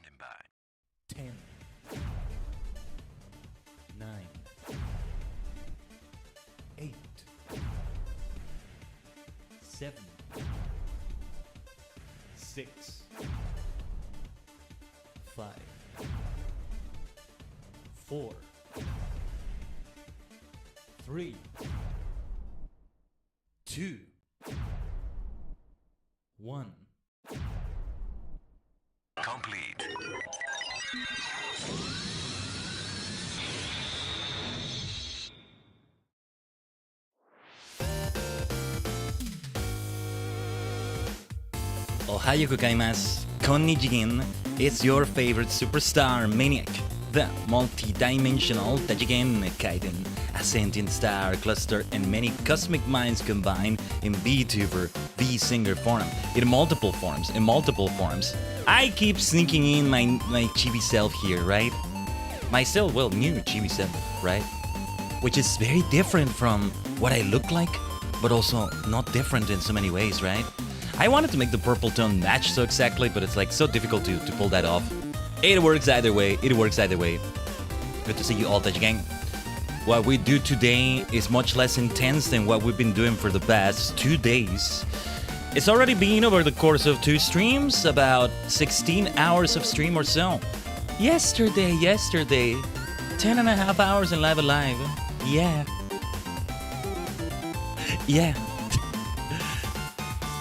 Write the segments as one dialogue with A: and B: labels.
A: Standing by.
B: 10, 9, 8, 7, 6, 5, 4, 3, 2, 1.
A: Complete.
B: Ohayo gozaimasu, Tajigen is your favorite superstar maniac, the multi-dimensional Tajigen Khaiden, a sentient star cluster and many cosmic minds combined in VTuber, V-Singer form, in multiple forms. I keep sneaking in my chibi self here, right? My still, well, new chibi self, right? Which is very different from what I look like, but also not different in so many ways, right? I wanted to make the purple tone match so exactly, but it's like so difficult to pull that off. It works either way, Good to see you all, Tajigen. What we do today is much less intense than what we've been doing for the past 2 days. It's already been over the course of 2 streams, about 16 hours of stream or so. Yesterday, 10 and a half hours in Live Alive. Yeah.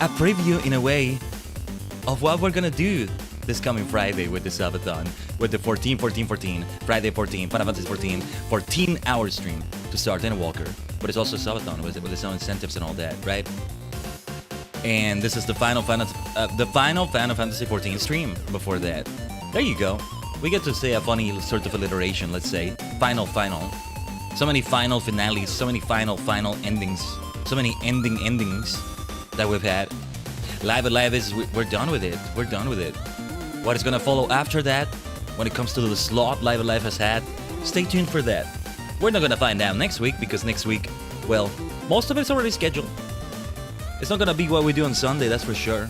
B: A preview, in a way, of what we're gonna do this coming Friday with the subathon, with the 14-14-14, Friday 14, Final Fantasy 14, 14-hour stream to start in a Walker. But it's also a subathon with its own incentives and all that, right? And this is the final Final Fantasy 14 stream before that. There you go. We get to say a funny sort of alliteration, let's say. Final. So many final finales, so many final endings, so many endings that we've had. Live Alive is, we're done with it. What is gonna follow after that, when it comes to the slot Live Alive has had, stay tuned for that. We're not gonna find out next week, because next week, well, most of it's already scheduled. It's not gonna be what we do on Sunday, that's for sure.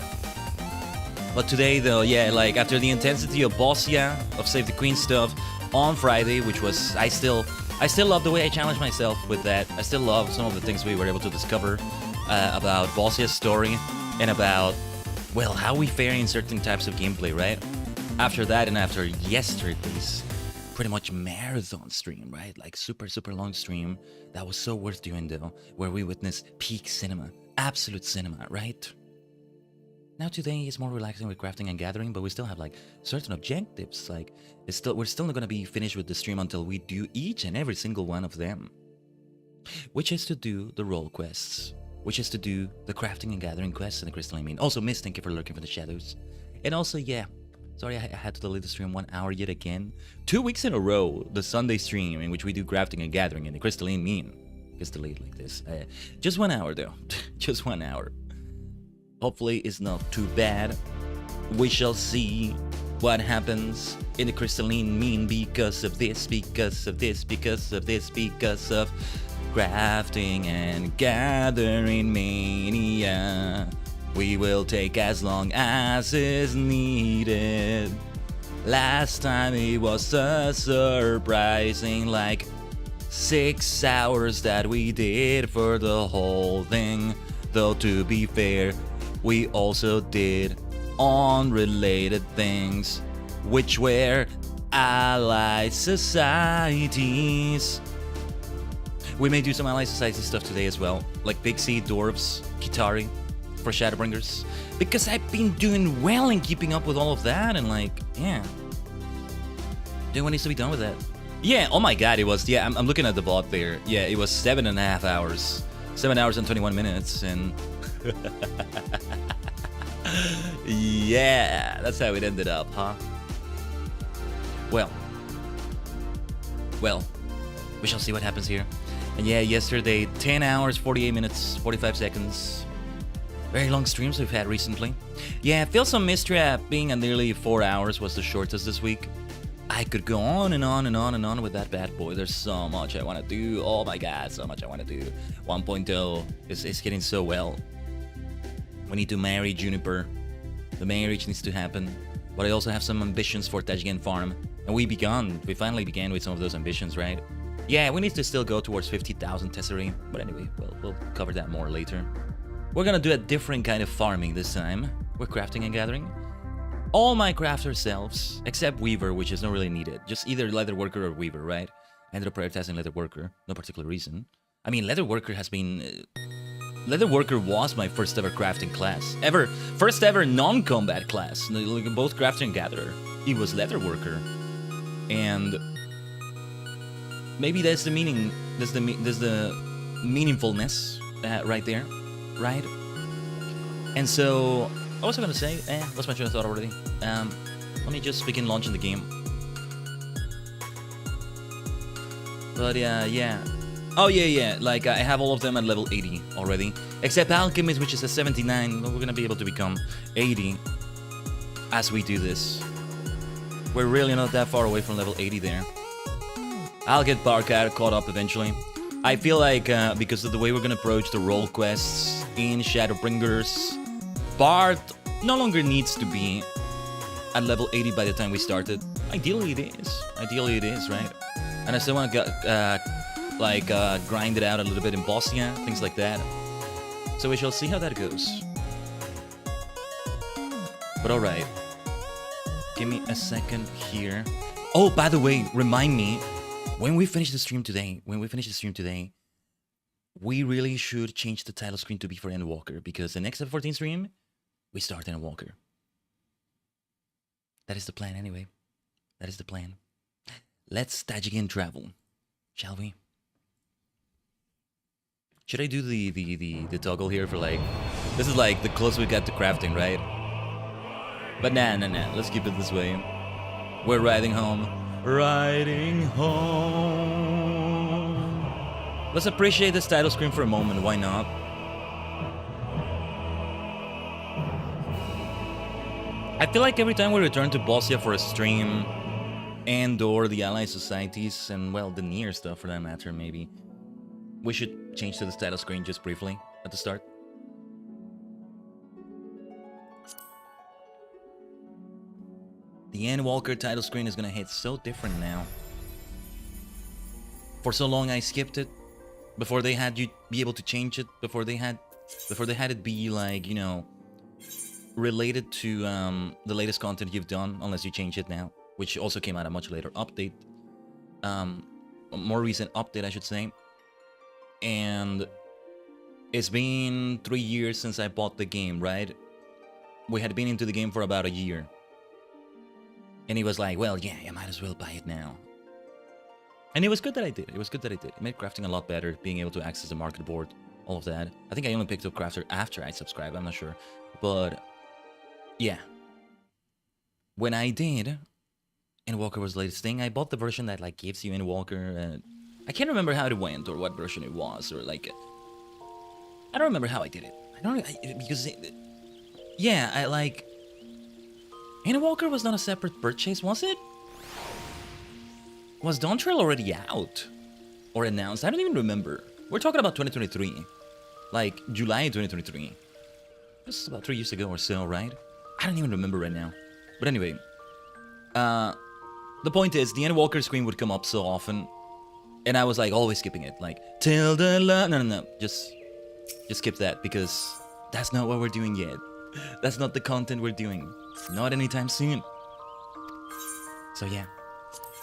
B: But today, though, yeah, like after the intensity of Bossia, of Save the Queen stuff on Friday, which was, I still love the way I challenged myself with that. I still love some of the things we were able to discover about Bossia's story and about, well, how we fare in certain types of gameplay, right? After that and after yesterday's pretty much marathon stream, right? Like super long stream that was so worth doing, though, where we witnessed peak cinema, absolute cinema, right? Now today is more relaxing with crafting and gathering, but we still have like certain objectives. Like we're still not gonna be finished with the stream until we do each and every single one of them, which is to do the role quests, which is to do the crafting and gathering quests in the crystalline mine. Also, Miss, thank you for lurking for the shadows. And also, yeah, sorry I had to delete the stream 1 hour yet again. 2 weeks in a row, the Sunday stream in which we do crafting and gathering in the crystalline mine gets delayed like this. Just 1 hour though, just 1 hour. Hopefully it's not too bad. We shall see what happens in the crystalline mine because of crafting and gathering mania. We will take as long as is needed. Last time it was a surprising like 6 hours that we did for the whole thing. Though to be fair, we also did unrelated things, which were allied societies. We may do some allied society stuff today as well, like Pixie, Dwarves, Kitari for Shadowbringers, because I've been doing well in keeping up with all of that, and like, yeah, doing what needs to be done with that. Yeah, oh my god, it was, yeah, I'm looking at the VOD there. Yeah, it was 7.5 hours. 7 hours and 21 minutes, and yeah, that's how it ended up, huh? Well, we shall see what happens here. And yeah, yesterday, 10 hours, 48 minutes, 45 seconds. Very long streams we've had recently. Yeah, Feel Some Mystery App being at nearly 4 hours was the shortest this week. I could go on and on and on and on with that bad boy. There's so much I want to do. Oh my god, so much I want to do. 1.0 is getting so well. We need to marry Juniper. The marriage needs to happen. but I also have some ambitions for Tajigen farm. And we finally began with some of those ambitions, right? Yeah, we need to still go towards 50,000 Tesserae, but anyway, we'll cover that more later. We're gonna do a different kind of farming this time. We're crafting and gathering. All my crafters selves, except Weaver, which is not really needed. Just either Leatherworker or Weaver, right? I ended up prioritizing Leatherworker, no particular reason. I mean, Leatherworker has been... Leatherworker was my first ever crafting class. First ever non-combat class. Both crafter and gatherer. It was Leatherworker. And... maybe that's the meaning, there's the meaningfulness right there, right? And so, what was I gonna say? Lost my train of thought already. Let me just begin launching the game. But yeah. Oh yeah, like I have all of them at level 80 already. Except Alchemist, which is a 79, but we're gonna be able to become 80 as we do this. We're really not that far away from level 80 there. I'll get caught up eventually. I feel like because of the way we're gonna approach the role quests in Shadowbringers, Bard no longer needs to be at level 80 by the time we started. Ideally it is, right? And I still want to grind it out a little bit in Bosnia, things like that. So we shall see how that goes. But alright. Give me a second here. Oh, by the way, remind me, when we finish the stream today, we really should change the title screen to be for Endwalker, because the next FF14 stream, we start Endwalker. That is the plan anyway. That is the plan. Let's Tajigen travel, shall we? Should I do the toggle here for like... This is like the closest we got to crafting, right? But nah. Let's keep it this way. We're riding home. Riding home. Let's appreciate this title screen for a moment. Why not? I feel like every time we return to Bosnia for a stream, and/or the Allied Societies, and well, the near stuff for that matter, maybe, we should change to the title screen just briefly at the start. The Endwalker title screen is gonna hit so different now. For so long I skipped it before they had you be able to change it, before they had it be like, you know, related to the latest content you've done, unless you change it now, which also came out a much later update, a more recent update I should say. And it's been 3 years since I bought the game, right? We had been into the game for about a year. And he was like, well, yeah, I might as well buy it now. And it was good that I did. It made crafting a lot better, being able to access the market board, all of that. I think I only picked up Crafter after I subscribed, I'm not sure. But, yeah. When I did, Endwalker was the latest thing. I bought the version that, like, gives you Endwalker. I can't remember how it went, or what version it was, or, like... I don't remember how I did it. Yeah, I, like... Endwalker was not a separate purchase, was it? Was Dawn Trail already out? Or announced? I don't even remember. We're talking about 2023. Like, July 2023. This is about 3 years ago or so, right? I don't even remember right now. But anyway. The point is, the Endwalker screen would come up so often. And I was like, always skipping it. Like, till the no. Just skip that, because that's not what we're doing yet. That's not the content we're doing. Not anytime soon. So yeah.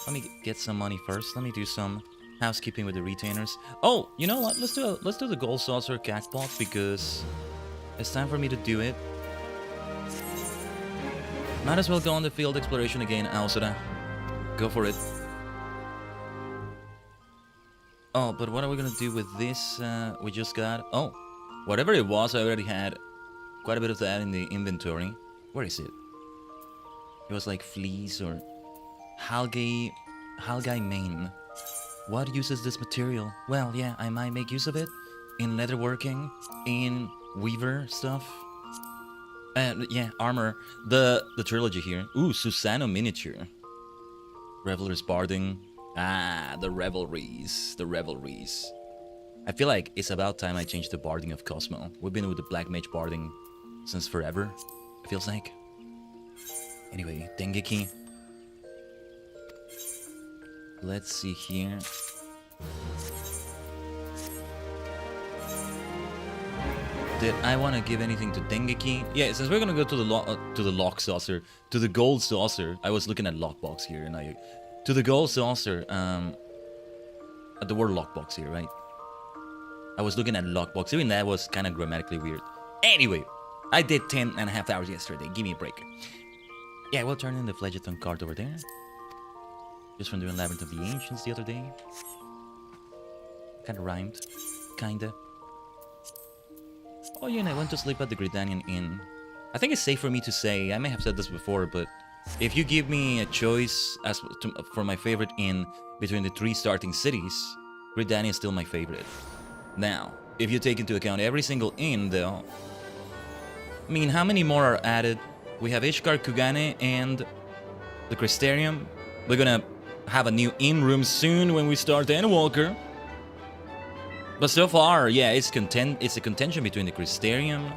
B: Let me get some money first. Let me do some housekeeping with the retainers. Oh, you know what? Let's do the gold saucer cactpot, because it's time for me to do it. Might as well go on the field exploration again, Aosura. Go for it. Oh, but what are we gonna do with this we just got? Oh, whatever it was, I already had quite a bit of that in the inventory. Where is it? It was like fleece or Halgai mane. What uses this material? Well, yeah, I might make use of it in leatherworking, in weaver stuff. Yeah, armor. The trilogy here. Ooh, Susano miniature. Revelers barding. Ah, the revelries. I feel like it's about time I changed the barding of Cosmo. We've been with the black mage barding since forever, it feels like. Anyway, Dengeki. Let's see here. Did I want to give anything to Dengeki? Yeah, since we're gonna go to the lock saucer, to the gold saucer. I was looking at lockbox here, and to the gold saucer. At the word lockbox here, right? I was looking at lockbox. Even that was kind of grammatically weird. Anyway, I did 10.5 hours yesterday. Give me a break. Yeah, we'll turn in the Phlegethon card over there. Just from doing Labyrinth of the Ancients the other day. Kinda rhymed. Kinda. Oh yeah, and I went to sleep at the Gridanian Inn. I think it's safe for me to say, I may have said this before, but if you give me a choice for my favorite inn between the 3 starting cities, Gridania is still my favorite. Now, if you take into account every single inn though, I mean, how many more are added? We have Ishkar, Kugane, and the Crystarium. We're gonna have a new inn room soon when we start Endwalker. But so far, yeah, it's a contention between the Crystarium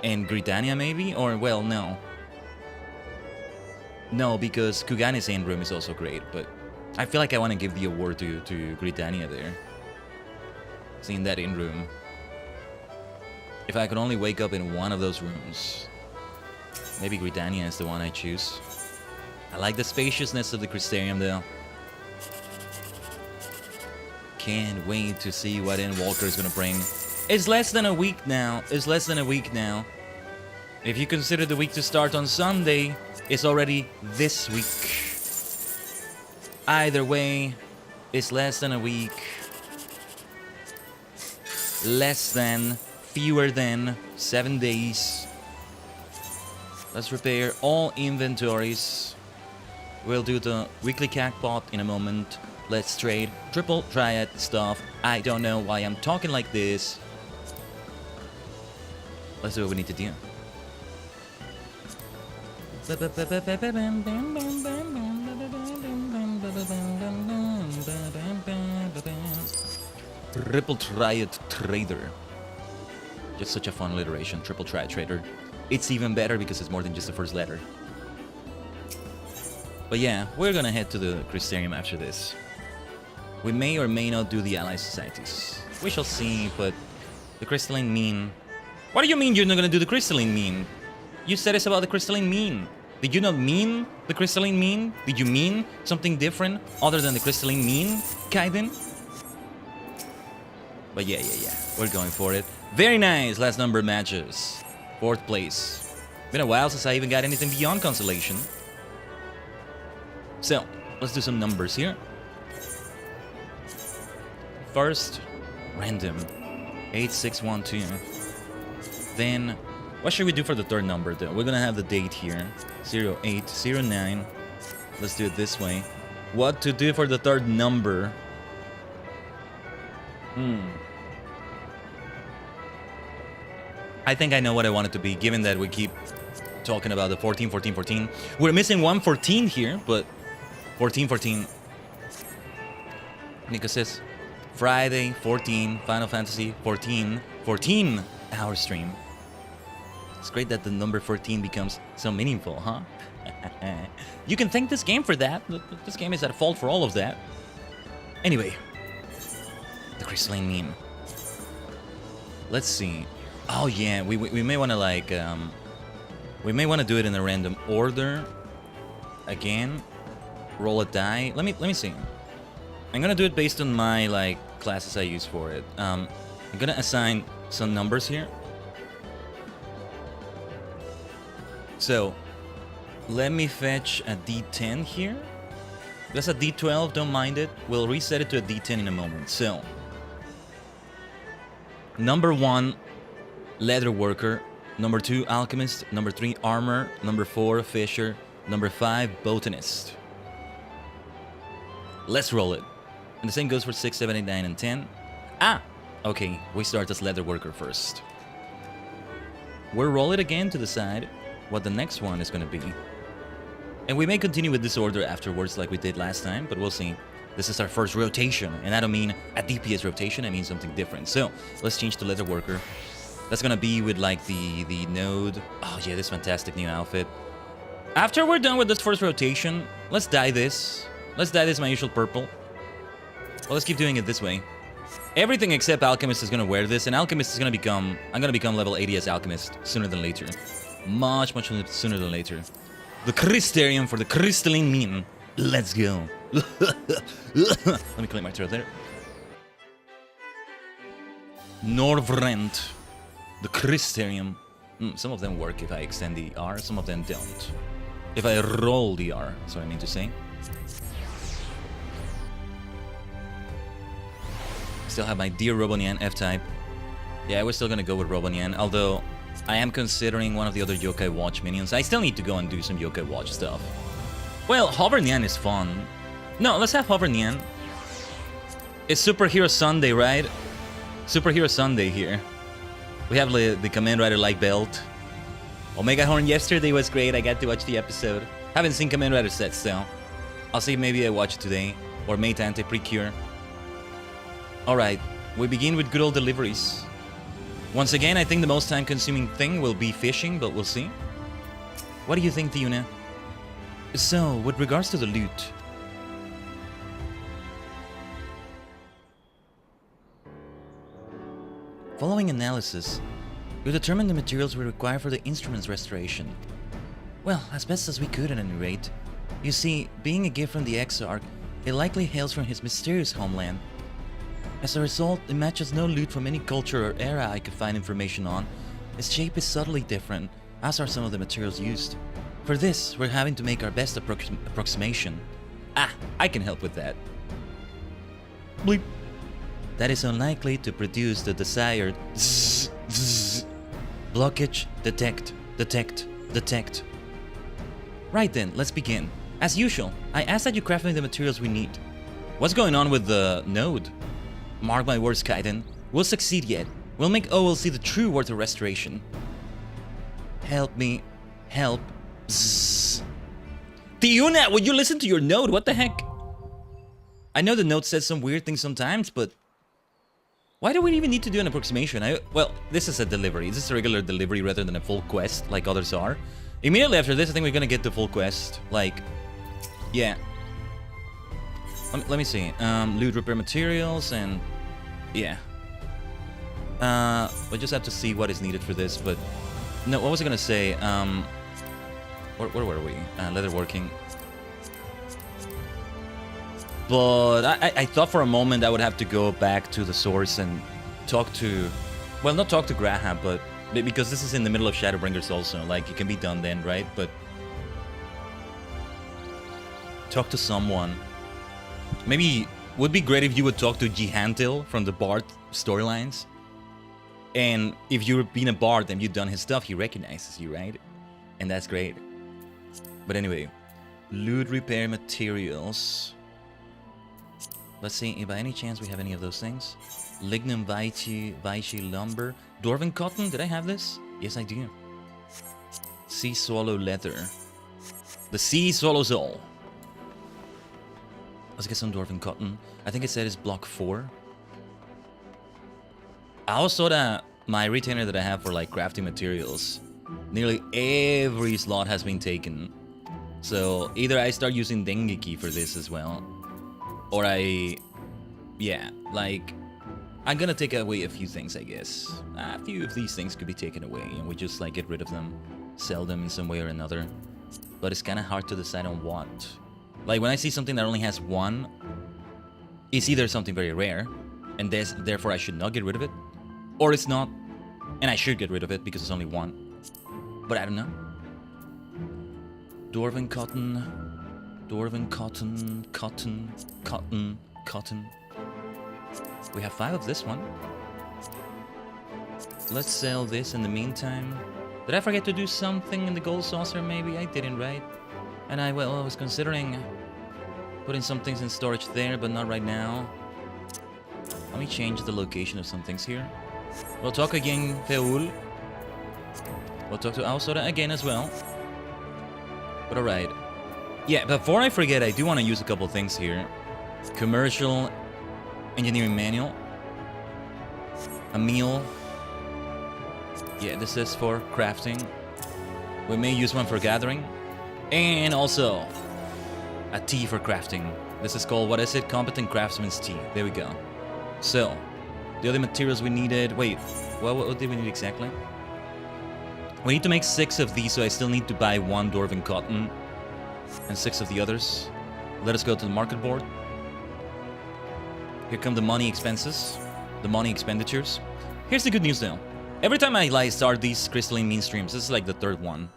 B: and Gridania, maybe? Or, well, no. No, because Kugane's inn room is also great, but I feel like I want to give the award to Gridania there. Seeing that inn room. If I could only wake up in one of those rooms, maybe Gridania is the one I choose. I like the spaciousness of the Crystarium, though. Can't wait to see what Endwalker is gonna bring. It's less than a week now. It's less than a week now. If you consider the week to start on Sunday, it's already this week. Either way, it's less than a week. Less than, fewer than 7 days. Let's repair all inventories. We'll do the weekly cacpot in a moment. Let's trade triple triad stuff. I don't know why I'm talking like this. Let's do what we need to do. Triple triad trader. Just such a fun alliteration, triple triad trader. It's even better because it's more than just the first letter. But yeah, we're gonna head to the Crystarium after this. We may or may not do the Ally Societies. We shall see, but the Crystalline Mean... What do you mean you're not gonna do the Crystalline Mean? You said it's about the Crystalline Mean. Did you not mean the Crystalline Mean? Did you mean something different other than the Crystalline Mean, Khaiden? But yeah. We're going for it. Very nice, last number matches. 4th place. Been a while since I even got anything beyond Constellation. So, let's do some numbers here. First, random. 8612. Then, what should we do for the 3rd number though? We're gonna have the date here. 0809. Let's do it this way. What to do for the 3rd number? I think I know what I want it to be, given that we keep talking about the 14, 14, 14. We're missing one 14 here, but 14, 14. Nico says, Friday, 14, Final Fantasy, 14, 14 hour stream. It's great that the number 14 becomes so meaningful, huh? You can thank this game for that. This game is at fault for all of that. Anyway, the Crystalline Meme. Let's see. Oh yeah, we may want to like we may want to do it in a random order. Again, roll a die. Let me see. I'm gonna do it based on my like classes I use for it. I'm gonna assign some numbers here. So let me fetch a D10 here. That's a D12, don't mind it. We'll reset it to a D10 in a moment. So, number 1, Leather Worker. Number 2, Alchemist. Number 3, Armor. Number 4, Fisher. Number 5, Botanist. Let's roll it. And the same goes for 6, 7, 8, 9, and 10. Ah! Okay, we start as Leather Worker first. We'll roll it again to decide what the next one is going to be. And we may continue with this order afterwards like we did last time, but we'll see. This is our first rotation, and I don't mean a DPS rotation, I mean something different. So, let's change to Leather Worker. That's gonna be with like the node. Oh yeah, this fantastic new outfit. After we're done with this first rotation, let's dye this. Let's dye this my usual purple. Well, let's keep doing it this way. Everything except Alchemist is gonna wear this, and Alchemist is gonna become... I'm gonna become level 80 as Alchemist sooner than later. Much sooner than later. The Crystarium for the crystalline mean. Let's go. Let me clear my throat there. Norvrent. The Crystarium. Some of them work if I extend the R, some of them don't. If I roll the R, that's what I mean to say. Still have my dear Robonian F-type. Yeah, we're still gonna go with Robonian, although I am considering one of the other Yokai Watch minions. I still need to go and do some Yokai Watch stuff. Well, Hover Nyan is fun. No, let's have Hover Nyan. It's Superhero Sunday, right? Superhero Sunday here. We have the Kamen Rider like belt. Omega Horn yesterday was great. I got to watch the episode. Haven't seen Kamen Rider sets still. I'll see if maybe I watch it today. Or Mate Ante Precure. Alright, we begin with good old deliveries. Once again, I think the most time-consuming thing will be fishing, but we'll see. What do you think, Tiuna? So, with regards to the loot... Following analysis, we determined the materials we require for the instrument's restoration. Well, as best as we could at any rate. You see, being a gift from the Exarch, it likely hails from his mysterious homeland. As a result, it matches no loot from any culture or era I could find information on. Its shape is subtly different, as are some of the materials used. For this, we're having to make our best approximation. Ah, I can help with that. Bleep. That is unlikely to produce the desired blockage. Detect. Right then, let's begin. As usual, I ask that you craft me the materials we need. What's going on with the node? Mark my words, Khaiden. We'll succeed yet. We'll make OL see the true worth of restoration. Help me. Help. Zzz. Tiuna, would you listen to your node? What the heck? I know the node says some weird things sometimes, but... Why do we even need to do an approximation? Well, this is a delivery. This is a regular delivery rather than a full quest like others are. Immediately after this, I think we're gonna get the full quest. Like, yeah. Let me see. Loot repair materials and... Yeah. We just have to see what is needed for this, but... No, what was I gonna say? Where were we? Leatherworking. But I thought for a moment I would have to go back to the source and talk to... Well, not talk to Graham, but... Because this is in the middle of Shadowbringers also. Like, it can be done then, right? But... Talk to someone. Maybe... Would be great if you would talk to Jihantil from the Bard storylines. And if you've been a Bard and you've done his stuff, he recognizes you, right? And that's great. But anyway. Loot repair materials... Let's see if by any chance we have any of those things. Lignum Vaichi lumber. Dwarven cotton, did I have this? Yes, I do. Sea swallow leather. The sea swallows all. Let's get some dwarven cotton. I think it said it's block 4. I also saw that my retainer that I have for like crafting materials, nearly every slot has been taken. So either I start using Dengeki for this as well, or yeah, like, I'm gonna take away a few things, I guess. A few of these things could be taken away, and we just, like, get rid of them. Sell them in some way or another. But it's kinda hard to decide on what. Like, when I see something that only has one, it's either something very rare, and therefore I should not get rid of it, or it's not, and I should get rid of it because it's only one. But I don't know. Dwarven cotton... Dwarven cotton, cotton. We have 5 of this one. Let's sell this in the meantime. Did I forget to do something in the gold saucer? Maybe I didn't, right? And I was considering putting some things in storage there, but not right now. Let me change the location of some things here. We'll talk again, Feul. We'll talk to Aosora again as well. But alright. Yeah, before I forget, I do want to use a couple things here. Commercial engineering manual. A meal. Yeah, this is for crafting. We may use one for gathering. And also a T for crafting. This is called, what is it? Competent Craftsman's Tea. There we go. So, the other materials we needed... Wait, what did we need exactly? We need to make 6 of these, so I still need to buy 1 dwarven cotton and 6 of the others. Let us go to the market board. Here come the money expenses, the money expenditures. Here's the good news though. Every time I start these crystalline mean streams, this is like the 3rd one.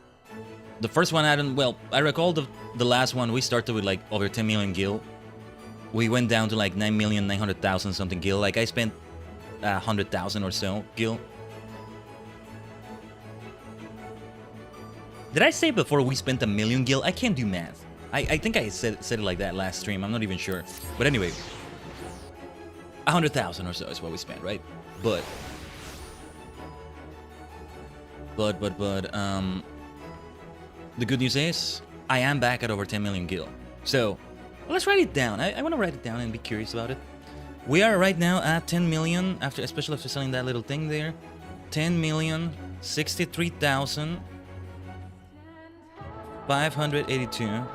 B: The first one I didn't, well, I recall the last one we started with like over 10 million gil. We went down to like 9,900,000 something gil. Like I spent 100,000 or so gil. Did I say before we spent 1 million gil? I can't do math. I think I said it like that last stream. I'm not even sure. But anyway, 100,000 or so is what we spent, right? But the good news is I am back at over 10 million gil. So let's write it down. I want to write it down and be curious about it. We are right now at 10 million after, especially after selling that little thing there. 10,063,582.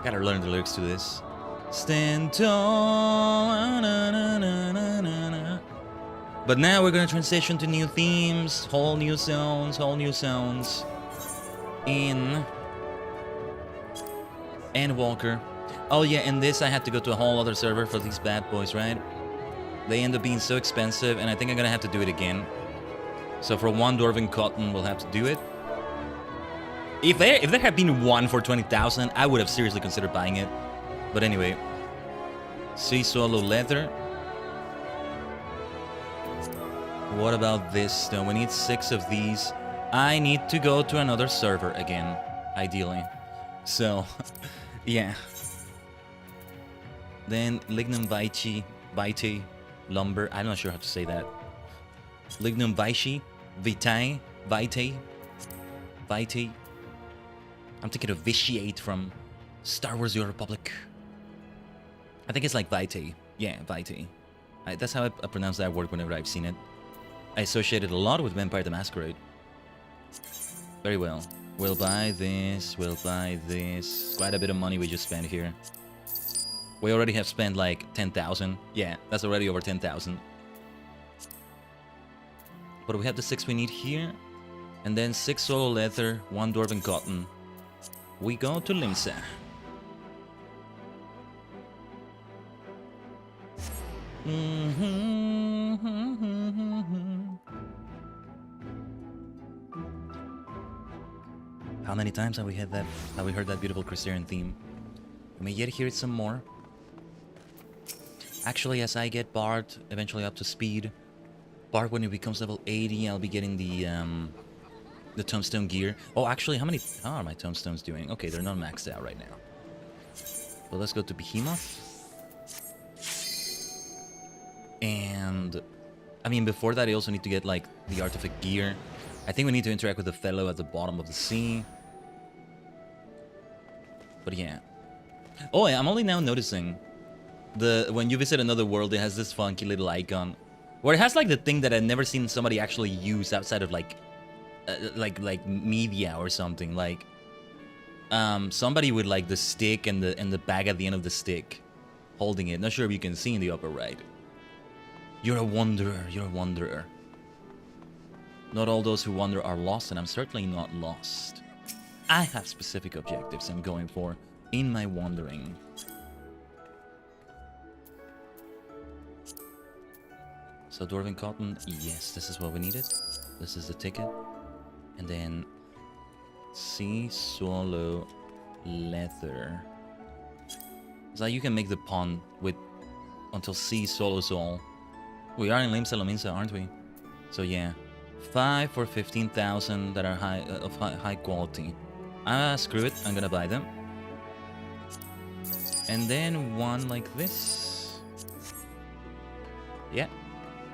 B: Gotta learn the lyrics to this. Stand tall. But now we're gonna transition to new themes, whole new zones. In Endwalker. Oh yeah, and this I had to go to a whole other server for these bad boys, right? They end up being so expensive, and I think I'm gonna have to do it again. So for 1 dwarven cotton, we'll have to do it. If there had been 1 for 20,000, I would have seriously considered buying it. But anyway, sea solo leather. What about this though? We need 6 of these. I need to go to another server again, ideally. So, yeah. Then lignum vitae lumber. I'm not sure how to say that. Lignum vitae. I'm thinking of vitiate from Star Wars: The Old Republic. I think it's like vitae. Yeah, vitae. That's how I pronounce that word whenever I've seen it. I associate it a lot with Vampire the Masquerade. Very well. We'll buy this. Quite a bit of money we just spent here. We already have spent like 10,000. Yeah, that's already over 10,000. But we have the 6 we need here. And then 6 solo leather, 1 dwarven cotton. We go to Limsa. How many times have we had that? Have we heard that beautiful Crystarian theme? We may yet hear it some more. Actually, as I get Bard eventually up to speed, Bard when it becomes level 80, I'll be getting the tombstone gear. Oh, actually, how are my tombstones doing? Okay, they're not maxed out right now. But let's go to Behemoth. And I mean, before that, I also need to get like the artifact gear. I think we need to interact with the fellow at the bottom of the sea. But yeah. Oh, I'm only now noticing when you visit another world, it has this funky little icon where it has like the thing that I've never seen somebody actually use outside of like media or something. Like somebody with like the stick and the bag at the end of the stick, holding it. Not sure if you can see in the upper right. You're a wanderer. You're a wanderer. Not all those who wander are lost, and I'm certainly not lost. I have specific objectives I'm going for in my wandering. So dwarven cotton, yes, this is what we needed. This is the ticket. And then sea swallow leather. So you can make the pond with until sea swallows all. We are in Limsa Lominsa, aren't we? So yeah. 5 for 15,000 that are high quality. Screw it, I'm gonna buy them. And then 1 like this. Yeah.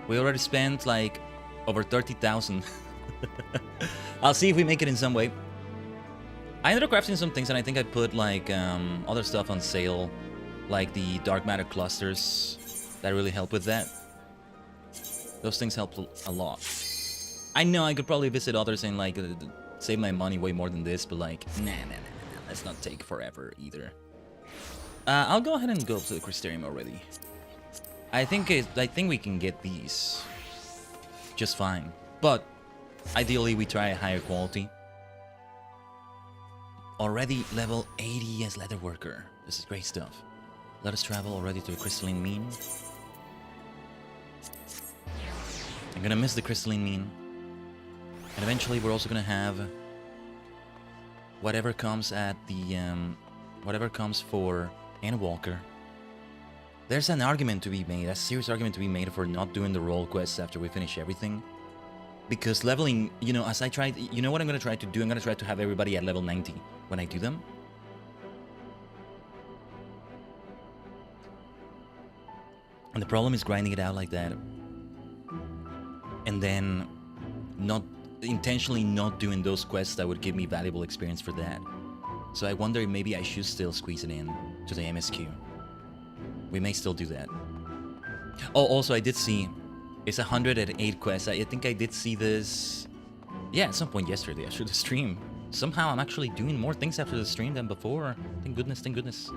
B: We already spent like over 30,000. I'll see if we make it in some way. I ended up crafting some things, and I think I put like other stuff on sale, like the dark matter clusters that really help with that. Those things help a lot. I know I could probably visit others and like save my money way more than this, but like, nah. Let's not take forever either. I'll go ahead and go up to the Crystarium already. I think we can get these just fine, but ideally we try a higher quality. Already level 80 as Leatherworker. This is great stuff. Let us travel already to the Crystalline Mean. I'm gonna miss the Crystalline Mean. And eventually we're also gonna have whatever comes at the whatever comes for Endwalker. There's an argument to be made, a serious argument to be made for not doing the role quests after we finish everything. Because leveling, you know, as I tried, you know what I'm gonna try to do? I'm gonna try to have everybody at level 90 when I do them. And the problem is grinding it out like that. And then not intentionally not doing those quests that would give me valuable experience for that. So I wonder if maybe I should still squeeze it in to the MSQ. We may still do that. Oh, also I did see it's 108 quests. I think I did see this, yeah, at some point yesterday after the stream. Somehow I'm actually doing more things after the stream than before. Thank goodness, thank goodness.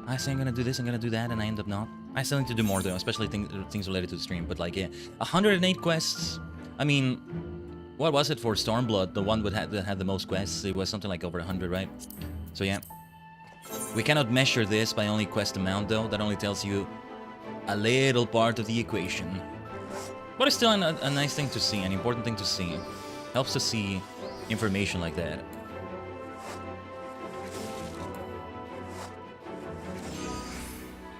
B: I say I'm gonna do this, I'm gonna do that, and I end up not. I still need to do more though, especially things related to the stream. But like, yeah, 108 quests. I mean, what was it for Stormblood? The one that had the most quests. It was something like over 100, right? So yeah, we cannot measure this by only quest amount though. That only tells you a little part of the equation. But it's still a nice thing to see, an important thing to see. Helps to see information like that.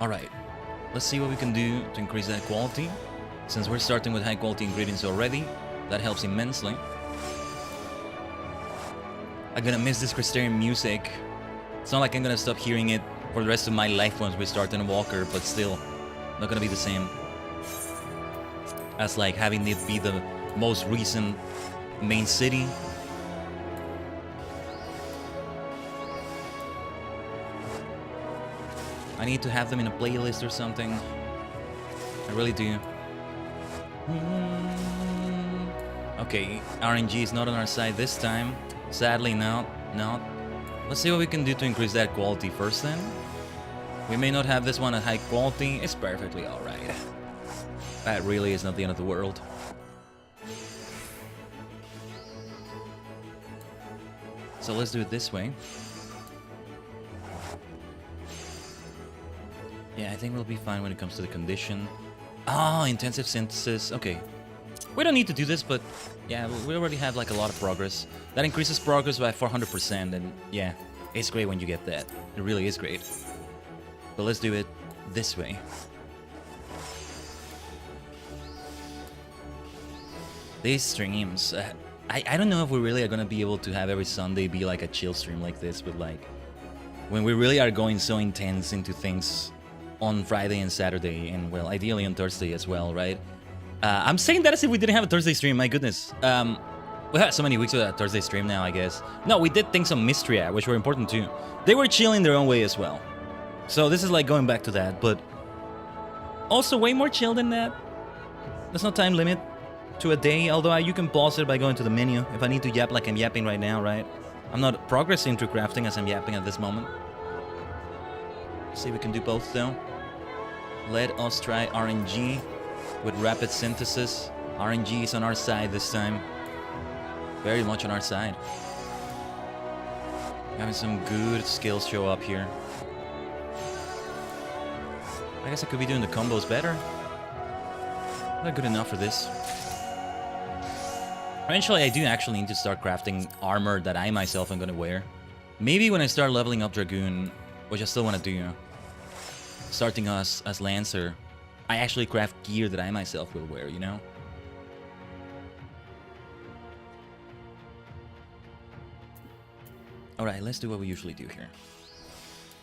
B: Alright, let's see what we can do to increase that quality. Since we're starting with high quality ingredients already, that helps immensely. I'm gonna miss this Crystarium music. It's not like I'm gonna stop hearing it for the rest of my life once we start in Walker, but still, not gonna be the same as like having it be the most recent main city. I need to have them in a playlist or something. I really do. Okay, RNG is not on our side this time. Sadly, not. Let's see what we can do to increase that quality first then. We may not have this one at high quality. It's perfectly alright. That really is not the end of the world. So let's do it this way. Yeah, I think we'll be fine when it comes to the condition. Ah, intensive synthesis. Okay. We don't need to do this, but yeah, we already have like a lot of progress. That increases progress by 400%, and yeah, it's great when you get that. It really is great. But let's do it this way. These streams, I don't know if we really are gonna be able to have every Sunday be like a chill stream like this, but like when we really are going so intense into things on Friday and Saturday, and well, ideally on Thursday as well, right? I'm saying that as if we didn't have a Thursday stream, my goodness. We had so many weeks without a Thursday stream now, I guess. No, we did things on Mystria, which were important too. They were chill in their own way as well. So this is like going back to that, but also way more chill than that. There's no time limit to a day, although you can pause it by going to the menu if I need to yap like I'm yapping right now, right? I'm not progressing through crafting as I'm yapping at this moment. Let's see if we can do both though. Let us try RNG with rapid synthesis. RNG is on our side this time. Very much on our side. Having some good skills show up here. I guess I could be doing the combos better. Not good enough for this. Eventually, I do actually need to start crafting armor that I myself am going to wear. Maybe when I start leveling up Dragoon, which I still want to do, starting us as Lancer, I actually craft gear that I myself will wear, you know? Alright, let's do what we usually do here.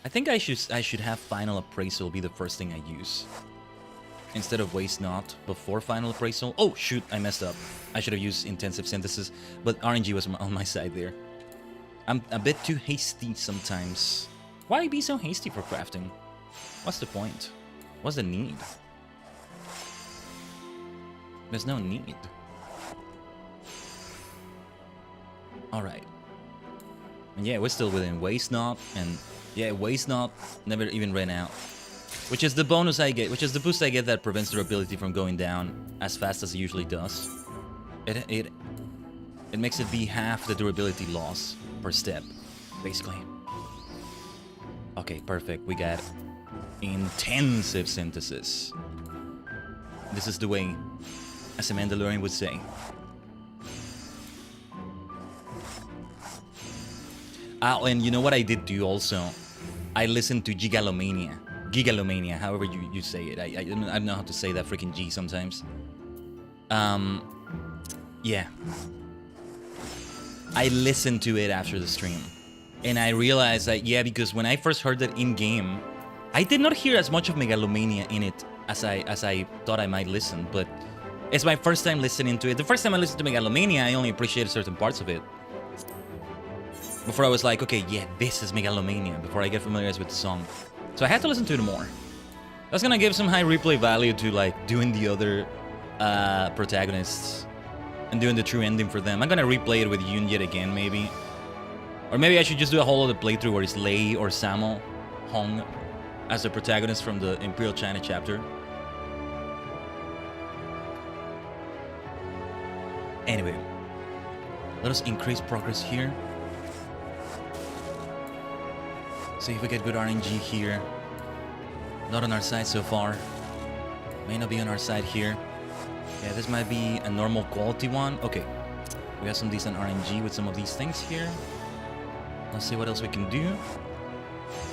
B: I think I should have Final Appraisal be the first thing I use, instead of Waste Not before Final Appraisal. Oh shoot, I messed up. I should have used Intensive Synthesis, but RNG was on my side there. I'm a bit too hasty sometimes. Why be so hasty for crafting? What's the point? What's the need? There's no need. Alright. And yeah, we're still within waste knob, and yeah, waste knob never even ran out. Which is the bonus I get, which is the boost I get that prevents durability from going down as fast as it usually does. It makes it be half the durability loss per step, basically. Okay, perfect. We got intensive synthesis. This is the way, as a Mandalorian would say. And you know what I did do also? I listened to Gigalomania, however you say it. I don't know how to say that freaking G sometimes. Yeah. I listened to it after the stream. And I realized that, yeah, because when I first heard it in-game, I did not hear as much of Megalomania in it as I thought I might listen, but it's my first time listening to it. The first time I listened to Megalomania, I only appreciated certain parts of it. Before I was like, okay, yeah, this is Megalomania, before I get familiarized with the song. So I had to listen to it more. That's gonna give some high replay value to, like, doing the other protagonists and doing the true ending for them. I'm gonna replay it with Yoon yet again, maybe. Or maybe I should just do a whole other playthrough where it's Lei or Sammo Hong as the protagonist from the Imperial China chapter. Anyway, let us increase progress here. See if we get good RNG here. Not on our side so far. May not be on our side here. Yeah, this might be a normal quality one. Okay, we got some decent RNG with some of these things here. Let's see what else we can do.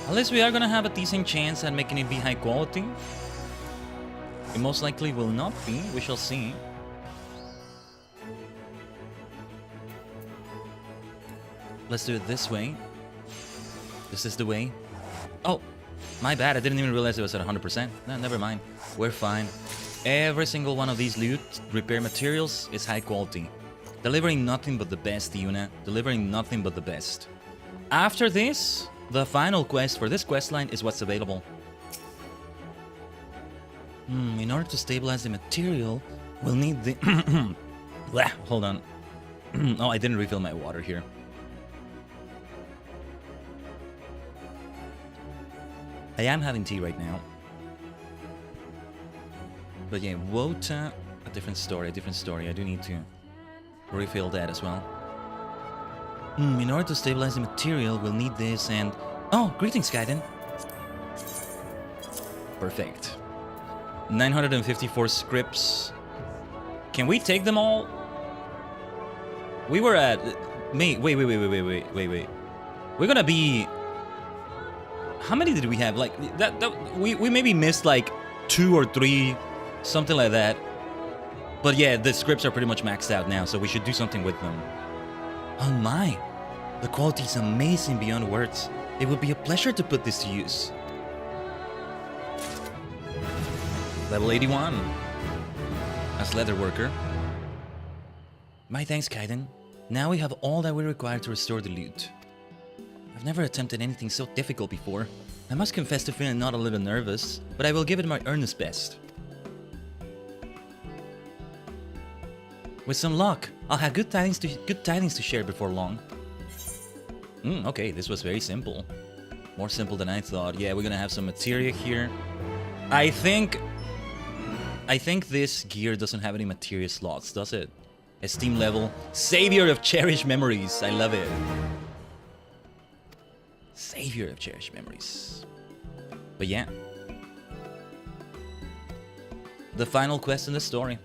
B: At least we are gonna have a decent chance at making it be high quality. It most likely will not be. We shall see. Let's do it this way. This is the way. Oh, my bad. I didn't even realize it was at 100%. No, never mind. We're fine. Every single one of these loot repair materials is high quality. Delivering nothing but the best, Yuna. Delivering nothing but the best. After this, the final quest for this questline is what's available. In order to stabilize the material, we'll need the... Hold on. Oh, I didn't refill my water here. I am having tea right now. But yeah, Wota, a different story. I do need to refill that as well. In order to stabilize the material, we'll need this and... Oh, greetings, Khaiden. Perfect. 954 scripts. Can we take them all? We were at... Wait. We're gonna be... How many did we have? Like, we maybe missed like 2 or 3, something like that. But yeah, the scripts are pretty much maxed out now, so we should do something with them. Oh my! The quality is amazing beyond words. It would be a pleasure to put this to use. Level 81. As leather worker. My thanks, Khaiden. Now we have all that we require to restore the loot. I've never attempted anything so difficult before. I must confess to feeling not a little nervous, but I will give it my earnest best. With some luck, I'll have good tidings to share before long. Okay, this was very simple. More simple than I thought. Yeah, we're gonna have some materia here. I think this gear doesn't have any materia slots, does it? Esteem level. Savior of cherished memories. I love it. Savior of cherished memories. But yeah. The final quest in the story.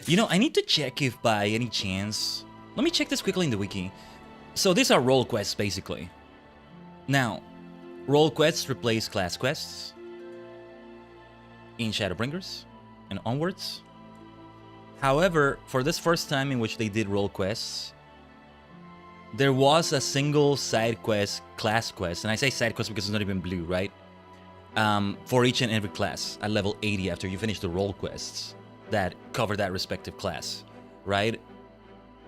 B: You know, I need to check if by any chance... Let me check this quickly in the wiki. So these are role quests, basically. Now, role quests replace class quests in Shadowbringers and onwards. However, for this first time in which they did role quests, there was a single side quest, class quest, and I say side quest because it's not even blue, right? For each and every class at level 80 after you finish the role quests that cover that respective class, right?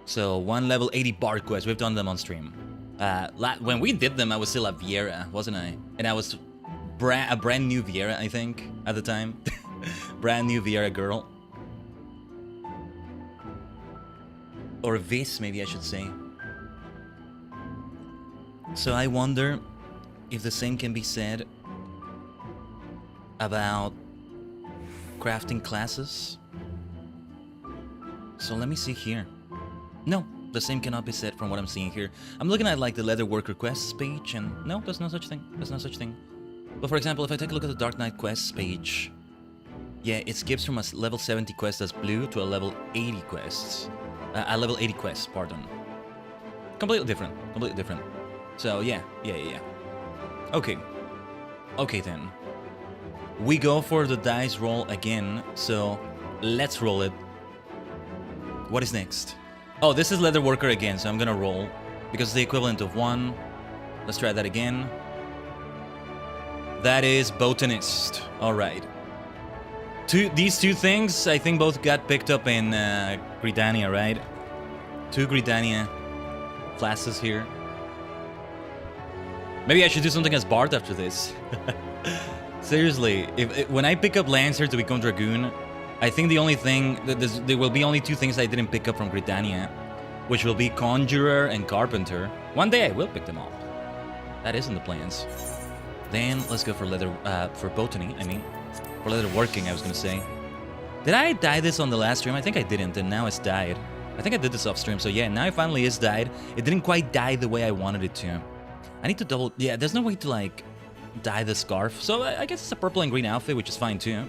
B: So one level 80 bard quest, we've done them on stream. When we did them, I was still a Viera, wasn't I? And I was a brand new Viera, I think, at the time. Brand new Viera girl. Or Vis, maybe I should say. So I wonder if the same can be said about crafting classes. So let me see here. No, the same cannot be said from what I'm seeing here. I'm looking at like the Leatherwork requests page, and no, there's no such thing. There's no such thing. But for example, if I take a look at the Dark Knight quests page, yeah, it skips from a level 70 quest as blue to a level 80 quests. A level 80 quest, pardon. Completely different. Completely different. So yeah. Okay. Okay then. We go for the dice roll again, so let's roll it. What is next? Oh, this is Leatherworker again, so I'm gonna roll. Because it's the equivalent of 1. Let's try that again. That is Botanist. Alright. These two things, I think both got picked up in Gridania, right? 2 Gridania classes here. Maybe I should do something as Bard after this. Seriously, when I pick up Lancer to become Dragoon, I think the only thing... there will be only 2 things I didn't pick up from Gridania, which will be Conjurer and Carpenter. One day I will pick them up. That is in the plans. Then let's go for for Botany, I mean. For Leatherworking, I was gonna say. Did I dye this on the last stream? I think I didn't, and now it's dyed. I think I did this off stream, so yeah, now it finally is dyed. It didn't quite dye the way I wanted it to. I need to double... Yeah, there's no way to, like, dye the scarf. So I guess it's a purple and green outfit, which is fine, too.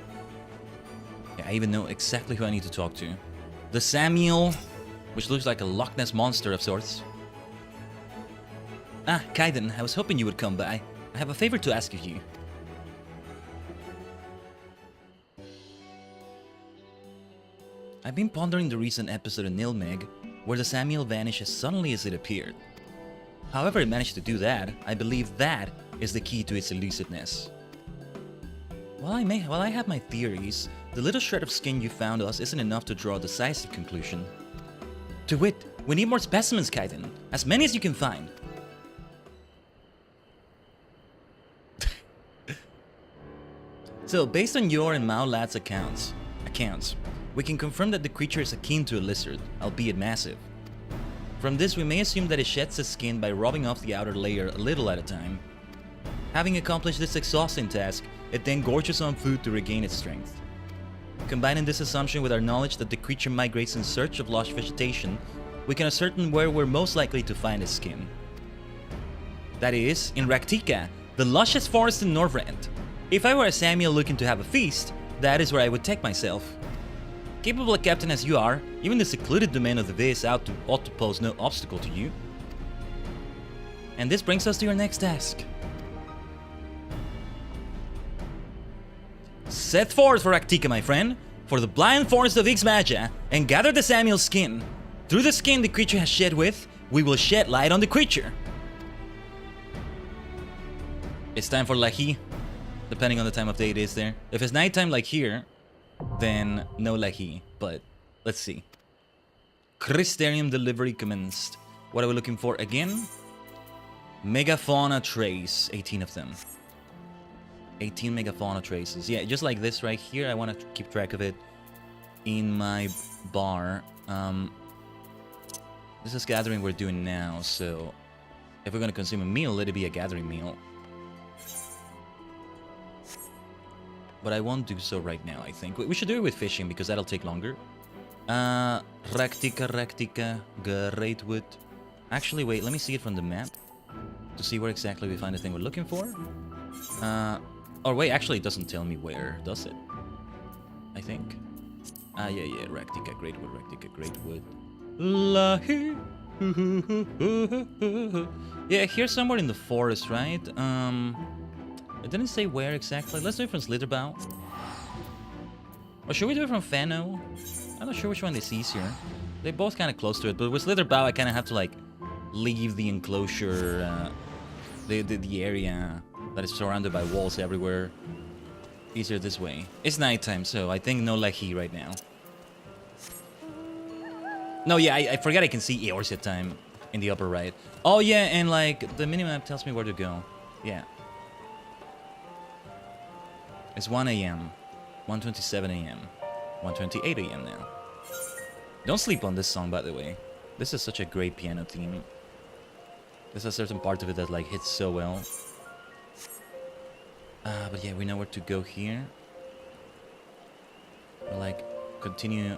B: Yeah, I even know exactly who I need to talk to. The Samuel, which looks like a Loch Ness monster of sorts. Ah, Khaiden, I was hoping you would come by. I have a favor to ask of you. I've been pondering the recent episode of Nilmeg, where the Samuel vanished as suddenly as it appeared. However it managed to do that, I believe that is the key to its elusiveness. While I have my theories, the little shred of skin you found us isn't enough to draw a decisive conclusion. To wit, we need more specimens, Khaiden, as many as you can find. So, based on your and Mao Lad's accounts, we can confirm that the creature is akin to a lizard, albeit massive. From this, we may assume that it sheds its skin by rubbing off the outer layer a little at a time. Having accomplished this exhausting task, it then gorges on food to regain its strength. Combining this assumption with our knowledge that the creature migrates in search of lush vegetation, we can ascertain where we're most likely to find its skin. That is, in Raktika, the luscious forest in Norvrand. If I were a Samuel looking to have a feast, that is where I would take myself. Capable a captain as you are, even the secluded domain of the Vis ought to pose no obstacle to you. And this brings us to your next task. Set forth for Raktika, my friend, for the blind forest of Ixmaja, and gather the Samuel skin. Through the skin the creature has shed with, we will shed light on the creature. It's time for Lahi, depending on the time of day it is there. If it's nighttime like here, then no Lahi, but let's see. Crystarium delivery commenced. What are we looking for again? Megafauna trace, 18 of them. 18 megafauna traces. Yeah, just like this right here, I want to keep track of it in my bar. This is gathering we're doing now, so if we're going to consume a meal, let it be a gathering meal. But I won't do so right now, I think. We should do it with fishing, because that'll take longer. Raktika, Greatwood. Actually, wait, let me see it from the map. To see where exactly we find the thing we're looking for. Or wait, actually it doesn't tell me where, does it? I think. Yeah, Raktika, Greatwood. Lahi. Yeah, here somewhere in the forest, right? It didn't say where exactly. Let's do it from Slitherbow. Or should we do it from Fano? I'm not sure which one is easier. They're both kind of close to it, but with Slitherbow I kind of have to like leave the enclosure, the area that is surrounded by walls everywhere. Easier this way. It's nighttime, so I think no Lahi right now. No, yeah, I forgot I can see Eor's at time in the upper right. Oh yeah, and like the minimap tells me where to go. Yeah. It's 1 a.m. 1:27 a.m. 1:28 a.m. now. Don't sleep on this song, by the way. This is such a great piano theme. There's a certain part of it that like hits so well. But yeah, we know where to go here. We'll like continue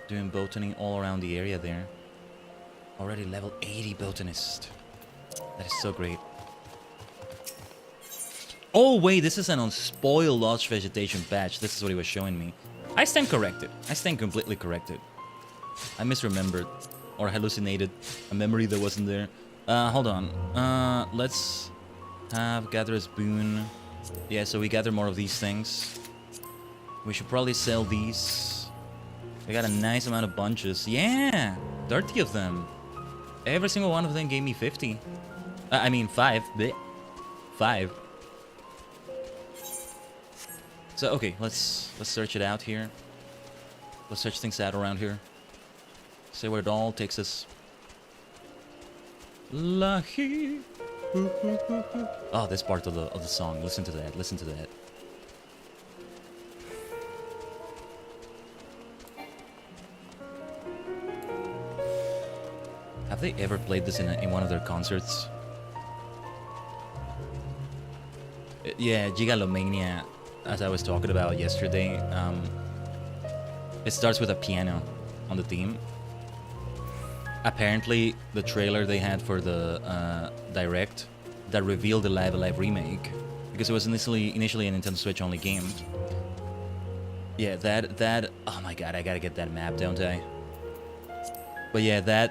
B: doing botaning all around the area there. Already level 80 botanist. That is so great. Oh wait, this is an unspoiled lush vegetation patch. This is what he was showing me. I stand corrected. I stand completely corrected. I misremembered or hallucinated a memory that wasn't there. Hold on. Let's have Gatherer's Boon. Yeah, so we gather more of these things. We should probably sell these. We got a nice amount of bunches. Yeah, 30 of them. Every single one of them gave me 50. I mean 5. Blech. 5. So okay, let's search it out here. Let's search things out around here. See where it all takes us. Lucky. Oh, this part of the song. Listen to that. Listen to that. Have they ever played this in one of their concerts? Yeah, Gigalomania, as I was talking about yesterday, it starts with a piano on the theme. Apparently, the trailer they had for the Direct that revealed the Live Alive remake, because it was initially a Nintendo Switch only game. Yeah, that. Oh my god, I gotta get that map, don't I? But yeah,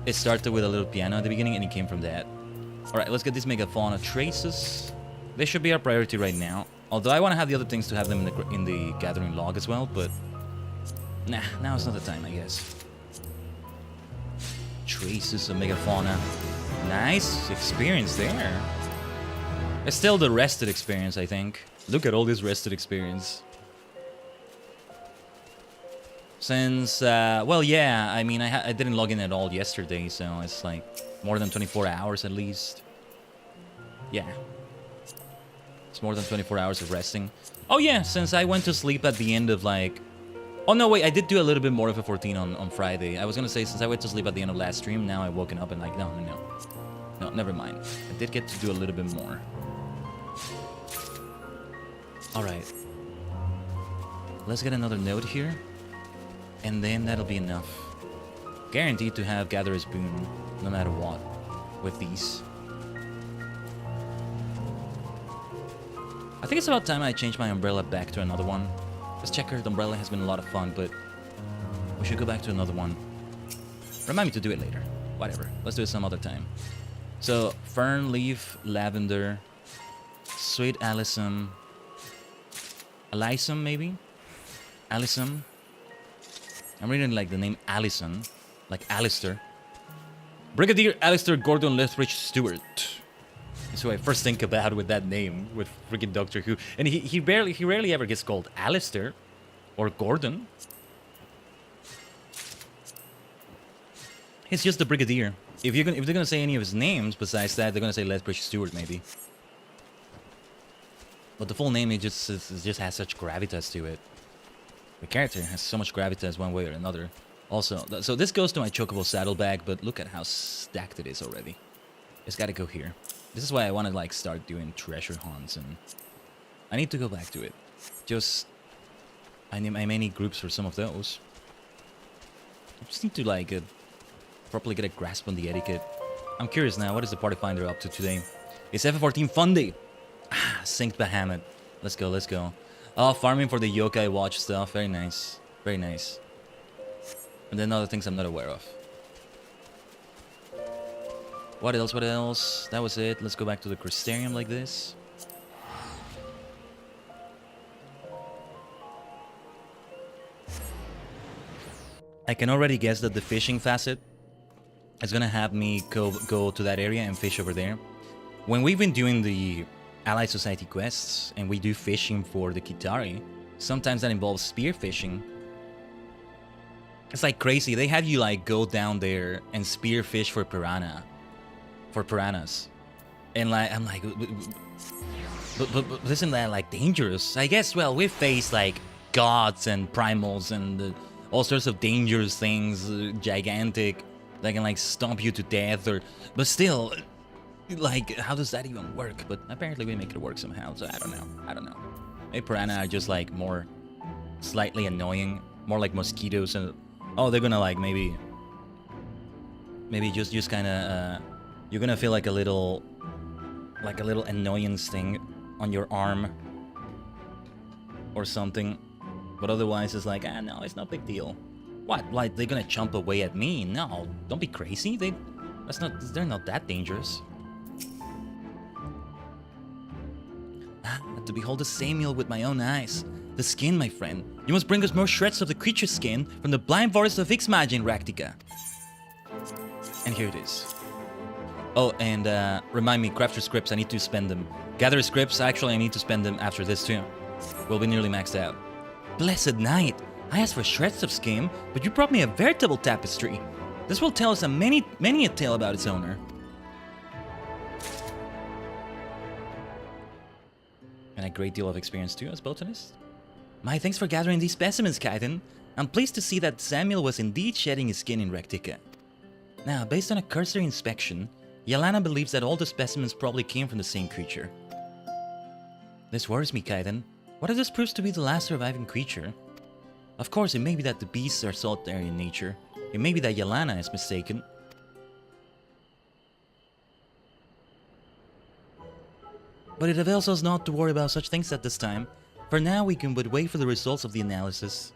B: it started with a little piano at the beginning, and it came from that. All right, let's get these Megafauna traces. They should be our priority right now. Although I want to have the other things to have them in the gathering log as well, but nah, now is not the time, I guess. Traces of Megafauna. Nice experience there. It's still the rested experience, I think. Look at all this rested experience. Since, well, yeah, I mean, I didn't log in at all yesterday, so it's like more than 24 hours at least. Yeah. It's more than 24 hours of resting. Oh yeah, since I went to sleep at the end of like... Oh no, wait, I did do a little bit more of a 14 on Friday. I was gonna say, since I went to sleep at the end of last stream, now I've woken up and like, no, never mind. I did get to do a little bit more. Alright. Let's get another node here. And then that'll be enough. Guaranteed to have Gatherer's Boon, no matter what, with these. I think it's about time I change my umbrella back to another one. This checkered umbrella has been a lot of fun, but we should go back to another one. Remind me to do it later. Whatever. Let's do it some other time. So, Fern, Leaf, Lavender, Sweet Alyssum, Alyssum maybe? Alyssum. I'm reading like the name Allison, like Alistair. Brigadier Alistair Gordon Lethbridge Stewart. That's who I first think about with that name, with freaking Doctor Who. And he rarely ever gets called Alistair or Gordon. He's just the Brigadier. If they're gonna say any of his names besides that, they're gonna say Lethbridge Stewart maybe. But the full name, it just has such gravitas to it. The character has so much gravitas one way or another. Also, so this goes to my Chocobo saddlebag, but look at how stacked it is already. It's gotta go here. This is why I want to like start doing treasure hunts, and I need to go back to it. Just I may need groups for some of those. I just need to like properly get a grasp on the etiquette. I'm curious now, what is the party finder up to today? It's FF14 Fun Day. Ah, Synced Bahamut. Let's go, let's go. Oh, farming for the Yokai Watch stuff. Very nice. Very nice. And then other things I'm not aware of. What else? What else? That was it. Let's go back to the Crystarium like this. I can already guess that the fishing facet is gonna have me go to that area and fish over there. When we've been doing the Allied Society quests and we do fishing for the Kitari, sometimes that involves spear fishing. It's like crazy. They have you like go down there and spear fish for piranhas. And like I'm like, but isn't that like dangerous? I guess, well, we've faced like gods and primals and all sorts of dangerous things, gigantic that can like stomp you to death, or but still, like how does that even work? But apparently we make it work somehow. So I don't know. Maybe piranha are just like more slightly annoying, more like mosquitoes, and oh, they're gonna like maybe just kind of you're gonna feel like a little annoyance thing on your arm or something, but otherwise it's like, no, it's no big deal. What, like they're gonna jump away at me? No, don't be crazy. They're not that dangerous. To behold the Samuel with my own eyes. The skin, my friend. You must bring us more shreds of the creature skin from the blind forest of Ixmagin, Raktika. And here it is. Oh, and remind me, craft your scripts, I need to spend them. Gather scripts, actually I need to spend them after this too. We'll be nearly maxed out. Blessed night! I asked for shreds of skin, but you brought me a veritable tapestry. This will tell us many a tale about its owner. And a great deal of experience too as botanist. My thanks for gathering these specimens, Khaiden. I'm pleased to see that Samuel was indeed shedding his skin in Raktika. Now, based on a cursory inspection, Yelena believes that all the specimens probably came from the same creature. This worries me, Khaiden. What if this proves to be the last surviving creature? Of course, it may be that the beasts are solitary in nature. It may be that Yelena is mistaken. But it avails us not to worry about such things at this time. For now, we can but wait for the results of the analysis.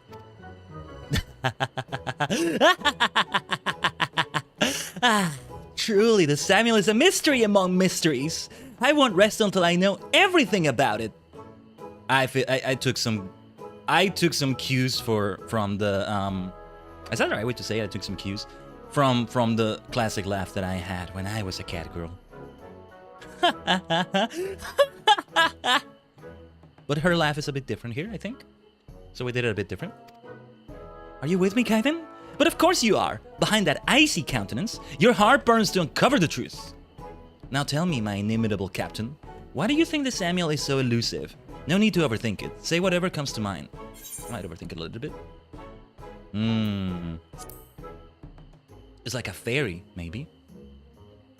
B: Truly, the Samuel is a mystery among mysteries. I won't rest until I know everything about it. I took some cues from the is that the right way to say it? I took some cues from the classic laugh that I had when I was a cat girl. But her laugh is a bit different here, I think. So we did it a bit different. Are you with me, Khaiden? But of course you are. Behind that icy countenance, your heart burns to uncover the truth. Now tell me, my inimitable captain, why do you think the Samuel is so elusive? No need to overthink it. Say whatever comes to mind. I might overthink it a little bit. It's like a fairy, maybe.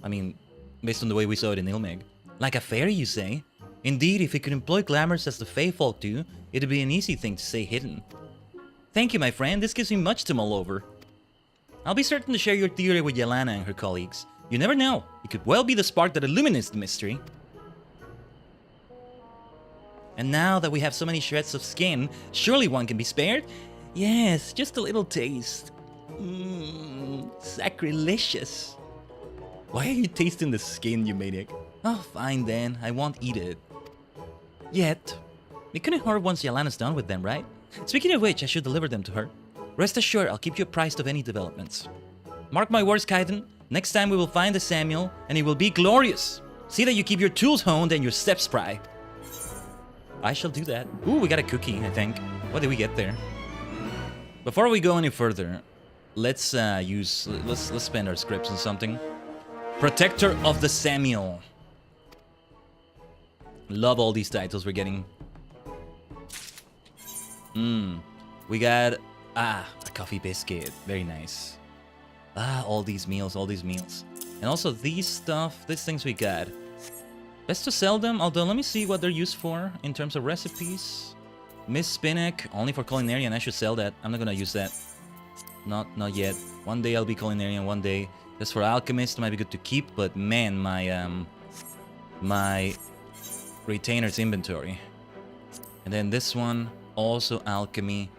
B: I mean, based on the way we saw it in Ilmeg. Like a fairy, you say? Indeed, if it could employ glamours as the Fae folk do, it'd be an easy thing to say hidden. Thank you, my friend. This gives me much to mull over. I'll be certain to share your theory with Yelena and her colleagues. You never know. It could well be the spark that illuminates the mystery. And now that we have so many shreds of skin, surely one can be spared? Yes, just a little taste. Sacrilegious. Why are you tasting the skin, you maniac? Oh, fine then. I won't eat it. Yet. It couldn't hurt once Yelena's done with them, right? Speaking of which, I should deliver them to her. Rest assured, I'll keep you apprised of any developments. Mark my words, Khaiden. Next time we will find the Samuel, and it will be glorious. See that you keep your tools honed and your steps spry. I shall do that. Ooh, we got a cookie, I think. What did we get there? Before we go any further, let's spend our scripts on something. Protector of the Samuel. Love all these titles we're getting. We got a coffee biscuit. Very nice. All these meals. And also these things we got. Best to sell them, although let me see what they're used for in terms of recipes. Miss Spinach, only for culinarian. I should sell that. I'm not gonna use that. Not yet. One day I'll be culinarian, one day. Just for alchemist, might be good to keep, but man, my retainer's inventory. And then this one, also alchemy.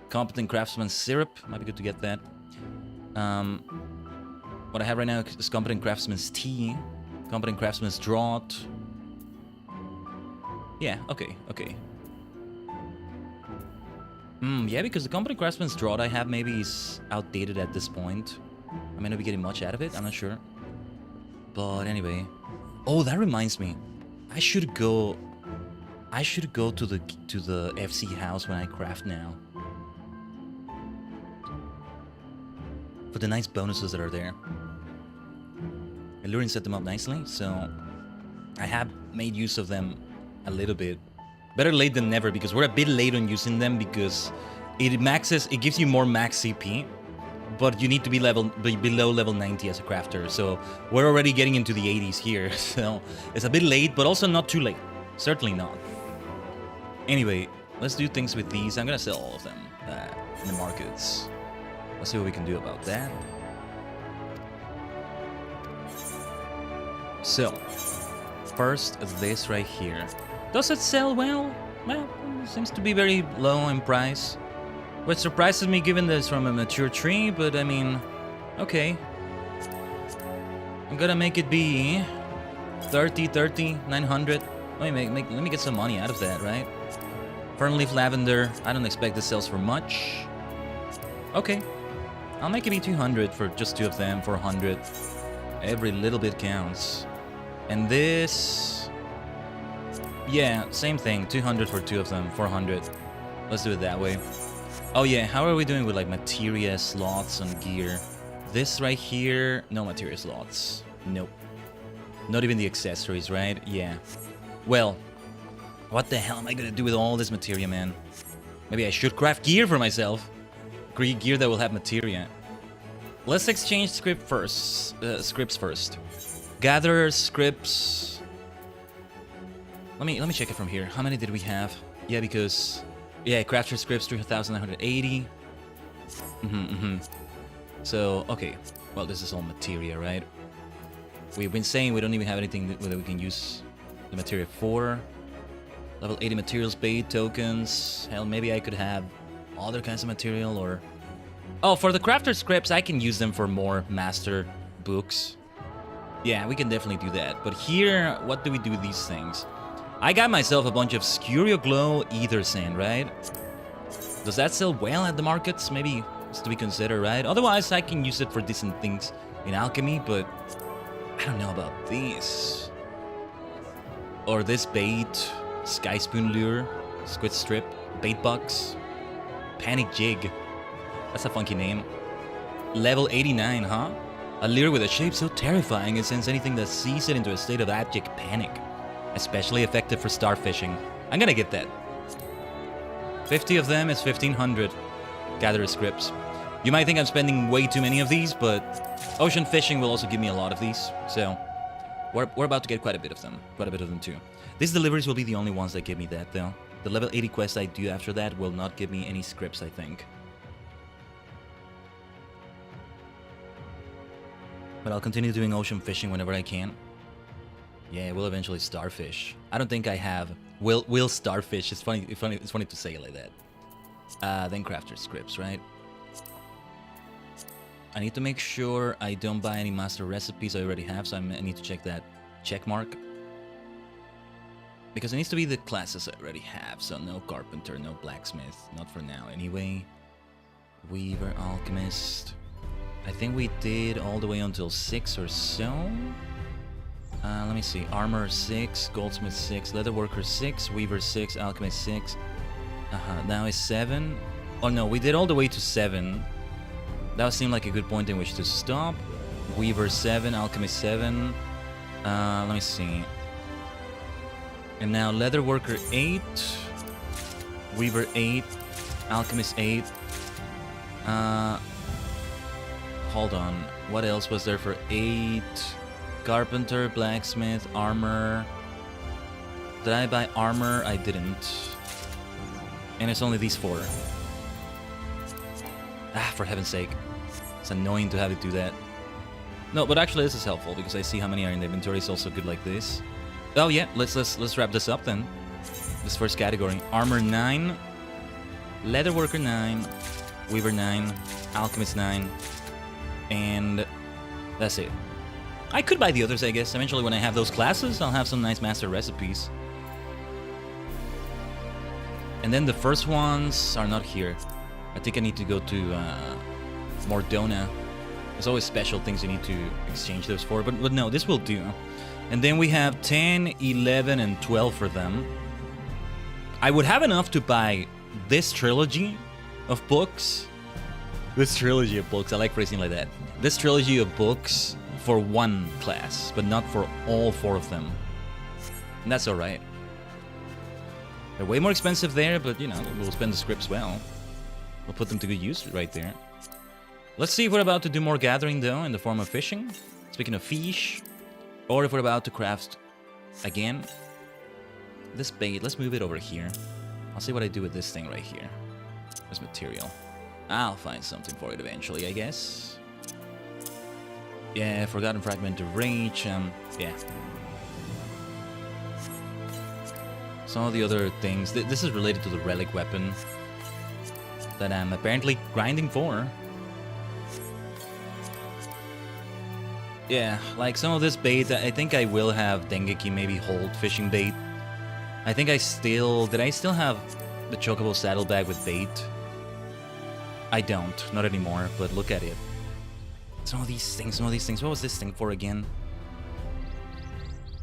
B: Competent craftsman syrup, might be good to get that. What I have right now is competent craftsman's tea. Competent craftsman's draught. Yeah, okay. Yeah, because the competent craftsman's draught I have maybe is outdated at this point. I may not be getting much out of it, I'm not sure. But anyway. Oh, that reminds me. I should go to the FC house when I craft now. For the nice bonuses that are there. Alluring set them up nicely, so I have made use of them a little bit. Better late than never, because we're a bit late on using them because it gives you more max CP, but you need to be below level 90 as a crafter. So we're already getting into the 80s here. So it's a bit late, but also not too late. Certainly not. Anyway, let's do things with these. I'm gonna sell all of them in the markets. Let's see what we can do about that. So, first, this right here. Does it sell well? Well, it seems to be very low in price. Which surprises me given that it's from a mature tree, but I mean, okay. I'm gonna make it be 30, 900. Let me get some money out of that, right? Fernleaf lavender, I don't expect this sells for much. Okay, I'll make it be 200 for just 2 of them, 400. Every little bit counts. And this, yeah, same thing, 200 for 2 of them, 400. Let's do it that way. Oh yeah, how are we doing with like materia slots and gear? This right here, no materia slots. Nope. Not even the accessories, right? Yeah. Well, what the hell am I gonna do with all this materia, man? Maybe I should craft gear for myself. Gear that will have materia. Let's exchange scripts first. Gather scripts. Let me check it from here. How many did we have? Yeah, because crafter scripts 3,980. So okay, well this is all materia, right? We've been saying we don't even have anything that we can use the materia for. Level 80 materials, bait tokens. Hell, maybe I could have other kinds of material or... Oh, for the crafter scripts, I can use them for more master books. Yeah, we can definitely do that. But here, what do we do with these things? I got myself a bunch of Scurio Glow Ether Sand, right? Does that sell well at the markets? Maybe it's to be considered, right? Otherwise, I can use it for decent things in alchemy, but I don't know about these. Or this bait, Sky Spoon Lure, Squid Strip, Bait Box, Panic Jig. That's a funky name. Level 89, huh? A lure with a shape so terrifying it sends anything that sees it into a state of abject panic. Especially effective for starfishing. I'm gonna get that. 50 of them is 1,500. Gather scripts. You might think I'm spending way too many of these, but ocean fishing will also give me a lot of these. So we're about to get quite a bit of them. Quite a bit of them too. These deliveries will be the only ones that give me that though. The level 80 quest I do after that will not give me any scripts, I think. But I'll continue doing ocean fishing whenever I can. Yeah, we'll eventually starfish. I don't think I have. Will starfish. It's funny to say it like that. Then crafter scripts, right? I need to make sure I don't buy any master recipes I already have, so I need to check that check mark. Because it needs to be the classes I already have, so no carpenter, no blacksmith, not for now anyway. Weaver, alchemist. I think we did all the way until 6 or so. Let me see. Armor 6, goldsmith 6, leatherworker 6, weaver 6, alchemist 6. Now it's 7. Oh no, we did all the way to 7. That would seem like a good point in which to stop. Weaver 7, alchemist 7. Let me see. And now leatherworker 8, weaver 8, alchemist 8. Hold on. What else was there for 8? Carpenter, blacksmith, armor. Did I buy armor? I didn't. And it's only these 4. Ah, for heaven's sake. It's annoying to have it do that. No, but actually this is helpful because I see how many are in the inventory. It's also good like this. Oh yeah, let's wrap this up then. This first category. Armor 9. Leatherworker 9. Weaver 9. Alchemist 9. And that's it. I could buy the others, I guess. Eventually, when I have those classes, I'll have some nice master recipes. And then the first ones are not here. I think I need to go to Mordona. There's always special things you need to exchange those for. But no, this will do. And then we have 10, 11, and 12 for them. I would have enough to buy this trilogy of books. This trilogy of books, I like phrasing like that. This trilogy of books for one class, but not for all 4 of them. And that's alright. They're way more expensive there, but you know, we'll spend the scripts well. We'll put them to good use right there. Let's see if we're about to do more gathering though in the form of fishing. Speaking of fish. Or if we're about to craft again. This bait, let's move it over here. I'll see what I do with this thing right here. This material. I'll find something for it eventually, I guess. Yeah, Forgotten Fragment of Rage, yeah. Some of the other things. This is related to the relic weapon that I'm apparently grinding for. Yeah, like some of this bait, I think I will have Dengeki maybe hold fishing bait. I think I still... Did I still have the Chocobo saddlebag with bait? I don't, not anymore, but look at it. Some of these things. What was this thing for again?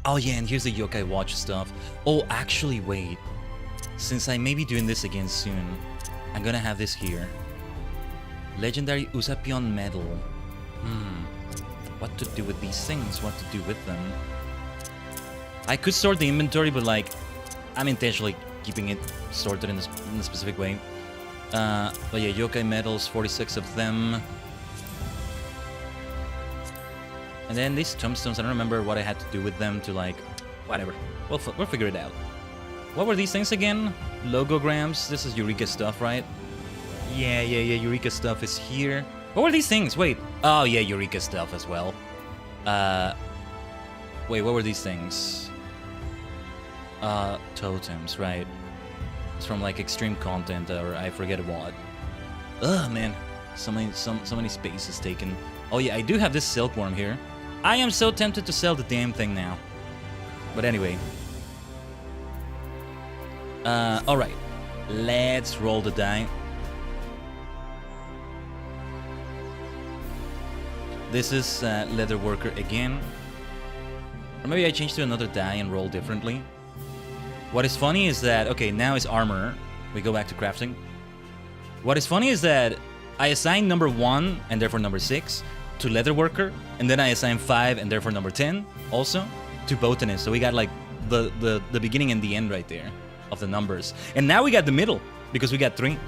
B: Oh yeah, and here's the Yokai Watch stuff. Oh, actually, wait. Since I may be doing this again soon, I'm gonna have this here. Legendary Usapion Medal. What to do with these things? What to do with them? I could sort the inventory, but like, I'm intentionally keeping it sorted in a specific way. But yeah, Yokai Medals, 46 of them. And then these tombstones, I don't remember what I had to do with them to like... Whatever. We'll figure it out. What were these things again? Logograms. This is Eureka stuff, right? Yeah. Eureka stuff is here. What were these things? Wait. Oh, yeah, Eureka stuff as well. Wait, what were these things? Totems, right. It's from like extreme content or I forget what. Ugh, man. So many spaces taken. Oh yeah, I do have this silkworm here. I am so tempted to sell the damn thing now. But anyway. Alright. Let's roll the die. This is Leatherworker again. Or maybe I change to another die and roll differently. What is funny is that... Okay, now it's armor. We go back to crafting. What is funny is that I assign number 1 and therefore number 6 to Leatherworker, and then I assign 5 and therefore number 10 also to Botanist. So we got like the beginning and the end right there of the numbers. And now we got the middle because we got 3,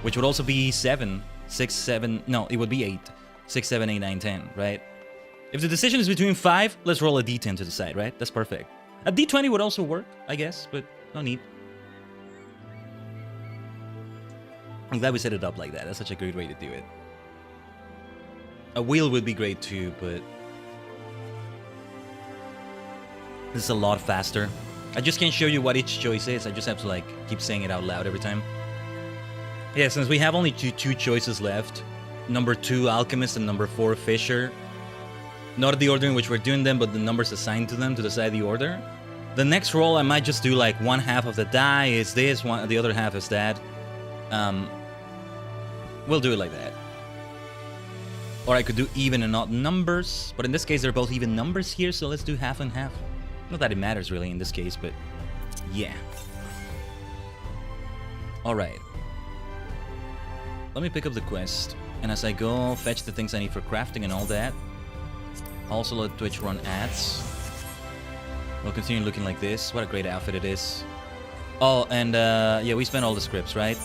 B: which would also be 7, 6, 7. No, it would be 8, 6, 7, 8, 9, 10, right? If the decision is between 5, let's roll a d10 to the side, right? That's perfect. A d20 would also work, I guess, but no need. I'm glad we set it up like that. That's such a great way to do it. A wheel would be great too, but this is a lot faster. I just can't show you what each choice is. I just have to like keep saying it out loud every time. Yeah, since we have only two choices left, number 2 Alchemist and number 4 Fisher. Not the order in which we're doing them, but the numbers assigned to them to decide the order. The next roll I might just do like one half of the die is this, the other half is that. We'll do it like that. Or I could do even and odd numbers, but in this case they're both even numbers here, so let's do half and half. Not that it matters really in this case, but yeah. Alright. Let me pick up the quest, and as I go, fetch the things I need for crafting and all that. Also let Twitch run ads. We'll continue looking like this. What a great outfit it is. Oh, and yeah, we spent all the scripts, right?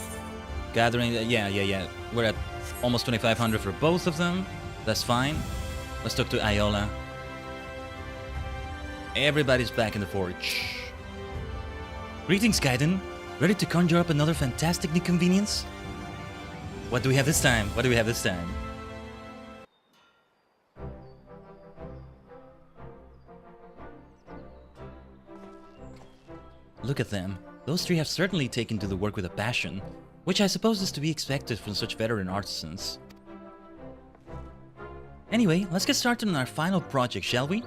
B: Gathering, yeah. We're at almost 2,500 for both of them. That's fine. Let's talk to Iola. Everybody's back in the forge. Greetings, Khaiden. Ready to conjure up another fantastic inconvenience? What do we have this time? Look at them. Those 3 have certainly taken to the work with a passion, which I suppose is to be expected from such veteran artisans. Anyway, let's get started on our final project, shall we?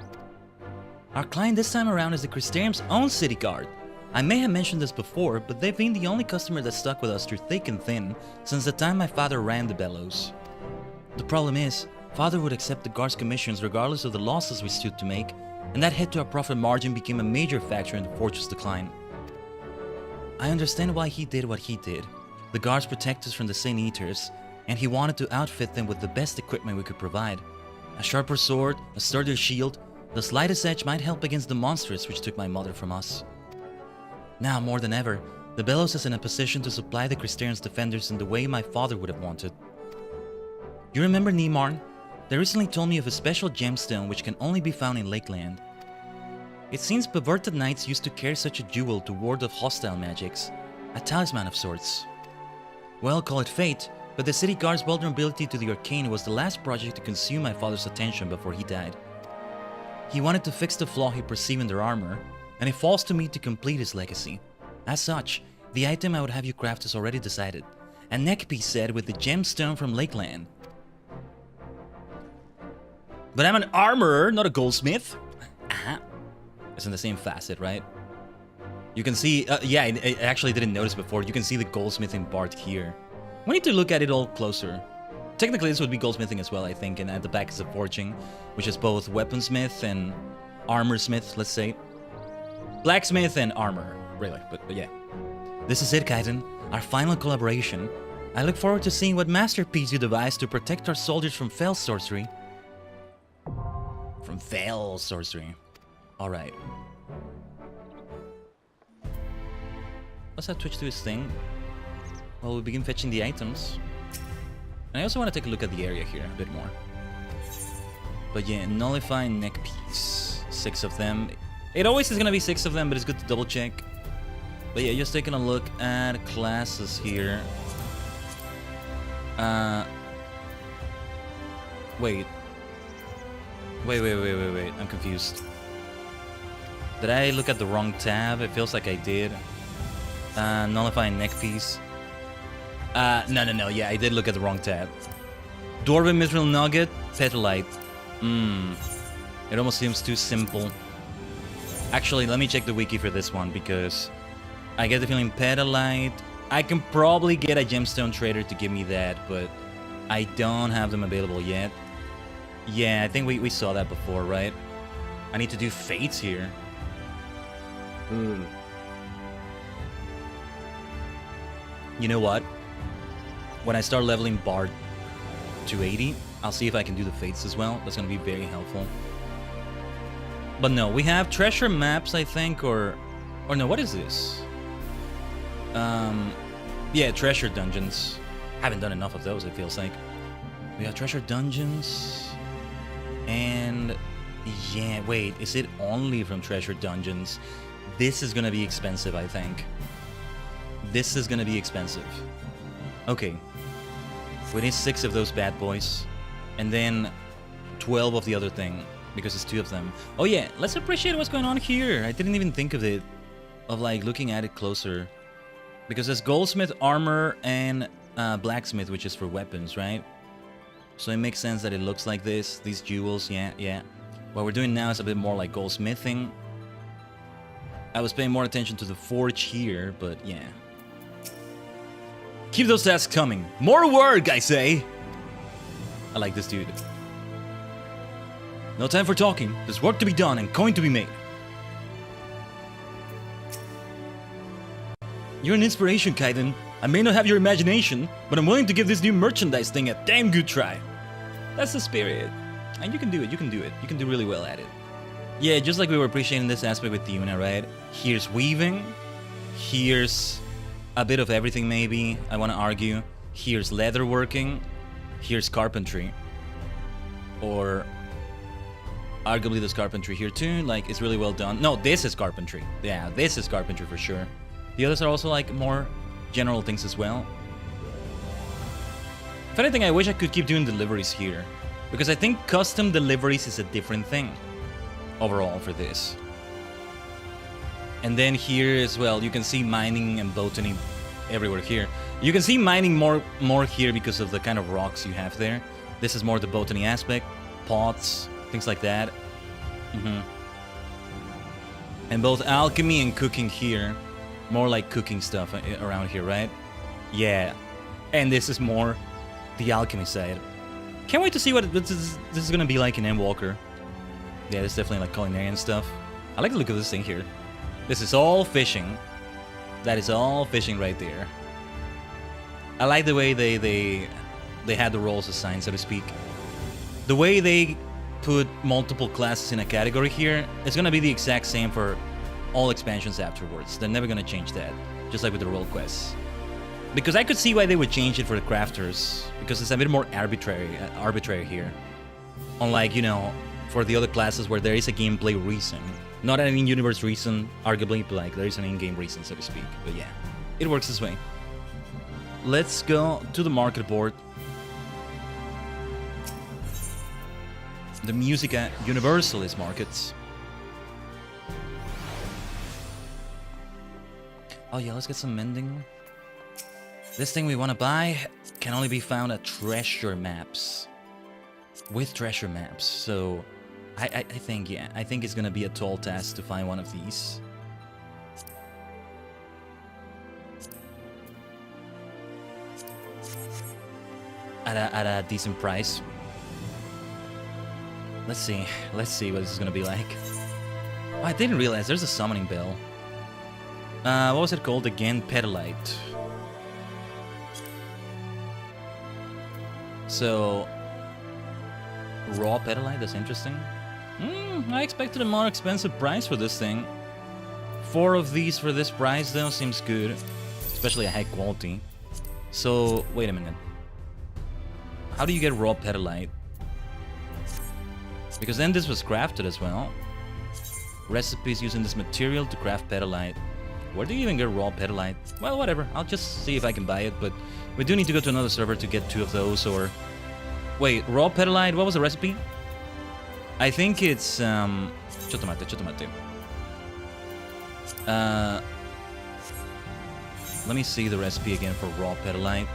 B: Our client this time around is the Crystarium's own city guard. I may have mentioned this before, but they've been the only customer that stuck with us through thick and thin since the time my father ran the bellows. The problem is, father would accept the guard's commissions regardless of the losses we stood to make, and that hit to our profit margin became a major factor in the forge's decline. I understand why he did what he did. The guards protect us from the Sin Eaters, and he wanted to outfit them with the best equipment we could provide. A sharper sword, a sturdier shield, the slightest edge might help against the monsters which took my mother from us. Now, more than ever, the Bellows is in a position to supply the Crystarium's defenders in the way my father would have wanted. You remember Nemarn? They recently told me of a special gemstone which can only be found in Lakeland. It seems perverted knights used to carry such a jewel to ward off hostile magics. A talisman of sorts. Well, call it fate, but the city guard's vulnerability to the arcane was the last project to consume my father's attention before he died. He wanted to fix the flaw he perceived in their armor, and it falls to me to complete his legacy. As such, the item I would have you craft is already decided. A neckpiece set with the gemstone from Lakeland. But I'm an armorer, not a goldsmith. It's in the same facet, right? You can see, yeah, I actually didn't notice before. You can see the goldsmithing part here. We need to look at it all closer. Technically, this would be goldsmithing as well, I think, and at the back is a forging, which is both weaponsmith and armorsmith, let's say. Blacksmith and armor, really, but yeah. This is it, Khaiden. Our final collaboration. I look forward to seeing what masterpiece you devise to protect our soldiers from fell sorcery. From fell sorcery. Alright. Let's have Twitch do his thing while we begin fetching the items. And I also want to take a look at the area here a bit more. But yeah, nullify neck piece. 6 of them. It always is going to be 6 of them, but it's good to double check. But yeah, just taking a look at classes here. Wait. Wait. I'm confused. Did I look at the wrong tab? It feels like I did. Nullify neck piece. No. Yeah, I did look at the wrong tab. Dwarven Mithril Nugget, Petalite. It almost seems too simple. Actually, let me check the wiki for this one, because I get the feeling Petalite. I can probably get a gemstone trader to give me that, but I don't have them available yet. Yeah, I think we saw that before, right? I need to do fates here. You know what? When I start leveling Bard to 80, I'll see if I can do the fates as well. That's going to be very helpful. But no, we have treasure maps, I think, or no, what is this? Yeah, treasure dungeons. Haven't done enough of those, it feels like. We have treasure dungeons. And yeah, wait, is it only from treasure dungeons? This is gonna be expensive, I think. This is gonna be expensive. Okay. We need 6 of those bad boys. And then 12 of the other thing, because it's 2 of them. Oh yeah, let's appreciate what's going on here. I didn't even think of it, of like looking at it closer. Because there's goldsmith, armor, and blacksmith, which is for weapons, right? So it makes sense that it looks like this. These jewels, yeah. What we're doing now is a bit more like goldsmithing. I was paying more attention to the forge here, but yeah. Keep those tasks coming. More work, I say! I like this dude. No time for talking. There's work to be done and coin to be made. You're an inspiration, Khaiden. I may not have your imagination, but I'm willing to give this new merchandise thing a damn good try. That's the spirit. And you can do it, you can do it. You can do really well at it. Yeah, just like we were appreciating this aspect with Yuna, right? Here's weaving. Here's a bit of everything, maybe, I want to argue. Here's leatherworking. Here's carpentry. Or arguably there's carpentry here too. Like, it's really well done. No, this is carpentry. Yeah, this is carpentry for sure. The others are also like more general things as well. If anything, I wish I could keep doing deliveries here, because I think custom deliveries is a different thing overall for this. And then here as well, you can see mining and botany everywhere here. You can see mining more here because of the kind of rocks you have there. This is more the botany aspect, pots, things like that. And both alchemy and cooking here. More like cooking stuff around here, right? Yeah. And this is more the alchemy side. Can't wait to see what this is gonna be like in Endwalker. Yeah, it's definitely like culinary and stuff. I like the look of this thing here. This is all fishing. That is all fishing right there. I like the way they had the roles assigned, so to speak. The way they put multiple classes in a category here is gonna be the exact same for all expansions afterwards. They're never gonna change that, just like with the role quests. Because I could see why they would change it for the crafters, because it's a bit more arbitrary here. Unlike, you know, for the other classes where there is a gameplay reason. Not an in-universe reason, arguably, but like there is an in-game reason, so to speak. But yeah, it works this way. Let's go to the market board. The Musica Universalis markets. Oh yeah, let's get some mending. This thing we want to buy can only be found at treasure maps. With treasure maps, so I think, yeah, I think it's gonna be a tall task to find one of these. At a decent price. Let's see what this is gonna be like. Oh, I didn't realize there's a summoning bell. What was it called again? Petalite. So, raw petalite, that's interesting. I expected a more expensive price for this thing. 4 of these for this price though seems good. Especially a high quality. So, wait a minute. How do you get raw petalite? Because then this was crafted as well. Recipes using this material to craft petalite. Where do you even get raw petalite? Well, whatever. I'll just see if I can buy it, but we do need to go to another server to get 2 of those, or... Wait, raw petalite, what was the recipe? I think it's, Chotomate. Let me see the recipe again for raw petalite.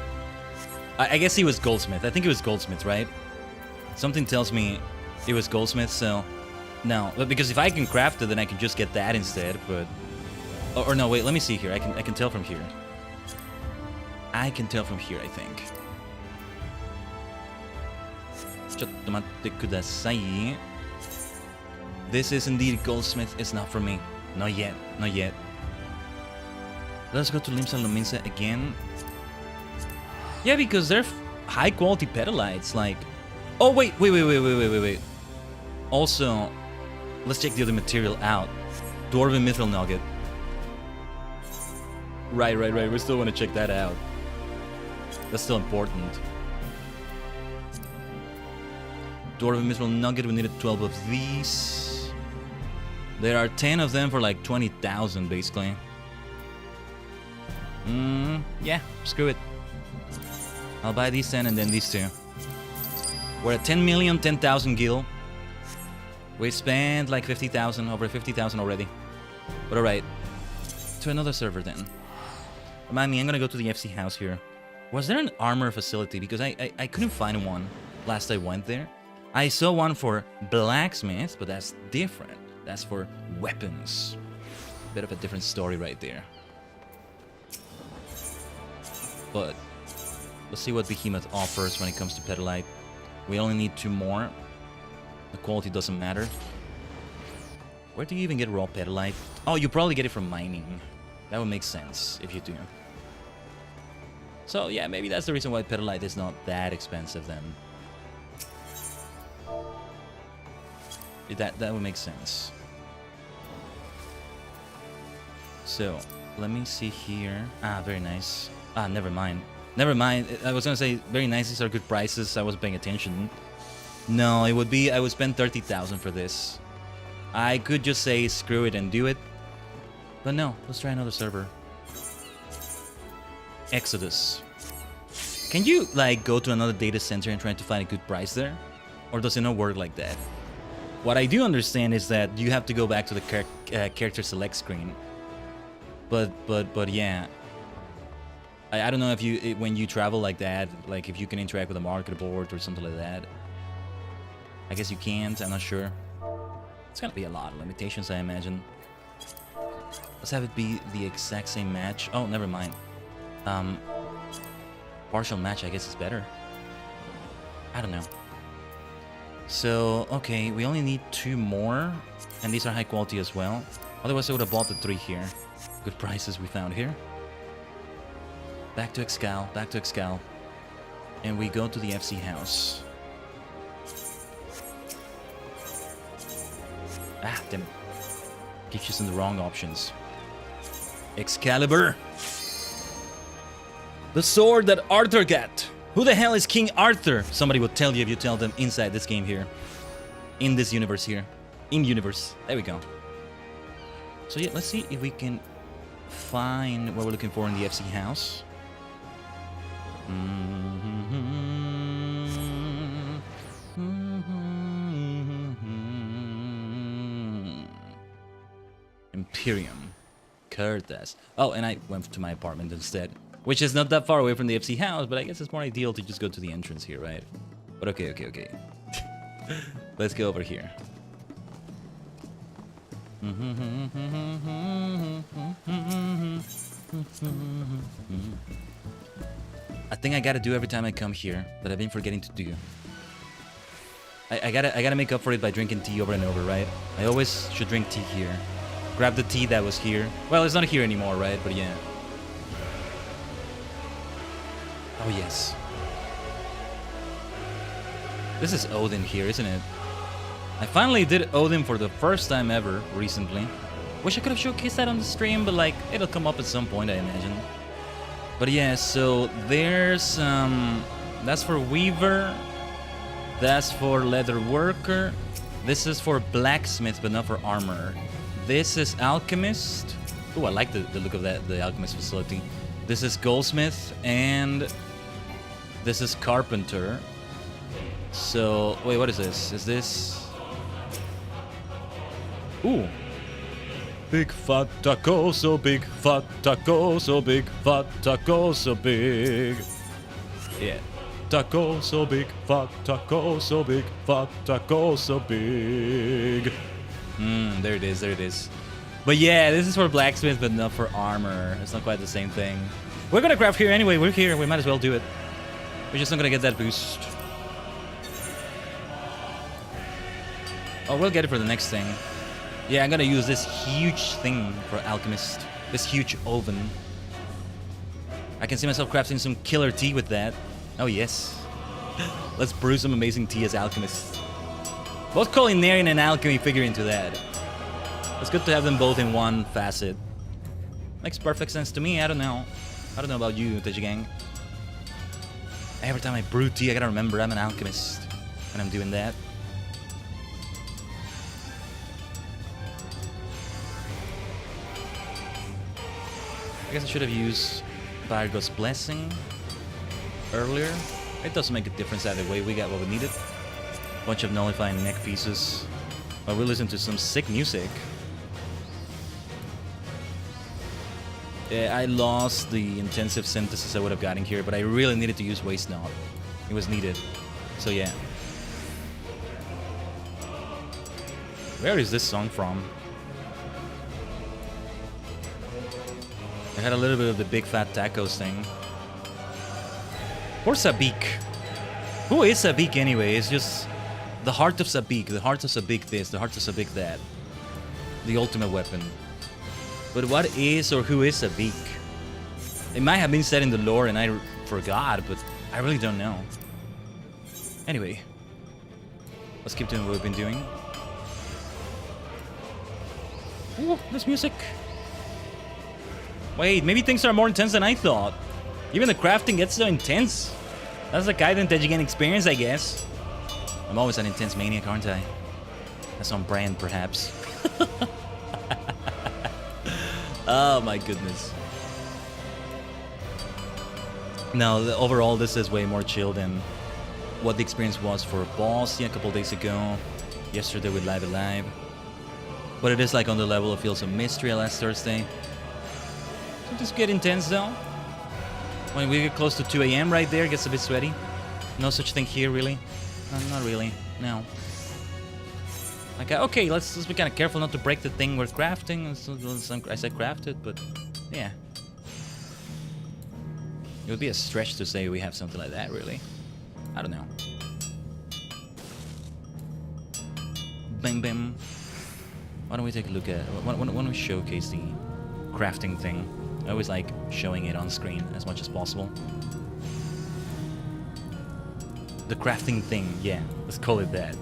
B: I guess he was goldsmith. I think it was goldsmith, right? Something tells me it was goldsmith, so... No, but because if I can craft it, then I can just get that instead, but... Or no, wait, let me see here. I can tell from here. I can tell from here, I think. Chotomate kudasai. This is indeed goldsmith. It's not for me. Not yet. Not yet. Let's go to Limsa Luminsa again. Yeah, because they're high quality petalites. Like, oh wait. Also, let's check the other material out. Dwarven Mithril Nugget. Right. We still want to check that out. That's still important. Dwarven Mithril Nugget. We needed 12 of these. There are 10 of them for like 20,000, basically. Yeah, screw it. I'll buy these 10 and then these 2. We're at 10 million, 10,000 gil. We spent like 50,000, over 50,000 already. But alright. To another server then. Remind me, I'm gonna go to the FC house here. Was there an armor facility? Because I couldn't find one last I went there. I saw one for blacksmith, but that's different. That's for weapons. Bit of a different story right there. But let's see what Behemoth offers when it comes to petalite. We only need 2 more. The quality doesn't matter. Where do you even get raw petalite? Oh, you probably get it from mining. That would make sense if you do. So yeah, maybe that's the reason why petalite is not that expensive then. That would make sense. So, let me see here. Ah, very nice. Ah, never mind. Never mind. I was gonna say, very nice, these are good prices. I wasn't paying attention. No, it would be, I would spend 30,000 for this. I could just say, screw it and do it. But no, let's try another server. Exodus. Can you, like, go to another data center and try to find a good price there? Or does it not work like that? What I do understand is that you have to go back to the character select screen. But yeah. I don't know if you, when you travel like that, like if you can interact with a market board or something like that. I guess you can't, I'm not sure. It's gonna be a lot of limitations, I imagine. Let's have it be the exact same match. Oh, never mind. Partial match, I guess, is better. I don't know. So, okay, we only need 2 more. And these are high quality as well. Otherwise, I would have bought the 3 here. Good prices we found here. Back to Excal. And we go to the FC house. Ah, damn it. Keeps using the wrong options. Excalibur! The sword that Arthur got. Who the hell is King Arthur? Somebody will tell you if you tell them inside this game here. In this universe here. In universe. There we go. So yeah, let's see if we can find what we're looking for in the FC house. Imperium. Curtis. Oh, and I went to my apartment instead. Which is not that far away from the FC house, but I guess it's more ideal to just go to the entrance here, right? But okay. Let's go over here. I think I gotta do every time I come here that I've been forgetting to do. I gotta make up for it by drinking tea over and over, right? I always should drink tea here. Grab the tea that was here. Well, it's not here anymore, right? But yeah. Oh, yes. This is Odin here, isn't it? I finally did Odin for the first time ever recently. Wish I could have showcased that on the stream, but like, it'll come up at some point, I imagine. But yeah, so there's, that's for Weaver. That's for Leather Worker. This is for Blacksmith, but not for Armor. This is Alchemist. Oh, I like the look of that, the Alchemist facility. This is Goldsmith, and this is Carpenter. So, wait, what is this? Is this... Ooh. Big fat taco, so big, fat taco, so big, fat taco, so big. Yeah. Taco, so big, fat taco, so big, fat taco, so big. There it is, there it is. But yeah, this is for Blacksmith, but not for Armor. It's not quite the same thing. We're gonna craft here anyway, we're here, we might as well do it. We're just not gonna get that boost. Oh, we'll get it for the next thing. Yeah, I'm gonna use this huge thing for Alchemist. This huge oven. I can see myself crafting some killer tea with that. Oh yes. Let's brew some amazing tea as Alchemist. Both culinary and alchemy figure into that. It's good to have them both in one facet. Makes perfect sense to me, I don't know. I don't know about you, Tajigen. Every time I brew tea, I gotta remember I'm an alchemist when I'm doing that. I guess I should have used Virgo's Blessing earlier. It doesn't make a difference either way, we got what we needed. Bunch of nullifying neck pieces. But we listen to some sick music. Yeah, I lost the intensive synthesis I would have gotten here, but I really needed to use Waste Not. It was needed. So yeah. Where is this song from? I had a little bit of the big fat tacos thing. Or Sabik. Who is Sabik anyway? It's just the heart of Sabik. The heart of Sabik this, the heart of Sabik that. The ultimate weapon. But what is or who is Sabik? It might have been said in the lore and I forgot, but I really don't know. Anyway. Let's keep doing what we've been doing. Ooh, this music. Wait, maybe things are more intense than I thought. Even the crafting gets so intense. That's the Khaiden Tajigen experience, I guess. I'm always an intense maniac, aren't I? That's on brand, perhaps. Oh my goodness. No, overall this is way more chill than what the experience was for Boss a couple days ago. Yesterday with Live Alive. But it is like on the level of Fields of Mystery last Thursday. So just get intense though. When we get close to 2 AM right there, it gets a bit sweaty. No such thing here, really. No, not really. No. Like, okay, let's be kind of careful not to break the thing we're crafting. I said crafted, but yeah. It would be a stretch to say we have something like that, really. I don't know. Bim bim. Why don't we take a look at... Why don't we showcase the crafting thing? I always like showing it on screen as much as possible. The crafting thing, yeah. Let's call it that.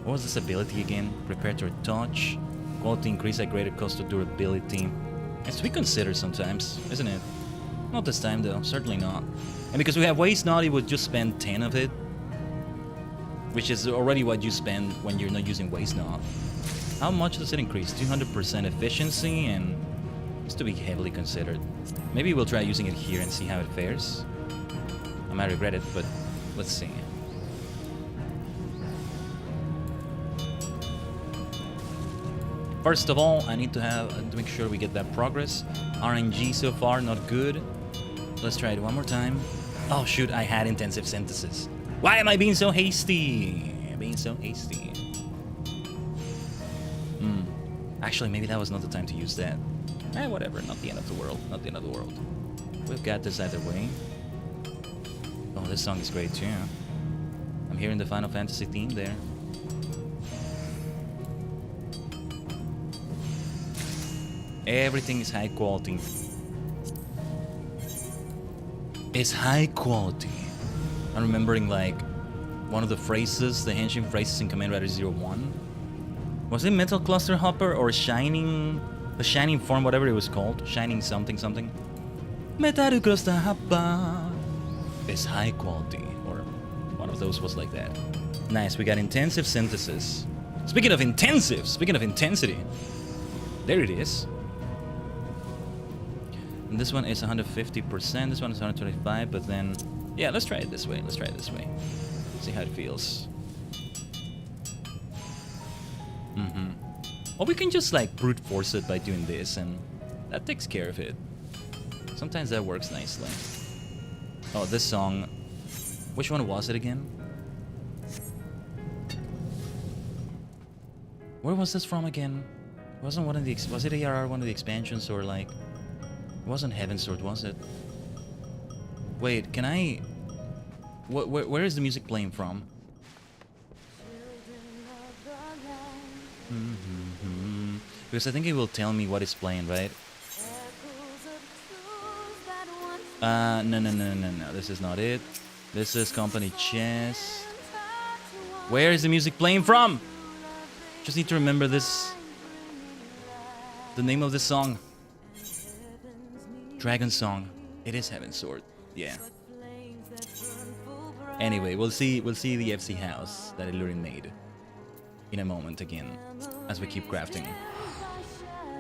B: What was this ability again? Prepare to touch. Quality increase at greater cost of durability. It's to be considered sometimes, isn't it? Not this time though, certainly not. And because we have waste not, it would just spend 10 of it. Which is already what you spend when you're not using waste not. How much does it increase? 200% efficiency, and it's to be heavily considered. Maybe we'll try using it here and see how it fares. I might regret it, but let's see. First of all, I need to make sure we get that progress. RNG so far, not good. Let's try it one more time. Oh shoot, I had intensive synthesis. Why am I being so hasty? Being so hasty. Actually, maybe that was not the time to use that. Whatever, not the end of the world. Not the end of the world. We've got this either way. Oh, this song is great too. I'm hearing the Final Fantasy theme there. Everything is high quality. It's high quality. I'm remembering like one of the phrases, the henshin phrases in Kamen Rider 01. Was it Metal Cluster Hopper or Shining? The Shining Form, whatever it was called. Shining something something. Metal Cluster Hopper is high quality. Or one of those was like that. Nice, we got intensive synthesis. Speaking of intensive, speaking of intensity. There it is. And this one is 150%, this one is 125, but then... Yeah, let's try it this way, let's try it this way. See how it feels. Or we can just like brute force it by doing this, and that takes care of it. Sometimes that works nicely. Oh, this song... Which one was it again? Where was this from again? Wasn't one of the... Was it ARR, one of the expansions, or like... It wasn't Heaven's Sword, was it? Wait, can I... Where is the music playing from? Because I think it will tell me what it's playing, right? No, this is not it. This is Company Chest. Where is the music playing from? Just need to remember this. The name of the song. Dragon Song. It is Heaven's Sword. Yeah. Anyway, we'll see the FC house that Illurin made in a moment again, as we keep crafting.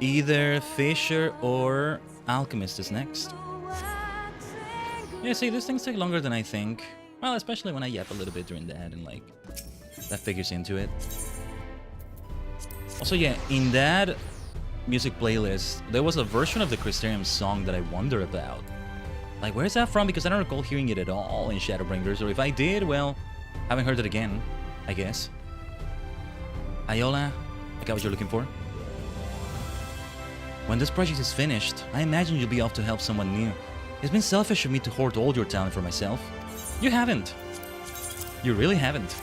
B: Either Fisher or Alchemist is next. Yeah, see, these things take longer than I think. Well, especially when I yap a little bit during that, and like, that figures into it. Also, yeah, in that music playlist, there was a version of the Crystarium song that I wonder about. Like, where is that from? Because I don't recall hearing it at all in Shadowbringers, or if I did, well, haven't heard it again, I guess. Iola, I got what you're looking for. When this project is finished, I imagine you'll be off to help someone new. It's been selfish of me to hoard all your talent for myself. You haven't. You really haven't.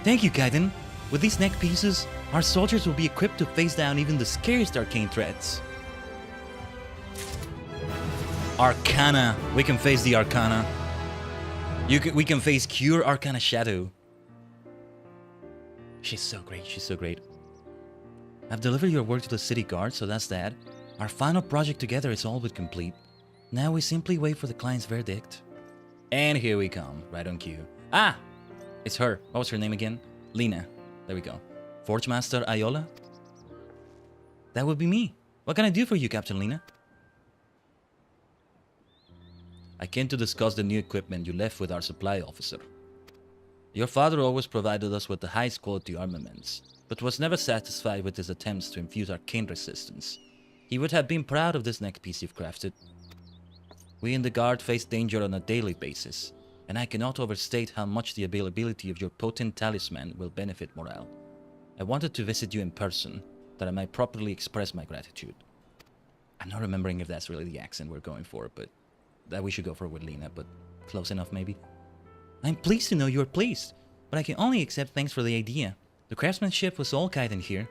B: Thank you, Khaiden. With these neck pieces, our soldiers will be equipped to face down even the scariest arcane threats. Arcana. We can face the Arcana. We can face Cure Arcana Shadow. She's so great, she's so great. I've delivered your work to the city guard, so that's that. Our final project together is all but complete. Now we simply wait for the client's verdict. And here we come, right on cue. Ah! It's her. What was her name again? Lena. There we go. Forge Master Iola? That would be me. What can I do for you, Captain Lena? I came to discuss the new equipment you left with our supply officer. Your father always provided us with the highest quality armaments, but was never satisfied with his attempts to infuse arcane resistance. He would have been proud of this neck piece you've crafted. We in the guard face danger on a daily basis, and I cannot overstate how much the availability of your potent talisman will benefit morale. I wanted to visit you in person, that I might properly express my gratitude. I'm not remembering if that's really the accent we're going for, but that we should go for with Lena, but close enough maybe. I'm pleased to know you're pleased, but I can only accept thanks for the idea. The craftsmanship was all Khaiden here.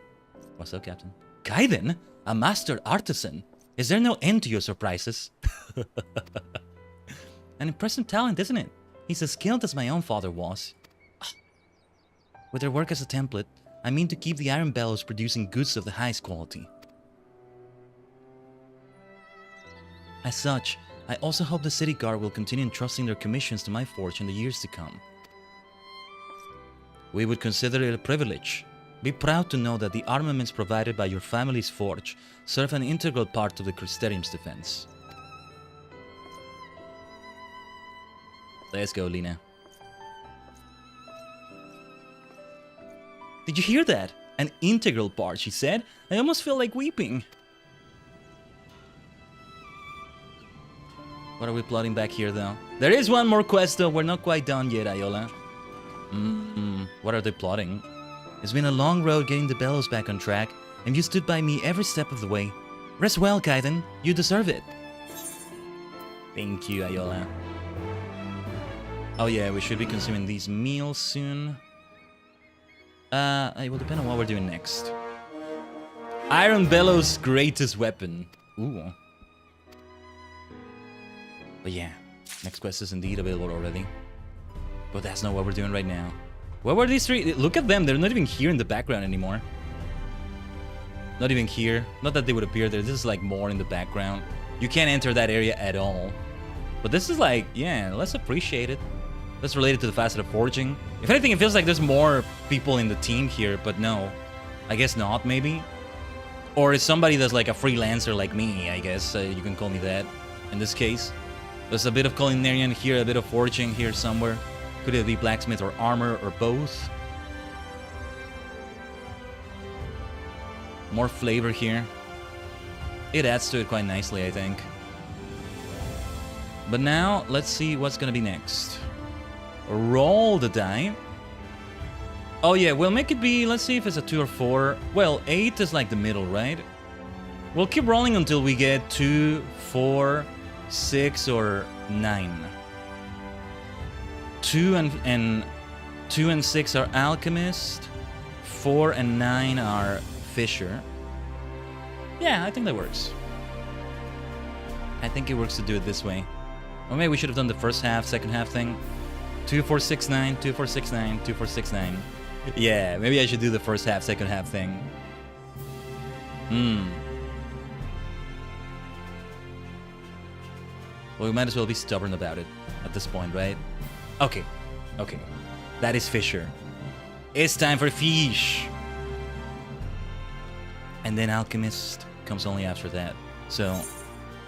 B: What's up, Captain? Khaiden? A master artisan? Is there no end to your surprises? An impressive talent, isn't it? He's as skilled as my own father was. With their work as a template, I mean to keep the Iron Bellows producing goods of the highest quality. As such, I also hope the city guard will continue entrusting their commissions to my forge in the years to come. We would consider it a privilege. Be proud to know that the armaments provided by your family's forge serve an integral part of the Crystarium's defense. Let's go, Lina. Did you hear that? An integral part, she said. I almost feel like weeping. What are we plotting back here, though? There is one more quest, though. We're not quite done yet, Iola. What are they plotting? It's been a long road getting the bellows back on track, and you stood by me every step of the way. Rest well, Khaiden. You deserve it. Thank you, Iola. Oh yeah, we should be consuming these meals soon. It will depend on what we're doing next. Iron Bellow's greatest weapon. Ooh. But yeah, next quest is indeed available already. But that's not what we're doing right now. Where were these three? Look at them, they're not even here in the background anymore. Not even here. Not that they would appear there, this is like more in the background. You can't enter that area at all. But this is like, yeah, let's appreciate it. That's related to the facet of forging. If anything, it feels like there's more people in the team here, but no. I guess not, maybe? Or is somebody that's like a freelancer like me, I guess. You can call me that, in this case. There's a bit of culinarian here, a bit of forging here somewhere. Could it be blacksmith or armor or both? More flavor here. It adds to it quite nicely, I think. But now, let's see what's gonna be next. Roll the die. Oh yeah, we'll make it be, let's see if it's a 2 or 4. Well, 8 is like the middle, right? We'll keep rolling until we get 2, 4, 6, or 9. 2 and 6 are alchemist. 4 and 9 are fisher. Yeah, I think that works. I think it works to do it this way. Or maybe we should have done the first half, second half thing. 2, 4, 6, 9, 2, 4, 6, 9, 2, 4, 6, 9. Yeah, maybe I should do the first half, second half thing. Well, we might as well be stubborn about it at this point, right? Okay, okay. That is fisher. It's time for fish! And then alchemist comes only after that. So,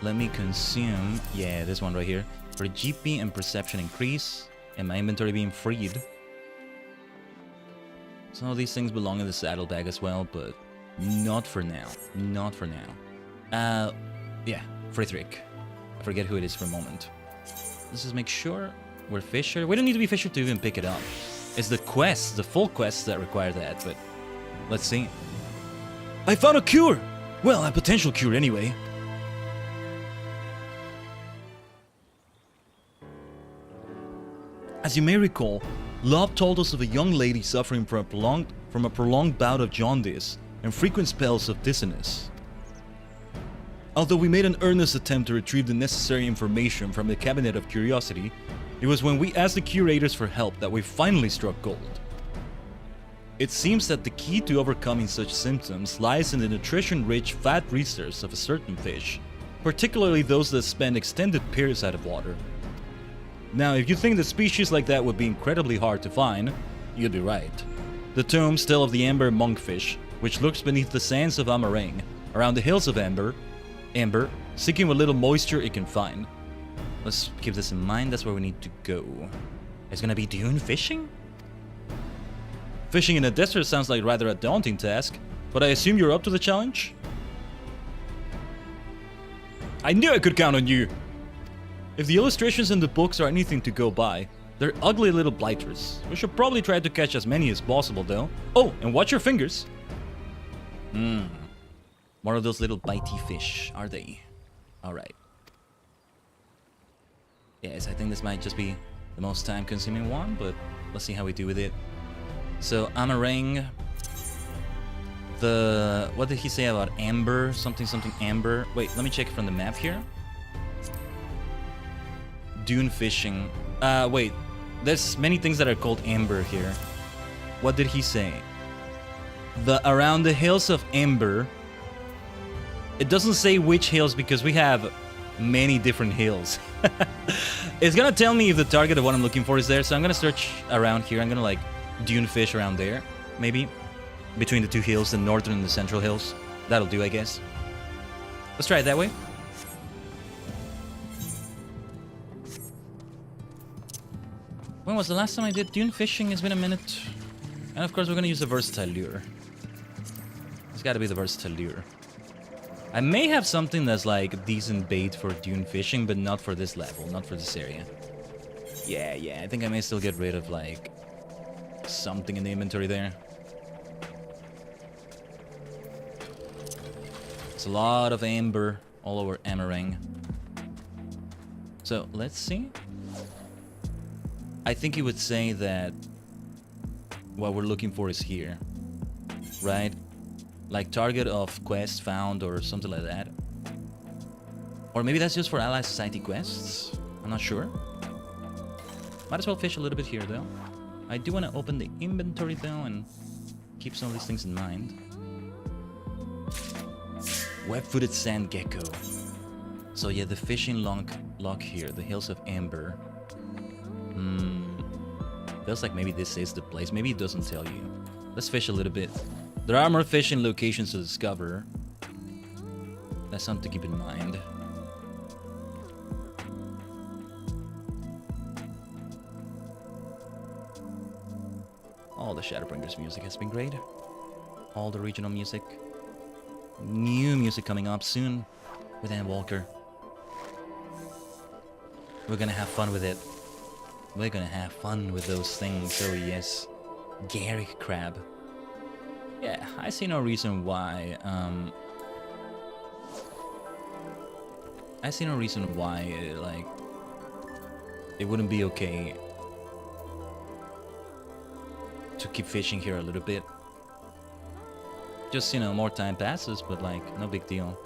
B: let me consume, yeah, this one right here. For GP and perception increase, and my inventory being freed. Some of these things belong in the saddlebag as well, but not for now. Not for now. Yeah, Friedrich. I forget who it is for a moment. Let's just make sure we're fisher. We don't need to be fisher to even pick it up. It's the quests, the full quests that require that, but let's see. I found a cure! Well, a potential cure anyway. As you may recall, Lob told us of a young lady suffering from a prolonged bout of jaundice and frequent spells of dizziness. Although we made an earnest attempt to retrieve the necessary information from the Cabinet of Curiosity, it was when we asked the curators for help that we finally struck gold. It seems that the key to overcoming such symptoms lies in the nutrition-rich fat reserves of a certain fish, particularly those that spend extended periods out of water. Now, if you think that species like that would be incredibly hard to find, you'd be right. The tombs tell of the amber monkfish, which lurks beneath the sands of Amarang, around the hills of Amber, seeking what little moisture it can find. Let's keep this in mind, that's where we need to go. It's gonna be dune fishing? Fishing in a desert sounds like rather a daunting task, but I assume you're up to the challenge? I knew I could count on you! If the illustrations in the books are anything to go by, they're ugly little blighters. We should probably try to catch as many as possible though. Oh, and watch your fingers! More of those little bitey fish, are they? Alright. Yes, I think this might just be the most time-consuming one, but let's see how we do with it. So, Amarang. What did he say about amber? Something amber. Wait, let me check from the map here. Dune fishing. Wait. There's many things that are called amber here. What did he say? Around the hills of Amber. It doesn't say which hills because we have many different hills. It's gonna tell me if the target of what I'm looking for is there, so I'm gonna search around here. I'm gonna like dune fish around there, maybe. Between the two hills, the northern and the central hills. That'll do, I guess. Let's try it that way. When was the last time I did dune fishing? It's been a minute. And of course we're gonna use the versatile lure. It's gotta be the versatile lure. I may have something that's like decent bait for dune fishing, but not for this level, not for this area. Yeah, I think I may still get rid of like something in the inventory there. It's a lot of amber all over Amarang. So let's see. I think he would say that what we're looking for is here, right? Like target of quest found or something like that. Or maybe that's just for Allied Society quests. I'm not sure. Might as well fish a little bit here though. I do want to open the inventory though and keep some of these things in mind. Web-footed sand gecko. So yeah, the fishing lock here, the Hills of Amber. Feels like maybe this is the place. Maybe it doesn't tell you. Let's fish a little bit. There are more fishing locations to discover. That's something to keep in mind. All the Shadowbringers music has been great. All the regional music. New music coming up soon with Ann Walker. We're gonna have fun with it. We're gonna have fun with those things, oh yes. Garrick Crab. Yeah, I see no reason why, like, it wouldn't be okay to keep fishing here a little bit. Just, you know, more time passes, but like, no big deal.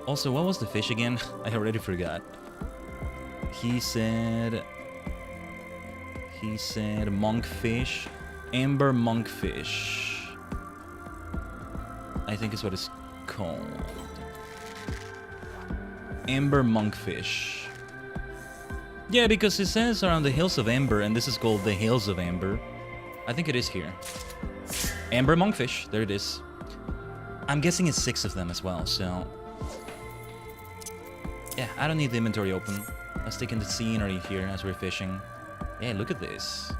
B: Also, what was the fish again? I already forgot. He said monkfish. Amber monkfish. I think is what it's called. Amber monkfish. Yeah, because it says around the Hills of Amber, and this is called the Hills of Amber. I think it is here. Amber monkfish, there it is. I'm guessing it's 6 of them as well, so... yeah, I don't need the inventory open. Let's take in the scenery here as we're fishing. Yeah, look at this.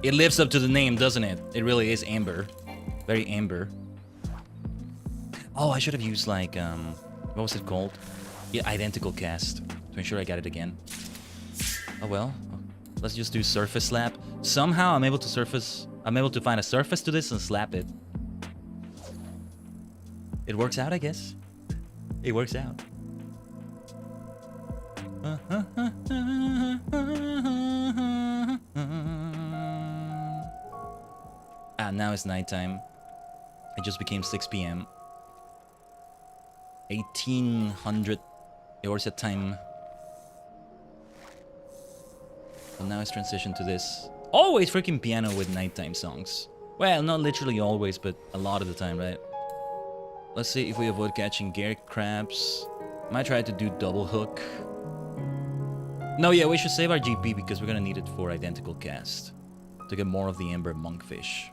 B: It lives up to the name, doesn't it? It really is amber. Very amber. Oh, I should have used like, what was it called? Yeah, identical cast to ensure I got it again. Oh well, let's just do surface slap. Somehow I'm able to find a surface to this and slap it. It works out, I guess. It works out. Now it's nighttime. It just became 6 p.m. 1800 hours at time. So now it's transitioned to this. Always freaking piano with nighttime songs. Well, not literally always, but a lot of the time, right? Let's see if we avoid catching Garrick crabs. Might try to do double hook. No, yeah, we should save our GP because we're gonna need it for identical cast. To get more of the amber monkfish.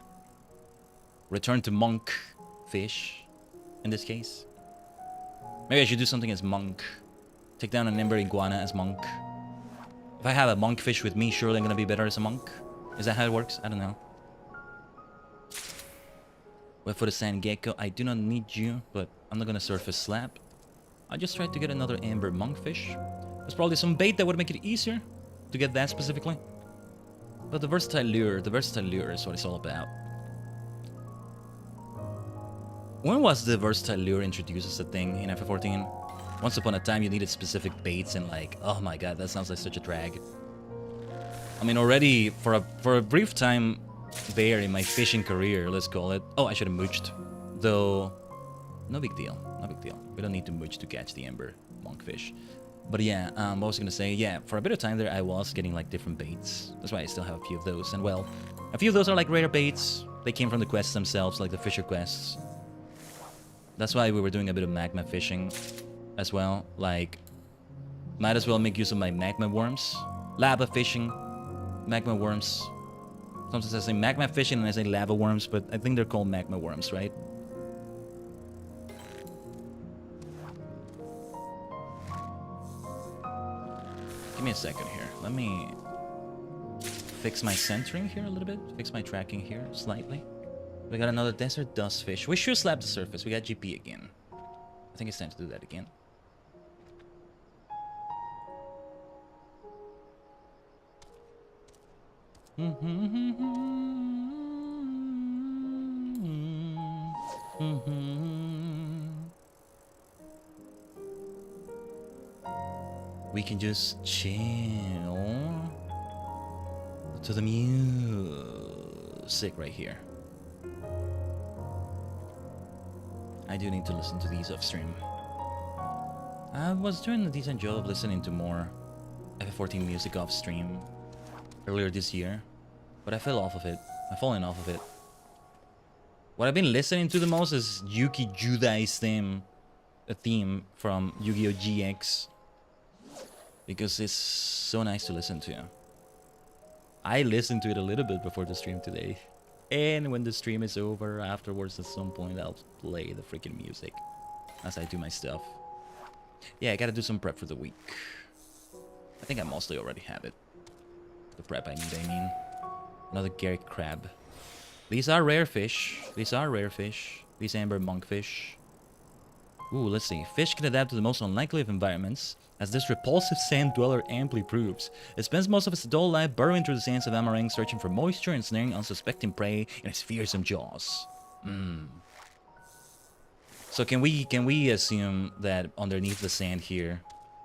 B: Return to monkfish, in this case. Maybe I should do something as monk. Take down an amber iguana as monk. If I have a monkfish with me, surely I'm gonna be better as a monk. Is that how it works? I don't know. Well, for the sand gecko, I do not need you, but I'm not gonna surface slap. I just tried to get another amber monkfish. There's probably some bait that would make it easier to get that specifically. But the versatile lure is what it's all about. When was the versatile lure introduced as a thing in FF14? Once upon a time you needed specific baits and like, oh my god, that sounds like such a drag. I mean, already for a brief time there in my fishing career, let's call it. Oh, I should have mooched. Though, no big deal, no big deal. We don't need to mooch to catch the amber monkfish. But yeah, what was I gonna say? Yeah, for a bit of time there I was getting like different baits. That's why I still have a few of those. And well, a few of those are like rare baits. They came from the quests themselves, like the fisher quests. That's why we were doing a bit of magma fishing. as well. Like, might as well make use of my magma worms. Lava fishing, magma worms. Sometimes I say magma fishing and I say lava worms, but I think they're called magma worms, right? Give me a second here. Let me fix my centering here a little bit. Fix my tracking here slightly. We got another desert dust fish. We should slap the surface. We got GP again. I think it's time to do that again. We can just chill to the music right here. I do need to listen to these off stream. I was doing a decent job of listening to more FF14 music off stream earlier this year, but I fell off of it. I've fallen off of it. What I've been listening to the most is Yuki Judai's theme, a theme from Yu-Gi-Oh! GX, because it's so nice to listen to. I listened to it a little bit before the stream today, and when the stream is over, afterwards at some point I'll play the freaking music as I do my stuff. Yeah, I gotta do some prep for the week. I think I mostly already have it. The prep I mean. Another Garrick crab. These are rare fish. These are rare fish. These amber monkfish. Ooh, let's see. Fish can adapt to the most unlikely of environments, as this repulsive sand dweller amply proves. It spends most of its adult life burrowing through the sands of Amarang, searching for moisture and snaring unsuspecting prey in its fearsome jaws. So can we assume that underneath the sand here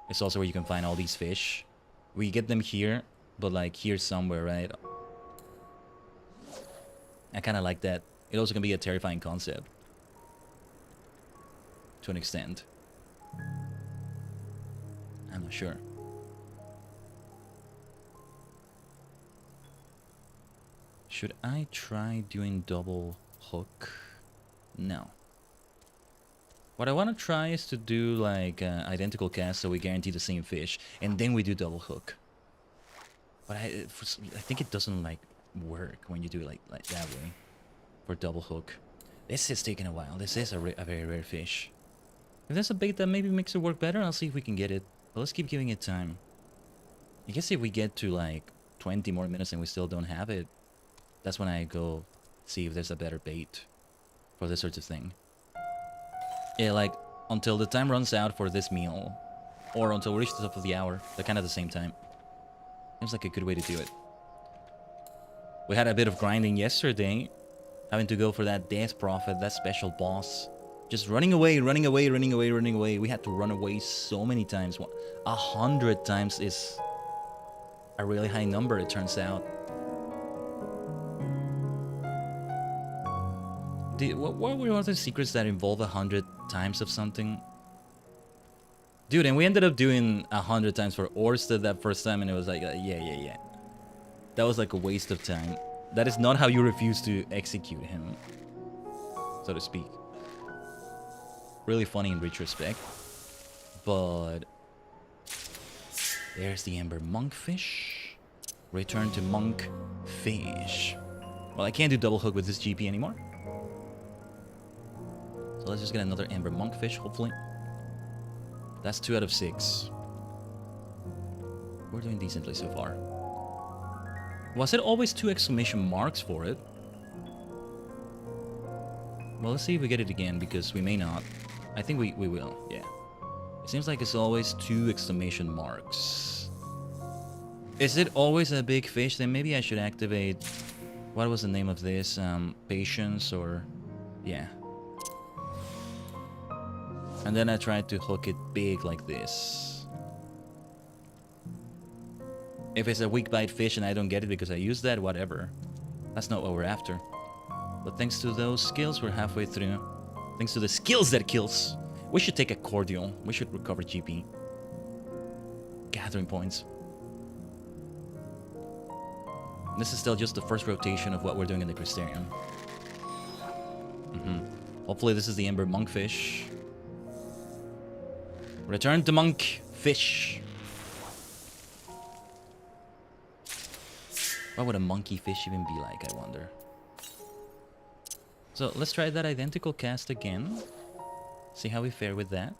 B: is also where you can find all these fish? We get them here, but like here somewhere, right? I kind of like that. It also can be a terrifying concept. To an extent. I'm not sure. Should I try doing double hook? No. What I want to try is to do like identical cast so we guarantee the same fish, and then we do double hook. But I think it doesn't like work when you do it like that way for double hook. This is taking a while. This is a very rare fish. If there's a bait that maybe makes it work better, I'll see if we can get it. But let's keep giving it time. I guess if we get to like 20 more minutes and we still don't have it, that's when I go see if there's a better bait for this sort of thing. Yeah, like until the time runs out for this meal, or until we reach the top of the hour. They're kind of the same time. Seems like a good way to do it. We had a bit of grinding yesterday, having to go for that Death Prophet, that special boss. Just running away. We had to run away so many times. 100 times is a really high number, it turns out. What were other secrets that involve 100 times of something? Dude, and we ended up doing 100 times for Orsted that first time, and it was like, yeah. That was like a waste of time. That is not how you refuse to execute him, so to speak. Really funny in retrospect. But there's the Ember Monkfish. Return to Monkfish. Well, I can't do double hook with this GP anymore. So let's just get another Ember Monkfish, hopefully. That's 2 out of 6. We're doing decently so far. Was it always 2 exclamation marks for it? Well, let's see if we get it again, because we may not. I think we will, yeah. It seems like it's always 2 exclamation marks. Is it always a big fish? Then maybe I should activate... What was the name of this? Patience or... Yeah. And then I tried to hook it big like this. If it's a weak bite fish and I don't get it because I used that, whatever. That's not what we're after. But thanks to those skills, we're halfway through. Thanks to the skills that kills. We should take a cordial. We should recover GP. Gathering points. This is still just the first rotation of what we're doing in the Crystarium. Hopefully this is the Ember Monkfish. Return to monk fish. What would a monkey fish even be like, I wonder? So let's try that identical cast again. See how we fare with that.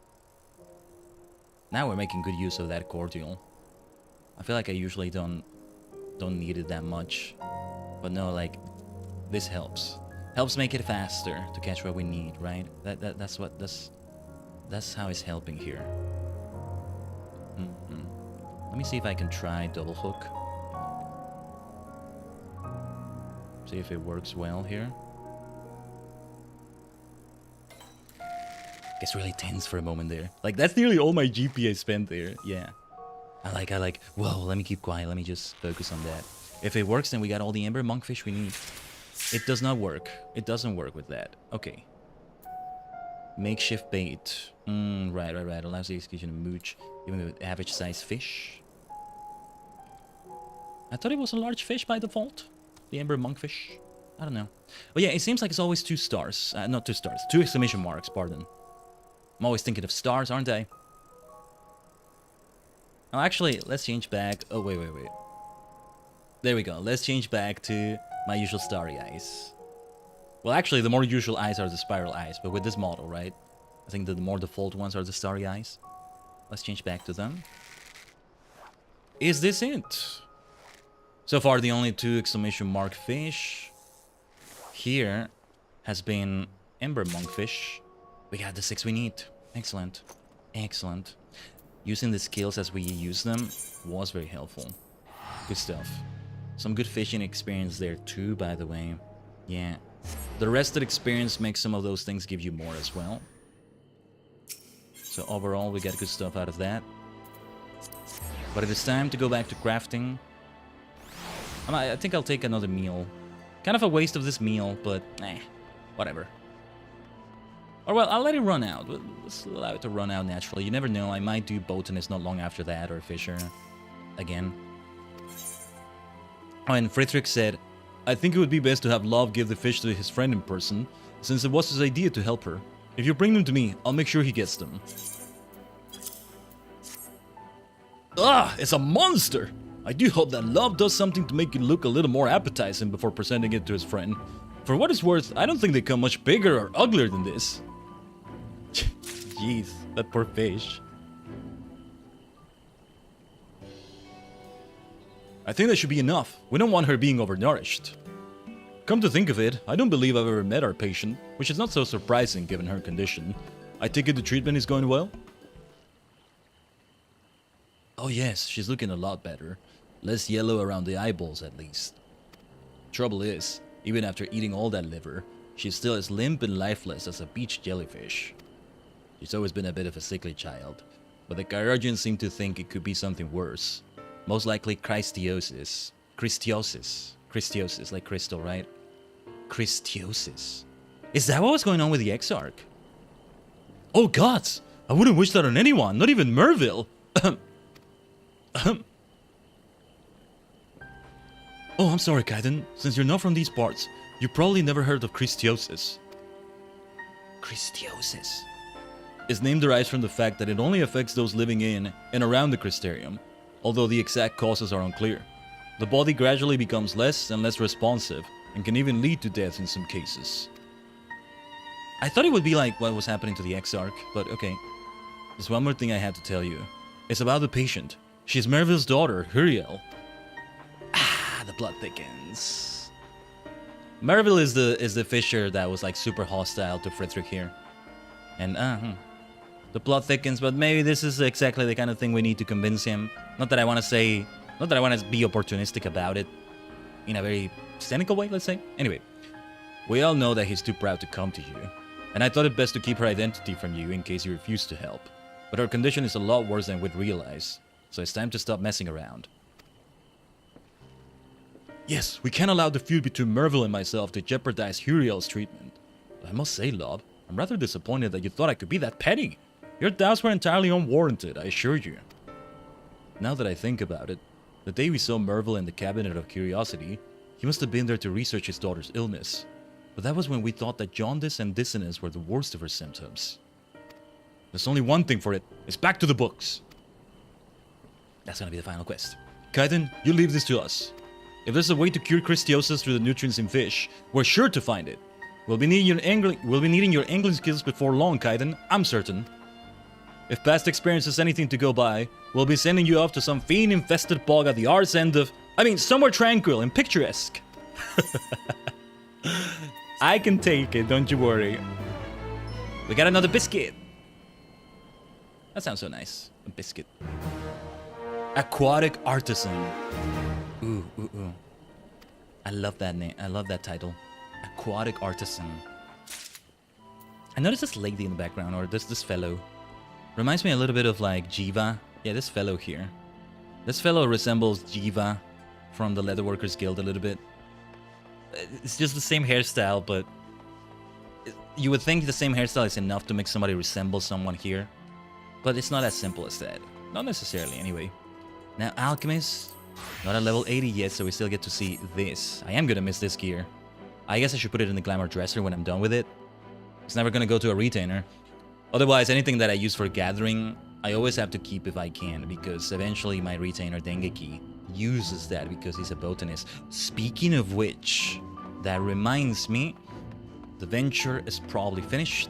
B: Now we're making good use of that cordial. I feel like I usually don't need it that much. But no, like, this helps. Helps make it faster to catch what we need, right? That's how it's helping here. Let me see if I can try double hook. See if it works well here. Gets really tense for a moment there. Like, that's nearly all my GP I spent there. Yeah. I like, whoa, let me keep quiet. Let me just focus on that. If it works, then we got all the ember monkfish we need. It does not work. It doesn't work with that. Okay. Makeshift bait. Right. Allows the execution of mooch, even with average size fish. I thought it was a large fish by default. The ember monkfish. I don't know. But yeah, it seems like it's always 2 stars. Not 2 stars. 2 exclamation marks, pardon. I'm always thinking of stars, aren't I? Oh, actually, let's change back. Oh, wait. There we go. Let's change back to my usual starry eyes. Well, actually, the more usual eyes are the spiral eyes, but with this model, right? I think the more default ones are the starry eyes. Let's change back to them. Is this it? So far, the only 2 exclamation mark fish here has been ember monkfish. We got the 6 we need. Excellent. Excellent. Using the skills as we use them was very helpful. Good stuff. Some good fishing experience there too, by the way. Yeah. The rested experience makes some of those things give you more as well. So overall, we got good stuff out of that. But it is time to go back to crafting. I think I'll take another meal. Kind of a waste of this meal, but whatever. Or well, I'll let it run out. Let's allow it to run out naturally. You never know, I might do botanist not long after that, or fisher again. Oh, and Friedrich said, I think it would be best to have Love give the fish to his friend in person, since it was his idea to help her. If you bring them to me, I'll make sure he gets them. Ah, it's a monster! I do hope that Love does something to make it look a little more appetizing before presenting it to his friend. For what it's worth, I don't think they come much bigger or uglier than this. Jeez, that poor fish. I think that should be enough. We don't want her being overnourished. Come to think of it, I don't believe I've ever met our patient, which is not so surprising given her condition. I take it the treatment is going well? Oh yes, she's looking a lot better. Less yellow around the eyeballs at least. Trouble is, even after eating all that liver, she's still as limp and lifeless as a beach jellyfish. She's always been a bit of a sickly child, but the Guardians seem to think it could be something worse. Most likely Christiosis. Christiosis, like crystal, right? Christiosis. Is that what was going on with the Exarch? Oh gods! I wouldn't wish that on anyone, not even Merville! Oh, I'm sorry, Khaiden. Since you're not from these parts, you probably never heard of Christiosis. Christiosis. Its name derives from the fact that it only affects those living in and around the Crystarium, although the exact causes are unclear. The body gradually becomes less and less responsive, and can even lead to death in some cases. I thought it would be like what was happening to the Exarch, but okay. There's one more thing I had to tell you. It's about the patient. She's Merville's daughter, Huriel. Ah, the blood thickens. Merville is the fisher that was like super hostile to Friedrich here. And the plot thickens, but maybe this is exactly the kind of thing we need to convince him. Not that I want to be opportunistic about it in a very cynical way, let's say. Anyway, we all know that he's too proud to come to you, and I thought it best to keep her identity from you in case you refuse to help. But her condition is a lot worse than we'd realize, so it's time to stop messing around. Yes, we can't allow the feud between Merville and myself to jeopardize Huriel's treatment. But I must say, Lob, I'm rather disappointed that you thought I could be that petty. Your doubts were entirely unwarranted, I assure you. Now that I think about it, the day we saw Merville in the Cabinet of Curiosity, he must have been there to research his daughter's illness. But that was when we thought that jaundice and dissonance were the worst of her symptoms. There's only one thing for it. It's back to the books. That's gonna be the final quest. Khaiden, you leave this to us. If there's a way to cure Christiosis through the nutrients in fish, we're sure to find it. We'll be needing your angling skills before long, Khaiden. I'm certain. If past experience is anything to go by, we'll be sending you off to some fiend-infested bog at the arse end of... I mean, somewhere tranquil and picturesque. I can take it, don't you worry. We got another biscuit. That sounds so nice. A biscuit. Aquatic Artisan. Ooh, ooh, ooh. I love that name. I love that title. Aquatic Artisan. I noticed this lady in the background, or this fellow. Reminds me a little bit of like Jiva. Yeah, this fellow here. This fellow resembles Jiva from the Leatherworkers Guild a little bit. It's just the same hairstyle, but you would think the same hairstyle is enough to make somebody resemble someone here. But it's not as simple as that. Not necessarily, anyway. Now, Alchemist. Not at level 80 yet, so we still get to see this. I am gonna miss this gear. I guess I should put it in the Glamour Dresser when I'm done with it. It's never gonna go to a retainer. Otherwise, anything that I use for gathering, I always have to keep if I can, because eventually my retainer Dengeki uses that because he's a botanist. Speaking of which, that reminds me, the venture is probably finished.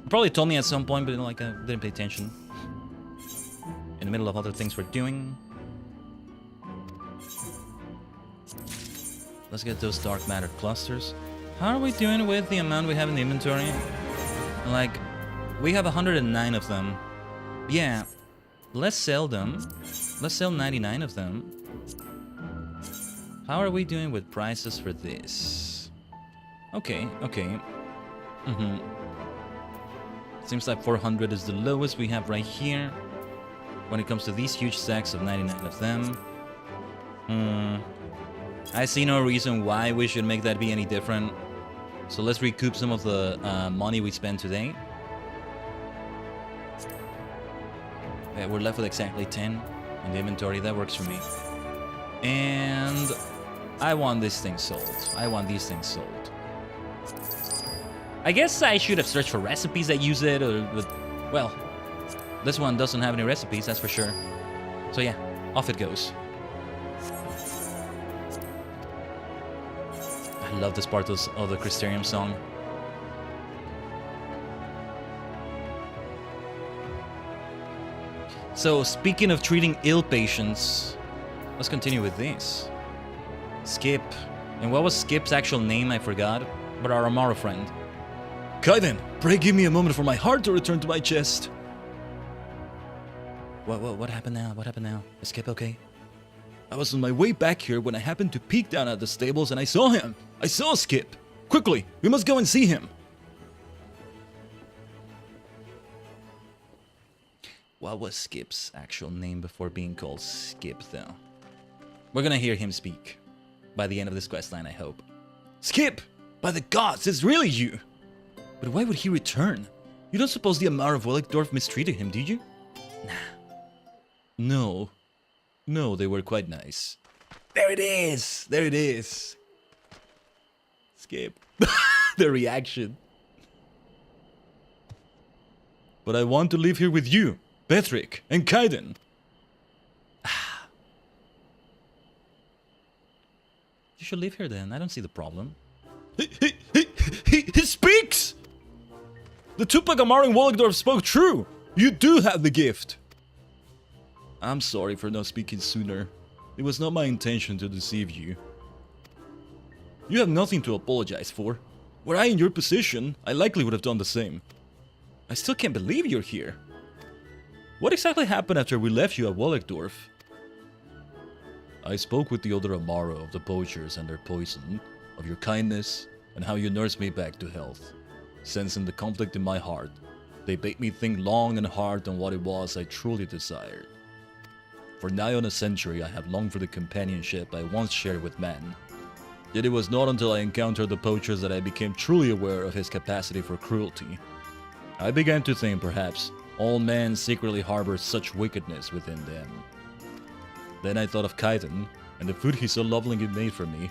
B: You probably told me at some point, but like I didn't pay attention. In the middle of other things we're doing. Let's get those dark matter clusters. How are we doing with the amount we have in the inventory? Like, we have 109 of them. Yeah, let's sell them. Let's sell 99 of them. How are we doing with prices for this? Okay, okay. Seems like 400 is the lowest we have right here. When it comes to these huge stacks of 99 of them. I see no reason why we should make that be any different. So let's recoup some of the money we spent today. Yeah, we're left with exactly 10 in the inventory. That works for me. And I want this thing sold. I want these things sold. I guess I should have searched for recipes that use it, or well, this one doesn't have any recipes, that's for sure. So yeah, off it goes. I love this part of the Crystarium song. So, speaking of treating ill patients, let's continue with this. Skip. And what was Skip's actual name? I forgot. But our Amaro friend. Khaiden, pray give me a moment for my heart to return to my chest. What happened now? What happened now? Is Skip okay? I was on my way back here when I happened to peek down at the stables and I saw him. I saw Skip. Quickly, we must go and see him. What was Skip's actual name before being called Skip, though? We're gonna hear him speak by the end of this questline, I hope. Skip! By the gods, it's really you! But why would he return? You don't suppose the Amar of Wellickdorf mistreated him, did you? Nah. No. No, they were quite nice. There it is! There it is! Skip. The reaction. But I want to live here with you, Patrick, and Khaiden. You should live here then. I don't see the problem. He speaks! The Tupac Amar in Wellickdorf spoke true. You do have the gift. I'm sorry for not speaking sooner. It was not my intention to deceive you. You have nothing to apologize for. Were I in your position, I likely would have done the same. I still can't believe you're here. What exactly happened after we left you at Wellickdorf? I spoke with the other Amaro of the poachers and their poison, of your kindness, and how you nursed me back to health. Sensing the conflict in my heart, they bade me think long and hard on what it was I truly desired. For nigh on a century I have longed for the companionship I once shared with man. Yet it was not until I encountered the poachers that I became truly aware of his capacity for cruelty. I began to think perhaps all men secretly harbor such wickedness within them. Then I thought of Khaiden, and the food he so lovingly made for me.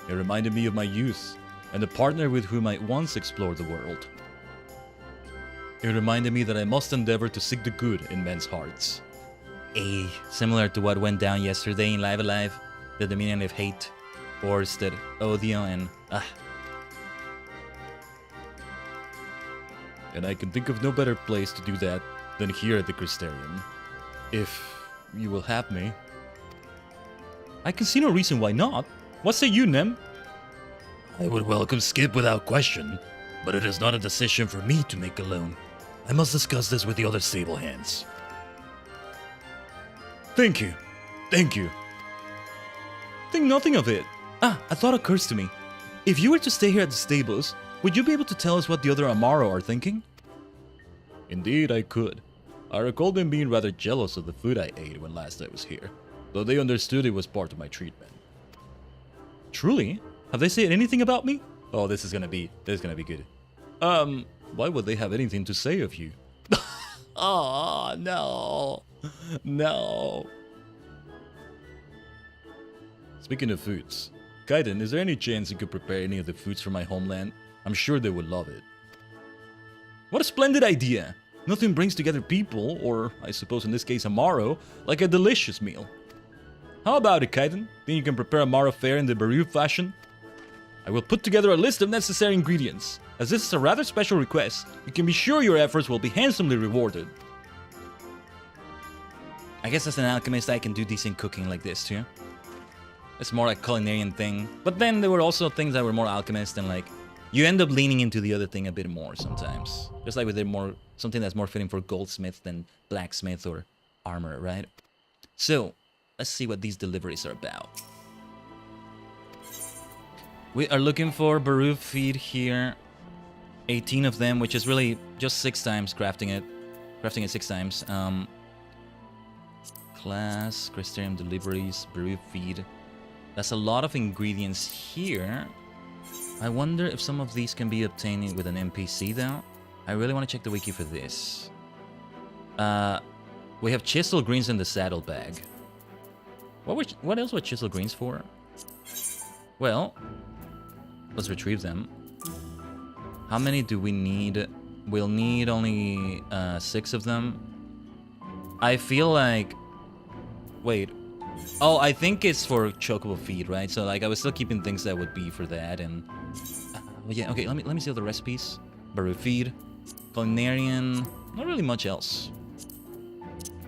B: It reminded me of my youth, and the partner with whom I once explored the world. It reminded me that I must endeavor to seek the good in men's hearts. Similar to what went down yesterday in Live Alive, the dominion of hate, forested odio, and And I can think of no better place to do that than here at the Crystarium. If you will have me. I can see no reason why not. What say you, Nem?
A: I would welcome Skip without question, but it is not a decision for me to make alone. I must discuss this with the other stable hands.
B: Thank you. Thank you. Think nothing of it. A thought occurs to me. If you were to stay here at the stables, would you be able to tell us what the other Amaro are thinking? Indeed, I could. I recall them being rather jealous of the food I ate when last I was here, though they understood it was part of my treatment. Truly? Have they said anything about me? Oh, this is gonna be good. Why would they have anything to say of you? Oh, no. No. Speaking of foods, Khaiden, is there any chance you could prepare any of the foods from my homeland? I'm sure they would love it. What a splendid idea! Nothing brings together people, or I suppose in this case Amaro, like a delicious meal. How about it, Khaiden? Think you can prepare Amaro fare in the Baru fashion? I will put together a list of necessary ingredients. As this is a rather special request, you can be sure your efforts will be handsomely rewarded. I guess as an alchemist I can do decent cooking like this too. It's more like a culinarian thing. But then there were also things that were more alchemist and like you end up leaning into the other thing a bit more sometimes. Just like with something that's more fitting for goldsmith than blacksmith or armor, right? So, let's see what these deliveries are about. We are looking for Baru feed here. 18 of them, which is really just 6 times crafting it. Crafting it 6 times. Class, Crystarium deliveries, Baru feed. That's a lot of ingredients here. I wonder if some of these can be obtained with an NPC though. I really want to check the wiki for this. We have chisel greens in the saddlebag. What else were chisel greens for? Well, let's retrieve them. How many do we need? We'll need only 6 of them. I feel like... Wait. Oh, I think it's for chocobo feed, right? So like I was still keeping things that would be for that and... well, yeah, okay, let me see all the recipes. Baru feed. Culinarian. Not really much else.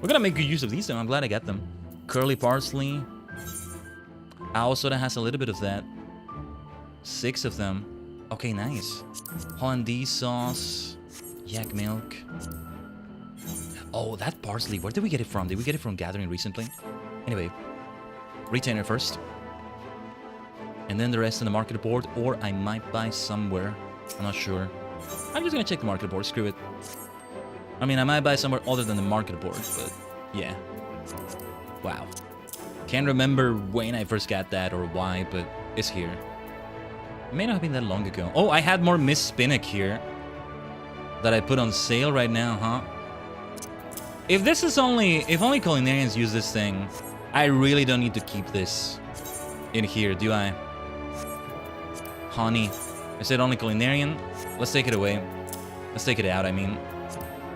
B: We're gonna make good use of these though. I'm glad I got them. Curly parsley. Owl soda has a little bit of that. 6 of them. Okay, nice. Hollandaise sauce. Yak milk. Oh, that parsley. Where did we get it from? Did we get it from Gathering recently? Anyway. Retainer first. And then the rest on the market board. Or I might buy somewhere. I'm not sure. I'm just gonna check the market board. Screw it. I mean, I might buy somewhere other than the market board. But, yeah. Wow. Can't remember when I first got that or why, but it's here. It may not have been that long ago. Oh, I had more Miss Spinach here that I put on sale right now, huh? If only culinarians use this thing, I really don't need to keep this in here, do I? Honey. I said only culinarian. Let's take it away. Let's take it out, I mean.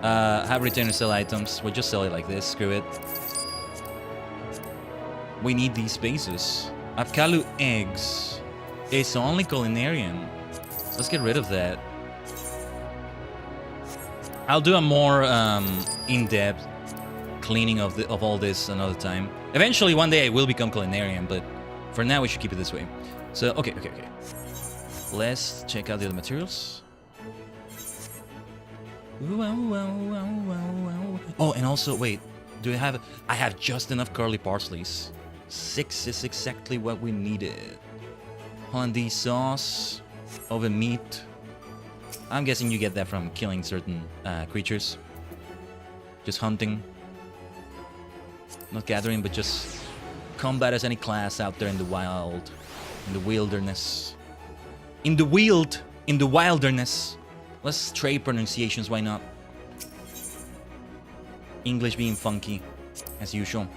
B: Have retainer sell items. We'll just sell it like this. Screw it. We need these spaces. Apkalu eggs. It's only culinarian. Let's get rid of that. I'll do a more in-depth cleaning of all this another time. Eventually, one day I will become culinarian, but for now we should keep it this way. So, okay. Let's check out the other materials. Oh, and also, wait. Do I have... I have just enough curly parsleys. 6 is exactly what we needed. Hollandaise sauce, oven meat. I'm guessing you get that from killing certain creatures. Just hunting. Not gathering, but just combat as any class out there in the wild. In the wilderness. In the wilderness. Let's trade pronunciations, why not? English being funky, as usual.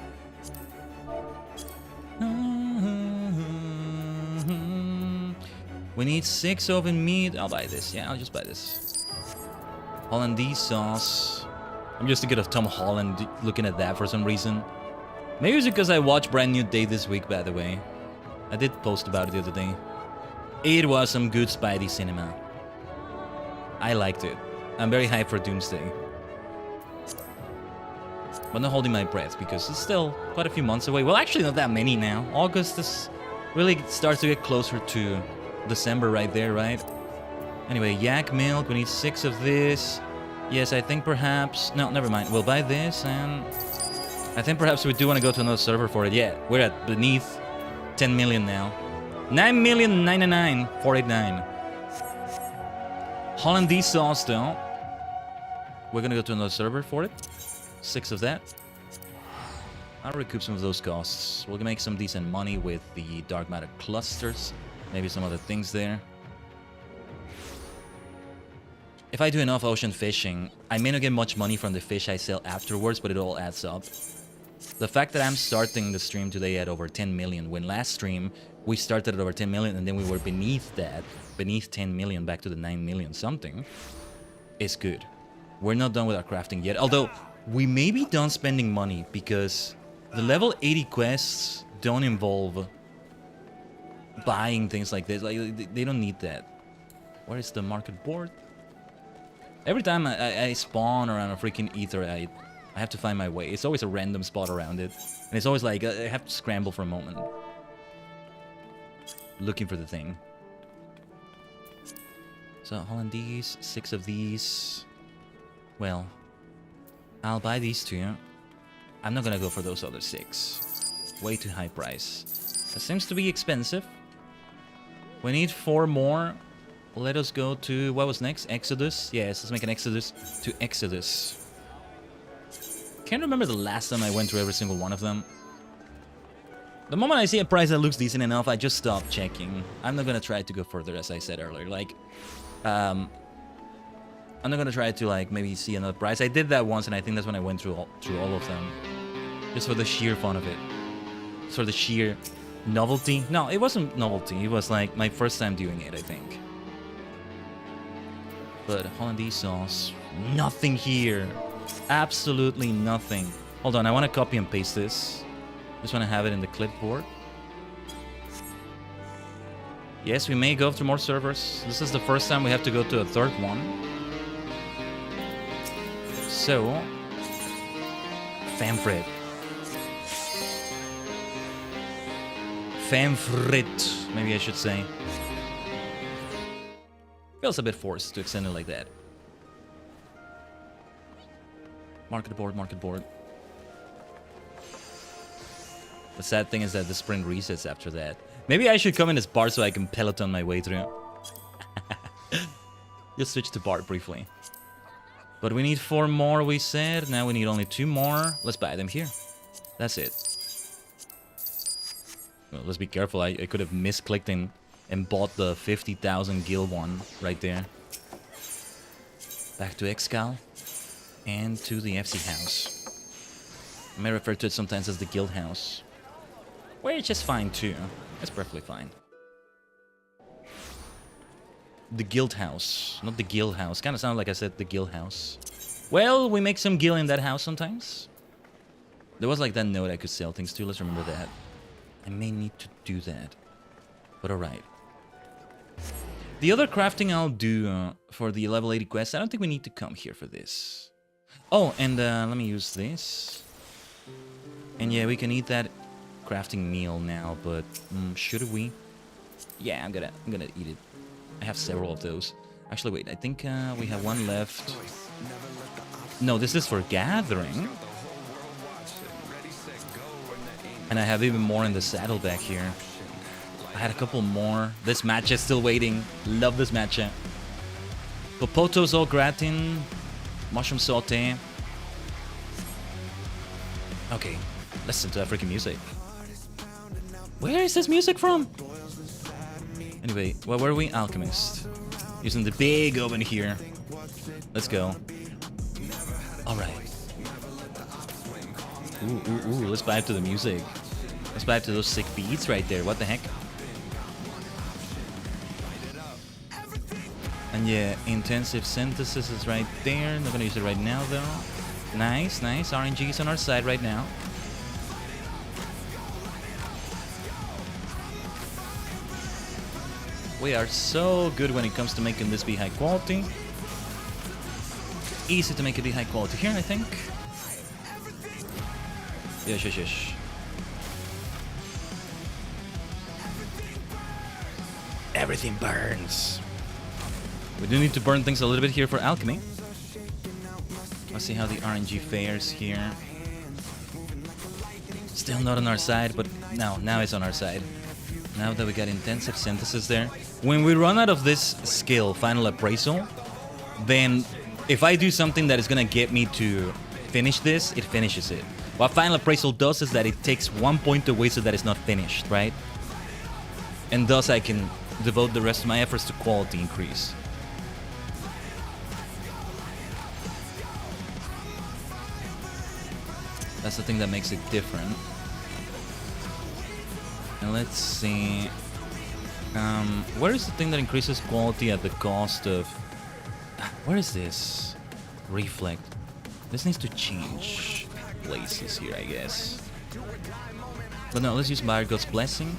B: We need 6 oven meat. I'll buy this. Yeah, I'll just buy this. Hollandaise sauce. I'm just thinking of Tom Holland looking at that for some reason. Maybe it's because I watched Brand New Day this week, by the way. I did post about it the other day. It was some good Spidey cinema. I liked it. I'm very hyped for Doomsday. But not holding my breath because it's still quite a few months away. Well, actually not that many now. August is really starts to get closer to December right there, right? Anyway, yak milk. We need 6 of this. Yes, I think perhaps... No, never mind. We'll buy this and... I think perhaps we do want to go to another server for it. Yeah, we're at beneath 10 million now. 9,099,489. Hollandaise sauce, though. We're gonna go to another server for it. 6 of that. I'll recoup some of those costs. We'll make some decent money with the dark matter clusters. Maybe some other things there. If I do enough ocean fishing, I may not get much money from the fish I sell afterwards, but it all adds up. The fact that I'm starting the stream today at over 10 million, when last stream we started at over 10 million and then we were beneath that, beneath 10 million back to the 9 million something, is good. We're not done with our crafting yet, although we may be done spending money because the level 80 quests don't involve buying things like this. Like, they don't need that. Where is the market board? Every time I spawn around a freaking ether, I have to find my way. It's always a random spot around it. And it's always like, I have to scramble for a moment. Looking for the thing. So, Hollandaise, 6 of these. Well, I'll buy these 2. I'm not gonna go for those other 6. Way too high price. That seems to be expensive. We need 4 more. Let us go to, what was next? Exodus? Yes, let's make an Exodus to Exodus. Can't remember the last time I went through every single one of them. The moment I see a price that looks decent enough, I just stop checking. I'm not gonna try to go further, as I said earlier. Like, I'm not gonna try to, like, maybe see another price. I did that once, and I think that's when I went through all of them. Just for the sheer fun of it. Just for the sheer novelty. No, it wasn't novelty. It was, like, my first time doing it, I think. But Hollandaise sauce, nothing here. Absolutely nothing. Hold on, I want to copy and paste this. Just want to have it in the clipboard. Yes, we may go to more servers. This is the first time we have to go to a 3rd one. So, Famfrit. Famfrit, maybe I should say. Feels a bit forced to extend it like that. Market board, market board. The sad thing is that the sprint resets after that. Maybe I should come in as Bart so I can peloton my way through. Just switch to Bart briefly. But we need 4 more, we said. Now we need only 2 more. Let's buy them here. That's it. Well, let's be careful. I could have misclicked and bought the 50,000 gil one right there. Back to Excal. And to the FC house. I may refer to it sometimes as the guild house. Which is fine too. It's perfectly fine. The guild house. Not the guild house. Kind of sounded like I said the guild house. Well, we make some gil in that house sometimes. There was like that node I could sell things to. Let's remember that. I may need to do that. But alright. The other crafting I'll do for the level 80 quest, I don't think we need to come here for this. Oh, and let me use this. And yeah, we can eat that crafting meal now, but should we? Yeah, I'm gonna eat it. I have several of those. Actually, wait, I think we have 1 left. No, this is for gathering. And I have even more in the saddlebag here. I had a couple more. This matcha is still waiting. Love this matcha. Popotos au gratin. Mushroom saute. Okay, listen to that freaking music. Where is this music from? Anyway, where were we? Alchemist. Using the big oven here. Let's go. Alright. Ooh, let's vibe to the music. Let's vibe to those sick beats right there. What the heck? And yeah, intensive synthesis is right there. Not gonna use it right now though. Nice, nice. RNG is on our side right now. We are so good when it comes to making this be high quality. Easy to make it be high quality here, I think. Yes, yes, yes. Everything burns. We do need to burn things a little bit here for alchemy. Let's see how the RNG fares here. Still not on our side, but now it's on our side. Now that we got intensive synthesis there. When we run out of this skill, final appraisal, then if I do something that is gonna get me to finish this, it finishes it. What final appraisal does is that it takes 1 point away so that it's not finished, right? And thus I can devote the rest of my efforts to quality increase. That's the thing that makes it different. And let's see. Where is the thing that increases quality at the cost of... Where is this? Reflect. This needs to change places here, I guess. But no, let's use God's Blessing.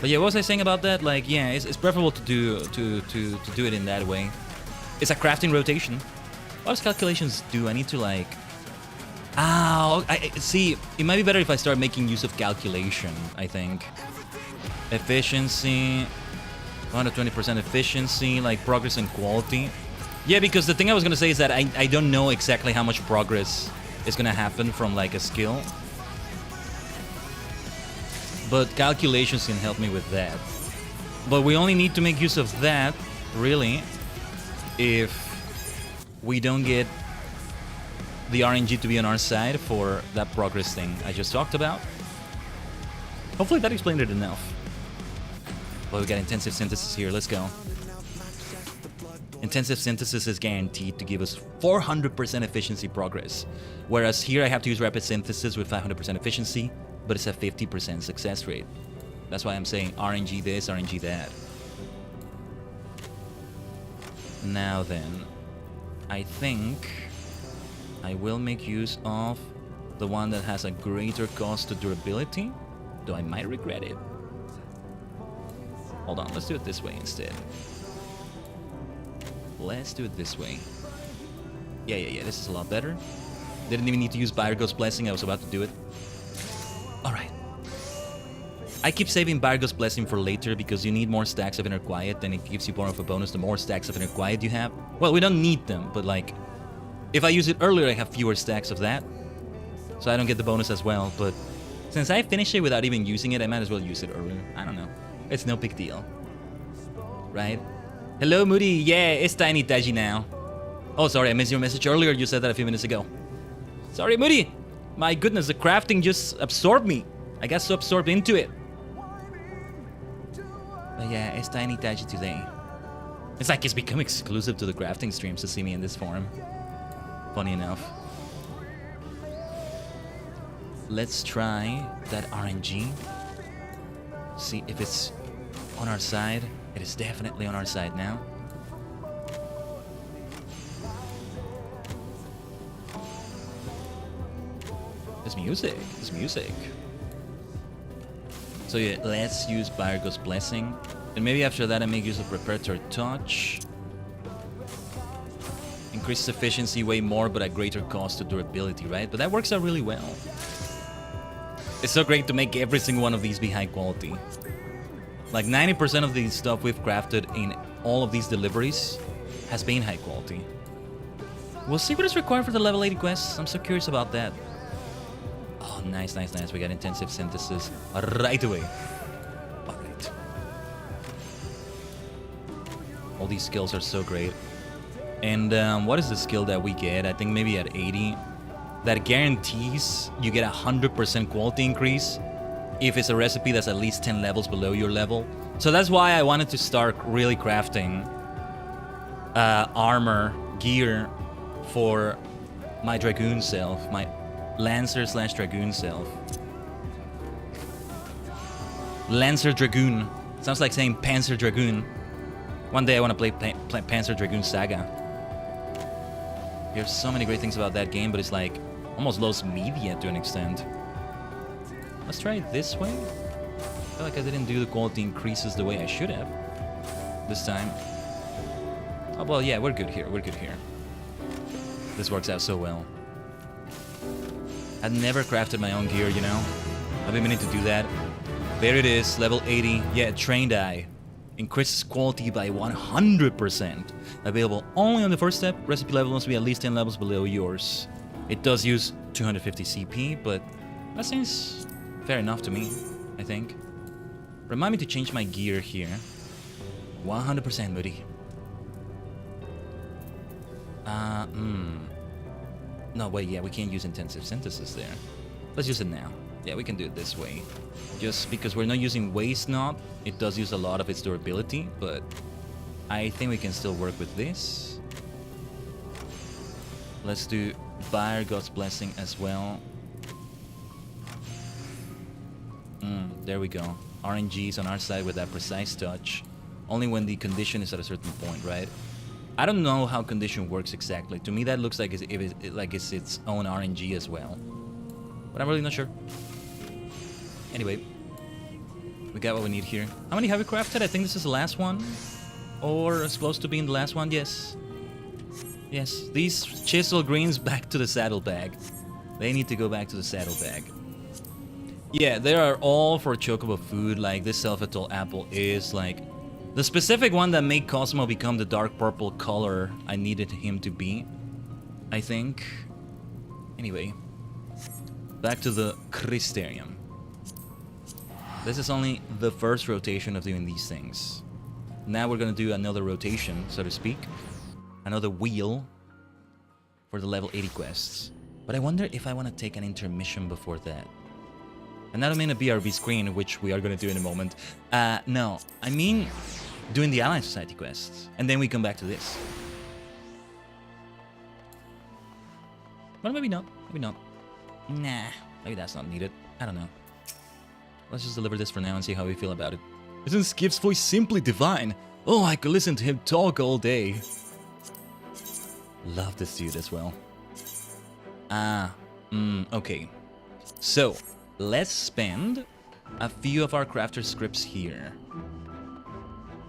B: But yeah, what was I saying about that? Like, yeah, it's preferable to do it in that way. It's a crafting rotation. What does calculations do? I need to like... I see, it might be better if I start making use of calculation, I think. Efficiency, 120% efficiency, like progress and quality. Yeah, because the thing I was gonna say is that I don't know exactly how much progress is gonna happen from like a skill. But calculations can help me with that. But we only need to make use of that, really, if we don't get the RNG to be on our side for that progress thing I just talked about. Hopefully that explained it enough. Well, we got intensive synthesis here. Let's go. Intensive synthesis is guaranteed to give us 400% efficiency progress. Whereas here I have to use rapid synthesis with 500% efficiency, but it's a 50% success rate. That's why I'm saying RNG this, RNG that. Now then, I think I will make use of the one that has a greater cost to durability, though I might regret it. Hold on, let's do it this way instead. Let's do it this way. Yeah, this is a lot better. Didn't even need to use Virgo's Blessing, I was about to do it. Alright. I keep saving Virgo's Blessing for later because you need more stacks of Inner Quiet, and it gives you more of a bonus the more stacks of Inner Quiet you have. Well, we don't need them, but like... If I use it earlier, I have fewer stacks of that. So I don't get the bonus as well, but... Since I finished it without even using it, I might as well use it earlier. I don't know. It's no big deal. Right? Hello, Moody. Yeah, it's Tiny Taji now. Oh, sorry, I missed your message earlier. You said that a few minutes ago. Sorry, Moody. My goodness, the crafting just absorbed me. I got so absorbed into it. But yeah, it's Tiny Taji today. It's like it's become exclusive to the crafting streams to see me in this form. Funny enough. Let's try that RNG. See if it's on our side. It is definitely on our side now. This music. This music. So yeah, let's use Virgo's Blessing. And maybe after that I make use of Preparatory Touch. Increases efficiency way more, but at greater cost to durability, right? But that works out really well. It's so great to make every single one of these be high quality. Like 90% of the stuff we've crafted in all of these deliveries has been high quality. We'll see what is required for the level 80 quests. I'm so curious about that. Oh, nice, nice, nice. We got intensive synthesis right away. Alright. All these skills are so great. And what is the skill that we get? I think maybe at 80. That guarantees you get 100% quality increase if it's a recipe that's at least 10 levels below your level. So that's why I wanted to start really crafting armor, gear for my Dragoon self, my Lancer / Dragoon self. Lancer Dragoon. Sounds like saying Panzer Dragoon. One day I want to play Panzer Dragoon Saga. There's so many great things about that game, but it's like almost lost media to an extent. Let's try it this way. I feel like I didn't do the quality increases the way I should have this time. Oh, well, yeah, we're good here. We're good here. This works out so well. I'd never crafted my own gear, you know? I've been meaning to do that. There it is, level 80. Yeah, trained eye. Increases quality by 100%. Available only on the first step. Recipe level must be at least 10 levels below yours. It does use 250 CP, but that seems fair enough to me, I think. Remind me to change my gear here. 100% Moody. No, wait, yeah, we can't use intensive synthesis there. Let's use it now. Yeah, we can do it this way. Just because we're not using waste knot, it does use a lot of its durability, but I think we can still work with this. Let's do Fire God's Blessing as well. There we go. RNG's on our side with that precise touch. Only when the condition is at a certain point, right? I don't know how condition works exactly. To me, that looks like it's its own RNG as well. But I'm really not sure. Anyway, we got what we need here. How many have we crafted? I think this is the last one. Or as close to being the last one, yes. Yes, these chisel greens back to the saddlebag. They need to go back to the saddlebag. Yeah, they are all for chocobo food. Like, this Selfetol apple is like the specific one that made Cosmo become the dark purple color I needed him to be, I think. Anyway, back to the Crystarium. This is only the first rotation of doing these things. Now we're gonna do another rotation, so to speak. Another wheel for the level 80 quests. But I wonder if I want to take an intermission before that. And I don't mean a BRB screen, which we are gonna do in a moment. No, I mean doing the Alliance Society quests. And then we come back to this. Well, maybe not. Maybe not. Nah, maybe that's not needed. I don't know. Let's just deliver this for now and see how we feel about it. Isn't Skip's voice simply divine? Oh, I could listen to him talk all day. Love this dude as well. Okay. So, let's spend a few of our crafter scripts here.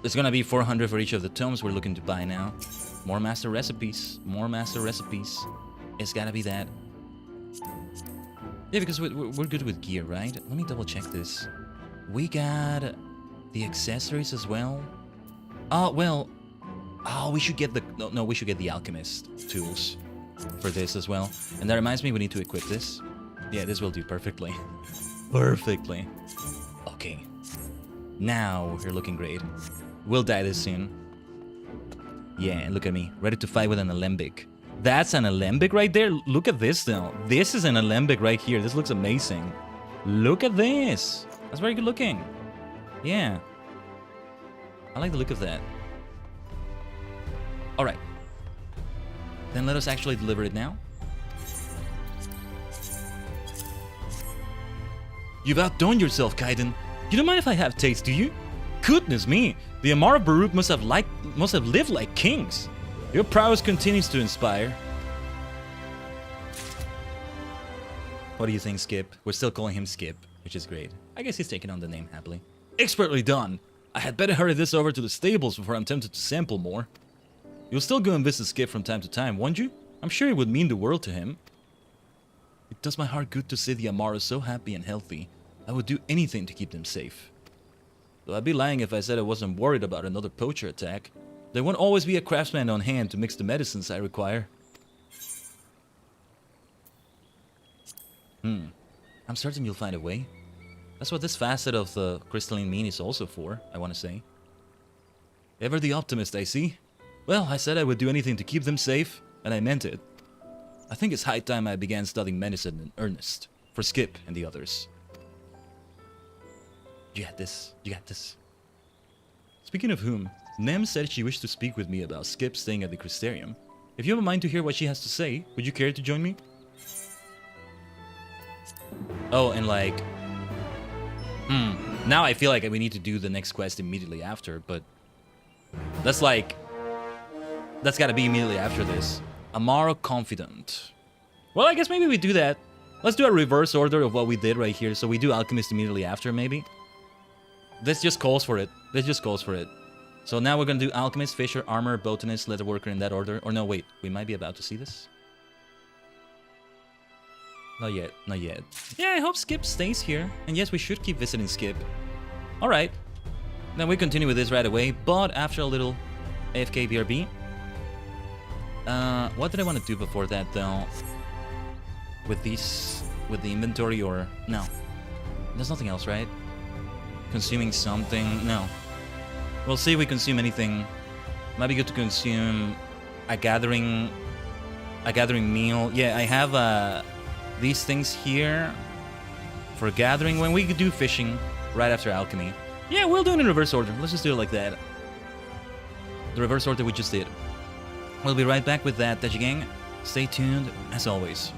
B: There's gonna be 400 for each of the tomes we're looking to buy now. More master recipes. More master recipes. It's gotta be that. Yeah, because we're good with gear, right? Let me double check this. We got the accessories as well. Oh, well. Oh, we should get the... No, we should get the alchemist tools for this as well. And that reminds me, we need to equip this. Yeah, this will do perfectly. Perfectly. Okay. Now we're looking great. We'll die this soon. Yeah, look at me. Ready to fight with an alembic. That's an alembic right there. Look at this though. This is an alembic right here. This looks amazing. Look at this. That's very good looking. Yeah. I like the look of that. Alright. Then let us actually deliver it now. You've outdone yourself, Khaiden. You don't mind if I have taste, do you? Goodness me, the Amara Baruch must have lived like kings. Your prowess continues to inspire. What do you think, Skip? We're still calling him Skip, which is great. I guess he's taking on the name happily. Expertly done. I had better hurry this over to the stables before I'm tempted to sample more. You'll still go and visit Skip from time to time, won't you? I'm sure it would mean the world to him. It does my heart good to see the Amara so happy and healthy. I would do anything to keep them safe. Though I'd be lying if I said I wasn't worried about another poacher attack. There won't always be a craftsman on hand to mix the medicines I require. I'm certain you'll find a way. That's what this facet of the crystalline mean is also for, I want to say. Ever the optimist, I see. Well, I said I would do anything to keep them safe, and I meant it. I think it's high time I began studying medicine in earnest, for Skip and the others. You got this. You got this. Speaking of whom, Nem said she wished to speak with me about Skip staying at the Crystarium. If you have a mind to hear what she has to say, would you care to join me? Oh, and like... Now I feel like we need to do the next quest immediately after, but... That's like... That's gotta be immediately after this. Amaro Confident. Well, I guess maybe we do that. Let's do a reverse order of what we did right here. So we do Alchemist immediately after, maybe. This just calls for it. This just calls for it. So now we're gonna do Alchemist, Fisher, Armor, Botanist, Leatherworker in that order. Or no, wait. We might be about to see this. Not yet. Not yet. Yeah, I hope Skip stays here. And yes, we should keep visiting Skip. Alright. Then we continue with this right away. But after a little AFK BRB. What did I want to do before that, though? With these... With the inventory or... No. There's nothing else, right? Consuming something? No. We'll see if we consume anything. Might be good to consume a gathering meal. Yeah, I have these things here for gathering when we do fishing right after alchemy. Yeah, we'll do it in reverse order. Let's just do it like that. The reverse order we just did. We'll be right back with that, Tajigen. Stay tuned, as always.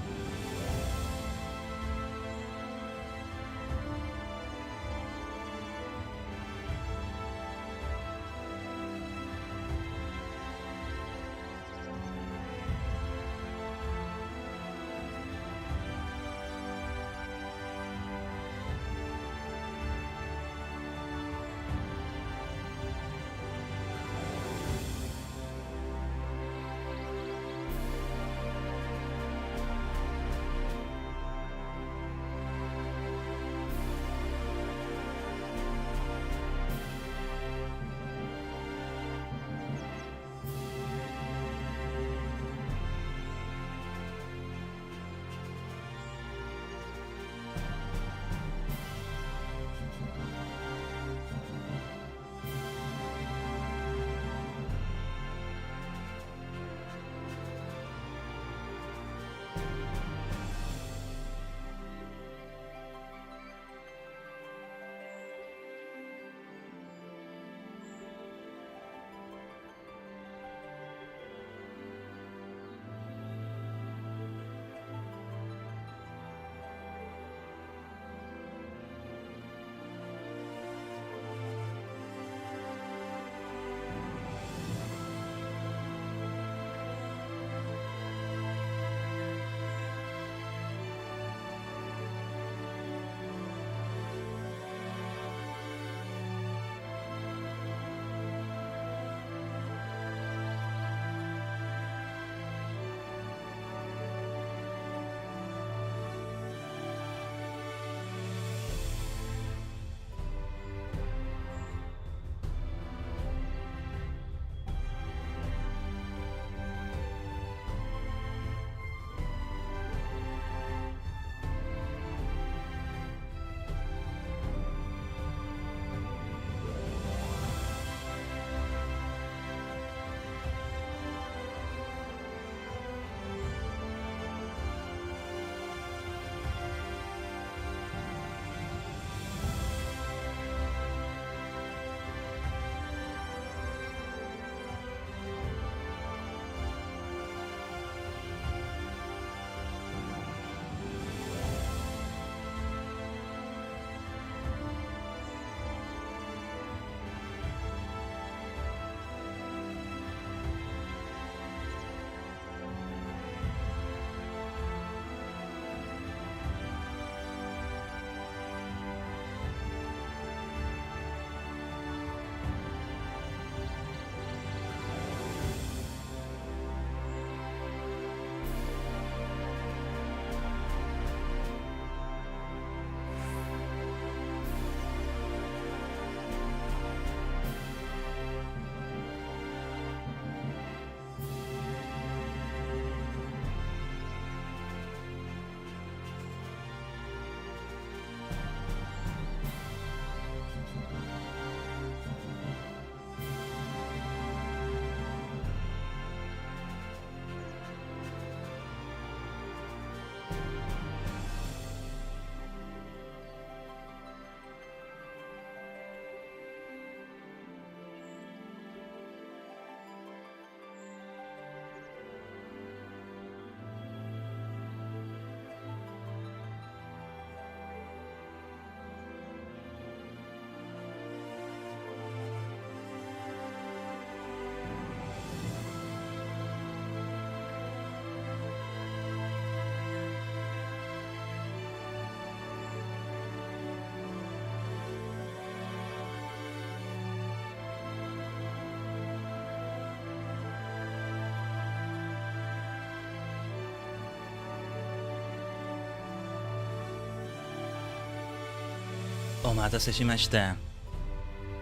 B: お待たせしました.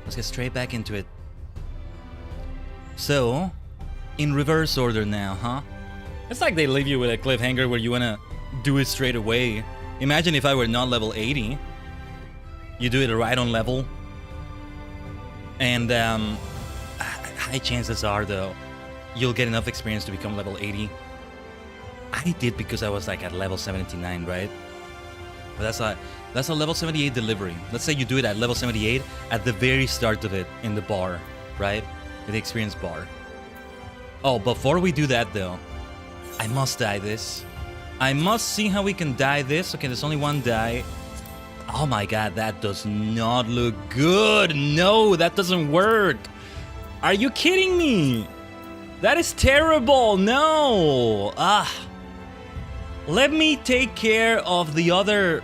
B: Let's get straight back into it. So, in reverse order now, huh? It's like they leave you with a cliffhanger where you wanna do it straight away. Imagine if I were not level 80. You do it right on level. And high chances are though, you'll get enough experience to become level 80. I did because I was like at level 79, right? But that's a level 78 delivery. Let's say you do it at level 78 at the very start of it in the bar, right? In the experience bar. Oh, before we do that though, I must die this. I must see how we can die this. Okay, there's only one die. Oh my god, that does not look good. No, that doesn't work. Are you kidding me? That is terrible. No. Let me take care of the other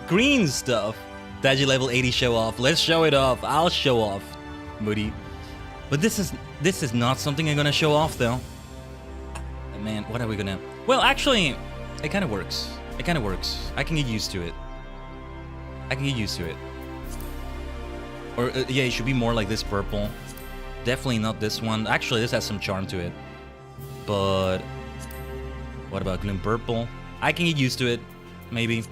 B: green stuff. Taji level 80 show off. Let's show it off. I'll show off, Moody. But this is not something I'm gonna show off though. Man, what are we gonna... Well, actually, it kind of works. It kind of works. I can get used to it. I can get used to it. Or, yeah, it should be more like this purple. Definitely not this one. Actually, this has some charm to it. But... what about gloom purple? I can get used to it. Maybe.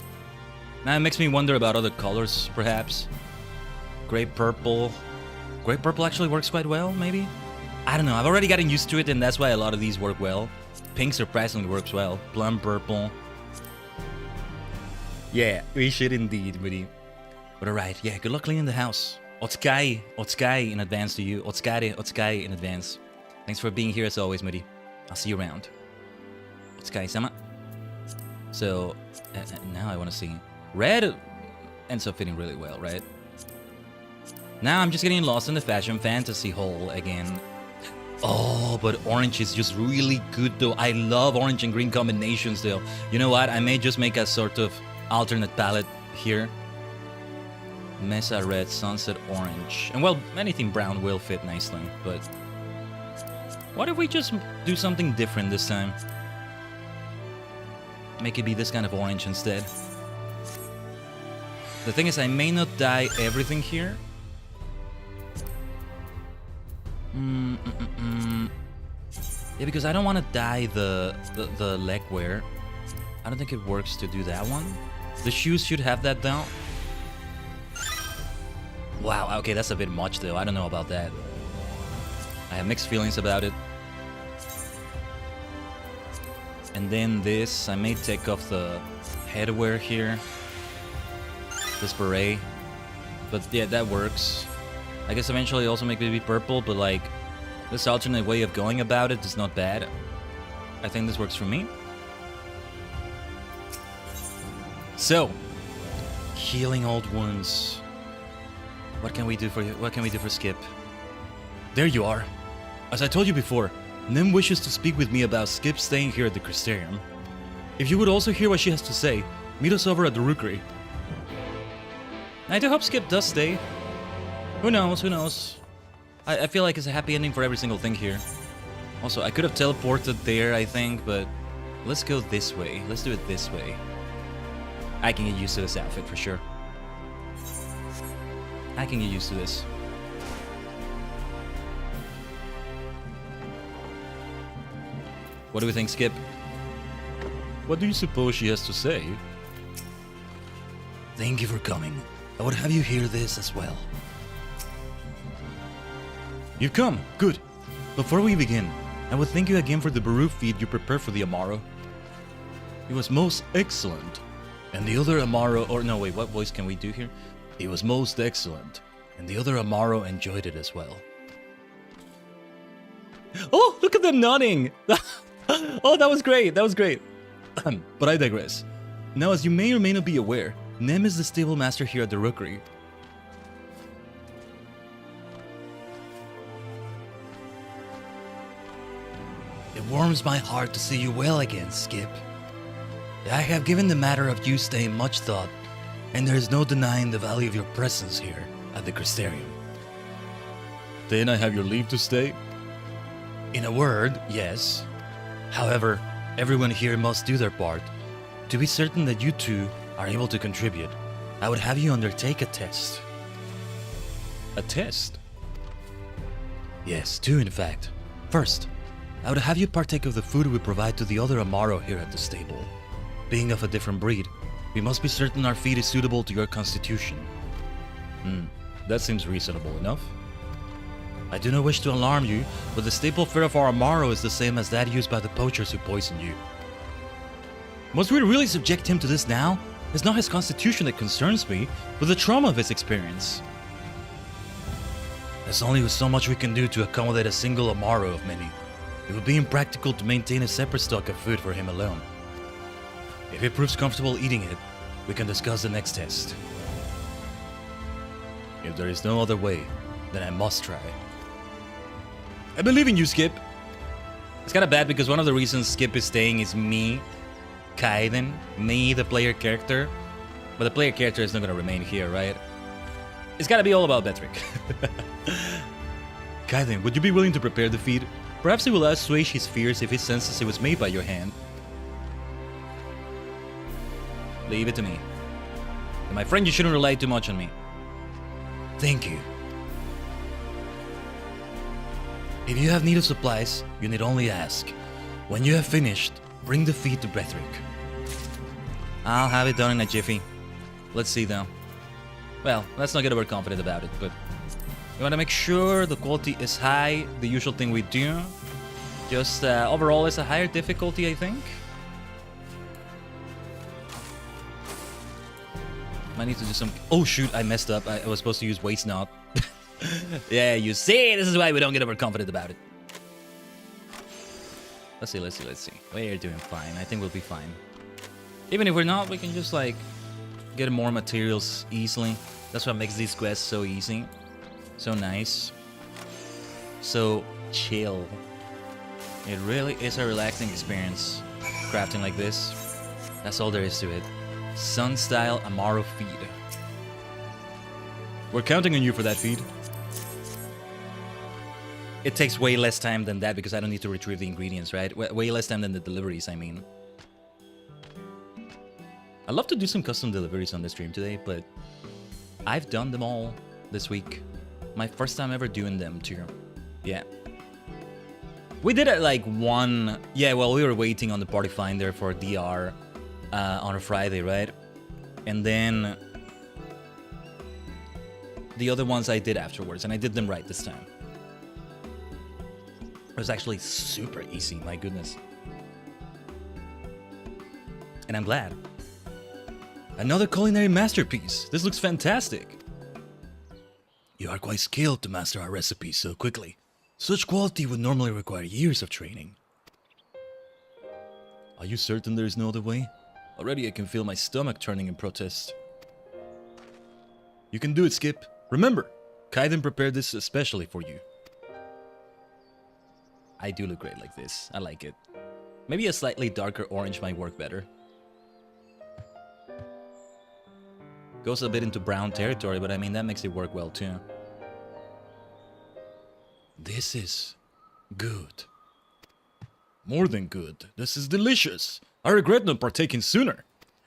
B: Now it makes me wonder about other colors, perhaps. Gray purple. Gray purple actually works quite well, maybe? I don't know. I've already gotten used to it, and that's why a lot of these work well. Pink surprisingly works well. Plum purple. Yeah, we should indeed, Moody. But alright, yeah, good luck cleaning the house. Otsukai in advance to you. Otsukai in advance. Thanks for being here as always, Moody. I'll see you around. Otsukai-sama. So, now I want to see. Red ends up fitting really well, right? Now I'm just getting lost in the fashion fantasy hole again. Oh, but orange is just really good though. I love orange and green combinations though. You know what? I may just make a sort of alternate palette here. Mesa red, sunset orange. And well, anything brown will fit nicely, but... what if we just do something different this time? Make it be this kind of orange instead. The thing is, I may not dye everything here. Yeah, because I don't want to dye the leg wear. I don't think it works to do that one. The shoes should have that down. Wow, okay, that's a bit much though. I don't know about that. I have mixed feelings about it. And then this, I may take off the headwear here. This beret. But yeah, that works. I guess eventually also make it be purple, but like, this alternate way of going about it is not bad. I think this works for me. So, healing old wounds. What can we do for you? What can we do for Skip? There you are. As I told you before, Nim wishes to speak with me about Skip staying here at the Crystarium. If you would also hear what she has to say, meet us over at the Rookery. I do hope Skip does stay. Who knows, who knows? I feel like it's a happy ending for every single thing here. Also, I could have teleported there, I think, but let's go this way. Let's do it this way. I can get used to this outfit for sure. I can get used to this. What do we think, Skip? What do you suppose she has to say?
A: Thank you for coming. I would have you hear this as well.
B: You've come. Good. Before we begin, I would thank you again for the Baru feed you prepared for the Amaro. It was most excellent. And the other Amaro... or no, wait, what voice can we do here?
A: It was most excellent. And the other Amaro enjoyed it as well.
B: Oh, look at them nodding! Oh, that was great. That was great. But I digress. Now, as you may or may not be aware, Nem is the stable master here at the Rookery.
A: It warms my heart to see you well again, Skip. I have given the matter of you staying much thought, and there is no denying the value of your presence here at the Crystarium.
B: Then I have your leave to stay?
A: In a word, yes. However, everyone here must do their part to be certain that you two are able to contribute. I would have you undertake a test.
B: A test?
A: Yes, two in fact. First, I would have you partake of the food we provide to the other Amaro here at the stable. Being of a different breed, we must be certain our feed is suitable to your constitution.
B: That seems reasonable enough.
A: I do not wish to alarm you, but the staple fare of our Amaro is the same as that used by the poachers who poisoned you. Must we really subject him to this now? It's not his constitution that concerns me, but the trauma of his experience. There's only so much we can do to accommodate a single Amaro of many. It would be impractical to maintain a separate stock of food for him alone. If he proves comfortable eating it, we can discuss the next test.
B: If there is no other way,
A: then I must try.
B: I believe in you, Skip. It's kind of bad because one of the reasons Skip is staying is me, Khaiden, me, the player character. But the player character is not going to remain here, right? It's got to be all about Betrick.
A: Khaiden, would you be willing to prepare the feed? Perhaps it will assuage his fears if he senses it was made by your hand.
B: Leave it to me. And my friend, you shouldn't rely too much on me.
A: Thank you. If you have need of supplies, you need only ask. When you have finished, bring the feed to Betrick.
B: I'll have it done in a jiffy. Let's see though. Well, let's not get overconfident about it, but you want to make sure the quality is high, the usual thing we do. Just overall, it's a higher difficulty, I think. I need to do some... Oh shoot, I messed up. I was supposed to use waste knot. Yeah, you see, this is why we don't get overconfident about it. Let's see. We're doing fine. I think we'll be fine. Even if we're not, we can just like get more materials easily. That's what makes these quests so easy. So nice. So chill. It really is a relaxing experience crafting like this. That's all there is to it. Sun style Amaro feed.
A: We're counting on you for that feed.
B: It takes way less time than that because I don't need to retrieve the ingredients, right? Way less time than the deliveries, I mean. I'd love to do some custom deliveries on the stream today, but I've done them all this week. My first time ever doing them too. Yeah. We did it like one... Yeah, well, we were waiting on the party finder for DR on a Friday, right? And then the other ones I did afterwards, and I did them right this time. It was actually super easy, my goodness. And I'm glad.
A: Another culinary masterpiece. This looks fantastic. You are quite skilled to master our recipes so quickly. Such quality would normally require years of training.
B: Are you certain there is no other way? Already I can feel my stomach turning in protest.
A: You can do it, Skip. Remember, Khaiden prepared this especially for you.
B: I do look great like this. I like it. Maybe a slightly darker orange might work better. Goes a bit into brown territory, but I mean, that makes it work well too.
A: This is good. More than good. This is delicious. I regret not partaking sooner.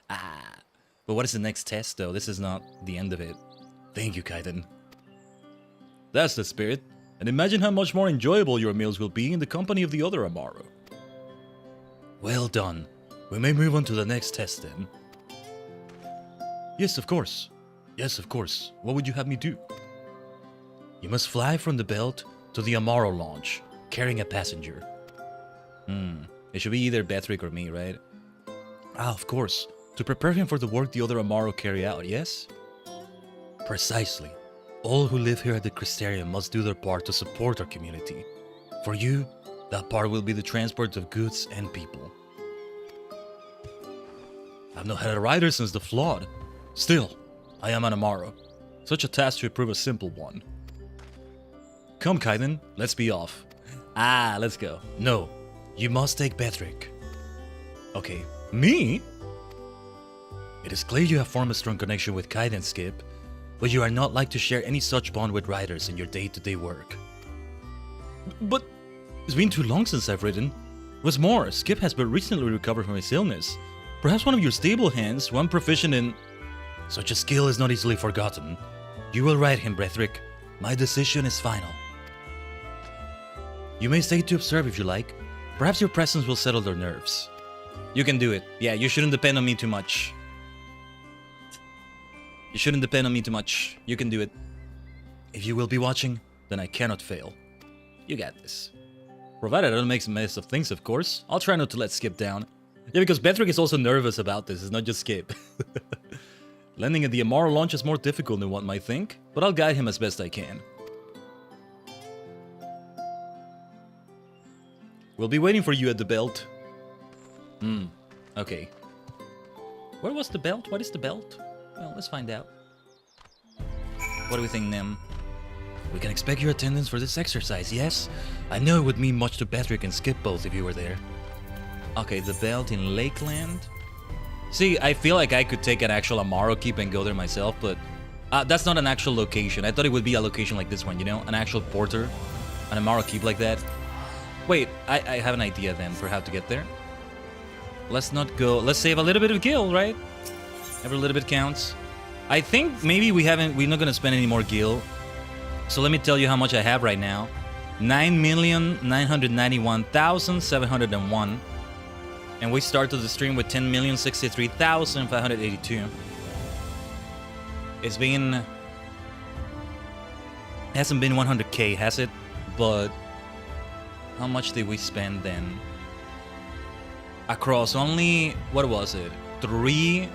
B: But what is the next test though? This is not the end of it.
A: Thank you, Khaiden. That's the spirit. And imagine how much more enjoyable your meals will be in the company of the other Amaro. Well done. We may move on to the next test then. Yes, of course. Yes, of course. What would you have me do? You must fly from the belt to the Amaro launch, carrying a passenger.
B: It should be either Betrick or me, right?
A: Of course. To prepare him for the work the other Amaro carry out, yes? Precisely. All who live here at the Crystarium must do their part to support our community. For you, that part will be the transport of goods and people. I've not had a rider since the flood. Still, I am an Amaro. Such a task should prove a simple one. Come, Khaiden, let's be off.
B: Let's go.
A: No, you must take Betrick.
B: Okay.
A: Me? It is clear you have formed a strong connection with Khaiden, Skip, but you are not like to share any such bond with riders in your day-to-day work.
B: But
A: it's been too long since I've ridden. What's more, Skip has but recently recovered from his illness. Perhaps one of your stable hands, one proficient in... Such a skill is not easily forgotten. You will right him, Brethric. My decision is final. You may stay to observe if you like. Perhaps your presence will settle their nerves.
B: You can do it. Yeah, you shouldn't depend on me too much. You shouldn't depend on me too much. You can do it.
A: If you will be watching, then I cannot fail.
B: You got this. Provided I don't make a mess of things, of course. I'll try not to let Skip down. Yeah, because Betrick is also nervous about this. It's not just Skip. Landing at the Amaro launch is more difficult than one might think, but I'll guide him as best I can. We'll be waiting for you at the belt. Okay. Where was the belt? What is the belt? Well, let's find out. What do we think, Nim?
A: We can expect your attendance for this exercise, yes? I know it would mean much to Patrick and Skip both if you were there.
B: Okay, the belt in Lakeland. See, I feel like I could take an actual Amaro Keep and go there myself, but that's not an actual location. I thought it would be a location like this one, you know? An actual porter. An Amaro Keep like that. Wait, I have an idea then for how to get there. Let's not go... Let's save a little bit of gil, right? Every little bit counts. I think maybe we're not gonna spend any more gil. So let me tell you how much I have right now. 9,991,701. And we started the stream with 10,063,582. It's been... It hasn't been 100k, has it? But... How much did we spend then? Across only... What was it? 3...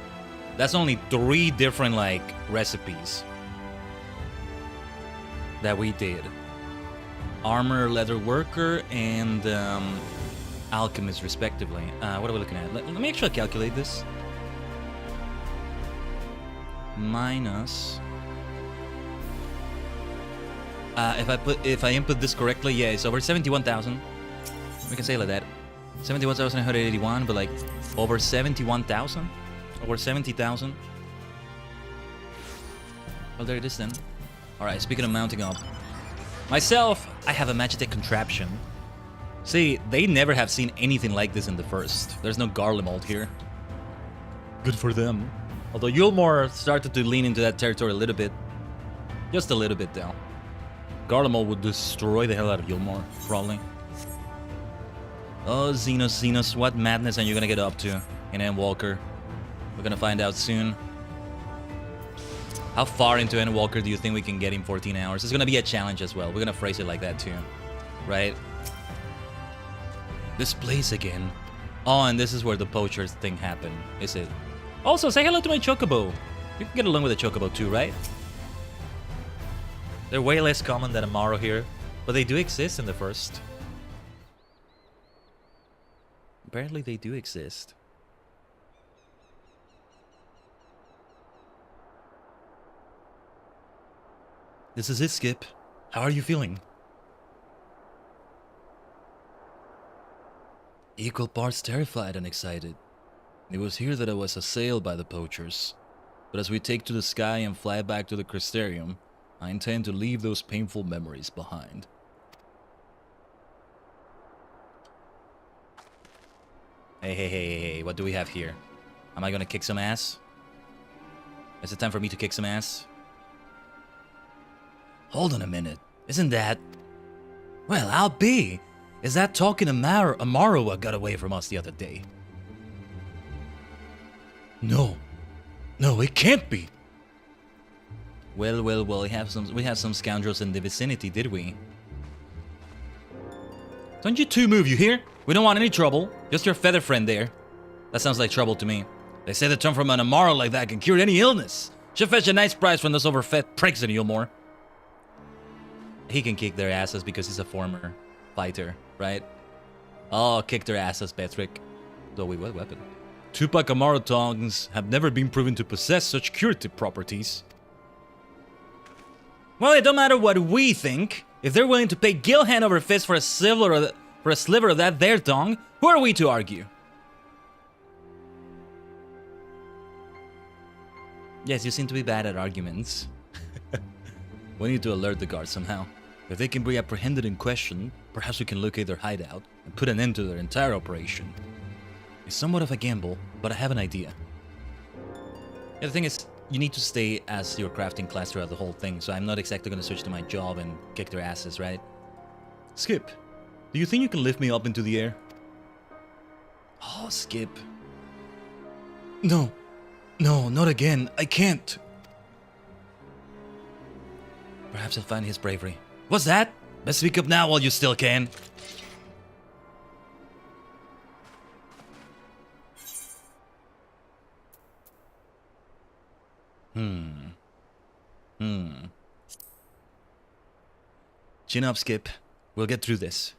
B: That's only 3 different, like, recipes that we did. Armor, leather worker, and alchemist, respectively. What are we looking at? Let me actually calculate this. Minus... if I input this correctly, yeah, it's over 71,000. We can say it like that. 71,181, but like over 71,000? Over 70,000? Well, there it is then. Alright, speaking of mounting up. Myself, I have a Magitech contraption. See, they never have seen anything like this in the first. There's no Garlemald here. Good for them. Although Yulmore started to lean into that territory a little bit. Just a little bit, though. Garlemald would destroy the hell out of Yulmore, probably. Oh, Xenos, what madness are you gonna get up to in Endwalker? We're gonna find out soon. How far into Endwalker do you think we can get in 14 hours? It's gonna be a challenge as well. We're gonna phrase it like that too, right?
A: This place again.
B: Oh, and this is where the poachers thing happened, is it? Also, say hello to my Chocobo. You can get along with a Chocobo too, right? They're way less common than Amaro here, but they do exist in the first. Apparently they do exist.
A: This is it, Skip. How are you feeling? Equal parts terrified and excited. It was here that I was assailed by the poachers. But as we take to the sky and fly back to the Crystarium, I intend to leave those painful memories behind.
B: Hey, what do we have here? Am I gonna kick some ass? Is it time for me to kick some ass?
A: Hold on a minute. Isn't that... Well, I'll be. Is that talking Amaro what got away from us the other day? No, it can't be.
B: Well, we have some scoundrels in the vicinity, did we? Don't you two move, you hear? We don't want any trouble. Just your feather friend there. That sounds like trouble to me. They say the turn from an Amaro like that can cure any illness. Should fetch a nice price from those overfed pricks in Yulmore. He can kick their asses because he's a former fighter, right? Oh, kick their asses, Patrick. Though, wait, what weapon?
A: Tupac Amaro tongs have never been proven to possess such curative properties.
B: Well, it don't matter what we think. If they're willing to pay gil hand over fist for a sliver of that their tongue, who are we to argue? Yes, you seem to be bad at arguments.
A: We need to alert the guards somehow. If they can be apprehended and questioned, perhaps we can locate their hideout and put an end to their entire operation. It's somewhat of a gamble, but I have an idea.
B: Yeah, the thing is, you need to stay as your crafting class throughout the whole thing, so I'm not exactly gonna switch to my job and kick their asses, right? Skip, do you think you can lift me up into the air? Oh, Skip. No. No, not again. I can't. Perhaps I'll find his bravery. What's that? Best speak up now while you still can. Chin up, Skip. We'll get through this.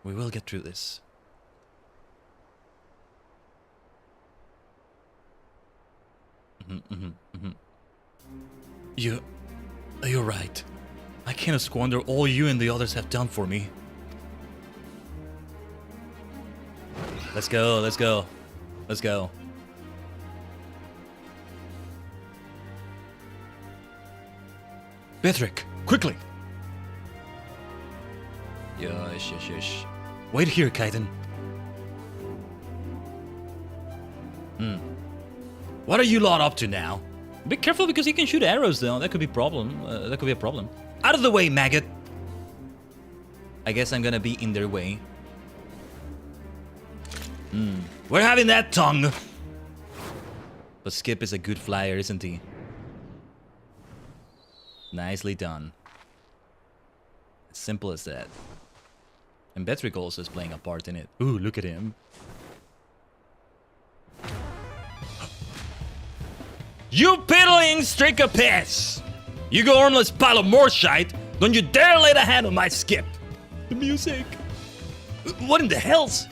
B: We will get through this. You're right. I can't squander all you and the others have done for me. Let's go, let's go. Let's go. Bethric, quickly! Yes. Wait here, Khaiden. What are you lot up to now? Be careful because he can shoot arrows though. That could be a problem. Out of the way, maggot! I guess I'm gonna be in their way. We're having that tongue! But Skip is a good flyer, isn't he? Nicely done. As simple as that. And Bethric also is playing a part in it. Ooh, look at him. You piddling streak of piss! You go armless pile of more shite! Don't you dare lay a hand on my Skip! The music! What in the hells?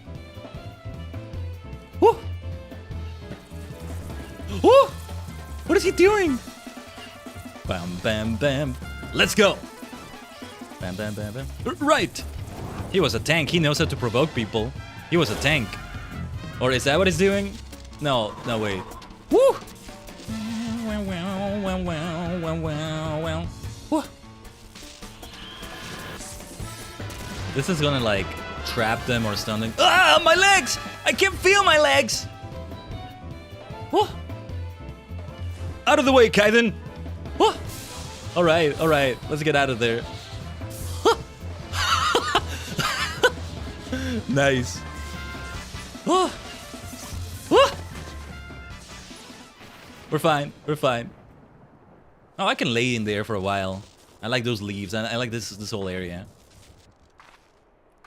B: Woo! Woo! What is he doing? Bam, bam, bam. Let's go! Bam, bam, bam, bam. Right! He was a tank. He knows how to provoke people. He was a tank. Or is that what he's doing? No, wait. Woo! Woo! This is gonna like trap them or stun them. Ah, my legs! I can't feel my legs! Woo! Out of the way, Khaiden! Woo! Alright, let's get out of there. Nice. We're fine. Oh, I can lay in there for a while. I like those leaves. I like this whole area.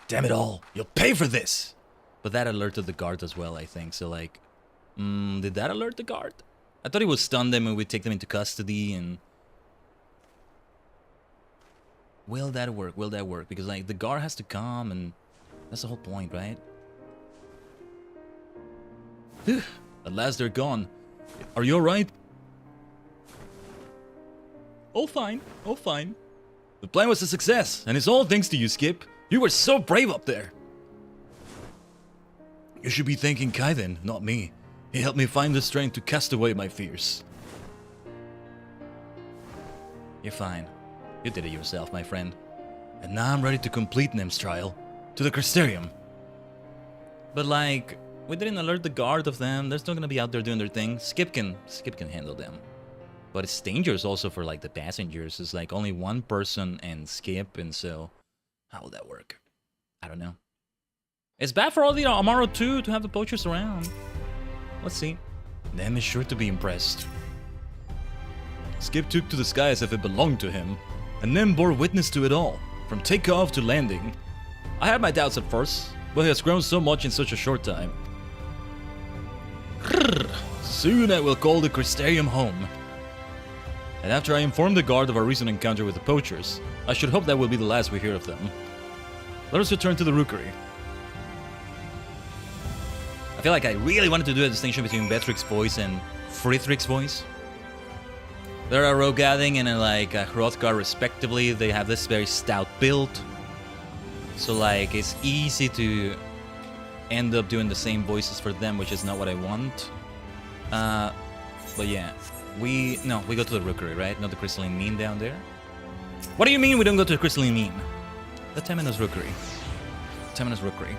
B: Damn it all. You'll pay for this. But that alerted the guard as well, I think. So like, did that alert the guard? I thought he would stun them and we'd take them into custody and... Will that work? Because like the guard has to come and that's the whole point, right? Phew. At last they're gone. Are you alright? All fine. The plan was a success, and it's all thanks to you, Skip. You were so brave up there. You should be thanking Khaiden, not me. He helped me find the strength to cast away my fears. You're fine. You did it yourself, my friend. And now I'm ready to complete Nem's trial. To the Crystarium. But like, we didn't alert the guard of them. They're still gonna be out there doing their thing. Skip can handle them. But it's dangerous also for like the passengers. It's like only one person and Skip, and so how will that work? I don't know. It's bad for all the Amaro too to have the poachers around. Let's see. Nem is sure to be impressed. Skip took to the sky as if it belonged to him, and Nem bore witness to it all, from takeoff to landing. I had my doubts at first, but he has grown so much in such a short time. Soon I will call the Crystarium home. And after I inform the guard of our recent encounter with the poachers, I should hope that will be the last we hear of them. Let us return to the rookery. I feel like I really wanted to do a distinction between Bethric's voice and Frithrich's voice. They're a Rogading and a Hrothgar respectively. They have this very stout build. So like it's easy to end up doing the same voices for them, which is not what I want. But yeah. We go to the rookery, right? Not the crystalline mean down there. What do you mean we don't go to the crystalline mean? The Temenos rookery. Temenos rookery.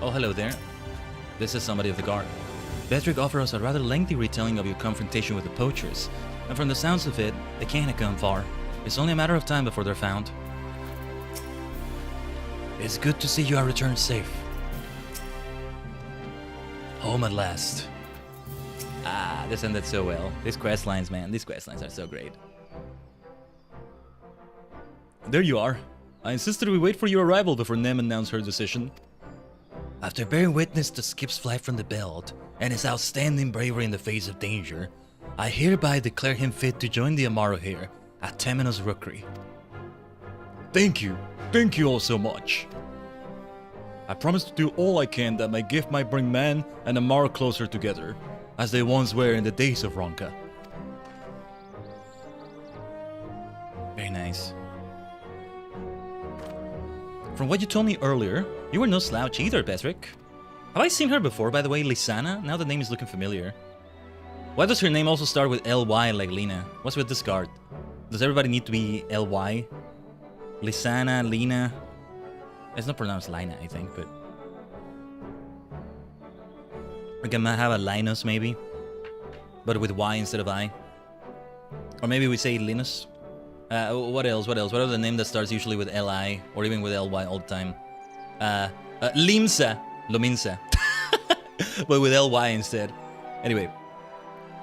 B: Oh, hello there. This is somebody of the guard. Betrick offers us a rather lengthy retelling of your confrontation with the poachers, and from the sounds of it, they can't have gone far. It's only a matter of time before they're found.
A: It's good to see you are returned safe. Home at last.
B: Ah, this ended so well. These quest lines, man, these quest lines are so great. There you are. I insisted we wait for your arrival before Nem announced her decision.
A: After bearing witness to Skip's flight from the belt and his outstanding bravery in the face of danger, I hereby declare him fit to join the Amaro here at Temenos Rookery.
B: Thank you all so much. I promise to do all I can that my gift might bring man and Amaro closer together, as they once were in the days of Ronka.
A: Very nice.
B: From what you told me earlier, you were no slouch either, Betrick. Have I seen her before, by the way, Lisana? Now the name is looking familiar. Why does her name also start with L-Y like Lena? What's with this card? Does everybody need to be L-Y? Lisana, Lena... It's not pronounced Lina, I think, but... We can have a Linus, maybe. But with Y instead of I. Or maybe we say Linus. What else? What are the name that starts usually with L-I? Or even with L-Y all the time? Limsa. Lominsa. But with L-Y instead. Anyway.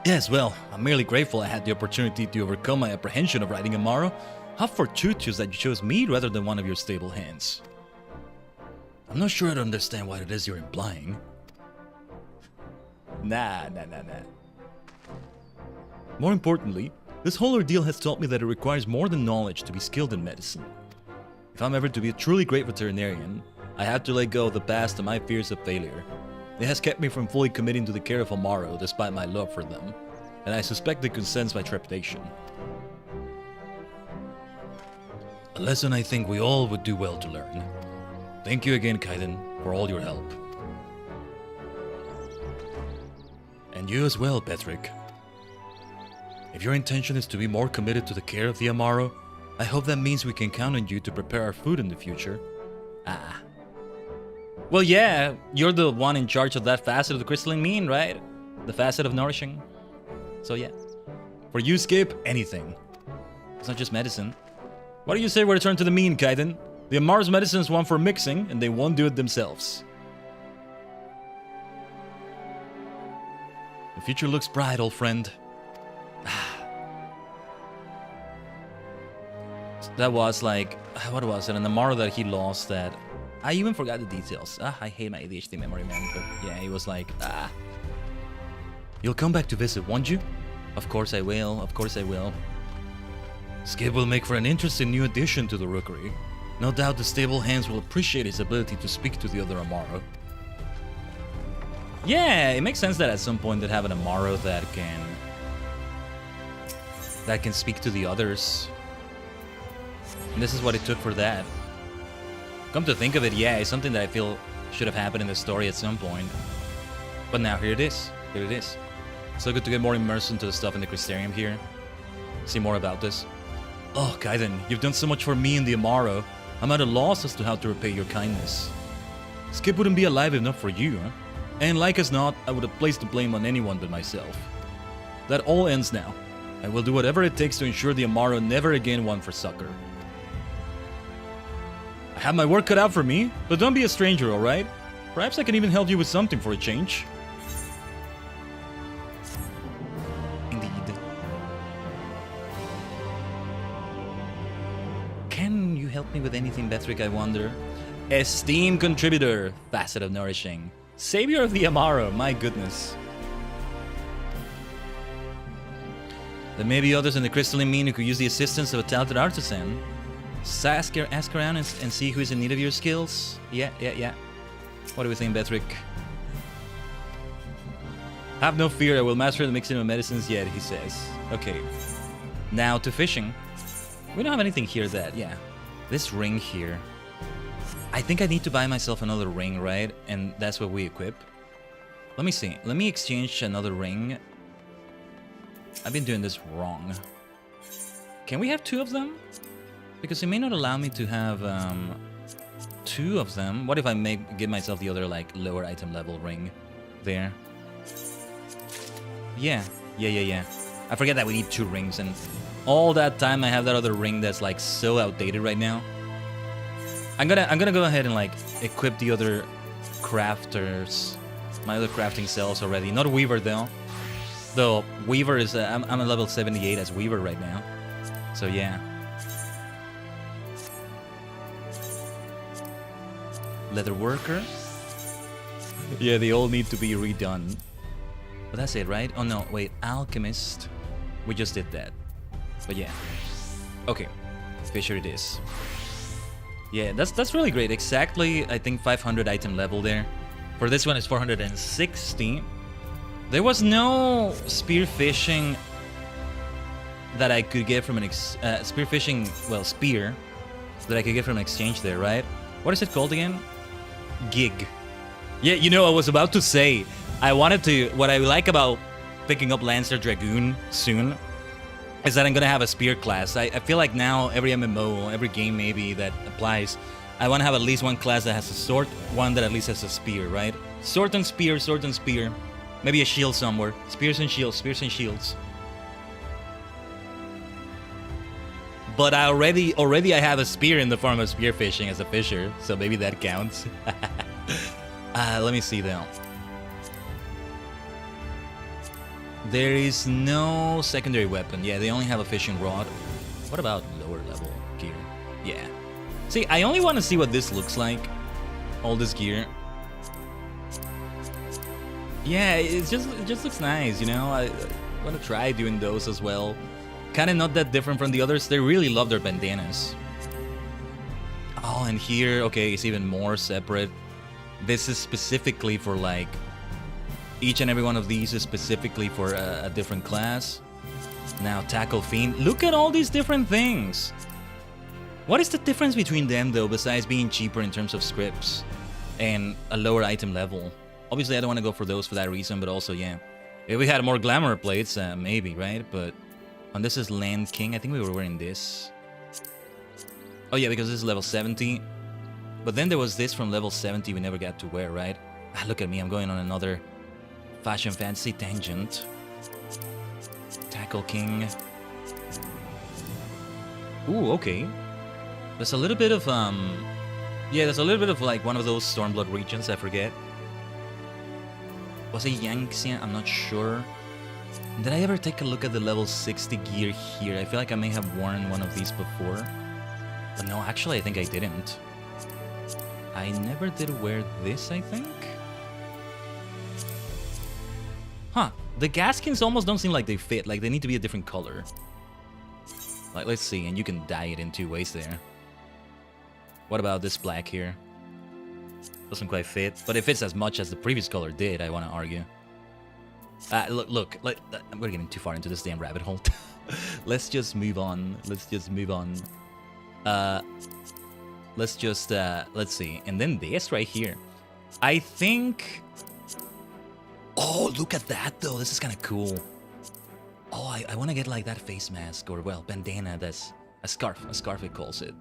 B: Yes, well, I'm merely grateful I had the opportunity to overcome my apprehension of riding Amaro. How fortuitous that you chose me rather than one of your stable hands.
A: I'm not sure I understand what it is you're implying.
B: Nah. More importantly, this whole ordeal has taught me that it requires more than knowledge to be skilled in medicine. If I'm ever to be a truly great veterinarian, I have to let go of the past and my fears of failure. It has kept me from fully committing to the care of Amaro despite my love for them, and I suspect they could sense my trepidation.
A: A lesson I think we all would do well to learn. Thank you again, Khaiden, for all your help. And you as well, Betrick. If your intention is to be more committed to the care of the Amaro, I hope that means we can count on you to prepare our food in the future.
B: Ah. Well, yeah, you're the one in charge of that facet of the crystalline mean, right? The facet of nourishing. So yeah. For you, Skip, anything. It's not just medicine. What do you say we return to the mean, Khaiden? The Amaro's medicine is one for mixing, and they won't do it themselves.
A: The future looks bright, old friend.
B: That was like, what was it? An Amaro that he lost that... I even forgot the details. I hate my ADHD memory, man. But yeah, he was like,
A: You'll come back to visit, won't you?
B: Of course I will. Of course I will.
A: Skip will make for an interesting new addition to the Rookery. No doubt the stable hands will appreciate his ability to speak to the other Amaro.
B: Yeah, it makes sense that at some point they'd have an Amaro that can speak to the others. And this is what it took for that. Come to think of it, yeah, it's something that I feel should have happened in the story at some point. But now here it is. Here it is. So good to get more immersed into the stuff in the Crystarium here. See more about this. Oh, Khaiden, you've done so much for me and the Amaro. I'm at a loss as to how to repay your kindness. Skip wouldn't be alive if not for you, huh? And like as not, I would have placed the blame on anyone but myself. That all ends now. I will do whatever it takes to ensure the Amaro never again won for succor. I have my work cut out for me, but don't be a stranger, alright? Perhaps I can even help you with something for a change. Indeed. Can you help me with anything, Betrick, I wonder? Esteemed contributor, facet of nourishing. Savior of the Amaro, my goodness. There may be others in the crystalline mean who could use the assistance of a talented artisan. Just ask around and see who is in need of your skills. Yeah. What do we think, Betrick? Have no fear, I will master the mixing of medicines yet, he says. Okay. Now to fishing. We don't have anything here that, yeah. This ring here. I think I need to buy myself another ring, right? And that's what we equip. Let me see. Let me exchange another ring. I've been doing this wrong. Can we have two of them? Because it may not allow me to have 2 of them. What if I give myself the other, like, lower item level ring there? Yeah. I forget that we need 2 rings, and all that time I have that other ring that's, like, so outdated right now. I'm gonna go ahead and, like, equip the other crafters, my other crafting cells already. Not Weaver, though. Though Weaver is, I'm at level 78 as Weaver right now. So, yeah. Leather worker. Yeah, they all need to be redone. But that's it, right? Oh no, wait, alchemist. We just did that. But yeah. Okay. Fisher it is. Yeah, that's really great. Exactly, I think 500 item level there. For this one, it's 460. There was no spearfishing that I could get from an spearfishing, well, spear that I could get from an exchange there, right? What is it called again? Gig. Yeah, you know, I was about to say, I wanted to, what I like about picking up Lancer Dragoon soon is that I'm gonna have a spear class. I feel like now every MMO, every game maybe that applies, I want to have at least one class that has a sword, one that at least has a spear, right? Sword and spear, sword and spear. Maybe a shield somewhere. Spears and shields, spears and shields. But I already I have a spear in the form of spearfishing as a fisher, so maybe that counts. Let me see though. There is no secondary weapon. Yeah, they only have a fishing rod. What about lower level gear? Yeah. See, I only want to see what this looks like. All this gear. Yeah, it just looks nice, you know? I want to try doing those as well. Kind of not that different from the others. They really love their bandanas. Oh, and here, okay, it's even more separate. This is specifically for, like, each and every one of these is specifically for a different class. Now, Tackle Fiend. Look at all these different things. What is the difference between them, though, besides being cheaper in terms of scripts and a lower item level? Obviously, I don't want to go for those for that reason, but also, yeah. If we had more glamour plates, maybe, right? But on this is Land King. I think we were wearing this. Oh, yeah, because this is level 70. But then there was this from level 70 we never got to wear, right? Ah, look at me. I'm going on another fashion fantasy tangent. Tackle King. Ooh, okay. There's a little bit of, yeah, there's a little bit of, like, one of those Stormblood regions, I forget. Was it Yangtze? I'm not sure. Did I ever take a look at the level 60 gear here? I feel like I may have worn one of these before. But no, actually, I think I didn't. I never did wear this, I think. Huh. The Gaskins almost don't seem like they fit. Like, they need to be a different color. Like, let's see. And you can dye it in 2 ways there. What about this black here? Doesn't quite fit. But it fits as much as the previous color did, I want to argue. Look. We're getting too far into this damn rabbit hole. Let's just move on. Let's see. And then this right here. I think... Oh, look at that, though. This is kind of cool. Oh, I want to get, like, that face mask. Or, well, bandana. That's a scarf. A scarf, it calls it.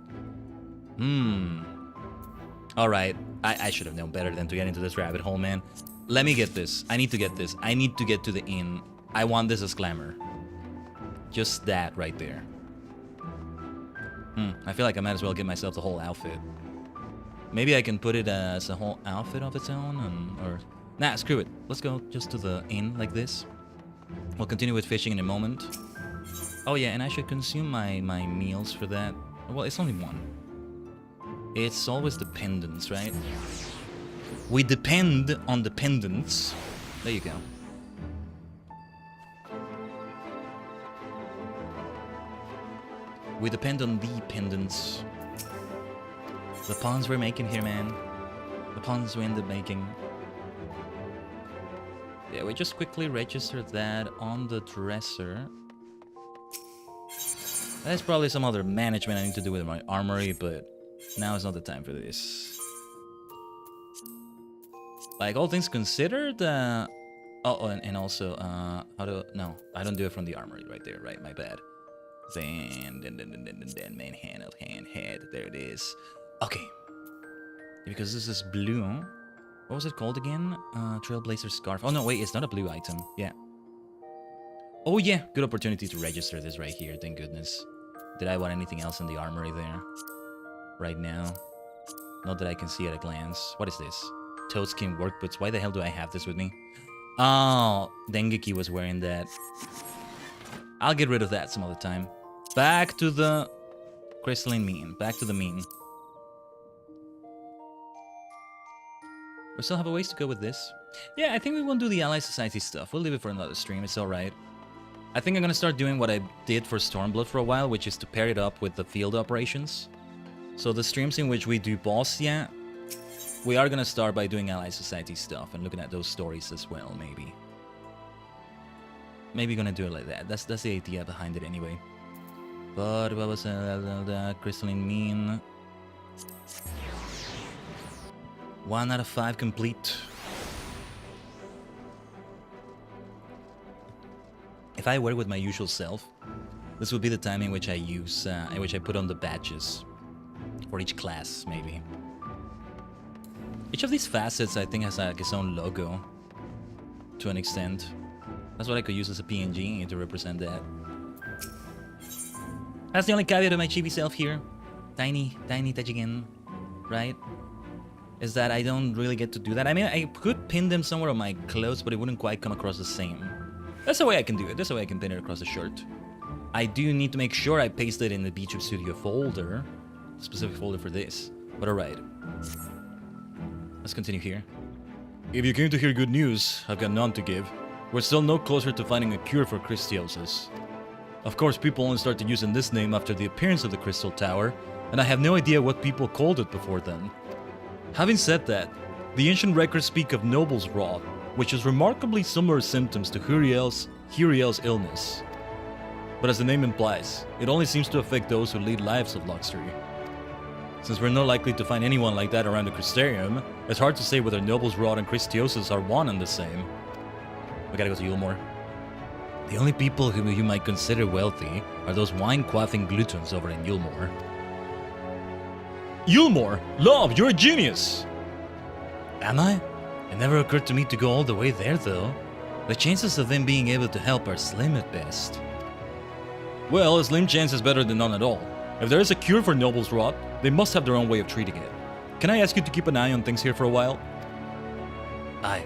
B: Alright. I should have known better than to get into this rabbit hole, man. Let me get this. I need to get this. I need to get to the inn. I want this as glamour. Just that right there. I feel like I might as well get myself the whole outfit. Maybe I can put it as a whole outfit of its own, or... Nah, screw it. Let's go just to the inn like this. We'll continue with fishing in a moment. Oh yeah, and I should consume my meals for that. Well, it's only one. It's always dependence, right? We depend on dependence. There you go. We depend on dependence. The pawns we're making here, man. The pawns we end up making. Yeah, we just quickly register that on the dresser. There's probably some other management I need to do with my armory, but now is not the time for this. Like, all things considered, oh, and also, how do... No, I don't do it from the armory right there, right? My bad. Then manhandled, hand, head. There it is. Okay. Because this is blue. What was it called again? Trailblazer Scarf. Oh no, wait, it's not a blue item. Yeah. Oh yeah, good opportunity to register this right here, thank goodness. Did I want anything else in the armory there? Right now. Not that I can see at a glance. What is this? Toadskin work boots. Why the hell do I have this with me? Oh, Dengeki was wearing that. I'll get rid of that some other time. Back to the crystalline mean. Back to the mean. We still have a ways to go with this. Yeah, I think we won't do the Ally Society stuff. We'll leave it for another stream. It's alright. I think I'm gonna start doing what I did for Stormblood for a while, which is to pair it up with the field operations. So the streams in which we do boss, yeah, we are gonna start by doing Ally Society stuff and looking at those stories as well, maybe. Maybe gonna do it like that. That's the idea behind it anyway. But what was the crystalline mean? 1 out of 5 complete. If I were with my usual self, this would be the time in which I use, in which I put on the badges for each class, maybe. Each of these facets, I think, has like its own logo, to an extent. That's what I could use as a PNG to represent that. That's the only caveat of my chibi self here. Tiny Tajigen, right? Is that I don't really get to do that. I mean, I could pin them somewhere on my clothes, but it wouldn't quite come across the same. That's the way I can do it. That's the way I can pin it across the shirt. I do need to make sure I paste it in the VTube Studio folder. Specific folder for this. But alright. Let's continue here. If you came to hear good news, I've got none to give. We're still no closer to finding a cure for Christiosis. Of course, people only started using this name after the appearance of the Crystal Tower, and I have no idea what people called it before then. Having said that, the ancient records speak of Noble's Rot, which has remarkably similar symptoms to Huriel's illness. But as the name implies, it only seems to affect those who lead lives of luxury. Since we're not likely to find anyone like that around the Crystarium, it's hard to say whether Noble's Rot and Christiosis are one and the same. We gotta go to Yulmore. The only people whom you might consider wealthy are those wine-quaffing gluttons over in Yulmore. Yulmore! Love, you're a genius! Am I? It never occurred to me to go all the way there, though. The chances of them being able to help are slim at best. Well, a slim chance is better than none at all. If there is a cure for Noble's Rot, they must have their own way of treating it. Can I ask you to keep an eye on things here for a while? Aye.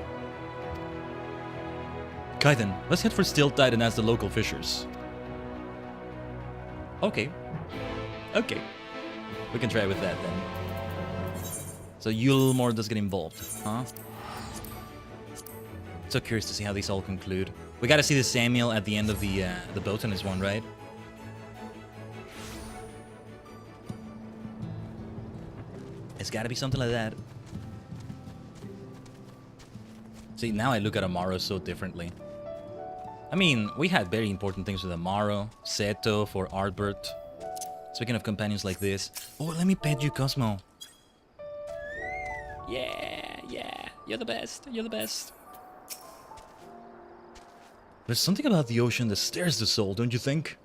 B: Khaiden, let's head for Stiltide and ask the local fishers. Okay. Okay. We can try with that then. So Yulmore does get involved, huh? So curious to see how these all conclude. We gotta see the Samuel at the end of the boat on this one, right? It's gotta be something like that. See, now I look at Amaro so differently. I mean, we had very important things with Amaro, Seto for Artbert. Speaking of companions like this. Oh, let me pet you, Cosmo. Yeah, yeah. You're the best. You're the best. There's something about the ocean that stirs the soul, don't you think?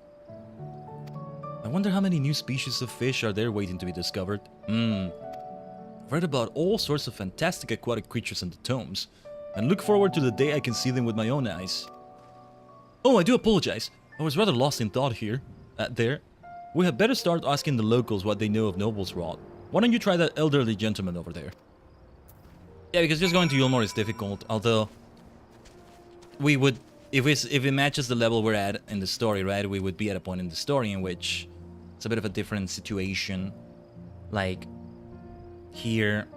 B: I wonder how many new species of fish are there waiting to be discovered. I've read about all sorts of fantastic aquatic creatures in the tomes, and look forward to the day I can see them with my own eyes. Oh, I do apologize. I was rather lost in thought here. There. We had better start asking the locals what they know of Noble's Rot. Why don't you try that elderly gentleman over there? Yeah, because just going to Yulmore is difficult, although we would, if it matches the level we're at in the story, right, we would be at a point in the story in which it's a bit of a different situation. Like, here,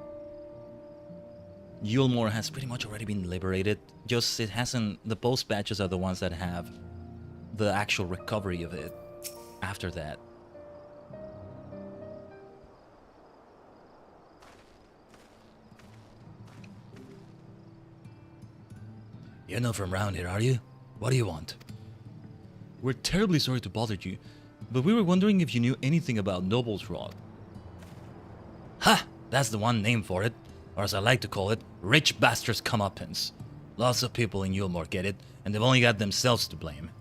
B: Yulmore has pretty much already been liberated, just it hasn't, the post patches are the ones that have the actual recovery of it after that. You're not from around here, are you? What do you want? We're terribly sorry to bother you, but we were wondering if you knew anything about Noble's Rot. Ha! That's the one name for it, or as I like to call it, rich bastards comeuppance. Lots of people in Yulmore get it, and they've only got themselves to blame.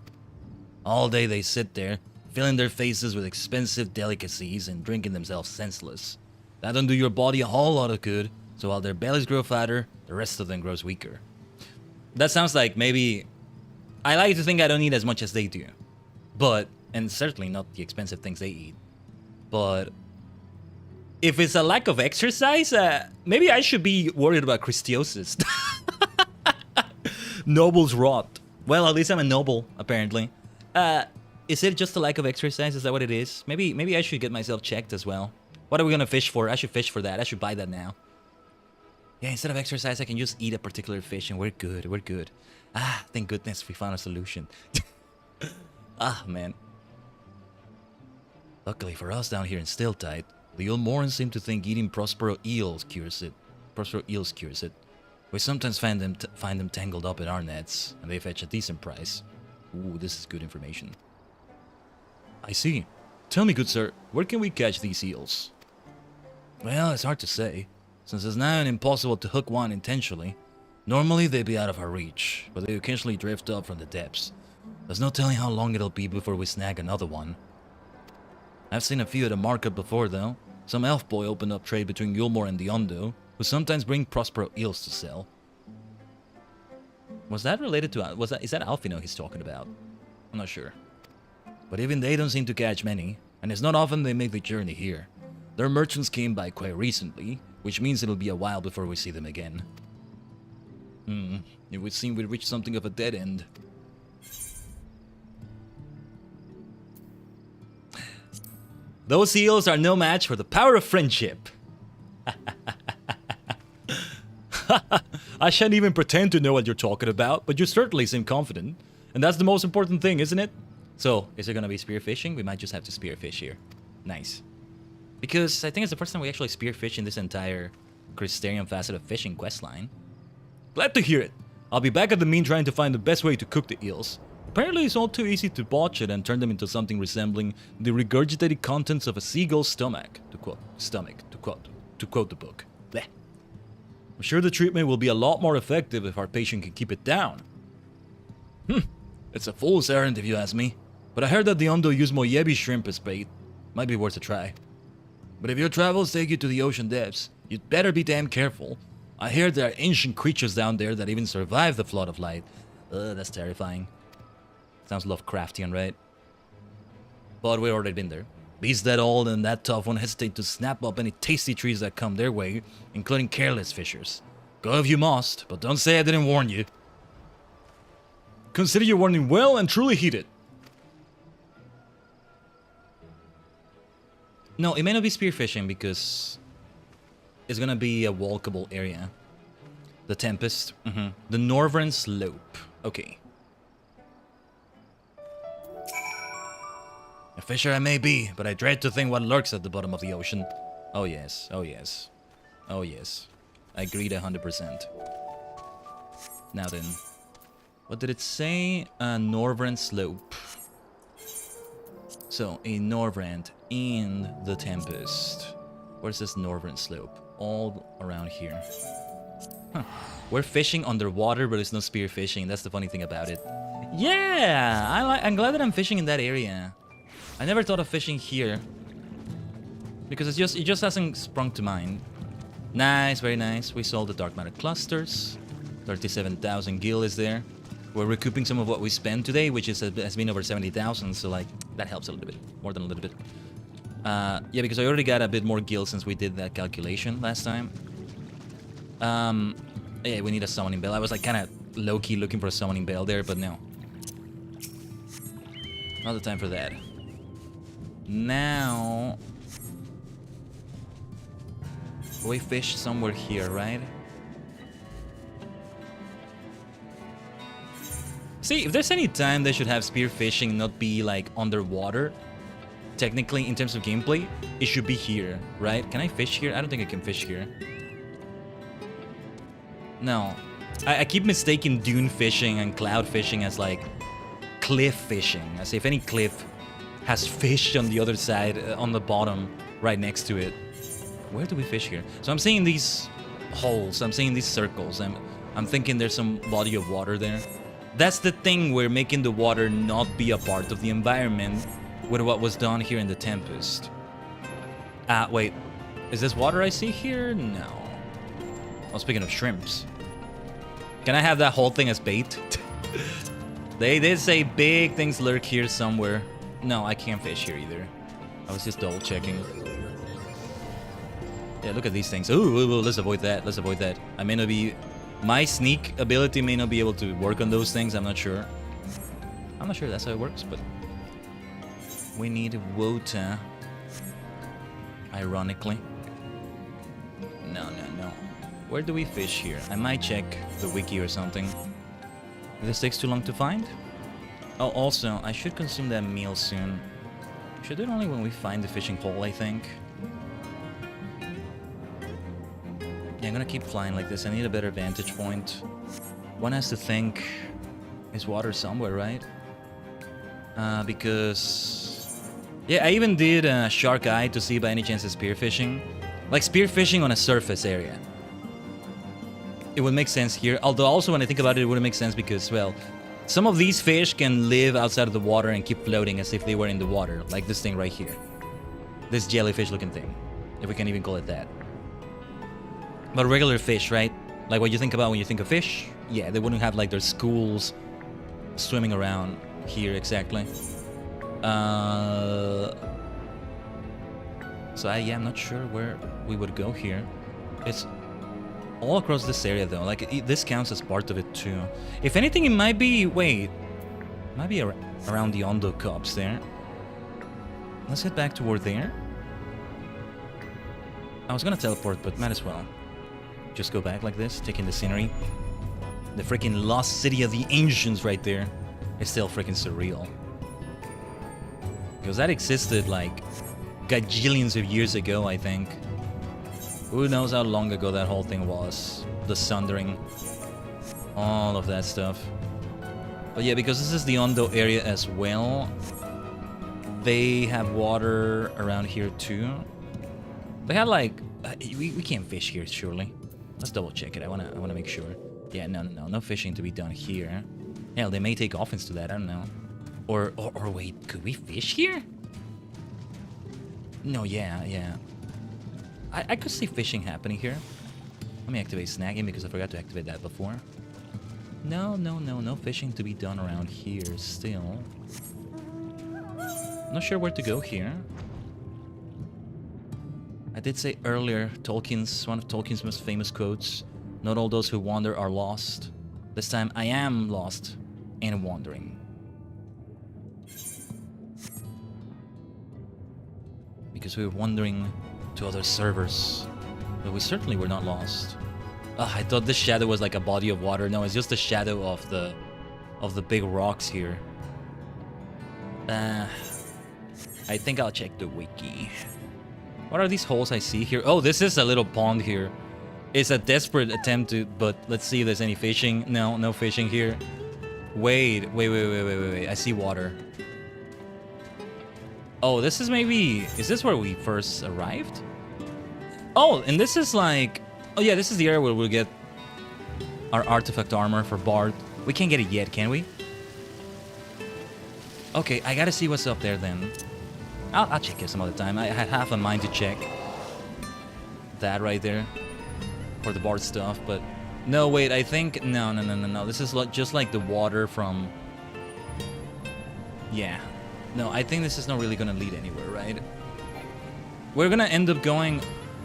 B: All day they sit there, filling their faces with expensive delicacies and drinking themselves senseless.
A: That don't do your body a whole lot of good, so while their bellies grow fatter, the rest of them grows weaker.
B: That sounds like maybe... I like to think I don't eat as much as they do. But, and certainly not the expensive things they eat. But, if it's a lack of exercise, maybe I should be worried about Christiosis. Noble's rot. Well, at least I'm a noble, apparently. Is it just a lack of exercise? Is that what it is? Maybe I should get myself checked as well. What are we gonna fish for? I should fish for that. I should buy that now. Yeah, instead of exercise, I can just eat a particular fish and we're good. We're good. Ah, thank goodness we found a solution. Ah, man.
A: Luckily for us down here in Stiltide, the Ulmorans seem to think eating Prospero eels cures it. We sometimes find them tangled up in our nets, and they fetch a decent price. Ooh, this is good information. I see. Tell me, good sir, where can we catch these eels? Well, it's hard to say, since it's now impossible to hook one intentionally. Normally they'd be out of our reach, but they occasionally drift up from the depths. There's no telling how long it'll be before we snag another one. I've seen a few at the market before, though. Some elf boy opened up trade between Yulmore and the Undo, who sometimes bring Prospero eels to sell.
B: Was that related to... Is that Alfino he's talking about? I'm not sure.
A: But even they don't seem to catch many, and it's not often they make the journey here. Their merchants came by quite recently, which means it'll be a while before we see them again. It would seem we reached something of a dead end.
B: Those eels are no match for the power of friendship.
A: I shan't even pretend to know what you're talking about, but you certainly seem confident. And that's the most important thing, isn't it?
B: So, is it gonna be spearfishing? We might just have to spearfish here. Nice. Because I think it's the first time we actually spearfish in this entire Crystarium facet of fishing questline.
A: Glad to hear it. I'll be back at the mine trying to find the best way to cook the eels. Apparently it's all too easy to botch it and turn them into something resembling the regurgitated contents of a seagull's stomach, to quote the book. Blech. I'm sure the treatment will be a lot more effective if our patient can keep it down. It's a fool's errand if you ask me, but I heard that the Undo use Moyebi shrimp as bait. Might be worth a try. But if your travels take you to the ocean depths, you'd better be damn careful. I hear there are ancient creatures down there that even survive the flood of light.
B: That's terrifying. Sounds Lovecraftian, right? But we've already been there.
A: Beasts that old and that tough won't hesitate to snap up any tasty trees that come their way, including careless fishers. Go if you must, but don't say I didn't warn you. Consider your warning well and truly heed it.
B: No, it may not be spearfishing because it's gonna be a walkable area. The Tempest. The Northern Slope. Okay.
A: A fisher I may be, but I dread to think what lurks at the bottom of the ocean.
B: Oh yes, oh yes. Oh yes. I agreed 100%. Now then. What did it say? Northern Slope. So, a Northrend in the Tempest. Where's this Northern Slope? All around here. Huh. We're fishing underwater, but there's no spear fishing. That's the funny thing about it. Yeah! I'm glad that I'm fishing in that area. I never thought of fishing here. Because it just hasn't sprung to mind. Nice, very nice. We sold the Dark Matter Clusters. 37,000 gil is there. We're recouping some of what we spent today, which has been over 70,000, so like, that helps a little bit. More than a little bit. Yeah, because I already got a bit more gil since we did that calculation last time. Yeah, we need a summoning bell. I was like kind of low-key looking for a summoning bell there, but no. Not the time for that. Now... we fish somewhere here, right? See, if there's any time they should have spearfishing not be like underwater, technically in terms of gameplay, it should be here, right? Can I fish here? I don't think I can fish here. No. I keep mistaking dune fishing and cloud fishing as like cliff fishing. As if any cliff has fish on the other side, on the bottom, right next to it. Where do we fish here? So I'm seeing these holes, I'm seeing these circles, I'm thinking there's some body of water there. That's the thing, we're making the water not be a part of the environment with what was done here in the Tempest. Wait. Is this water I see here? No. Oh, speaking of shrimps. Can I have that whole thing as bait? They did say big things lurk here somewhere. No, I can't fish here either. I was just double checking. Yeah, look at these things. Ooh, let's avoid that. Let's avoid that. I may not be... My sneak ability may not be able to work on those things. I'm not sure. I'm not sure that's how it works, but... We need water. Ironically. No. Where do we fish here? I might check the wiki or something. If this takes too long to find? Oh, also, I should consume that meal soon. Should do it only when we find the fishing pole, I think. Yeah, I'm gonna keep flying like this. I need a better vantage point. One has to think... Is water somewhere, right? Because... Yeah, I even did a shark eye to see by any chance it's spearfishing. Like spearfishing on a surface area. It would make sense here. Although also when I think about it, it wouldn't make sense because, well... Some of these fish can live outside of the water and keep floating as if they were in the water. Like this thing right here. This jellyfish looking thing. If we can even call it that. But regular fish, right? Like what you think about when you think of fish? Yeah, they wouldn't have like their schools swimming around here exactly. So yeah, I'm not sure where we would go here. It's all across this area though. Like this counts as part of it too. If anything, it might be... Wait. It might be around the Ondo Copse there. Let's head back toward there. I was gonna teleport, but might as well. Just go back like this, taking the scenery. The freaking lost city of the ancients right there. It's still freaking surreal. Because that existed like gajillions of years ago, I think. Who knows how long ago that whole thing was. The Sundering. All of that stuff. But yeah, because this is the Ondo area as well. They have water around here too. They had like... we can't fish here, surely. Let's double check it. I wanna make sure. Yeah, no fishing to be done here. Hell, they may take offense to that. I don't know. Or wait, could we fish here? No, yeah. I could see fishing happening here. Let me activate snagging because I forgot to activate that before. No fishing to be done around here still. Not sure where to go here. I did say earlier, one of Tolkien's most famous quotes, "Not all those who wander are lost." This time I am lost and wandering. Because we were wandering to other servers. But we certainly were not lost. I thought this shadow was like a body of water. No, it's just the shadow of the big rocks here. I think I'll check the wiki. What are these holes I see here? Oh, this is a little pond here. It's a desperate attempt to... But let's see if there's any fishing. No fishing here. Wait. I see water. Oh, this is maybe... Is this where we first arrived? Oh, and this is like... Oh yeah, this is the area where we'll get our artifact armor for Bard. We can't get it yet, can we? Okay, I gotta see what's up there then. I'll check it some other time. I had half a mind to check that right there for the Bard stuff, but no, wait, I think no. This is just like the water from... Yeah. No, I think this is not really gonna lead anywhere, right? We're gonna end up going...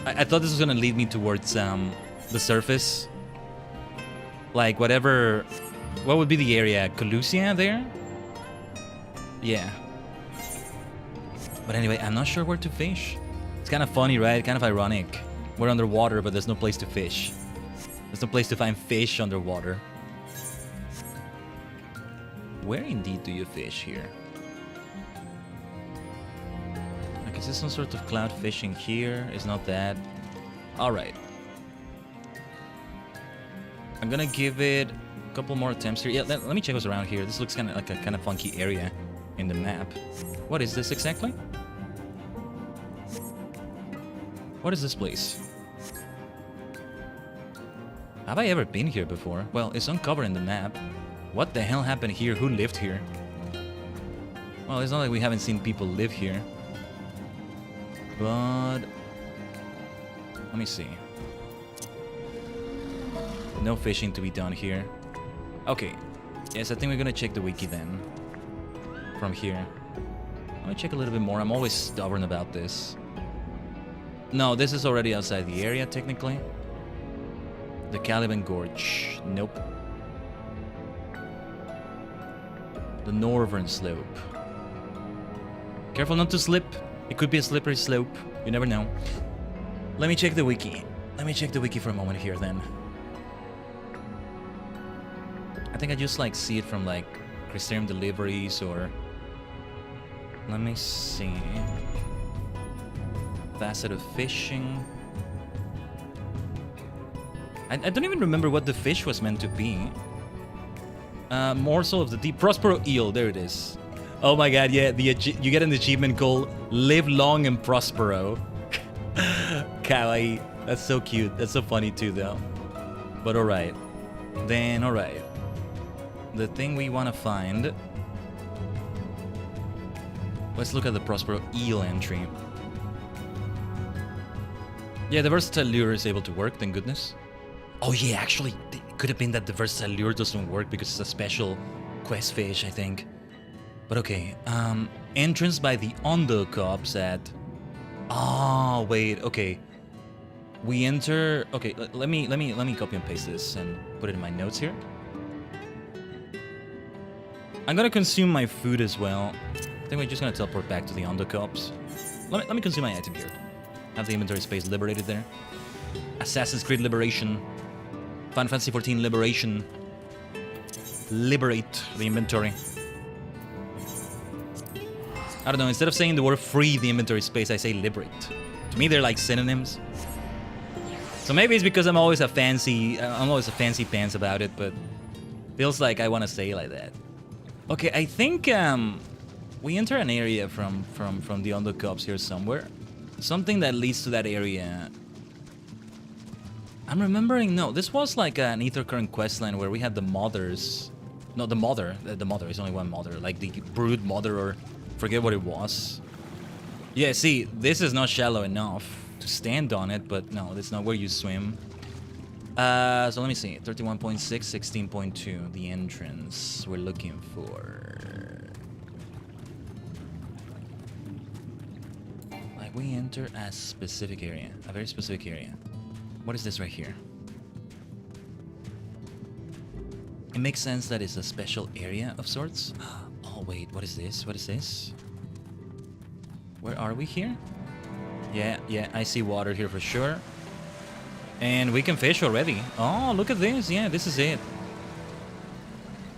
B: I thought this was gonna lead me towards the surface. Like whatever... What would be the area? Colusia there? Yeah. But anyway, I'm not sure where to fish. It's kind of funny, right? Kind of ironic. We're underwater, but there's no place to fish. There's no place to find fish underwater. Where indeed do you fish here? Like, is this some sort of cloud fishing here? It's not that. Alright. I'm gonna give it a couple more attempts here. Yeah, let me check what's around here. This looks kind of like a kind of funky area in the map. What is this exactly? What is this place? Have I ever been here before? Well, it's uncovered in the map. What the hell happened here? Who lived here? Well, it's not like we haven't seen people live here. But... Let me see. No fishing to be done here. Okay. Yes, I think we're gonna check the wiki then. From here. Let me check a little bit more. I'm always stubborn about this. No, this is already outside the area, technically. The Caliban Gorge. Nope. The Northern Slope. Careful not to slip. It could be a slippery slope. You never know. Let me check the wiki. Let me check the wiki for a moment here then. I think I just like see it from like Crystarium deliveries or... Let me see. Facet of fishing. I don't even remember what the fish was meant to be. Morsel of the deep. Prospero eel. There it is. Oh my god, yeah. You get an achievement called Live Long and Prospero. Kawaii. That's so cute. That's so funny too, though. But alright. Then, alright. The thing we want to find... Let's look at the Prospero eel entry. Yeah, the versatile lure is able to work, thank goodness. Oh yeah, actually, it could have been that the versatile lure doesn't work because it's a special quest fish, I think. But okay, entrance by the Undercops at... Oh, wait, okay. We enter... Okay, let me copy and paste this and put it in my notes here. I'm gonna consume my food as well. I think we're just gonna teleport back to the Undercops. Let me consume my item here. Have the inventory space liberated there. Assassin's Creed Liberation. Final Fantasy XIV Liberation. Liberate the inventory. I don't know, instead of saying the word free the inventory space, I say liberate. To me, they're like synonyms. So maybe it's because I'm always a fancy pants about it, but feels like I want to say it like that. Okay, I think we enter an area from the Undercops here somewhere. Something that leads to that area. I'm remembering, no, this was like an Ether Current questline where we had the mothers. No, the mother is only one mother, like the brood mother or forget what it was. Yeah, see, this is not shallow enough to stand on it, but no, that's not where you swim. So let me see, 31.6, 16.2, the entrance we're looking for. Like we enter a specific area, a very specific area. What is this right here? It makes sense that it's a special area of sorts. Oh wait, what is this? What is this? Where are we here? Yeah, I see water here for sure. And we can fish already. Oh, look at this. Yeah, this is it.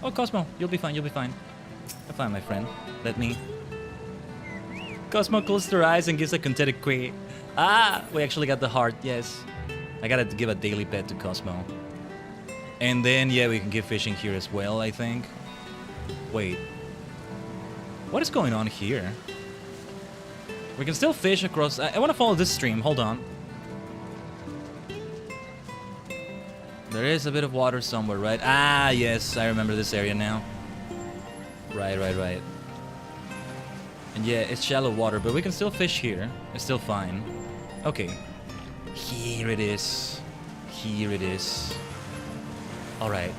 B: Oh, Cosmo, you'll be fine, you'll be fine. You're fine, my friend. Let me... Cosmo closes their eyes and gives a contented quake. Ah, we actually got the heart, yes. I gotta give a daily pet to Cosmo. And then, yeah, we can give fishing here as well, I think. Wait. What is going on here? We can still fish across... I want to follow this stream. Hold on. There is a bit of water somewhere, right? Ah, yes. I remember this area now. Right. And yeah, it's shallow water, but we can still fish here. It's still fine. Okay. Here it is. Here it is. Alright.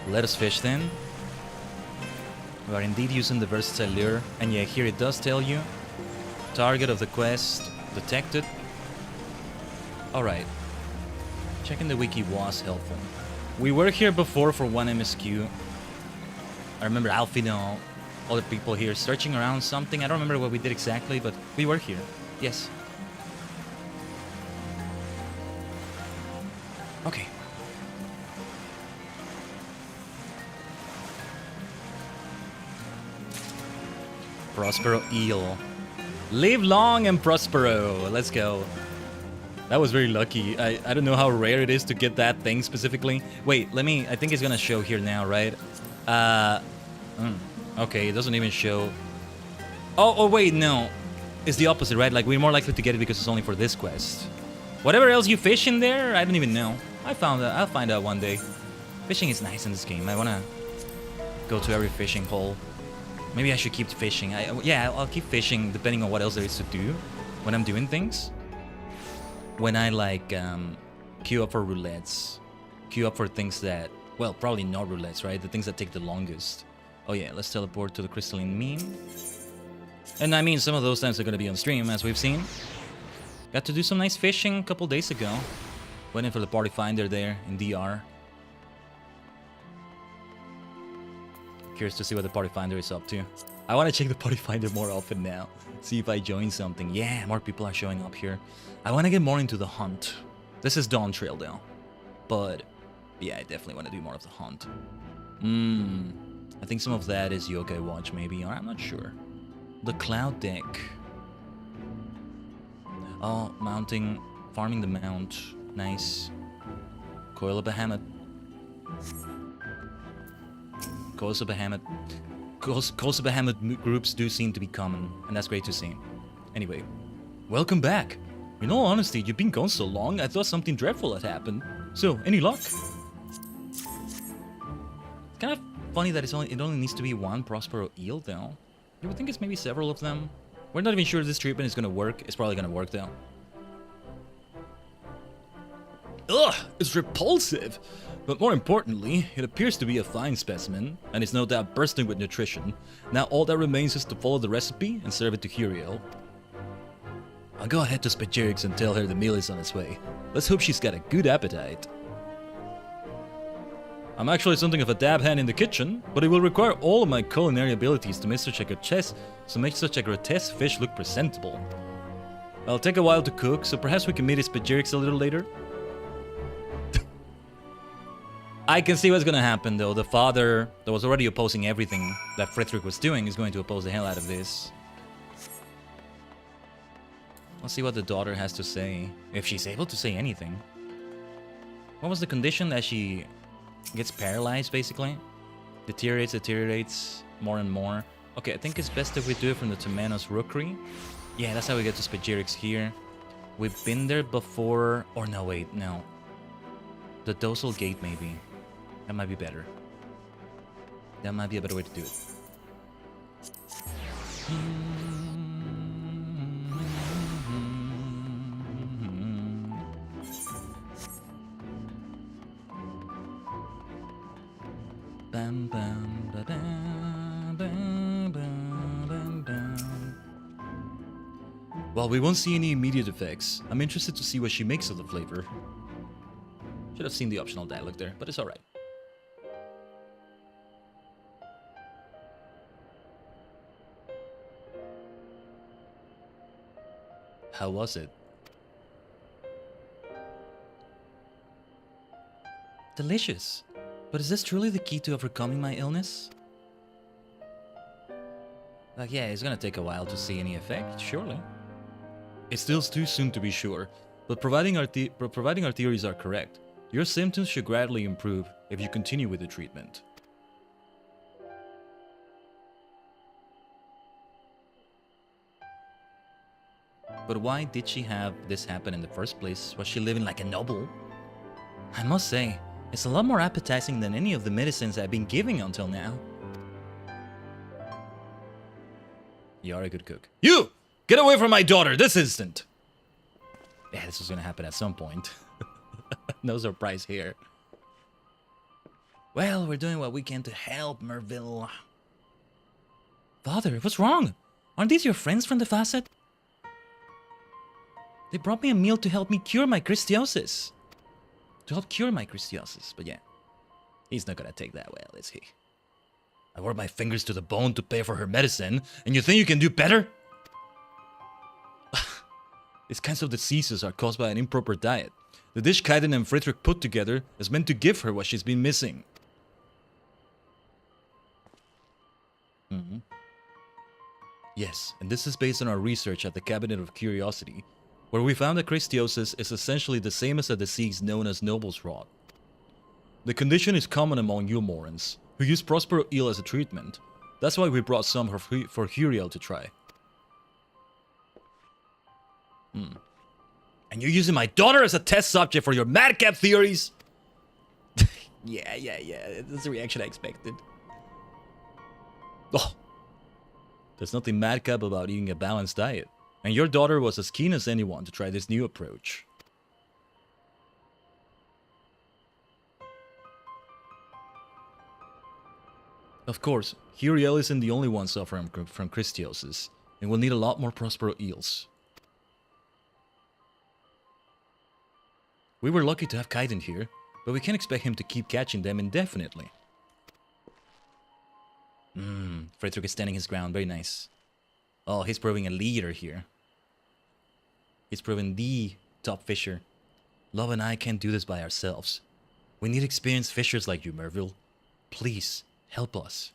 B: Let us fish then. We are indeed using the versatile lure. And yeah, here it does tell you. Target of the quest detected. Alright. Checking the wiki was helpful. We were here before for one MSQ. I remember Alfino, other people here searching around something. I don't remember what we did exactly, but we were here. Yes. Okay. Prospero eel. Live long and Prospero. Let's go. That was very lucky. I don't know how rare it is to get that thing specifically. Wait, I think it's gonna show here now, right? Okay, it doesn't even show. Oh wait, no. It's the opposite, right? Like, we're more likely to get it because it's only for this quest. Whatever else you fish in there, I don't even know. I'll find out one day. Fishing is nice in this game. I wanna go to every fishing hole. Maybe I should keep fishing. Yeah, I'll keep fishing depending on what else there is to do when I'm doing things. when I like queue up for roulettes, queue up for things that, well, probably not roulettes, right? The things that take the longest. Oh yeah, let's teleport to the crystalline mine. And I mean, some of those times are going to be on stream, as we've seen. Got to do some nice fishing a couple days ago. Went in for the party finder there in DR. Curious to see what the party finder is up to. I want to check the party finder more often now. See if I join something. Yeah, more people are showing up here. I want to get more into the hunt. This is Dawn Trail though. But yeah, I definitely want to do more of the hunt. I think some of that is Yokai Watch maybe, or I'm not sure. The Cloud Deck. Oh, mounting, farming the mount. Nice. Coil of Bahamut. Coils of Bahamut. Coils of Bahamut groups do seem to be common, and that's great to see. Anyway, welcome back. In all honesty, you've been gone so long, I thought something dreadful had happened. So, any luck? It's kind of funny that it only needs to be one Prospero eel, though. You would think it's maybe several of them. We're not even sure this treatment is gonna work. It's probably gonna work, though. Ugh, it's repulsive! But more importantly, it appears to be a fine specimen, and is no doubt bursting with nutrition. Now all that remains is to follow the recipe and serve it to Huriel. I'll go ahead to Spagerix and tell her the meal is on its way. Let's hope she's got a good appetite. I'm actually something of a dab hand in the kitchen, but it will require all of my culinary abilities to make such a grotesque fish look presentable. It'll take a while to cook, so perhaps we can meet at Spagerix a little later. I can see what's gonna happen though. The father that was already opposing everything that Friedrich was doing is going to oppose the hell out of this. Let's see what the daughter has to say, if she's able to say anything. What was the condition? That she gets paralyzed, basically? Deteriorates more and more. Okay, I think it's best if we do it from the Tomanos Rookery. Yeah, that's how we get to Spagerix here. We've been there before... Or no, wait, no. The Dosal Gate, maybe. That might be better. That might be a better way to do it. Bam, bam, ba, bam, bam, bam, bam, bam. While we won't see any immediate effects, I'm interested to see what she makes of the flavor. Should have seen the optional dialogue there, but it's alright. How was it? Delicious. But is this truly the key to overcoming my illness? Like, yeah, it's gonna take a while to see any effect, surely. It's still too soon to be sure, but providing our theories are correct, your symptoms should gradually improve if you continue with the treatment. But why did she have this happen in the first place? Was she living like a noble? I must say, it's a lot more appetizing than any of the medicines I've been giving until now. You are a good cook. You! Get away from my daughter this instant! Yeah, this was gonna happen at some point. No surprise here. Well, we're doing what we can to help, Merville. Father, what's wrong? Aren't these your friends from the facet? They brought me a meal to help me cure my Christiosis. To help cure my Christiosis, but yeah. He's not gonna take that well, is he? I worked my fingers to the bone to pay for her medicine, and you think you can do better? These kinds of diseases are caused by an improper diet. The dish Khaiden and Friedrich put together is meant to give her what she's been missing. Yes, and this is based on our research at the Cabinet of Curiosity, where we found that Christiosis is essentially the same as a disease known as Noble's Rot. The condition is common among Yulmorans, who use Prospero Eel as a treatment. That's why we brought some for Huriel to try. And you're using my daughter as a test subject for your madcap theories? Yeah. That's the reaction I expected. Oh, there's nothing madcap about eating a balanced diet. And your daughter was as keen as anyone to try this new approach.
A: Of course, Huriel isn't the only one suffering from Christiosis, and will need a lot more Prospero eels. We were lucky to have Khaiden here, but we can't expect him to keep catching them indefinitely. Frederick is standing his ground, very nice. Oh, he's proving a leader here. He's proving the top fisher. Love and I can't do this by ourselves. We need experienced fishers like you, Merville. Please, help us.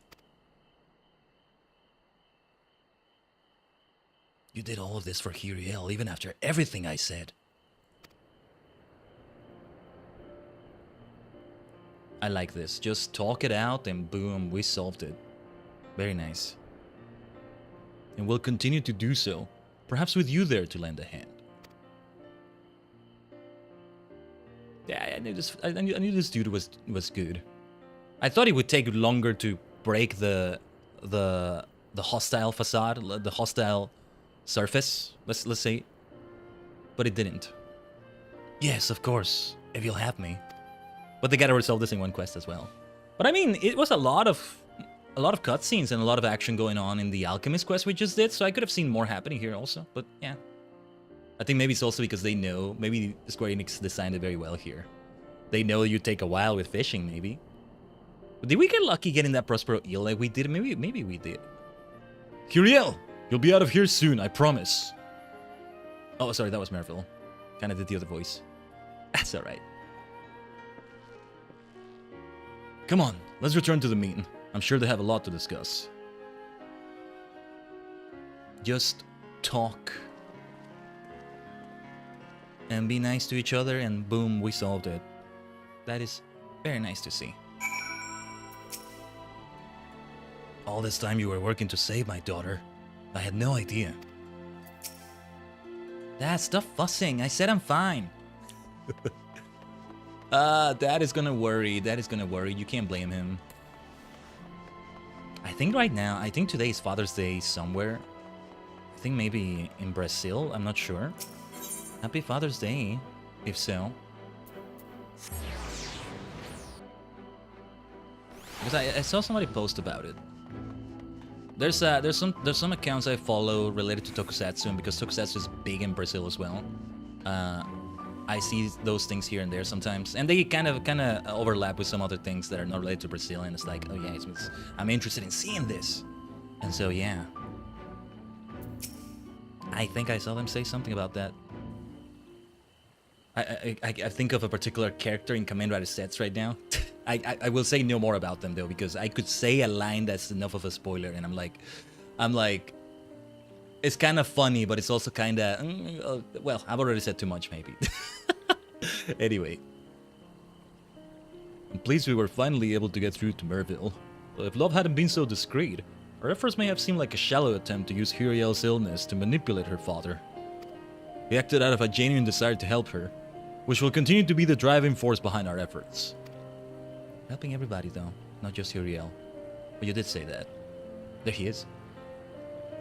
A: You did all of this for Huriel, even after everything I said. I like this. Just talk it out and boom, we solved it. Very nice. And we'll continue to do so. Perhaps with you there to lend a hand. Yeah, I knew this dude was good. I thought it would take longer to break the hostile facade, the hostile surface, let's say. But it didn't. Yes, of course, if you'll have me. But they gotta resolve this in one quest as well. But I mean, it was a lot of cutscenes and a lot of action going on in the Alchemist quest we just did, so I could have seen more happening here also, but yeah. I think maybe it's also because they know, maybe Square Enix designed it very well here. They know you take a while with fishing, maybe. But did we get lucky getting that Prospero eel like we did? Maybe we did. Huriel, you'll be out of here soon, I promise. Oh, sorry, that was Merville. Kinda did the other voice. That's alright. Come on, let's return to the meeting. I'm sure they have a lot to discuss. Just talk. And be nice to each other, and boom, we solved it. That is very nice to see. All this time you were working to save my daughter. I had no idea. Dad, stop fussing. I said I'm fine. Dad is gonna worry. Dad is gonna worry. You can't blame him. I think right now, I think today is Father's Day somewhere. I think maybe in Brazil. I'm not sure. Happy Father's Day, if so. Because I saw somebody post about it. There's some accounts I follow related to Tokusatsu, and because Tokusatsu is big in Brazil as well, I see those things here and there sometimes, and they kind of overlap with some other things that are not related to Brazil, and it's like, oh yeah, I'm interested in seeing this, and so yeah, I think I saw them say something about that. I think of a particular character in Kamen Rider sets right now. I will say no more about them though, because I could say a line that's enough of a spoiler, and I'm like, it's kind of funny, but it's also kind of, well, I've already said too much maybe. Anyway, I'm pleased we were finally able to get through to Merville. If Love hadn't been so discreet, our efforts may have seemed like a shallow attempt to use Huriel's illness to manipulate her father. He acted out of a genuine desire to help her, which will continue to be the driving force behind our efforts. Helping everybody though, not just Huriel. But you did say that. There he is.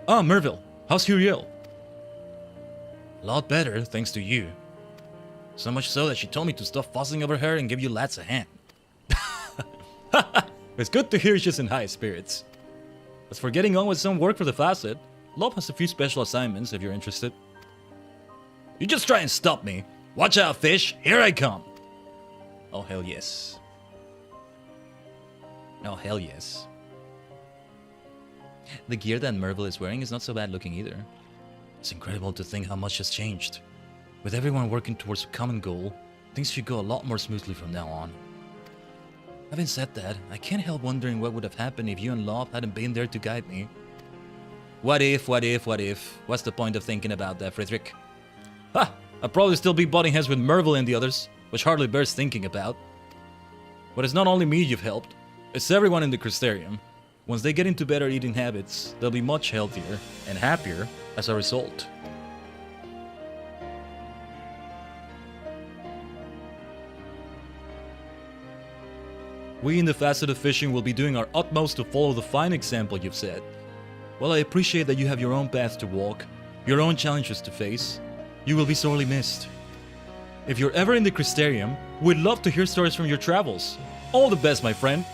A: Ah, Merville, how's Huriel? A lot better, thanks to you. So much so that she told me to stop fussing over her and give you lads a hand. It's good to hear she's in high spirits. As for getting on with some work for the facet, Lob has a few special assignments if you're interested. You just try and stop me. Watch out, fish, here I come. Oh, hell yes. Oh, hell yes. The gear that Merville is wearing is not so bad looking either. It's incredible to think how much has changed. With everyone working towards a common goal, things should go a lot more smoothly from now on. Having said that, I can't help wondering what would have happened if you and Lob hadn't been there to guide me. What if? What's the point of thinking about that, Frederick? Ha! I'd probably still be butting heads with Merville and the others, which hardly bears thinking about. But it's not only me you've helped, it's everyone in the Crystarium. Once they get into better eating habits, they'll be much healthier and happier as a result. We in the facet of fishing will be doing our utmost to follow the fine example you've set. While I appreciate that you have your own path to walk, your own challenges to face, you will be sorely missed. If you're ever in the Crystarium, we'd love to hear stories from your travels. All the best, my friend.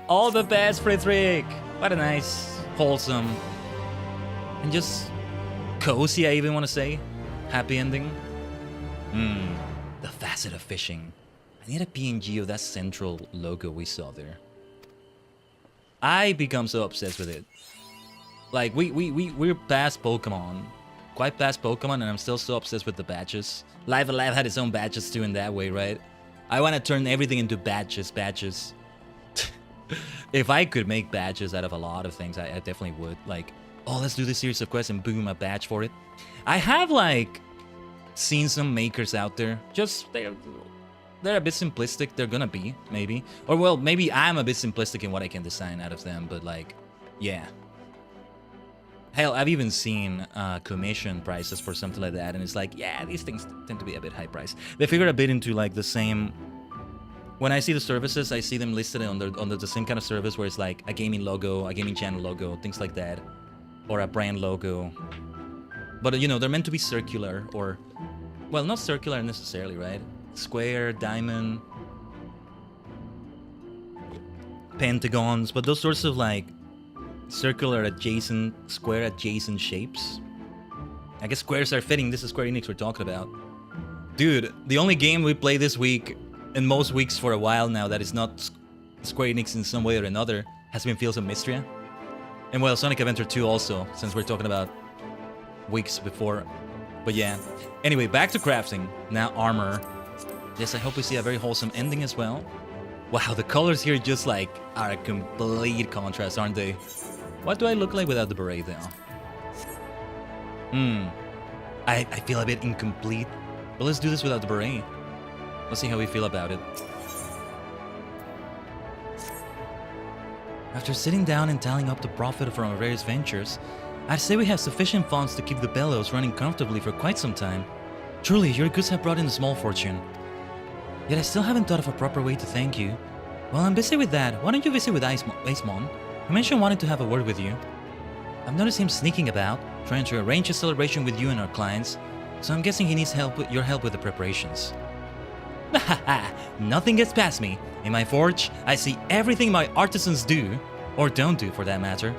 B: All the best, Friedrich. What a nice, wholesome, and just cozy, I even want to say, happy ending. The facet of fishing. I need a PNG of that central logo we saw there. I become so obsessed with it. Like, we're past Pokemon. Quite past Pokemon, and I'm still so obsessed with the badges. Live Alive had its own badges too in that way, right? I want to turn everything into badges. If I could make badges out of a lot of things, I definitely would. Like, oh, let's do this series of quests and boom, a badge for it. I have, like, seen some makers out there. Just, they're a bit simplistic. They're gonna be, maybe. Or, well, maybe I'm a bit simplistic in what I can design out of them, but, like, yeah. Hell, I've even seen commission prices for something like that, and it's like, yeah, these things tend to be a bit high priced. They figure a bit into, like, the same... When I see the services, I see them listed under the same kind of service where it's like a gaming logo, a gaming channel logo, things like that. Or a brand logo. But, you know, they're meant to be circular, or... Well, not circular necessarily, right? Square, diamond... Pentagons, but those sorts of, like... circular adjacent, square adjacent shapes. I guess squares are fitting. This is Square Enix we're talking about. Dude, the only game we play this week, and most weeks for a while now, that is not Square Enix in some way or another, has been Fields of Mystria. And well, Sonic Adventure 2 also, since we're talking about weeks before. But yeah. Anyway, back to crafting. Now armor. Yes, I hope we see a very wholesome ending as well. Wow, the colors here just like are a complete contrast, aren't they? What do I look like without the beret though? I feel a bit incomplete. But let's do this without the beret. Let's see how we feel about it. After sitting down and tallying up the profit from our various ventures, I'd say we have sufficient funds to keep the bellows running comfortably for quite some time. Truly, your goods have brought in a small fortune. Yet I still haven't thought of a proper way to thank you. While I'm busy with that, why don't you visit with Icemon? He mentioned wanting to have a word with you. I've noticed him sneaking about, trying to arrange a celebration with you and our clients, so I'm guessing he needs your help with the preparations. Haha, nothing gets past me. In my forge, I see everything my artisans do, or don't do for that matter.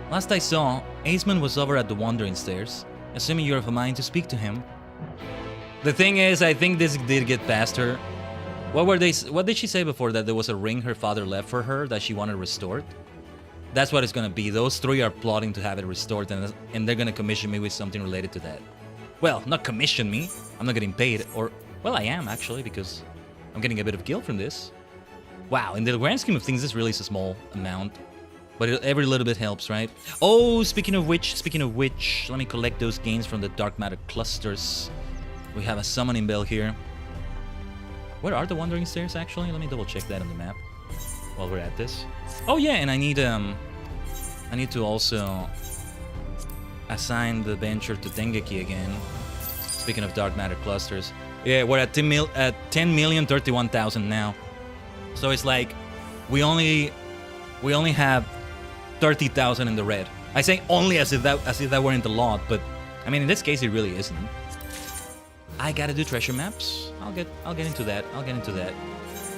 B: Last I saw, Aceman was over at the Wandering Stairs, assuming you're of a mind to speak to him. The thing is, I think this did get past her. What did she say before, that there was a ring her father left for her that she wanted restored? That's what it's gonna be. Those three are plotting to have it restored, and they're gonna commission me with something related to that. Well, not commission me. I'm not getting paid, or... Well, I am, actually, because I'm getting a bit of guilt from this. Wow, in the grand scheme of things, this really is a small amount. But every little bit helps, right? Oh, speaking of which, let me collect those gains from the dark matter clusters. We have a summoning bell here. Where are the Wandering Stairs, actually? Let me double check that on the map while we're at this. Oh yeah, and I need to also assign the venture to Dengeki again. Speaking of dark matter clusters. Yeah, we're at 10,031,000 now. So it's like we only have 30,000 in the red. I say only as if that weren't a lot, but I mean in this case it really isn't. I gotta do treasure maps. I'll get into that.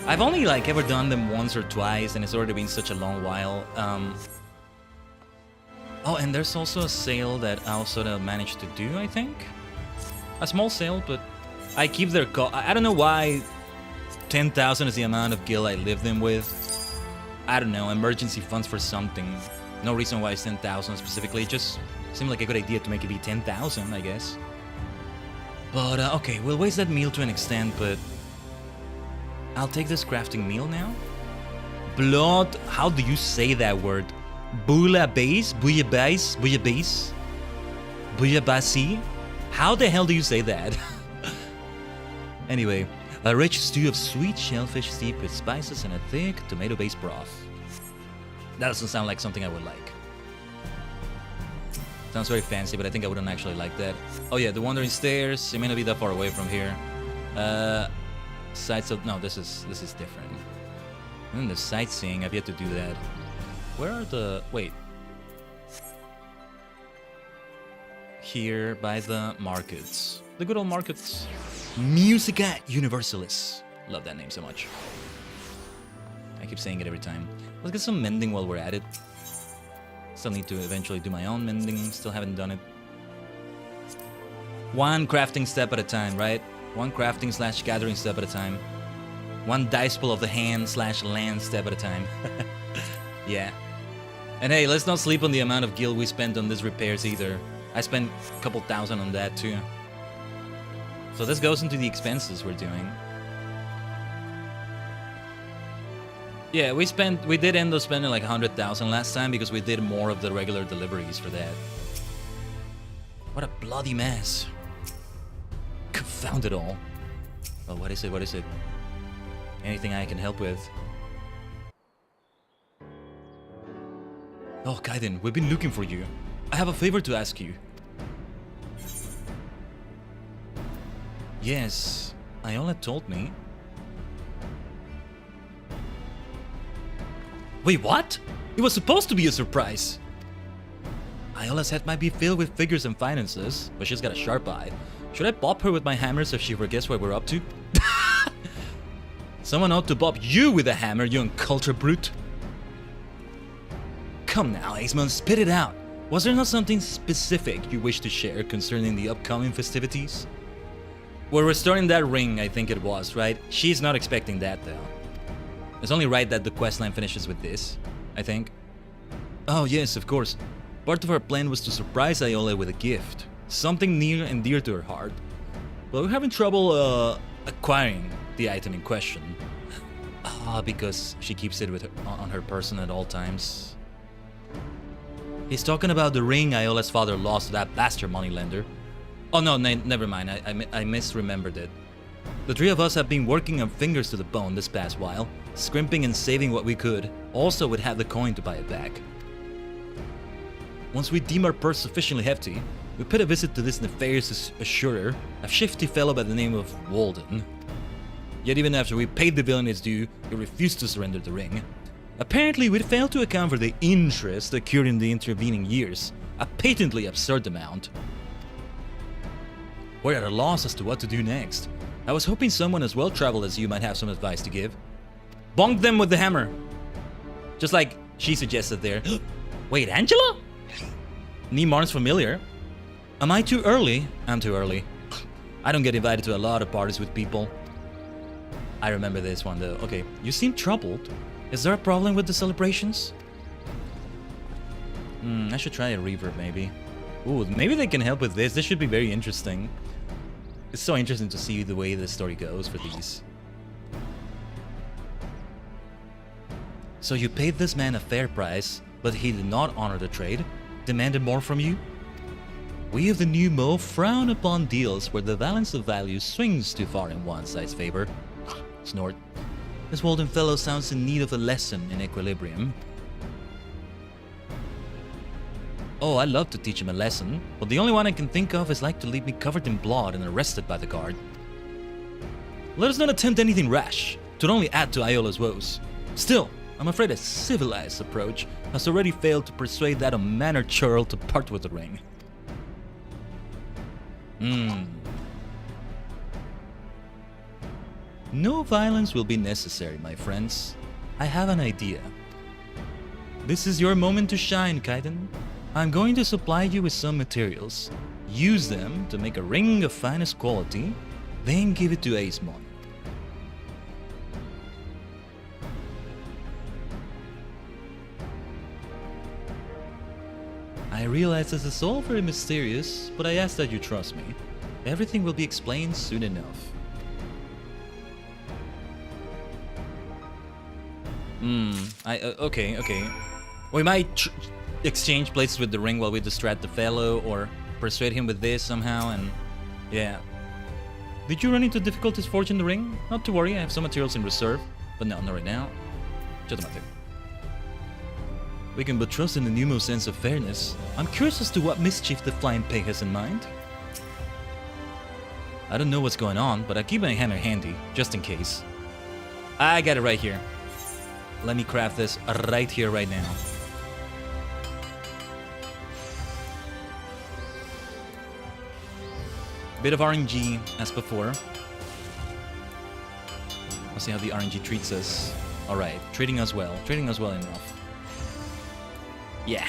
B: I've only like ever done them once or twice, and it's already been such a long while. Oh, and there's also a sale that I also managed to do, I think. A small sale, but I keep their I don't know why 10,000 is the amount of gil I live them with. I don't know, emergency funds for something. No reason why it's 10,000 specifically. It just seemed like a good idea to make it be 10,000, I guess. But, okay, we'll waste that meal to an extent, but... I'll take this crafting meal now. Blood... How do you say that word? Bouillabaisse? Bouillabaisse? Bouillabaisse? Bouillabaisse? How the hell do you say that? Anyway, a rich stew of sweet shellfish steeped with spices and a thick tomato-based broth. That doesn't sound like something I would like. Sounds very fancy, but I think I wouldn't actually like that. Oh yeah, the Wandering Stairs. It may not be that far away from here. Sights of... No, this is different. And then the sightseeing, I've yet to do that. Where are the... Wait. Here by the markets. The good old markets. Musica Universalis. Love that name so much. I keep saying it every time. Let's get some mending while we're at it. Still need to eventually do my own mending. Still haven't done it. One crafting step at a time, right? One crafting / gathering step at a time. One dice pull of the hand / land step at a time. Yeah. And hey, let's not sleep on the amount of gil we spent on these repairs either. I spent a couple thousand on that too. So this goes into the expenses we're doing. Yeah, we did end up spending like 100,000 last time because we did more of the regular deliveries for that. What a bloody mess. Confound it all. Oh, what is it? What is it? Anything I can help with? Oh, Khaiden, we've been looking for you. I have a favor to ask you. Yes, Iola told me. Wait, what? It was supposed to be a surprise. Iola's head might be filled with figures and finances, but she's got a sharp eye. Should I bop her with my hammer so she forgets what we're up to? Someone ought to bop you with a hammer, you uncultured brute. Come now, Aceman, spit it out. Was there not something specific you wish to share concerning the upcoming festivities? We're restoring that ring, I think it was, right? She's not expecting that, though. It's only right that the questline finishes with this, I think. Oh yes, of course. Part of our plan was to surprise Iola with a gift. Something near and dear to her heart. But we're having trouble, acquiring the item in question. Because she keeps it with her, on her person at all times. He's talking about the ring Iola's father lost to that bastard moneylender. Oh no, never mind, I misremembered it. The three of us have been working our fingers to the bone this past while, scrimping and saving what we could, also would have the coin to buy it back. Once we deem our purse sufficiently hefty, we paid a visit to this nefarious assurer, a shifty fellow by the name of Walden. Yet even after we paid the villain its due, he refused to surrender the ring. Apparently, we'd failed to account for the interest accrued in the intervening years, a patently absurd amount. We're at a loss as to what to do next. I was hoping someone as well-traveled as you might have some advice to give. Bonk them with the hammer! Just like she suggested there. Wait, Angela? Nemarn's familiar. Am I too early? I'm too early. I don't get invited to a lot of parties with people. I remember this one though. Okay, you seem troubled. Is there a problem with the celebrations? I should try a reverb maybe. Ooh, maybe they can help with this. This should be very interesting. It's so interesting to see the way the story goes for these. So you paid this man a fair price, but he did not honor the trade, demanded more from you? We of the new Mo frown upon deals where the balance of value swings too far in one side's favor. Snort. This Walden fellow sounds in need of a lesson in equilibrium. Oh, I'd love to teach him a lesson, but the only one I can think of is like to leave me covered in blood and arrested by the guard. Let us not attempt anything rash, to only add to Iola's woes. Still, I'm afraid a civilized approach has already failed to persuade that unmannered churl to part with the ring. No violence will be necessary, my friends. I have an idea. This is your moment to shine, Khaiden. I'm going to supply you with some materials. Use them to make a ring of finest quality, then give it to Aceman. I realize this is all very mysterious, but I ask that you trust me. Everything will be explained soon enough. Okay. We might exchange places with the ring while we distract the fellow, or persuade him with this somehow, and yeah. Did you run into difficulties forging the ring? Not to worry, I have some materials in reserve, but no, not right now. We can but trust in the Numo's sense of fairness. I'm curious as to what mischief the Flying Pig has in mind. I don't know what's going on, but I keep my hammer handy, just in case. I got it right here. Let me craft this right here, right now. Bit of RNG, as before. Let's see how the RNG treats us. Alright, treating us well enough. Yeah.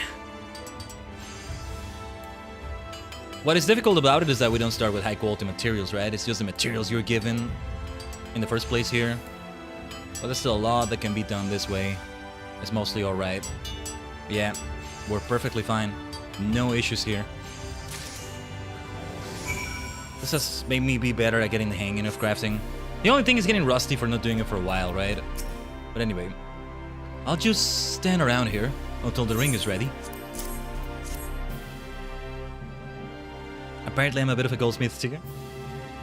B: What is difficult about it is that we don't start with high quality materials, right? It's just the materials you're given in the first place here. But there's still a lot that can be done this way. It's mostly alright. Yeah, we're perfectly fine. No issues here. This has made me be better at getting the hang of crafting. The only thing is getting rusty for not doing it for a while, right? But anyway, I'll just stand around here until the ring is ready. Apparently I'm a bit of a goldsmith too.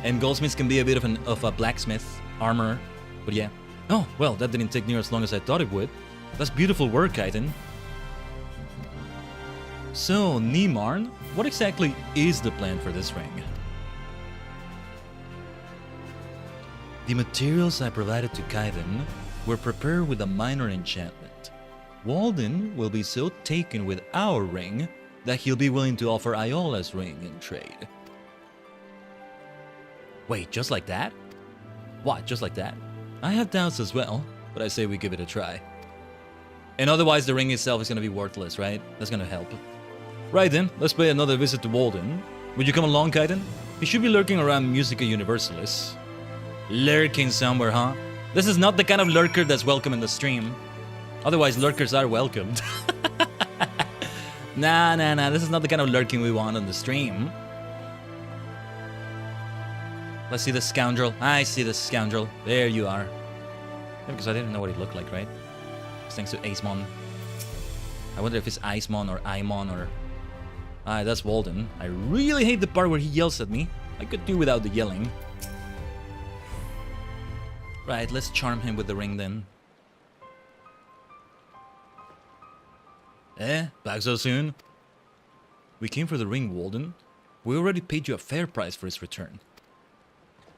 B: And goldsmiths can be a bit of a blacksmith, armor, but yeah. Oh, well, that didn't take near as long as I thought it would. That's beautiful work, Khaiden. So, Nimarn, what exactly is the plan for this ring? The materials I provided to Khaiden were prepared with a minor enchantment. Walden will be so taken with our ring that he'll be willing to offer Iola's ring in trade. Wait, just like that? What, just like that? I have doubts as well, but I say we give it a try. And otherwise the ring itself is gonna be worthless, right? That's gonna help. Right then, let's pay another visit to Walden. Would you come along, Khaiden? He should be lurking around Musica Universalis. Lurking somewhere, huh? This is not the kind of lurker that's welcome in the stream. Otherwise, lurkers are welcomed. Nah, this is not the kind of lurking we want on the stream. Let's see the scoundrel. I see the scoundrel. There you are. Yeah, because I didn't know what he looked like, right? It's thanks to Acemon. I wonder if it's Icemon or Aimon or... Ah, that's Walden. I really hate the part where he yells at me. I could do without the yelling. Right, let's charm him with the ring then. Back so soon? We came for the ring, Walden. We already paid you a fair price for its return.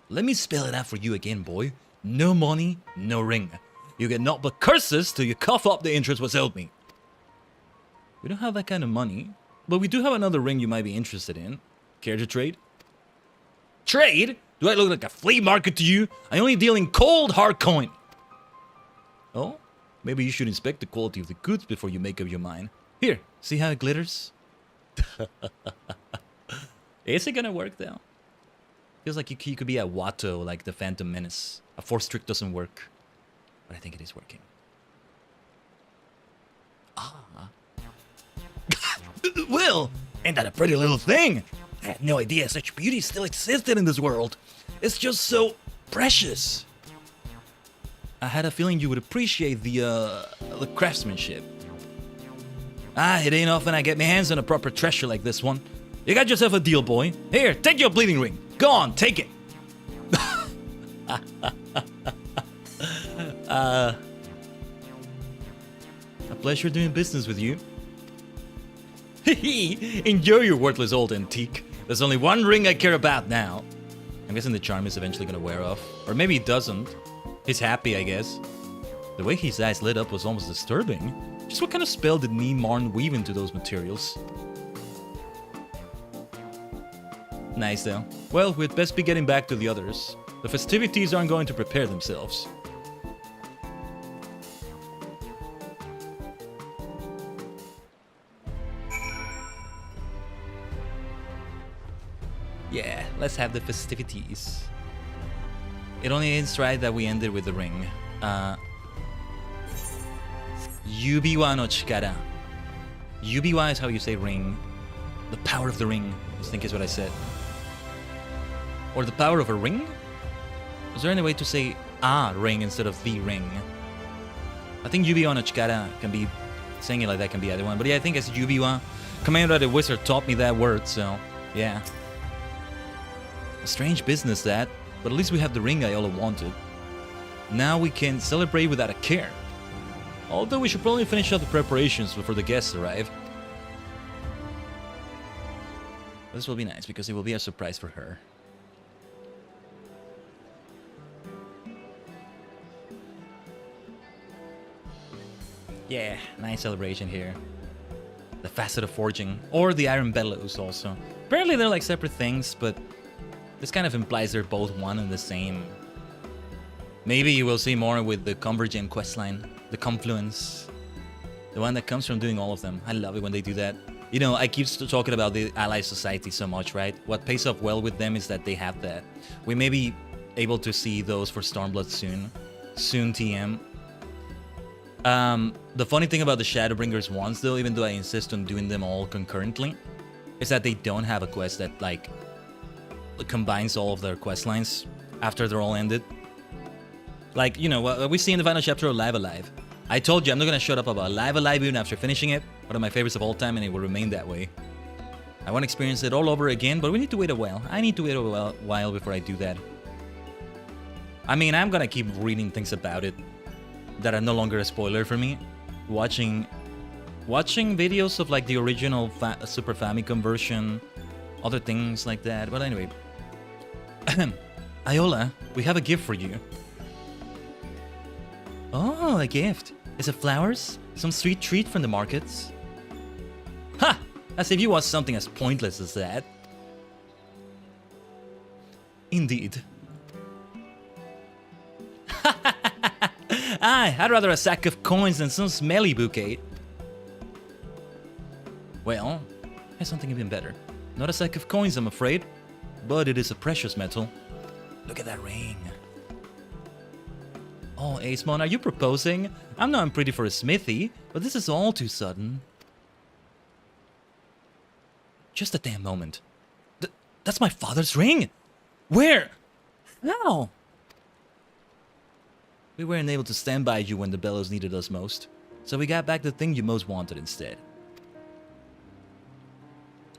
B: Let me spell it out for you again, boy. No money, no ring. You get naught but curses till you cough up the interest what's owed me. We don't have that kind of money, but we do have another ring you might be interested in. Care to trade? Trade? Do I look like a flea market to you? I only deal in cold, hard coin. Oh? Maybe you should inspect the quality of the goods before you make up your mind. Here, see how it glitters? Is it gonna work though? Feels like you could be a Watto like the Phantom Menace. A force trick doesn't work. But I think it is working. Ah. Well, ain't that a pretty little thing? I had no idea such beauty still existed in this world. It's just so precious. I had a feeling you would appreciate the craftsmanship. It ain't often I get my hands on a proper treasure like this one. You got yourself a deal, boy. Here, take your bleeding ring. Go on, take it. A pleasure doing business with you. Enjoy your worthless old antique. There's only one ring I care about now. I'm guessing the charm is eventually gonna wear off. Or maybe it doesn't. He's happy, I guess. The way his eyes lit up was almost disturbing. Just what kind of spell did Nimarn weave into those materials? Nice though. Well, we'd best be getting back to the others. The festivities aren't going to prepare themselves. Yeah, let's have the festivities. It only is right that we ended with the ring. Yubiwa no chikara. Yubiwa is how you say ring. The power of the ring, I think is what I said. Or the power of a ring? Is there any way to say a ring instead of the ring? I think Yubiwa no chikara can be, saying it like that can be either one. But yeah, I think it's Yubiwa. Commander the Wizard taught me that word, so yeah. A strange business that, but at least we have the ring Iola wanted. Now we can celebrate without a care. Although we should probably finish up the preparations before the guests arrive. This will be nice because it will be a surprise for her. Yeah, nice celebration here. The facet of forging, or the iron bellows also. Apparently they're like separate things, but this kind of implies they're both one and the same. Maybe you will see more with the Convergent questline, the Confluence, the one that comes from doing all of them. I love it when they do that. You know, I keep talking about the Ally Society so much, right? What pays off well with them is that they have that. We may be able to see those for Stormblood soon. Soon TM. The funny thing about the Shadowbringers ones, though, even though I insist on doing them all concurrently, is that they don't have a quest that, like, combines all of their quest lines after they're all ended. Like, you know, what we see in the final chapter of Live Alive. I told you I'm not gonna shut up about Live Alive even after finishing it. One of my favorites of all time, and it will remain that way. I want to experience it all over again, but we need to wait a while. I need to wait a while before I do that. I mean, I'm gonna keep reading things about it that are no longer a spoiler for me. Watching videos of like the original Super Famicom version, other things like that. But anyway, Iola, we have a gift for you. Oh, a gift. Is it flowers? Some sweet treat from the markets? Ha! As if you want something as pointless as that. Indeed. Aye, I'd rather a sack of coins than some smelly bouquet. Well, here's something even better. Not a sack of coins, I'm afraid, but it is a precious metal. Look at that ring. Oh, Acemon, are you proposing? I know I'm pretty for a smithy, but this is all too sudden. Just a damn moment. That's my father's ring! Where? How? We weren't able to stand by you when the Bellows needed us most, so we got back the thing you most wanted instead.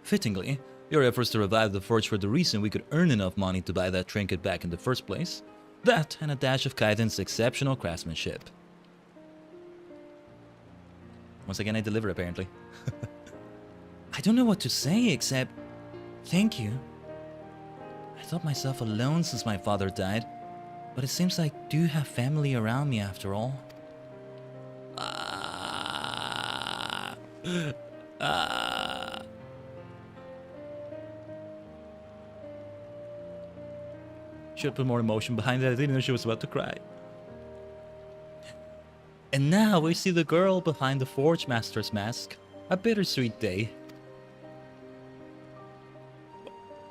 B: Fittingly, your efforts to revive the forge were the reason we could earn enough money to buy that trinket back in the first place. That and a dash of Khaiden's exceptional craftsmanship. Once again, I deliver, apparently. I don't know what to say except thank you. I thought myself alone since my father died, but it seems I do have family around me after all. Should put more emotion behind that. I didn't know she was about to cry. And now we see the girl behind the Forge Master's mask. A bittersweet day.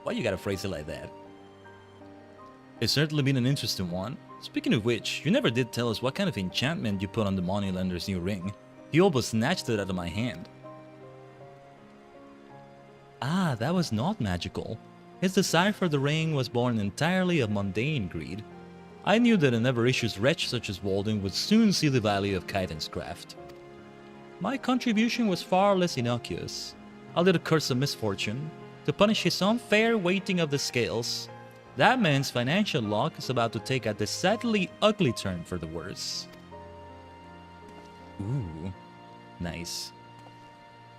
B: Why you gotta phrase it like that? It's certainly been an interesting one. Speaking of which, you never did tell us what kind of enchantment you put on the moneylender's new ring. He almost snatched it out of my hand. Ah, that was not magical. His desire for the ring was born entirely of mundane greed. I knew that an avaricious wretch such as Walden would soon see the value of Khaiden's craft. My contribution was far less innocuous. A little curse of misfortune, to punish his unfair weighting of the scales. That man's financial luck is about to take a decidedly ugly turn for the worse. Ooh, nice.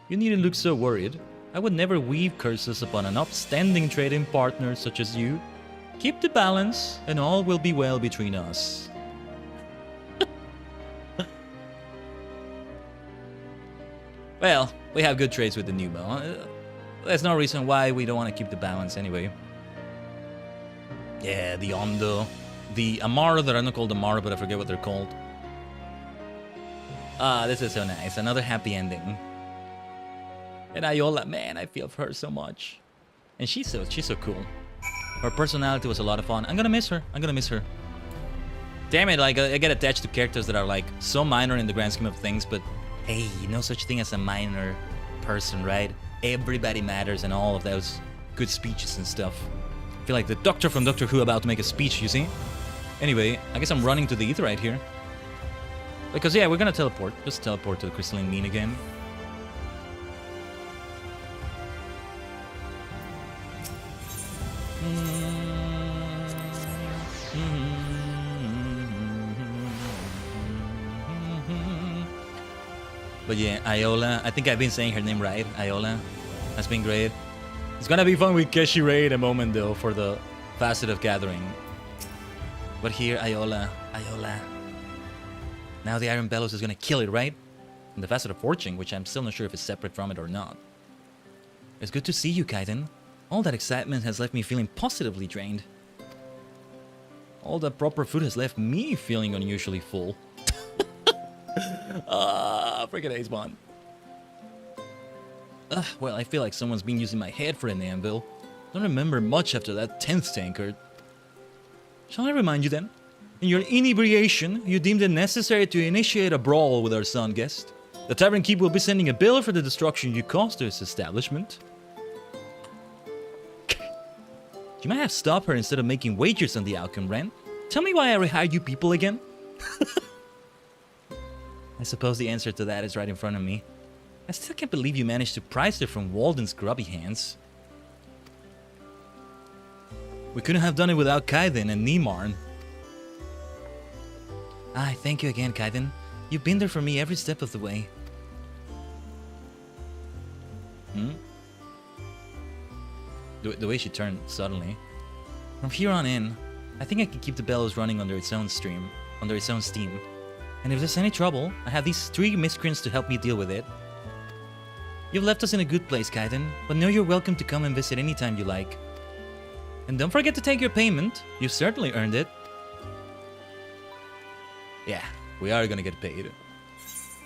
B: You needn't look so worried. I would never weave curses upon an upstanding trading partner such as you. Keep the balance, and all will be well between us. Well, we have good trades with the new bow. There's no reason why we don't want to keep the balance anyway. Yeah, the Ondo. The Amaro that are not called Amaro, but I forget what they're called. Ah, this is so nice. Another happy ending. And Iola, man, I feel for her so much. And she's so cool. Her personality was a lot of fun. I'm gonna miss her. I'm gonna miss her. Damn it, like, I get attached to characters that are, like, so minor in the grand scheme of things, but hey, no such thing as a minor person, right? Everybody matters and all of those good speeches and stuff. I feel like the Doctor from Doctor Who about to make a speech, you see? Anyway, I guess I'm running to the Aetheryte here. Because, yeah, we're gonna teleport. Just teleport to the Crystalline Mean again. But yeah, Iola, I think I've been saying her name right, Iola. That's been great. It's gonna be fun with Keshi in a moment though for the Facet of Gathering. But here, Iola. Now the Iron Bellows is gonna kill it, right? And the Facet of Fortune, which I'm still not sure if it's separate from it or not. It's good to see you, Khaiden. All that excitement has left me feeling positively drained. All that proper food has left me feeling unusually full. Freaking Ace-Bond. Well, I feel like someone's been using my head for an anvil. Don't remember much after that 10th tankard. Shall I remind you then? In your inebriation, you deemed it necessary to initiate a brawl with our sun guest. The Tavern Keep will be sending a bill for the destruction you caused to its establishment. You might have stopped her instead of making wagers on the outcome, Ren. Tell me why I rehired you people again? I suppose the answer to that is right in front of me. I still can't believe you managed to prise her from Walden's grubby hands. We couldn't have done it without Khaiden and Nimarn. Thank you again, Khaiden. You've been there for me every step of the way. The way she turned suddenly. From here on in, I think I can keep the bellows running under its own steam. And if there's any trouble, I have these 3 miscreants to help me deal with it. You've left us in a good place, Khaiden, but know you're welcome to come and visit anytime you like. And don't forget to take your payment. You've certainly earned it. Yeah, we are gonna get paid.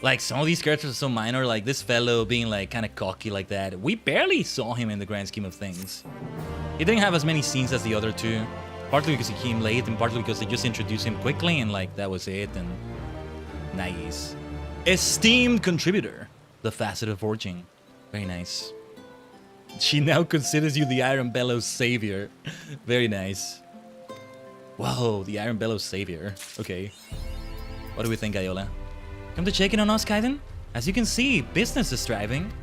B: Like, some of these characters are so minor, like this fellow being like kind of cocky like that. We barely saw him in the grand scheme of things. He didn't have as many scenes as the other 2. Partly because he came late and partly because they just introduced him quickly and like that was it and... Nice. Esteemed contributor. The Facet of Forging. Very nice. She now considers you the Iron Bellows savior. Very nice. Whoa, the Iron Bellows savior. Okay. What do we think, Ayola? Come to check in on us, Khaiden? As you can see, business is thriving.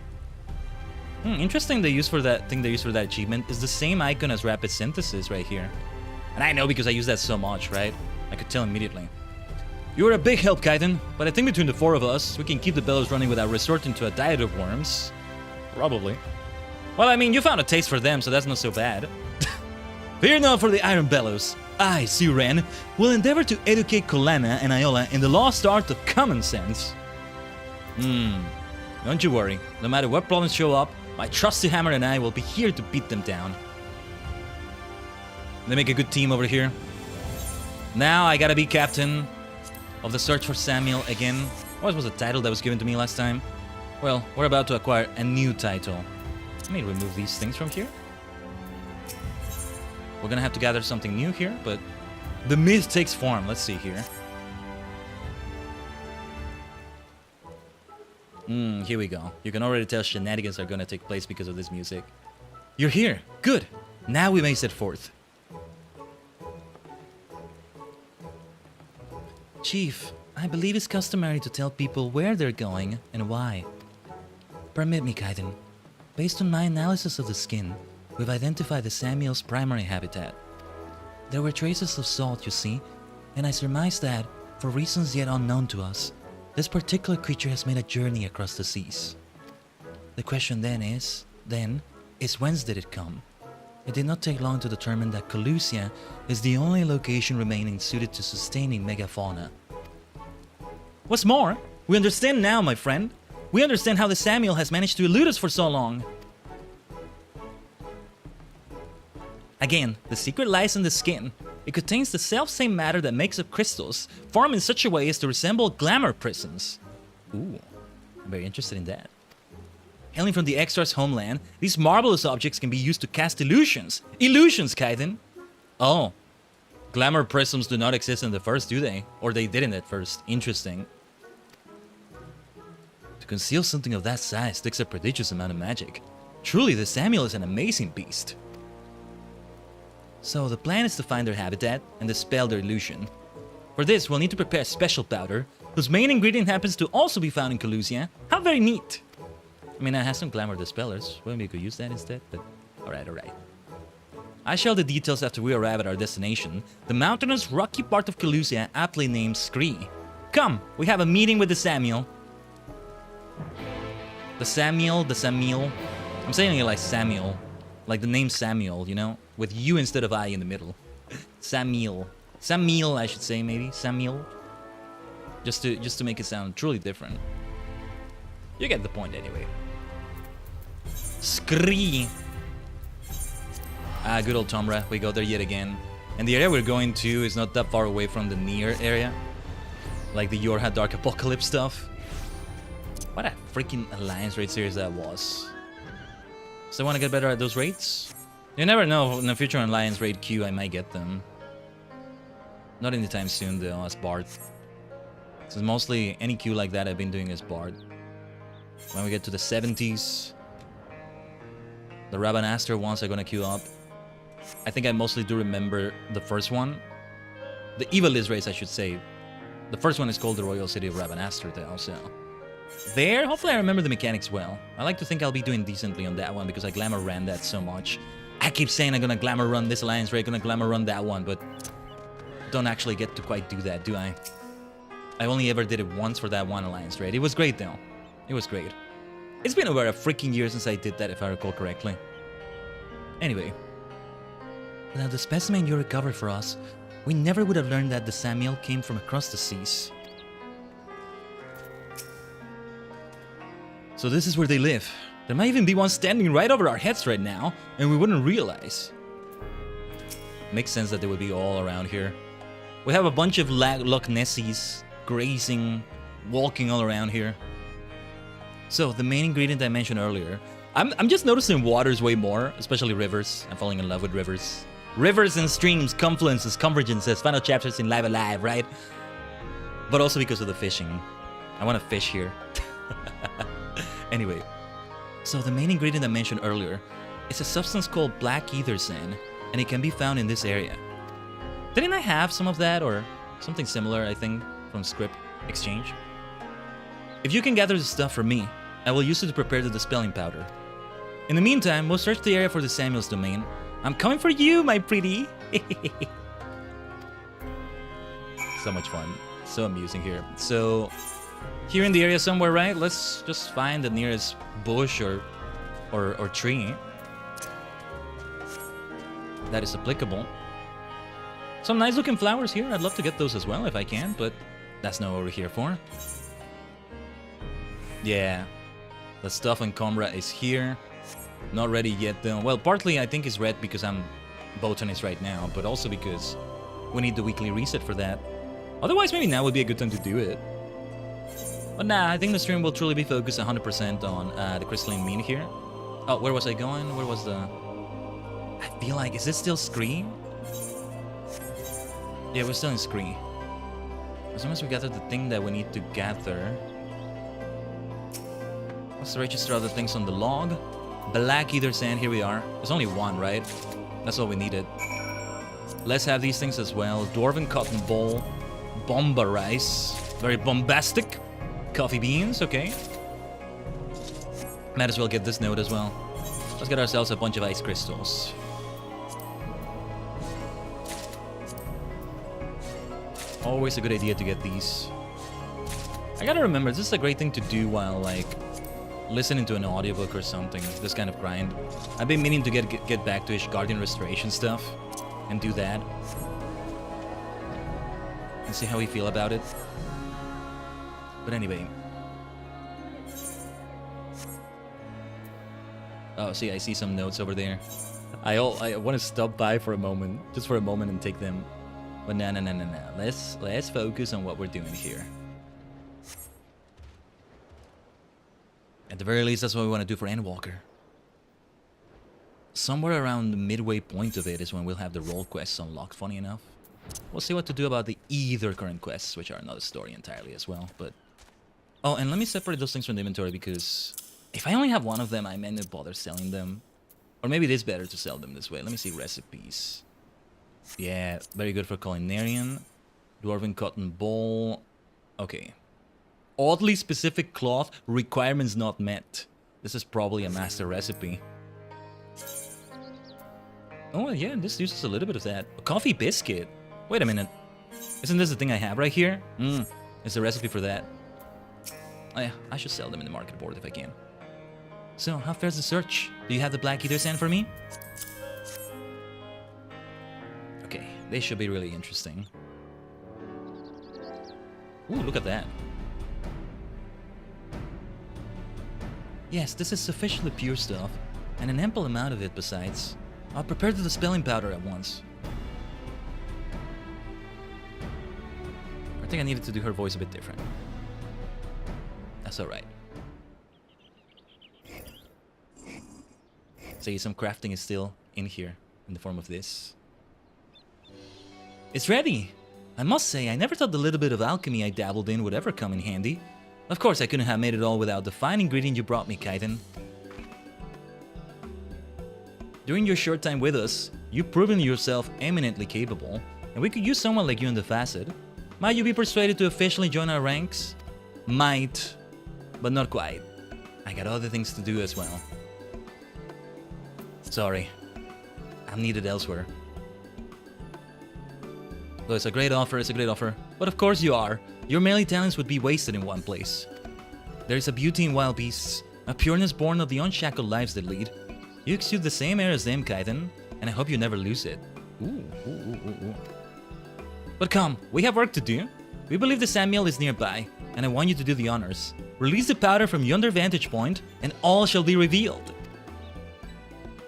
B: Interesting the use for that thing they use for that achievement is the same icon as Rapid Synthesis right here. And I know because I use that so much, right? I could tell immediately. You were a big help, Khaiden, but I think between the 4 of us, we can keep the bellows running without resorting to a diet of worms. Probably. Well, I mean, you found a taste for them, so that's not so bad. Fear not for the Iron Bellows. I, Ren, will endeavor to educate Kolana and Ayola in the lost art of common sense. Don't you worry. No matter what problems show up, my trusty hammer and I will be here to beat them down. They make a good team over here. Now I gotta be captain of the search for Samuel again. What was the title that was given to me last time? Well, we're about to acquire a new title. Let me remove these things from here. We're gonna have to gather something new here, but the myth takes form. Let's see here. Here we go. You can already tell shenanigans are gonna take place because of this music. You're here. Good. Now we may set forth. Chief, I believe it's customary to tell people where they're going and why. Permit me, Khaiden. Based on my analysis of the skin, we've identified the Samuel's primary habitat. There were traces of salt, you see, and I surmise that, for reasons yet unknown to us, this particular creature has made a journey across the seas. The question then is whence did it come? It did not take long to determine that Colusia is the only location remaining suited to sustaining megafauna. What's more, we understand now, my friend. We understand how the Samuel has managed to elude us for so long. Again, the secret lies in the skin. It contains the self-same matter that makes up crystals, formed in such a way as to resemble glamour prisms. Ooh, I'm very interested in that. Hailing from the Exarch's homeland, these marvelous objects can be used to cast illusions. Illusions, Khaiden! Oh, glamour prisms do not exist in the first, do they? Or they didn't at first. Interesting. To conceal something of that size takes a prodigious amount of magic. Truly, the Samuel is an amazing beast. So the plan is to find their habitat and dispel their illusion. For this, we'll need to prepare a special powder, whose main ingredient happens to also be found in Colusia. How very neat! I mean, I have some glamour dispellers. Well, maybe we could use that instead, but alright. I shall the details after we arrive at our destination, the mountainous, rocky part of Colusia aptly named Scree. Come, we have a meeting with the Samuel. The Samuel. I'm saying it like Samuel. Like the name Samuel, you know? With U instead of I in the middle. Samuel, I should say, maybe. Samuel. Just to make it sound truly different. You get the point anyway. Scree. Ah, good old Tomra. We go there yet again. And the area we're going to is not that far away from the near area. Like the Yorha Dark Apocalypse stuff. What a freaking Alliance raid series that was. So I want to get better at those raids? You never know, in the future Alliance raid queue I might get them. Not anytime soon though, as Bard. So mostly any queue like that I've been doing as Bard. When we get to the 70s, the Rabanastre ones are gonna queue up. I think I mostly do remember the first one. The Evilist race, I should say. The first one is called the Royal City of Rabanastre though, so... There, hopefully I remember the mechanics well. I like to think I'll be doing decently on that one because I glamour ran that so much. I keep saying I'm gonna glamour run this Alliance raid, gonna glamour run that one, but... don't actually get to quite do that, do I? I only ever did it once for that one Alliance raid. It was great though. It was great. It's been over a freaking year since I did that, if I recall correctly. Anyway. Now the specimen you recovered for us, we never would have learned that the Samuel came from across the seas. So this is where they live. There might even be one standing right over our heads right now, and we wouldn't realize. Makes sense that they would be all around here. We have a bunch of Loch Nessies grazing, walking all around here. So the main ingredient I mentioned earlier, I'm just noticing waters way more, especially rivers. I'm falling in love with rivers. Rivers and streams, confluences, convergences, final chapters in Live Alive, right? But also because of the fishing. I want to fish here. Anyway, so the main ingredient I mentioned earlier is a substance called black ether sand, and it can be found in this area. Didn't I have some of that or something similar, I think, from Script Exchange? If you can gather the stuff for me, I will use it to prepare the dispelling powder. In the meantime, we'll search the area for the Samuel's domain. I'm coming for you, my pretty! So much fun. So amusing here. So, here in the area somewhere, right? Let's just find the nearest bush or tree that is applicable. Some nice looking flowers here. I'd love to get those as well if I can, but that's not what we're here for. Yeah, the stuff in Combra is here. Not ready yet though. Well, partly I think it's red because I'm botanist right now, but also because we need the weekly reset for that. Otherwise, maybe now would be a good time to do it. But nah, I think the stream will truly be focused 100% on the crystalline mean here. Oh, where was I going? Where was the... I feel like, is this still Scree? Yeah, we're still in Scree. As long as we gather the thing that we need to gather. Let's register other things on the log. Black ether sand, here we are. There's only one, right? That's all we needed. Let's have these things as well. Dwarven cotton ball. Bomba rice. Very bombastic. Coffee beans, okay. Might as well get this node as well. Let's get ourselves a bunch of ice crystals. Always a good idea to get these. I gotta remember, this is a great thing to do while, like, listening to an audiobook or something. This kind of grind. I've been meaning to get back to Ishgardian Restoration stuff and do that. And see how we feel about it. But anyway. Oh, see, I see some notes over there. I want to stop by for a moment, just for a moment, and take them. But no. Let's focus on what we're doing here. At the very least, that's what we want to do for Endwalker. Somewhere around the midway point of it is when we'll have the role quests unlocked, funny enough. We'll see what to do about the either current quests, which are another story entirely as well, but... Oh, and let me separate those things from the inventory, because if I only have one of them, I may not bother selling them. Or maybe it is better to sell them this way. Let me see recipes. Yeah, very good for Culinarian. Dwarven cotton ball. Okay. Oddly specific cloth, requirements not met. This is probably a master recipe. Oh yeah, this uses a little bit of that. A coffee biscuit. Wait a minute. Isn't this the thing I have right here? It's a recipe for that. Oh yeah, I should sell them in the market board if I can. So, how fares the search? Do you have the black ether sand for me? Okay, they should be really interesting. Ooh, look at that. Yes, this is sufficiently pure stuff, and an ample amount of it besides. I'll prepare the dispelling powder at once. think I needed to do her voice a bit different. That's alright. See, some crafting is still in here, in the form of this. It's ready! I must say, I never thought the little bit of alchemy I dabbled in would ever come in handy. Of course, I couldn't have made it all without the fine ingredient you brought me, Khaiden. During your short time with us, you've proven yourself eminently capable, and we could use someone like you in the facet. Might you be persuaded to officially join our ranks? Might, but not quite. I got other things to do as well. Sorry, I'm needed elsewhere. Though it's a great offer, but of course you are. Your melee talents would be wasted in one place. There is a beauty in wild beasts, a pureness born of the unshackled lives they lead. You exude the same air as them, Khaiden, and I hope you never lose it. Ooh. But come, we have work to do. We believe the Samuel is nearby, and I want you to do the honors. Release the powder from yonder vantage point, and all shall be revealed.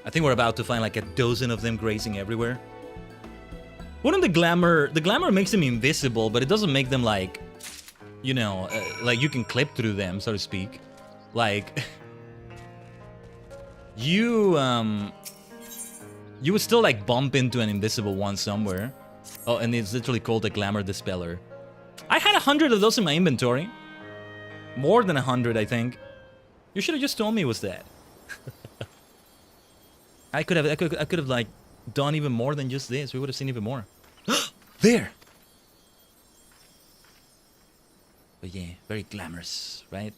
B: I think we're about to find like a dozen of them grazing everywhere. Wouldn't the glamour makes them invisible, but it doesn't make them like, you know, like you can clip through them, so to speak. Like, you would still like bump into an invisible one somewhere. Oh, and it's literally called a glamour dispeller. I had 100 of those in my inventory. More than 100, I think. You should have just told me it was that. I could have like done even more than just this. We would have seen even more. There. But yeah, very glamorous, right?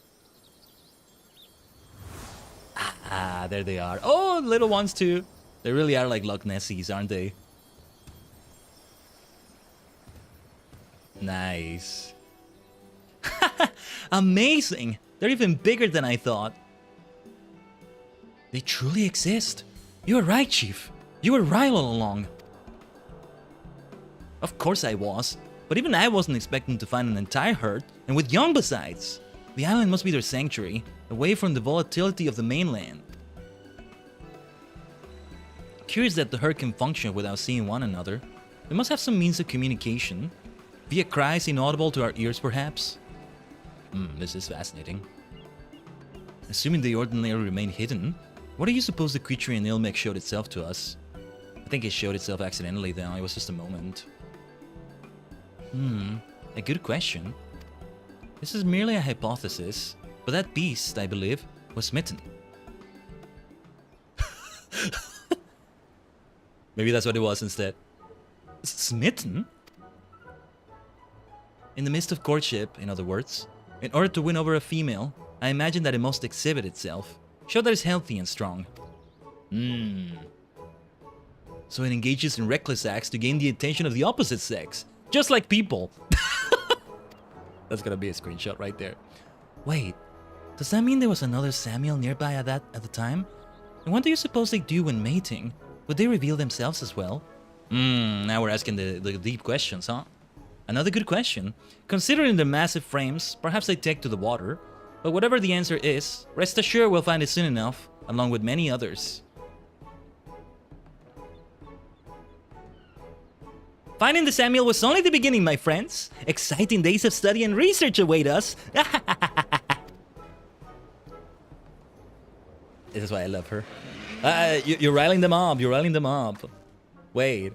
B: Ah, there they are. Oh, little ones too. They really are like Loch Nessies, aren't they? Nice. Amazing. They're even bigger than I thought. They truly exist. You were right, Chief. You were right all along. Of course I was, but even I wasn't expecting to find an entire herd, and with young besides. The island must be their sanctuary, away from the volatility of the mainland. Curious that the herd can function without seeing one another. They must have some means of communication. Via cries inaudible to our ears, perhaps? This is fascinating. Assuming they ordinarily remain hidden, what do you suppose the creature in Ilmek showed itself to us? I think it showed itself accidentally though, it was just a moment. A good question. This is merely a hypothesis, but that beast, I believe, was smitten. Maybe that's what it was instead. Smitten? In the midst of courtship, in other words, in order to win over a female, I imagine that it must exhibit itself. Show that it's healthy and strong. So it engages in reckless acts to gain the attention of the opposite sex. Just like people. That's gonna be a screenshot right there. Wait, does that mean there was another Samuel nearby at the time? And what do you suppose they do when mating? Would they reveal themselves as well? Now we're asking the deep questions, huh? Another good question. Considering their massive frames, perhaps they take to the water. But whatever the answer is, rest assured we'll find it soon enough, along with many others. Finding the Samuel was only the beginning, my friends. Exciting days of study and research await us. This is why I love her. You're riling them up. You're riling them up. Wait.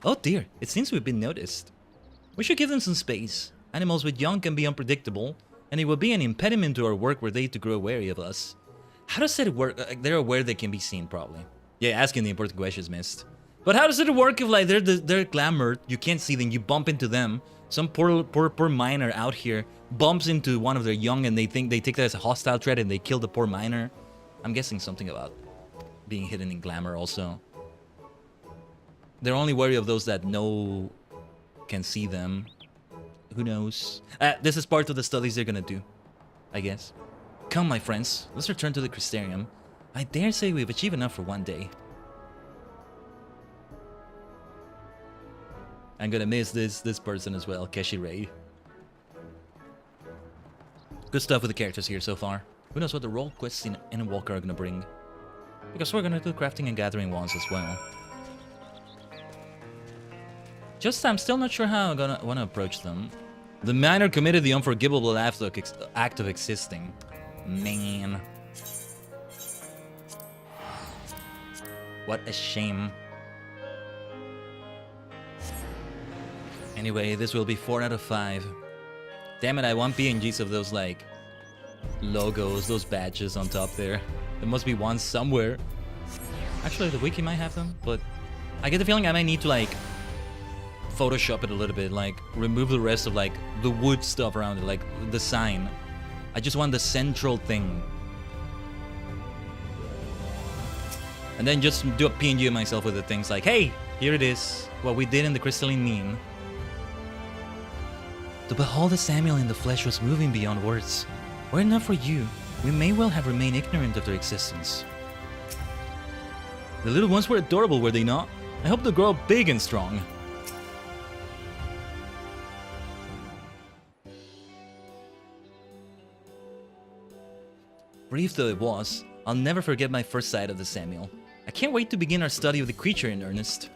B: Oh dear. It seems we've been noticed. We should give them some space. Animals with young can be unpredictable, and it will be an impediment to our work were they to grow wary of us. How does it work? They're aware they can be seen, probably. Yeah, asking the important questions, missed. But how does it work if like they're glamored, you can't see them, you bump into them? Some poor miner out here bumps into one of their young and they take that as a hostile threat and they kill the poor miner. I'm guessing something about being hidden in glamour also. They're only wary of those that can see them. Who knows? This is part of the studies they're gonna do, I guess. Come, my friends, let's return to the Crystarium. I dare say we've achieved enough for one day. I'm gonna miss this person as well, Keshi Ray. Good stuff with the characters here so far. Who knows what the role quests in Walker are gonna bring? Because we're gonna do crafting and gathering ones as well. Just I'm still not sure how I'm gonna want to approach them. The miner committed the unforgivable act of existing. Man. What a shame. Anyway, this will be 4 out of 5. Damn it, I want PNGs of those, like, logos, those badges on top there. There must be one somewhere. Actually, the wiki might have them, but I get the feeling I might need to, like, Photoshop it a little bit, like, remove the rest of, like, the wood stuff around it, like, the sign. I just want the central thing. And then just do a PNG of myself with the things like, hey, here it is, what we did in the crystalline meme. To behold the Samuel in the flesh was moving beyond words. Were it not for you, we may well have remained ignorant of their existence. The little ones were adorable, were they not? I hope they grow up big and strong. Brief though it was, I'll never forget my first sight of the Samuel. I can't wait to begin our study of the creature in earnest.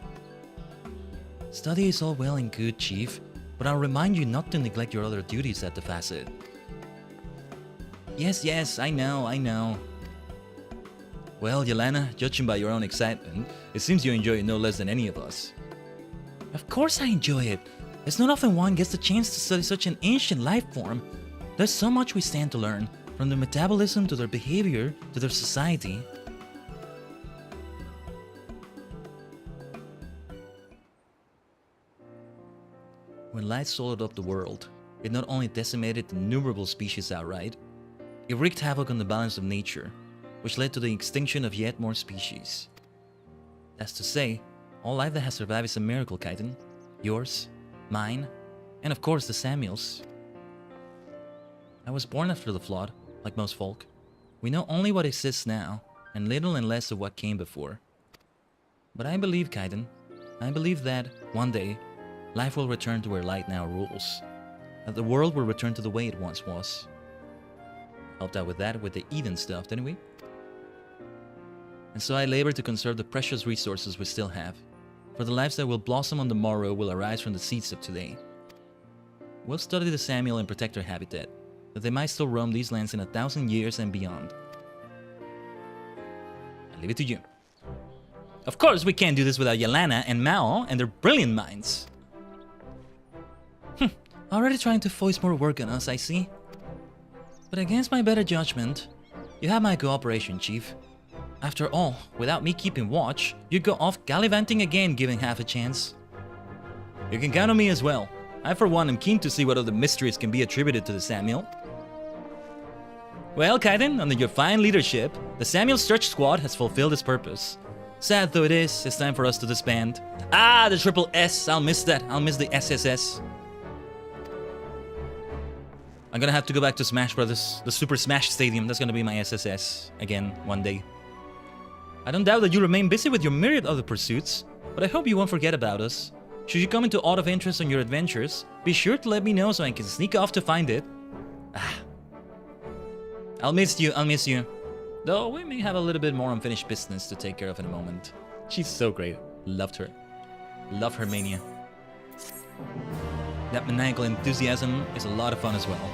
B: Study is all well and good, Chief, but I'll remind you not to neglect your other duties at the facet. Yes, I know. Well, Yelena, judging by your own excitement, it seems you enjoy it no less than any of us. Of course I enjoy it. It's not often one gets the chance to study such an ancient life form. There's so much we stand to learn, from their metabolism to their behavior to their society. When light swallowed up the world, it not only decimated innumerable species outright, it wreaked havoc on the balance of nature, which led to the extinction of yet more species. That's to say, all life that has survived is a miracle, Khaiden. Yours, mine, and of course the Samuel's. I was born after the flood, like most folk. We know only what exists now, and little and less of what came before. But I believe, Khaiden, I believe that, one day, life will return to where light now rules. That the world will return to the way it once was. Helped out with that with the Eden stuff, didn't we? And so I labor to conserve the precious resources we still have, for the lives that will blossom on the morrow will arise from the seeds of today. We'll study the Samuel and protect their habitat, that they might still roam these lands in 1,000 years and beyond. I leave it to you. Of course, we can't do this without Yelena and Mao and their brilliant minds. Already trying to foist more work on us, I see. But against my better judgment, you have my cooperation, Chief. After all, without me keeping watch, you'd go off gallivanting again given half a chance. You can count on me as well. I for one am keen to see what other mysteries can be attributed to the Samuel. Well, Khaiden, under your fine leadership, the Samuel Search Squad has fulfilled its purpose. Sad though it is, it's time for us to disband. Ah, the triple S, I'll miss that. I'll miss the SSS. I'm gonna have to go back to Smash Brothers, the Super Smash Stadium. That's gonna be my SSS again one day. I don't doubt that you remain busy with your myriad other pursuits, but I hope you won't forget about us. Should you come into out of interest on your adventures, be sure to let me know so I can sneak off to find it. I'll miss you. Though we may have a little bit more unfinished business to take care of in a moment. She's so great. Loved her. Love her mania. That maniacal enthusiasm is a lot of fun as well.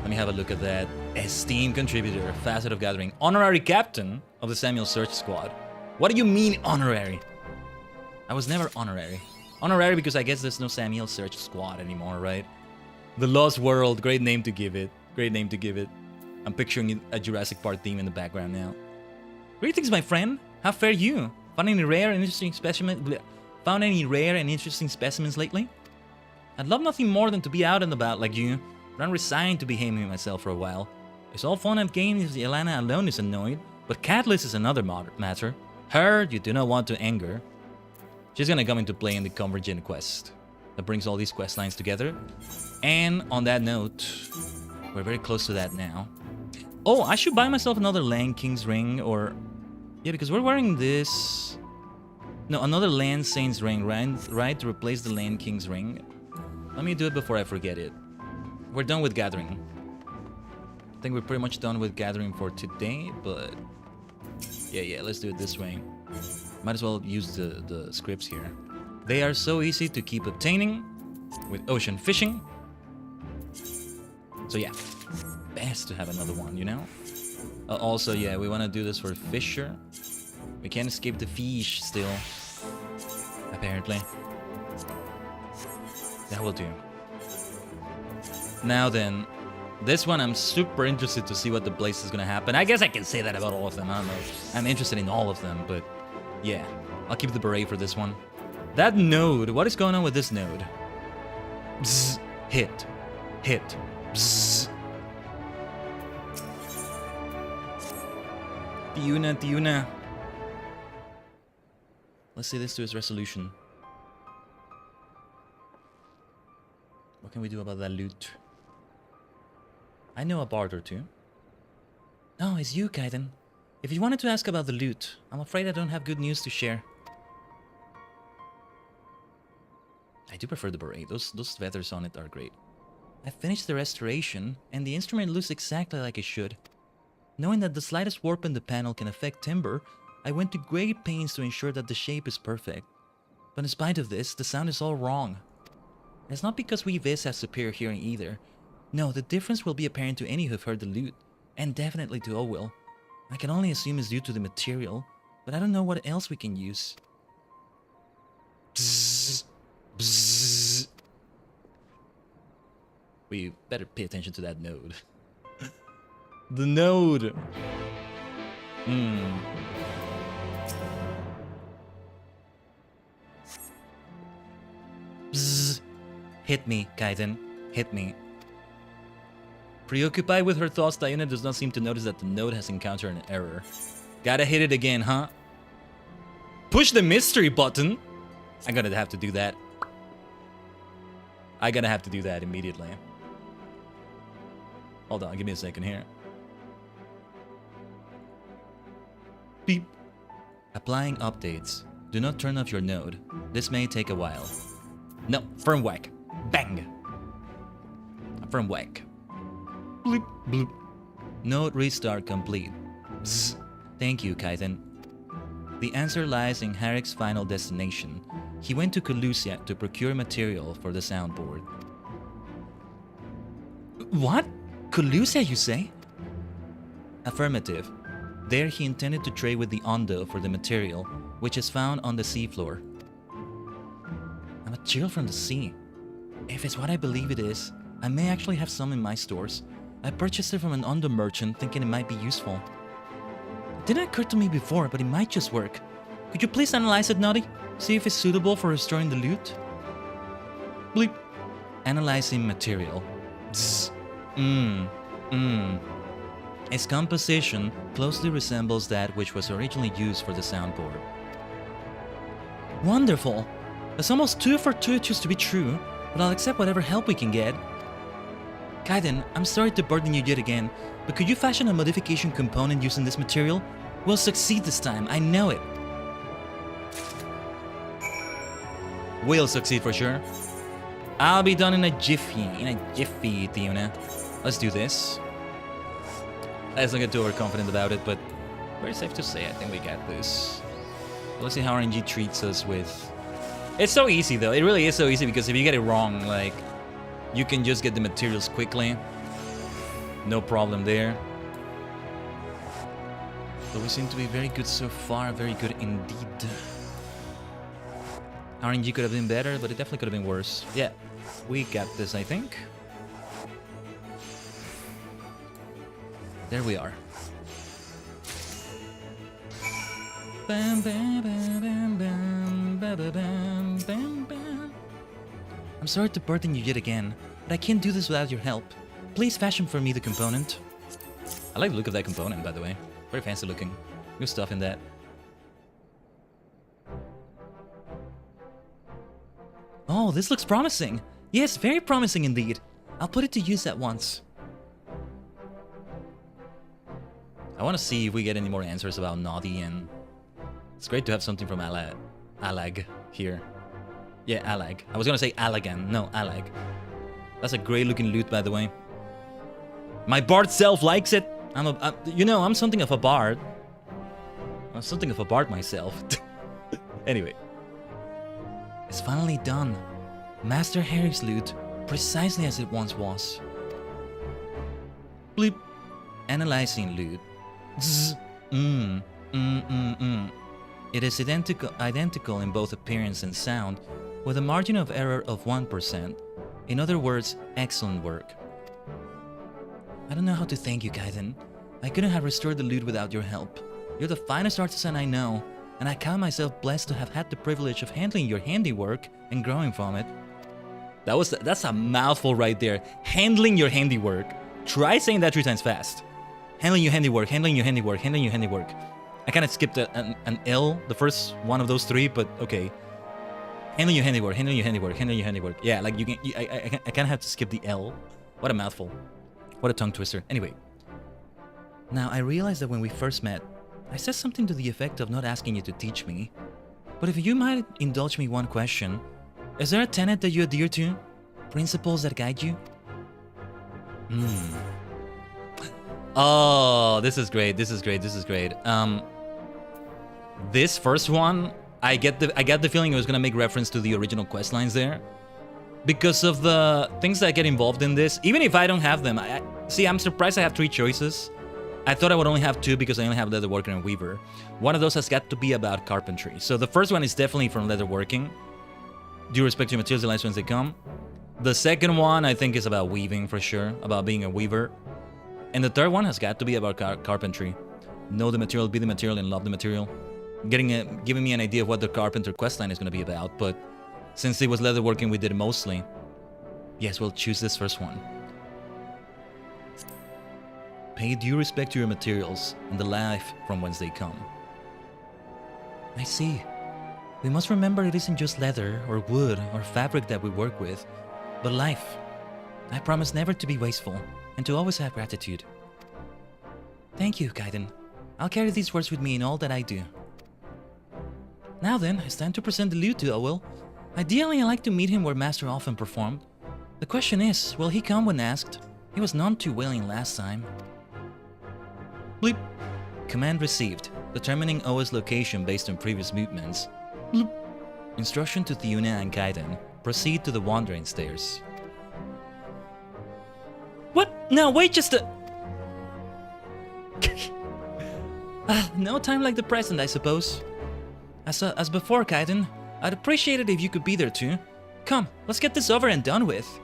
B: Let me have a look at that. Esteemed contributor, Facet of Gathering, honorary captain of the Samuel Search Squad. What do you mean honorary? I was never honorary. Honorary because I guess there's no Samuel Search Squad anymore, right? The Lost World, great name to give it. Great name to give it. I'm picturing a Jurassic Park theme in the background now. Greetings, my friend. How fare you? Found any rare and interesting specimens lately? I'd love nothing more than to be out and about like you, but I'm resigned to behaving myself for a while. It's all fun and games if Yelena alone is annoyed, but Catalyst is another matter. Her, you do not want to anger. She's gonna come into play in the Convergent quest that brings all these quest lines together. And on that note, we're very close to that now. Oh, I should buy myself another Land King's ring, or... Yeah, because we're wearing this... No, another Land Saint's ring, right? To replace the Land King's ring. Let me do it before I forget it. We're done with gathering. I think we're pretty much done with gathering for today, but... Yeah, let's do it this way. Might as well use the scripts here. They are so easy to keep obtaining with ocean fishing. So yeah, best to have another one, you know? Also, yeah, we want to do this for Fisher. We can't escape the fish still, apparently. That will do. Now then, this one I'm super interested to see what the place is gonna happen. I guess I can say that about all of them, I don't know. I'm interested in all of them, but yeah. I'll keep the beret for this one. That node, what is going on with this node? Bzz, hit, hit, bzz. Tiuna. Let's see this to its resolution. What can we do about that loot? I know a bard or two. Oh, it's you, Khaiden. If you wanted to ask about the loot, I'm afraid I don't have good news to share. I do prefer the beret. Those feathers on it are great. I finished the restoration, and the instrument looks exactly like it should. Knowing that the slightest warp in the panel can affect timber, I went to great pains to ensure that the shape is perfect. But in spite of this, the sound is all wrong. It's not because we Viz have superior hearing either. No, the difference will be apparent to any who've heard the loot, and definitely to Owil. I can only assume it's due to the material, but I don't know what else we can use. Bzzz, bzzz. We better pay attention to that node. The node! Bzzz. Hit me, Khaiden. Hit me. Preoccupied with her thoughts, Diana does not seem to notice that the node has encountered an error. Gotta hit it again, huh? Push the mystery button! I'm gonna have to do that. I'm gonna have to do that immediately. Hold on, give me a second here. Beep. Applying updates. Do not turn off your node. This may take a while. No, firm whack. Bang! A firm whack. Bloop, bloop. Node restart complete. Bzz. Thank you, Khaiden. The answer lies in Harek's final destination. He went to Colusia to procure material for the soundboard. What? Colusia, you say? Affirmative. There he intended to trade with the Ondo for the material, which is found on the seafloor. A material from the sea? If it's what I believe it is, I may actually have some in my stores. I purchased it from an Ondo merchant thinking it might be useful. It didn't occur to me before, but it might just work. Could you please analyze it, Naughty? See if it's suitable for restoring the loot? Bleep. Analyzing material. Zzz. Its composition closely resembles that which was originally used for the soundboard. Wonderful! It's almost too fortuitous to be true, but I'll accept whatever help we can get. Khaiden, I'm sorry to burden you yet again, but could you fashion a modification component using this material? We'll succeed this time, I know it. We'll succeed for sure. I'll be done in a jiffy, Tiuna. Let's do this. Let's not get too overconfident about it, but very safe to say I think we got this. Let's see how RNG treats us with... It's so easy though, it really is so easy because if you get it wrong, like, you can just get the materials quickly. No problem there. But we seem to be very good so far, very good indeed. RNG could have been better, but it definitely could have been worse. Yeah, we got this, I think. There we are. Bam, bam, bam, bam, bam, bam, bam, bam, bam. I'm sorry to burden you yet again, but I can't do this without your help. Please fashion for me the component. I like the look of that component, by the way. Very fancy looking. Good stuff in that. Oh, this looks promising. Yes, very promising indeed. I'll put it to use at once. I want to see if we get any more answers about Naughty, and it's great to have something from Alag here. Yeah, Alag. I was gonna say Alagan. No, Alag. That's a great looking loot, by the way. My bard self likes it. I'm something of a bard. I'm something of a bard myself. Anyway. It's finally done. Master Harry's loot, precisely as it once was. Bleep. Analyzing loot. Zzz. It is identical in both appearance and sound, with a margin of error of 1%. In other words, excellent work. I don't know how to thank you, Khaiden. I couldn't have restored the loot without your help. You're the finest artisan I know, and I count myself blessed to have had the privilege of handling your handiwork and growing from it. That's a mouthful right there. Handling your handiwork. Try saying that 3 times fast. Handling your handiwork, handling your handiwork, handling your handiwork. I kind of skipped an L, the first one of those 3, but okay. Handling your handiwork, handling your handiwork, handling your handiwork. Yeah, like I kind of have to skip the L. What a mouthful. What a tongue twister. Anyway. Now, I realized that when we first met, I said something to the effect of not asking you to teach me. But if you might indulge me one question, is there a tenet that you adhere to? Principles that guide you? Oh, this is great. This is great. This is great. This first one, I get the feeling it was gonna make reference to the original quest lines there, because of the things that get involved in this. Even if I don't have them, I'm surprised I have 3 choices. I thought I would only have 2 because I only have leatherworking and weaver. One of those has got to be about carpentry. So the first one is definitely from leatherworking. Due respect to materials and lives when they come. The second one I think is about weaving for sure, about being a weaver. And the third one has got to be about carpentry. Know the material, be the material, and love the material. Giving me an idea of what the carpenter questline is going to be about, but since it was leatherworking we did mostly, yes, we'll choose this first one. Pay due respect to your materials and the life from whence they come. I see. We must remember it isn't just leather or wood or fabric that we work with, but life. I promise never to be wasteful and to always have gratitude. Thank you, Khaiden. I'll carry these words with me in all that I do. Now then, it's time to present the loot to Owell. Ideally, I like to meet him where Master often performed. The question is, will he come when asked? He was none too willing last time. Bleep. Command received, determining Owell's location based on previous movements. Bloop. Instruction to Theuna and Khaiden. Proceed to the Wandering Stairs. What? No, wait just a... no time like the present, I suppose. As before, Khaiden, I'd appreciate it if you could be there too. Come, let's get this over and done with.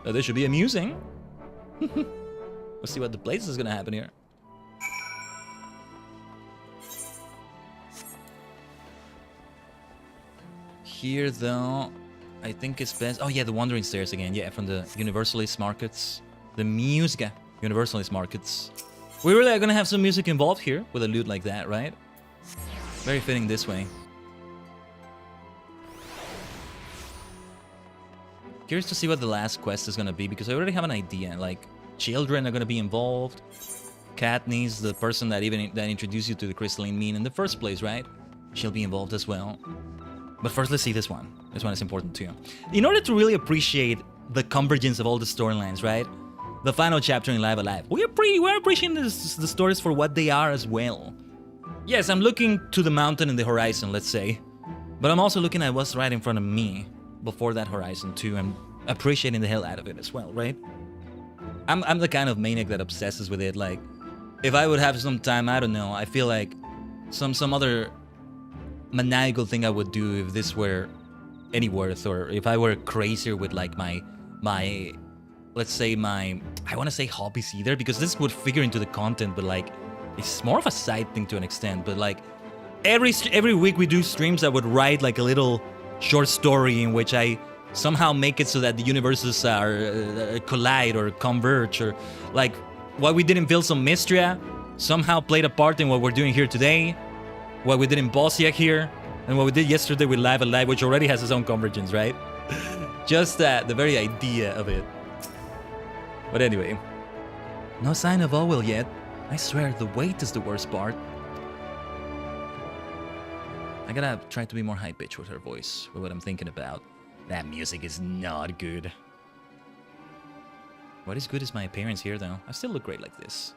B: This should be amusing. Let's see what the place is gonna happen here. Here, though, I think it's best... Oh, yeah, the Wandering Stairs again. Yeah, from the Universalist Markets. The Musica Universalist Markets. We really are gonna have some music involved here with a loot like that, right? Very fitting this way. Curious to see what the last quest is gonna be, because I already have an idea. Like, children are gonna be involved. Katniss, the person that introduced you to the crystalline mean in the first place, right? She'll be involved as well. But first, let's see this one. This one is important too. In order to really appreciate the convergence of all the storylines, right? The final chapter in Live Alive. We're appreciating the stories for what they are as well. Yes, I'm looking to the mountain and the horizon, let's say. But I'm also looking at what's right in front of me before that horizon too, and appreciating the hell out of it as well, right? I'm the kind of maniac that obsesses with it. Like, if I would have some time, I don't know, I feel like some other maniacal thing I would do if this were any worth, or if I were crazier with like my let's say I want to say hobbies either, because this would figure into the content, but like it's more of a side thing to an extent. But like every week we do streams, I would write like a little short story in which I somehow make it so that the universes are collide or converge, or like what we did in Vilsum Mistria somehow played a part in what we're doing here today, what we did in Bosniak here, and what we did yesterday with Live Alive, which already has its own convergence, right? Just the very idea of it. But anyway, no sign of Owell yet. I swear, the wait is the worst part. I gotta try to be more high-pitched with her voice, with what I'm thinking about. That music is not good. What is good is my appearance here, though. I still look great like this.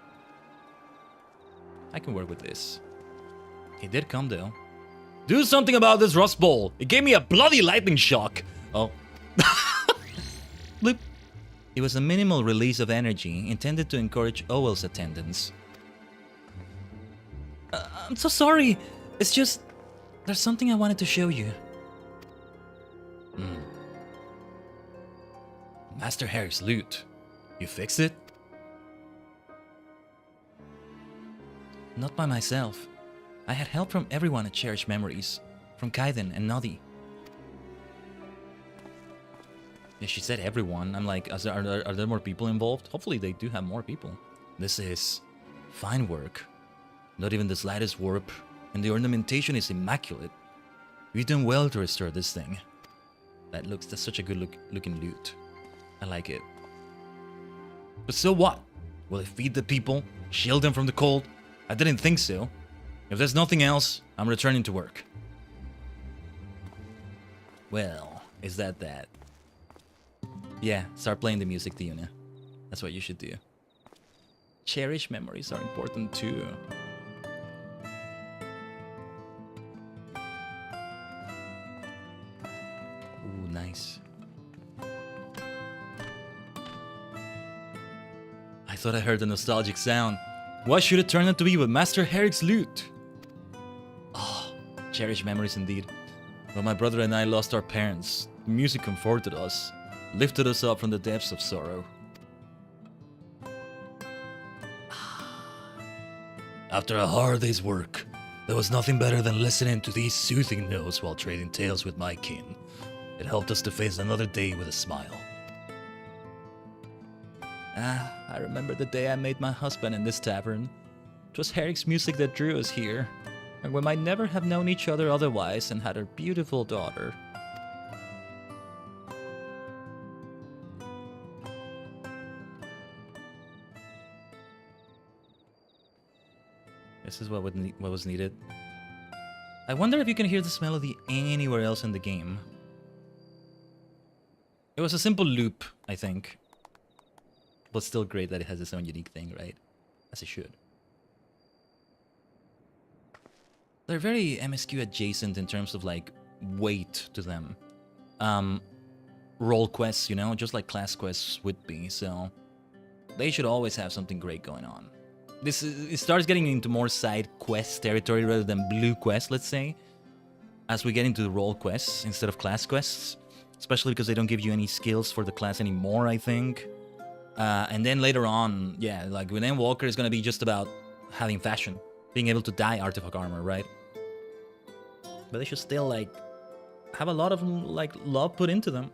B: I can work with this. He did come, though. Do something about this Rust Bowl. It gave me a bloody lightning shock. Oh. Bloop. It was a minimal release of energy intended to encourage Owl's attendance. I'm so sorry. It's just... there's something I wanted to show you. Master Harry's loot. You fixed it? Not by myself. I had help from everyone at Cherished Memories. From Khaiden and Noddy. Yeah, she said everyone. I'm like, are there more people involved? Hopefully they do have more people. This is fine work. Not even the slightest warp. And the ornamentation is immaculate. You've done well to restore this thing. That's such a good looking loot. I like it. But so what? Will it feed the people? Shield them from the cold? I didn't think so. If there's nothing else, I'm returning to work. Well, is that? Yeah, start playing the music, Diona. That's what you should do. Cherished memories are important too. Ooh, nice. I thought I heard a nostalgic sound. What should it turn out to be with Master Herrick's loot? Oh, cherished memories indeed. When my brother and I lost our parents, the music comforted us, lifted us up from the depths of sorrow. After a hard day's work, there was nothing better than listening to these soothing notes while trading tales with my kin. It helped us to face another day with a smile. I remember the day I made my husband in this tavern. It was Herrick's music that drew us here, and we might never have known each other otherwise and had a beautiful daughter. This is what was needed. I wonder if you can hear this melody anywhere else in the game. It was a simple loop, I think. But still great that it has its own unique thing, right? As it should. They're very MSQ adjacent in terms of like weight to them. Role quests, you know, just like class quests would be, so they should always have something great going on. It starts getting into more side quest territory rather than blue quests, let's say, as we get into the role quests instead of class quests, especially because they don't give you any skills for the class anymore, I think. And then later on, yeah, like with Walker is gonna be just about having fashion, being able to dye artifact armor, right? But they should still like have a lot of like love put into them.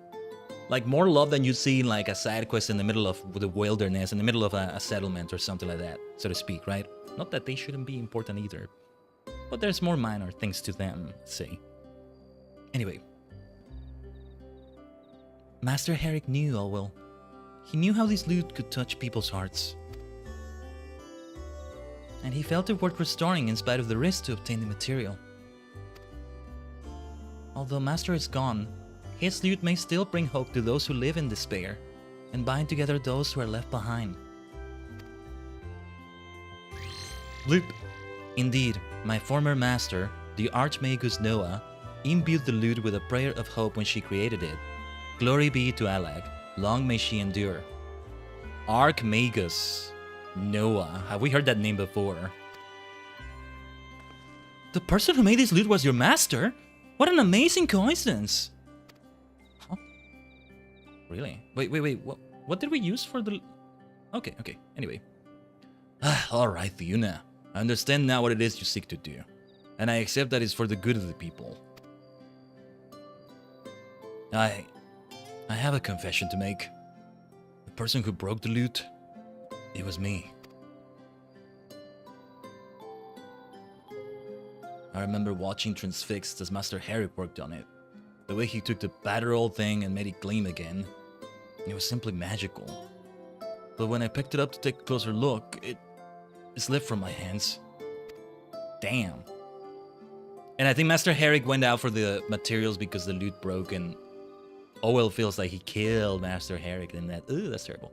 B: Like more love than you see in like a side quest in the middle of the wilderness, in the middle of a settlement or something like that, so to speak, right? Not that they shouldn't be important either, but there's more minor things to them, say. Anyway. Master Herrick knew Olwell. He knew how this loot could touch people's hearts. And he felt it worth restoring in spite of the risk to obtain the material. Although Master is gone, his loot may still bring hope to those who live in despair, and bind together those who are left behind. Loop. Indeed, my former master, the Archmagus Noah, imbued the loot with a prayer of hope when she created it. Glory be to Alag, long may she endure. Archmagus Noah. Have we heard that name before? The person who made this loot was your master? What an amazing coincidence! Huh? Really? Wait, what did we use for the... Okay, anyway. Alright, Fiona. I understand now what it is you seek to do. And I accept that it's for the good of the people. I have a confession to make. The person who broke the loot, it was me. I remember watching Transfixed as Master Harry worked on it. The way he took the battered old thing and made it gleam again. It was simply magical. But when I picked it up to take a closer look, it slipped from my hands. Damn. And I think Master Herrick went out for the materials because the loot broke, and Owell feels like he killed Master Herrick, and that's terrible.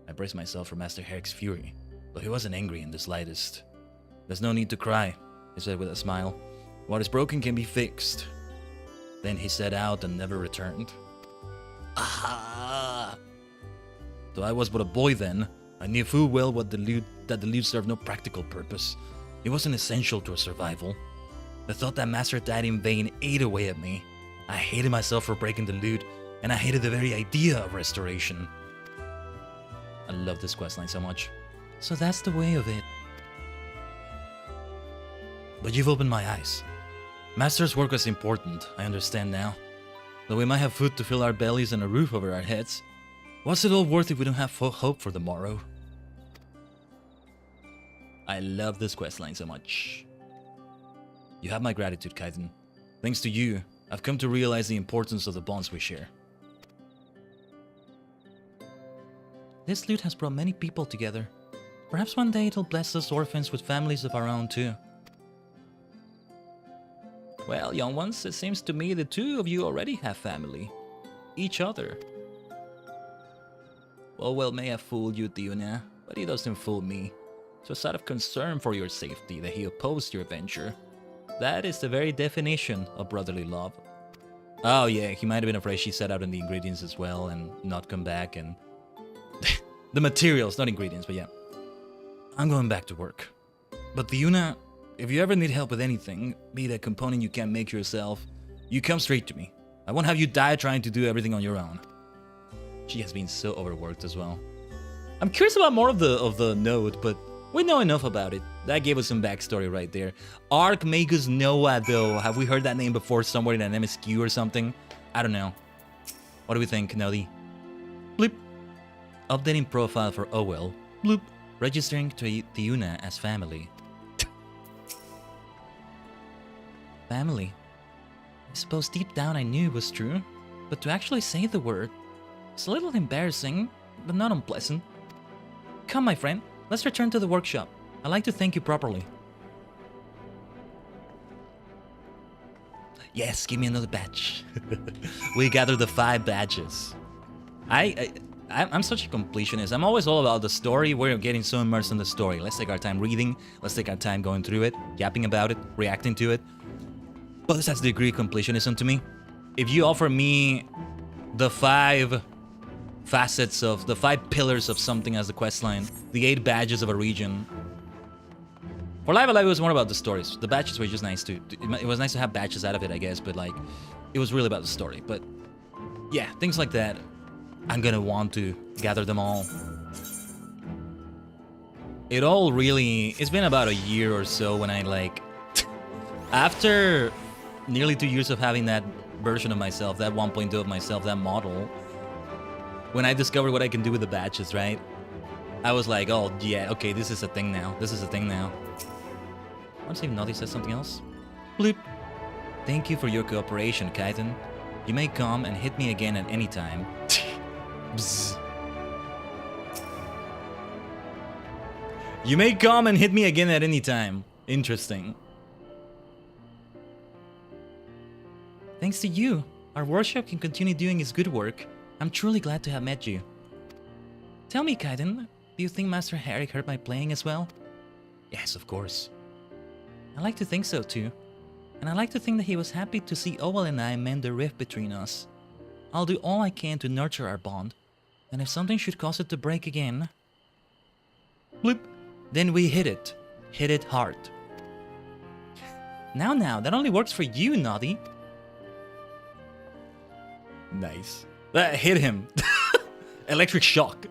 B: I braced myself for Master Herrick's fury, but he wasn't angry in the slightest. There's no need to cry, he said with a smile.
A: What is broken can be fixed. Then he set out and never returned. Aha! Though I was but a boy then, I knew full well that the loot served no practical purpose. It wasn't essential to our survival. The thought that Master died in vain ate away at me. I hated myself for breaking the loot, and I hated the very idea of restoration. I love this questline so much. So that's the way of it. But you've opened my eyes. Master's work was important, I understand now. Though we might have food to fill our bellies and a roof over our heads, what's it all worth if we don't have hope for the morrow? I love this questline so much. You have my gratitude, Khaiden. Thanks to you, I've come to realize the importance of the bonds we share. This loot has brought many people together. Perhaps one day it'll bless us orphans with families of our own too. Well, young ones, it seems to me the two of you already have family. Each other. Orwell may have fooled you, Diona, but he doesn't fool me. It was out of concern for your safety that he opposed your venture. That is the very definition of brotherly love. Oh yeah, he might have been afraid she set out on the ingredients as well and not come back and... the materials, not ingredients, but yeah. I'm going back to work. But Diona, if you ever need help with anything, be it a component you can't make yourself, you come straight to me. I won't have you die trying to do everything on your own. She has been so overworked as well. I'm curious about more of the note, but we know enough about it. That gave us some backstory right there. Archmagus Noah, though. Have we heard that name before somewhere in an MSQ or something? I don't know. What do we think, Nodi? Bloop. Updating profile for Owell. Bloop. Registering to Diona as family. Family. I suppose deep down I knew it was true, but to actually say the word, it's a little embarrassing, but not unpleasant. Come, my friend, let's return to the workshop. I'd like to thank you properly. Yes, give me another badge. We gathered the 5 badges. I'm such a completionist. I'm always all about the story. We're getting so immersed in the story. Let's take our time reading. Let's take our time going through it, yapping about it, reacting to it. But that's the degree of completionism to me. If you offer me the 5 facets of the 5 pillars of something as the questline, the 8 badges of a region. For Live Alive, it was more about the stories. The badges were just nice to. It was nice to have badges out of it, I guess, but like, it was really about the story. But yeah, things like that. I'm gonna want to gather them all. It all really. It's been about a year or so when I like. After nearly 2 years of having that version of myself, that 1.0 of myself, that model. When I discovered what I can do with the badges, right? I was like, oh yeah, okay, this is a thing now. This is a thing now. I want to see if Noddy says something else. Bloop. Thank you for your cooperation, Khaiden. You may come and hit me again at any time. Bzz. You may come and hit me again at any time. Interesting. Thanks to you, our workshop can continue doing its good work. I'm truly glad to have met you. Tell me, Khaiden, do you think Master Herrick heard my playing as well? Yes, of course. I like to think so too. And I like to think that he was happy to see Owell and I mend the rift between us. I'll do all I can to nurture our bond. And if something should cause it to break again... Bloop. Then we hit it. Hit it hard. Now, that only works for you, Noddy. Nice. Hit him. Electric shock.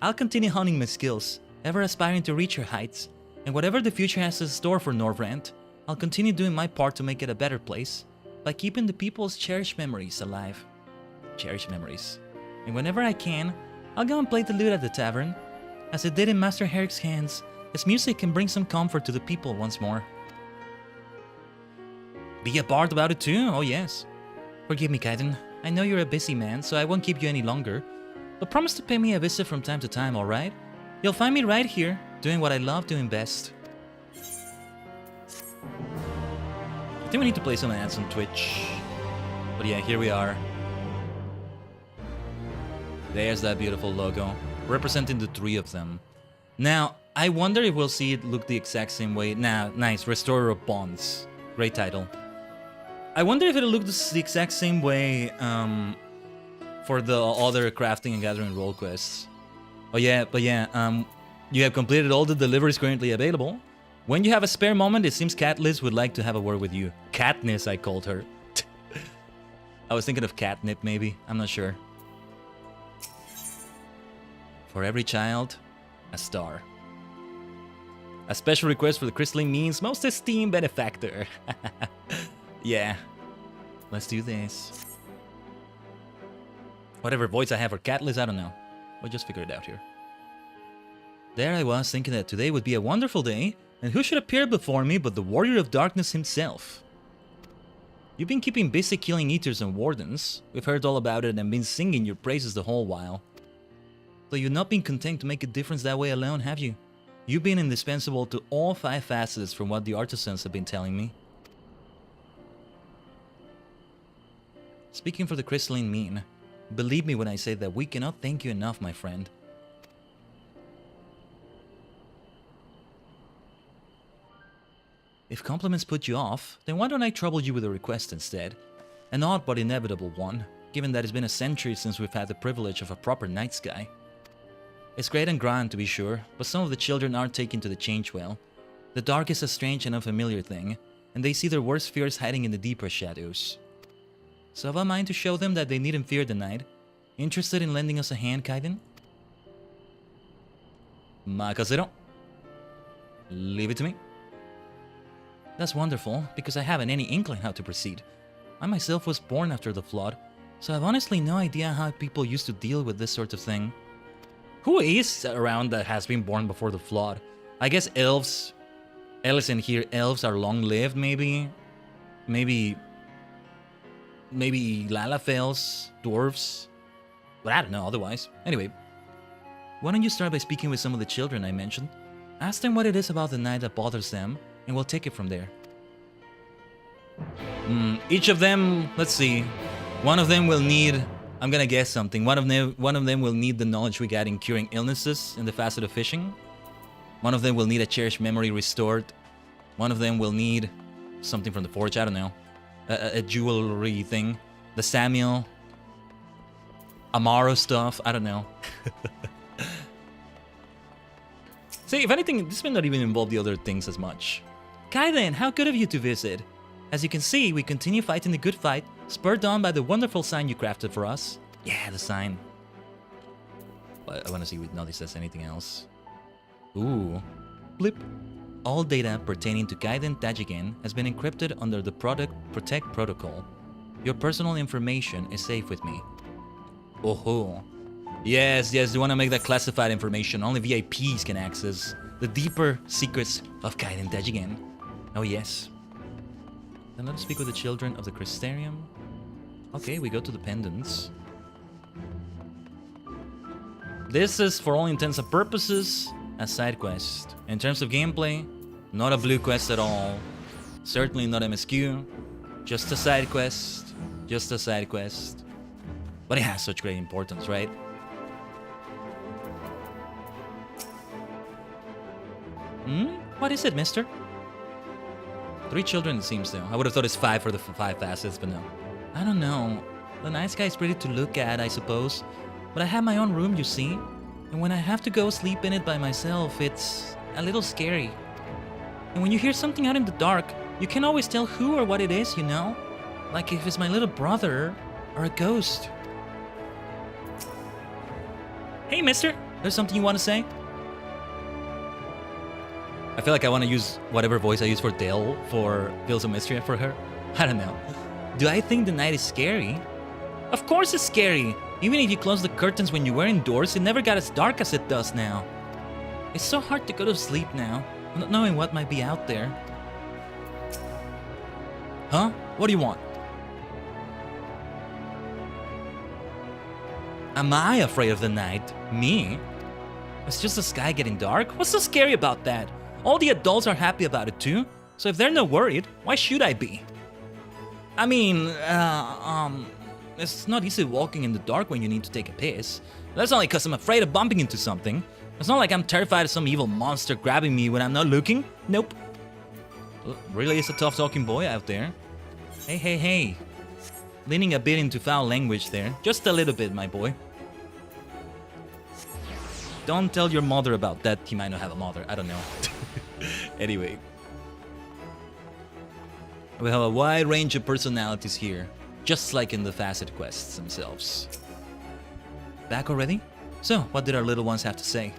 A: I'll continue honing my skills, ever aspiring to reach your heights. And whatever the future has in store for Norvrant, I'll continue doing my part to make it a better place, by keeping the people's cherished memories alive. Cherished memories. And whenever I can, I'll go and play the lute at the tavern. As it did in Master Herrick's hands, his music can bring some comfort to the people once more. Be a bard about it too? Oh yes. Forgive me, Khaiden. I know you're a busy man, so I won't keep you any longer. But promise to pay me a visit from time to time, alright? You'll find me right here, doing what I love doing best. I think we need to play some ads on Twitch. But yeah, here we are. There's that beautiful logo, representing the 3 of them. Now, I wonder if we'll see it look the exact same way. Nah, nice, Restorer of Bonds.
B: Great title. I wonder if it'll look the exact same way for the other crafting and gathering role quests. Oh yeah, but yeah, you have completed all the deliveries currently available. When you have a spare moment, it seems Katniss would like to have a word with you. Katniss, I called her. I was thinking of catnip, maybe. I'm not sure. For every child, a star. A special request for the crystalline means most esteemed benefactor. Yeah. Let's do this. Whatever voice I have for Katniss, I don't know. We'll just figure it out here. There I was, thinking that today would be a wonderful day, and who should appear before me but the Warrior of Darkness himself. You've been keeping busy killing eaters and wardens. We've heard all about it and been singing your praises the whole while. Though you've not been content to make a difference that way alone, have you? You've been indispensable to all 5 facets from what the artisans have been telling me. Speaking for the crystalline mean, believe me when I say that we cannot thank you enough, my friend. If compliments put you off, then why don't I trouble you with a request instead? An odd but inevitable one, given that it's been a century since we've had the privilege of a proper night sky. It's great and grand, to be sure, but some of the children aren't taking to the change well. The dark is a strange and unfamiliar thing, and they see their worst fears hiding in the deeper shadows. So have I mind to show them that they needn't fear the night? Interested in lending us a hand, Khaiden? Makasero. Leave it to me. That's wonderful, because I haven't any inkling how to proceed. I myself was born after the flood, so I've honestly no idea how people used to deal with this sort of thing. Who is around that has been born before the flood? I guess elves. Listen here, elves are long-lived, maybe? Maybe Lalafels, dwarves? But I don't know otherwise. Anyway, why don't you start by speaking with some of the children I mentioned? Ask them what it is about the night that bothers them, and we'll take it from there. Each of them, let's see. One of them will need, I'm gonna guess something. One of them will need the knowledge we got in curing illnesses in the facet of fishing. One of them will need a cherished memory restored. One of them will need something from the forge, I don't know. A jewelry thing. The Samuel. Amaro stuff, I don't know. See, if anything, this may not even involve the other things as much. Khaiden, how good of you to visit. As you can see, we continue fighting the good fight, spurred on by the wonderful sign you crafted for us. Yeah, the sign. I want to see if Naughty says anything else. Ooh. Blip. All data pertaining to Khaiden Tajigen has been encrypted under the Protect Protocol. Your personal information is safe with me. Oh-ho. Yes, you want to make that classified information. Only VIPs can access the deeper secrets of Khaiden Tajigen. Oh yes. Then let us speak with the children of the Crystarium. Okay, we go to the pendants. This is, for all intents and purposes, a side quest. In terms of gameplay, not a blue quest at all. Certainly not MSQ. Just a side quest. Just a side quest. But it has such great importance, right? What is it, mister? 3 children, it seems, though. I would have thought it's 5 for the 5 facets, but no. I don't know. The night sky is pretty to look at, I suppose. But I have my own room, you see. And when I have to go sleep in it by myself, it's a little scary. And when you hear something out in the dark, you can't always tell who or what it is, you know? Like if it's my little brother or a ghost. Hey, mister! There's something you want to say? I feel like I want to use whatever voice I use for Dale for Pills of Mystery for her. I don't know. Do I think the night is scary? Of course it's scary! Even if you close the curtains when you were indoors, it never got as dark as it does now. It's so hard to go to sleep now, not knowing what might be out there. Huh? What do you want? Am I afraid of the night? Me? It's just the sky getting dark? What's so scary about that? All the adults are happy about it too, so if they're not worried, why should I be? I mean, it's not easy walking in the dark when you need to take a piss. That's only because I'm afraid of bumping into something. It's not like I'm terrified of some evil monster grabbing me when I'm not looking. Nope. really is a tough talking boy out there. Hey, hey, hey. Leaning a bit into foul language there. Just a little bit, my boy. Don't tell your mother about that. He might not have a mother. I don't know. Anyway. We have a wide range of personalities here. Just like in the facet quests themselves. Back already? So, what did our little ones have to say?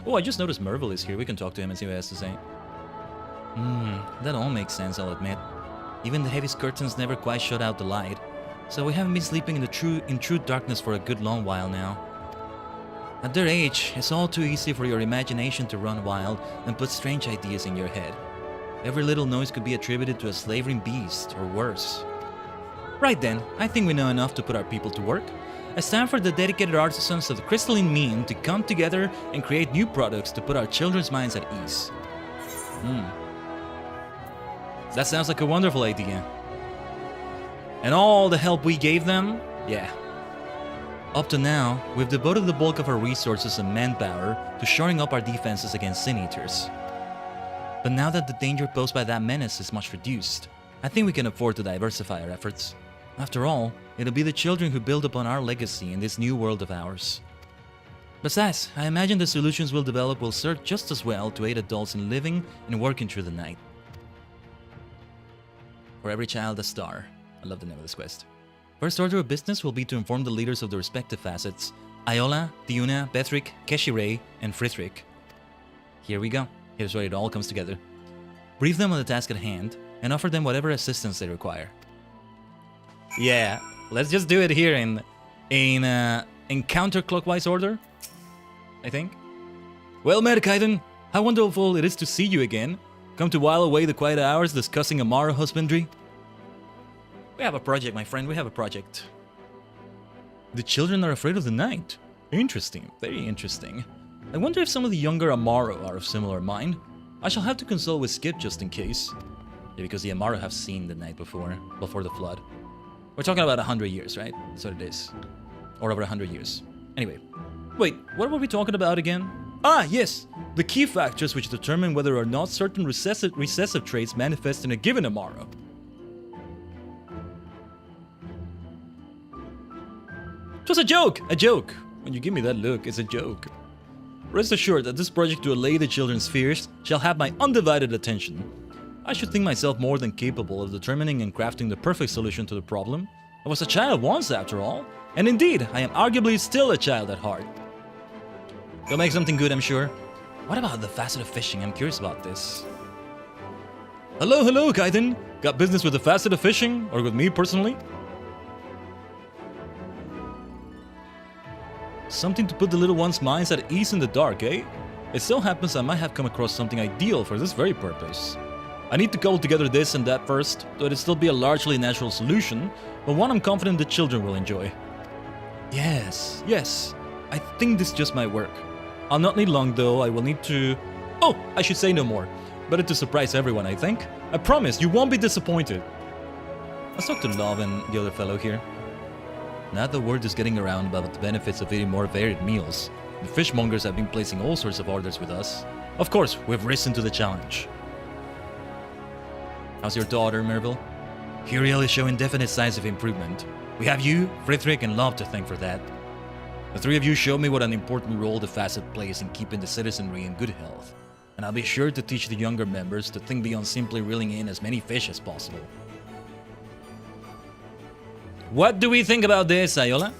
B: Oh, I just noticed Merville is here. We can talk to him and see what he has to say. That all makes sense, I'll admit. Even the heavy curtains never quite shut out the light. So we haven't been sleeping in true darkness for a good long while now. At their age, it's all too easy for your imagination to run wild and put strange ideas in your head. Every little noise could be attributed to a slavering beast, or worse. Right then, I think we know enough to put our people to work. It's time for the dedicated artisans of the crystalline mean to come together and create new products to put our children's minds at ease. That sounds like a wonderful idea. And all the help we gave them? Yeah. Up to now, we've devoted the bulk of our resources and manpower to shoring up our defenses against Sin Eaters. But now that the danger posed by that menace is much reduced, I think we can afford to diversify our efforts. After all, it'll be the children who build upon our legacy in this new world of ours. Besides, I imagine the solutions we'll develop will serve just as well to aid adults in living and working through the night. For every child, a star. I love the name of this quest. First order of business will be to inform the leaders of the respective facets: Iola, Tiuna, Bethric, Keshire, and Frithric. Here we go. Here's where it all comes together. Brief them on the task at hand, and offer them whatever assistance they require. Yeah, let's just do it here in counterclockwise order, I think. Well met, Khaiden. How wonderful it is to see you again. Come to while away the quiet hours discussing Amaro husbandry. We have a project, my friend, we have a project. The children are afraid of the night. Interesting, very interesting. I wonder if some of the younger Amaro are of similar mind. I shall have to consult with Skip just in case. Yeah, because the Amaro have seen the night before the flood. We're talking about 100 years, right? That's what it is. Or over 100 years. Anyway. Wait, what were we talking about again? Ah, yes! The key factors which determine whether or not certain recessive traits manifest in a given Amaro. It was a joke! A joke! When you give me that look, it's a joke. Rest assured that this project to allay the children's fears shall have my undivided attention. I should think myself more than capable of determining and crafting the perfect solution to the problem. I was a child once, after all, and indeed, I am arguably still a child at heart. You'll make something good, I'm sure. What about the facet of fishing? I'm curious about this. Hello, hello, Khaiden. Got business with the facet of fishing, or with me personally? Something to put the little one's minds at ease in the dark, eh? It so happens I might have come across something ideal for this very purpose. I need to cobble together this and that first, though it'll still be a largely natural solution, but one I'm confident the children will enjoy. Yes, I think this just might work. I'll not need long though, I will need to... Oh, I should say no more. Better to surprise everyone, I think. I promise, you won't be disappointed. Let's talk to Love and the other fellow here. Now the word is getting around about the benefits of eating more varied meals. The fishmongers have been placing all sorts of orders with us. Of course, we've risen to the challenge. How's your daughter, Merville? Huriel is showing definite signs of improvement. We have you, Frithric, and Love to thank for that. The three of you showed me what an important role the facet plays in keeping the citizenry in good health. And I'll be sure to teach the younger members to think beyond simply reeling in as many fish as possible. What do we think about this, Iola?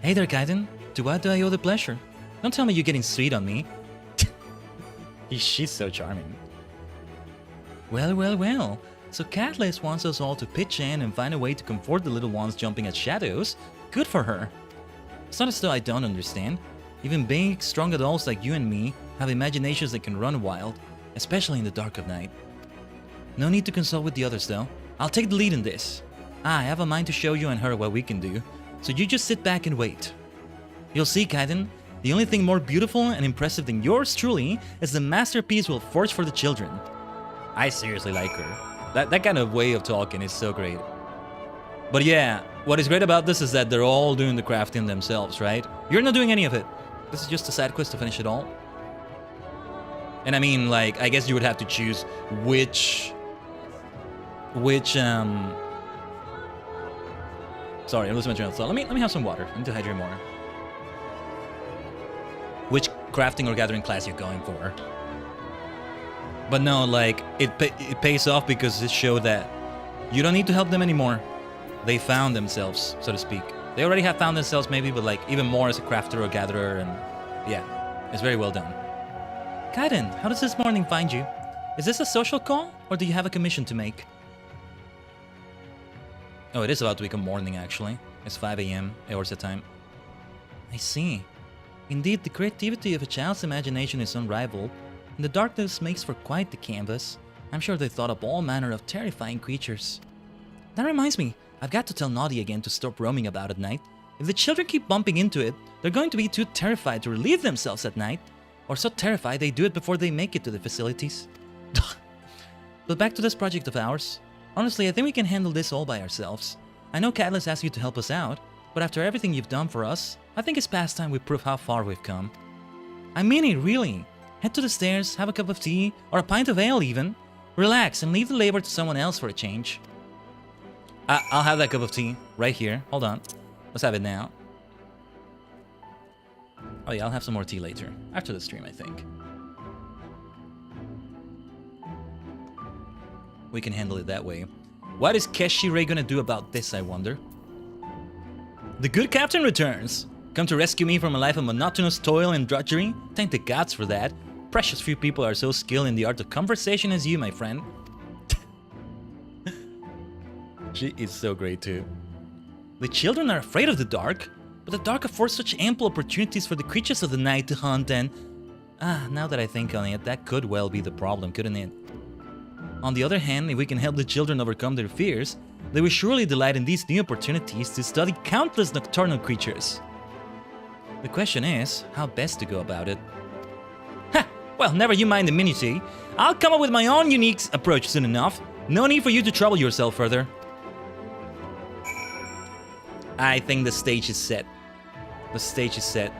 B: Hey there, Khaiden. To what do I owe the pleasure? Don't tell me you're getting sweet on me. She's so charming. Well. So Catalyst wants us all to pitch in and find a way to comfort the little ones jumping at shadows. Good for her. It's not as though I don't understand. Even big, strong adults like you and me have imaginations that can run wild, especially in the dark of night. No need to consult with the others though. I'll take the lead in this. I have a mind to show you and her what we can do, so you just sit back and wait. You'll see, Khaiden, the only thing more beautiful and impressive than yours truly is the masterpiece we'll forge for the children. I seriously like her. That kind of way of talking is so great. But yeah, what is great about this is that they're all doing the crafting themselves, right? You're not doing any of it. This is just a side quest to finish it all. And I mean, like, I guess you would have to choose which sorry, I'm losing my train of thought. Let me have some water. I need to hydrate more. Which crafting or gathering class you're going for? But no, like, it pays off because it showed that you don't need to help them anymore. They found themselves, so to speak. They already have found themselves maybe, but like even more as a crafter or gatherer, and yeah, it's very well done. Khaiden, how does this morning find you? Is this a social call, or do you have a commission to make? Oh, it is about to become morning, actually. It's 5 a.m. Eorsa time. I see. Indeed, the creativity of a child's imagination is unrivaled, and the darkness makes for quite the canvas. I'm sure they thought up all manner of terrifying creatures. That reminds me, I've got to tell Naughty again to stop roaming about at night. If the children keep bumping into it, they're going to be too terrified to relieve themselves at night, or so terrified they do it before they make it to the facilities. But back to this project of ours. Honestly, I think we can handle this all by ourselves. I know Catalyst asked you to help us out, but after everything you've done for us, I think it's past time we prove how far we've come. I mean it, really. Head to the stairs, have a cup of tea, or a pint of ale even. Relax and leave the labor to someone else for a change. I'll have that cup of tea right here. Hold on. Let's have it now. Oh yeah, I'll have some more tea later. After the stream, I think. We can handle it that way. What is Keshi Ray gonna do about this, I wonder? The good captain returns. Come to rescue me from a life of monotonous toil and drudgery? Thank the gods for that. Precious few people are so skilled in the art of conversation as you, my friend. She is so great too. The children are afraid of the dark, but the dark affords such ample opportunities for the creatures of the night to hunt and... now that I think on it, that could well be the problem, couldn't it? On the other hand, if we can help the children overcome their fears, they will surely delight in these new opportunities to study countless nocturnal creatures. The question is, how best to go about it? Ha! Well, never you mind the minutiae. I'll come up with my own unique approach soon enough. No need for you to trouble yourself further. I think the stage is set. The stage is set.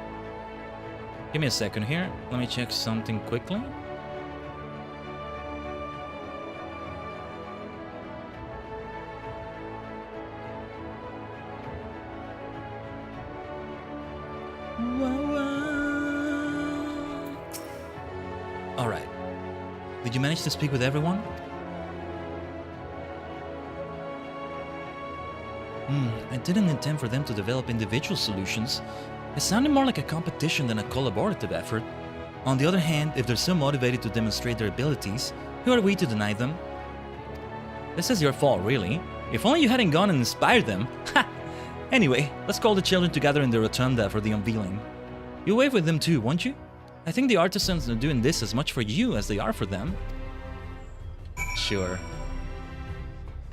B: Give me a second here. Let me check something quickly. Alright. Did you manage to speak with everyone? I didn't intend for them to develop individual solutions. It sounded more like a competition than a collaborative effort. On the other hand, if they're so motivated to demonstrate their abilities, who are we to deny them? This is your fault, really. If only you hadn't gone and inspired them. Ha! Anyway, let's call the children together in the rotunda for the unveiling. You'll wave with them too, won't you? I think the artisans are doing this as much for you as they are for them. Sure.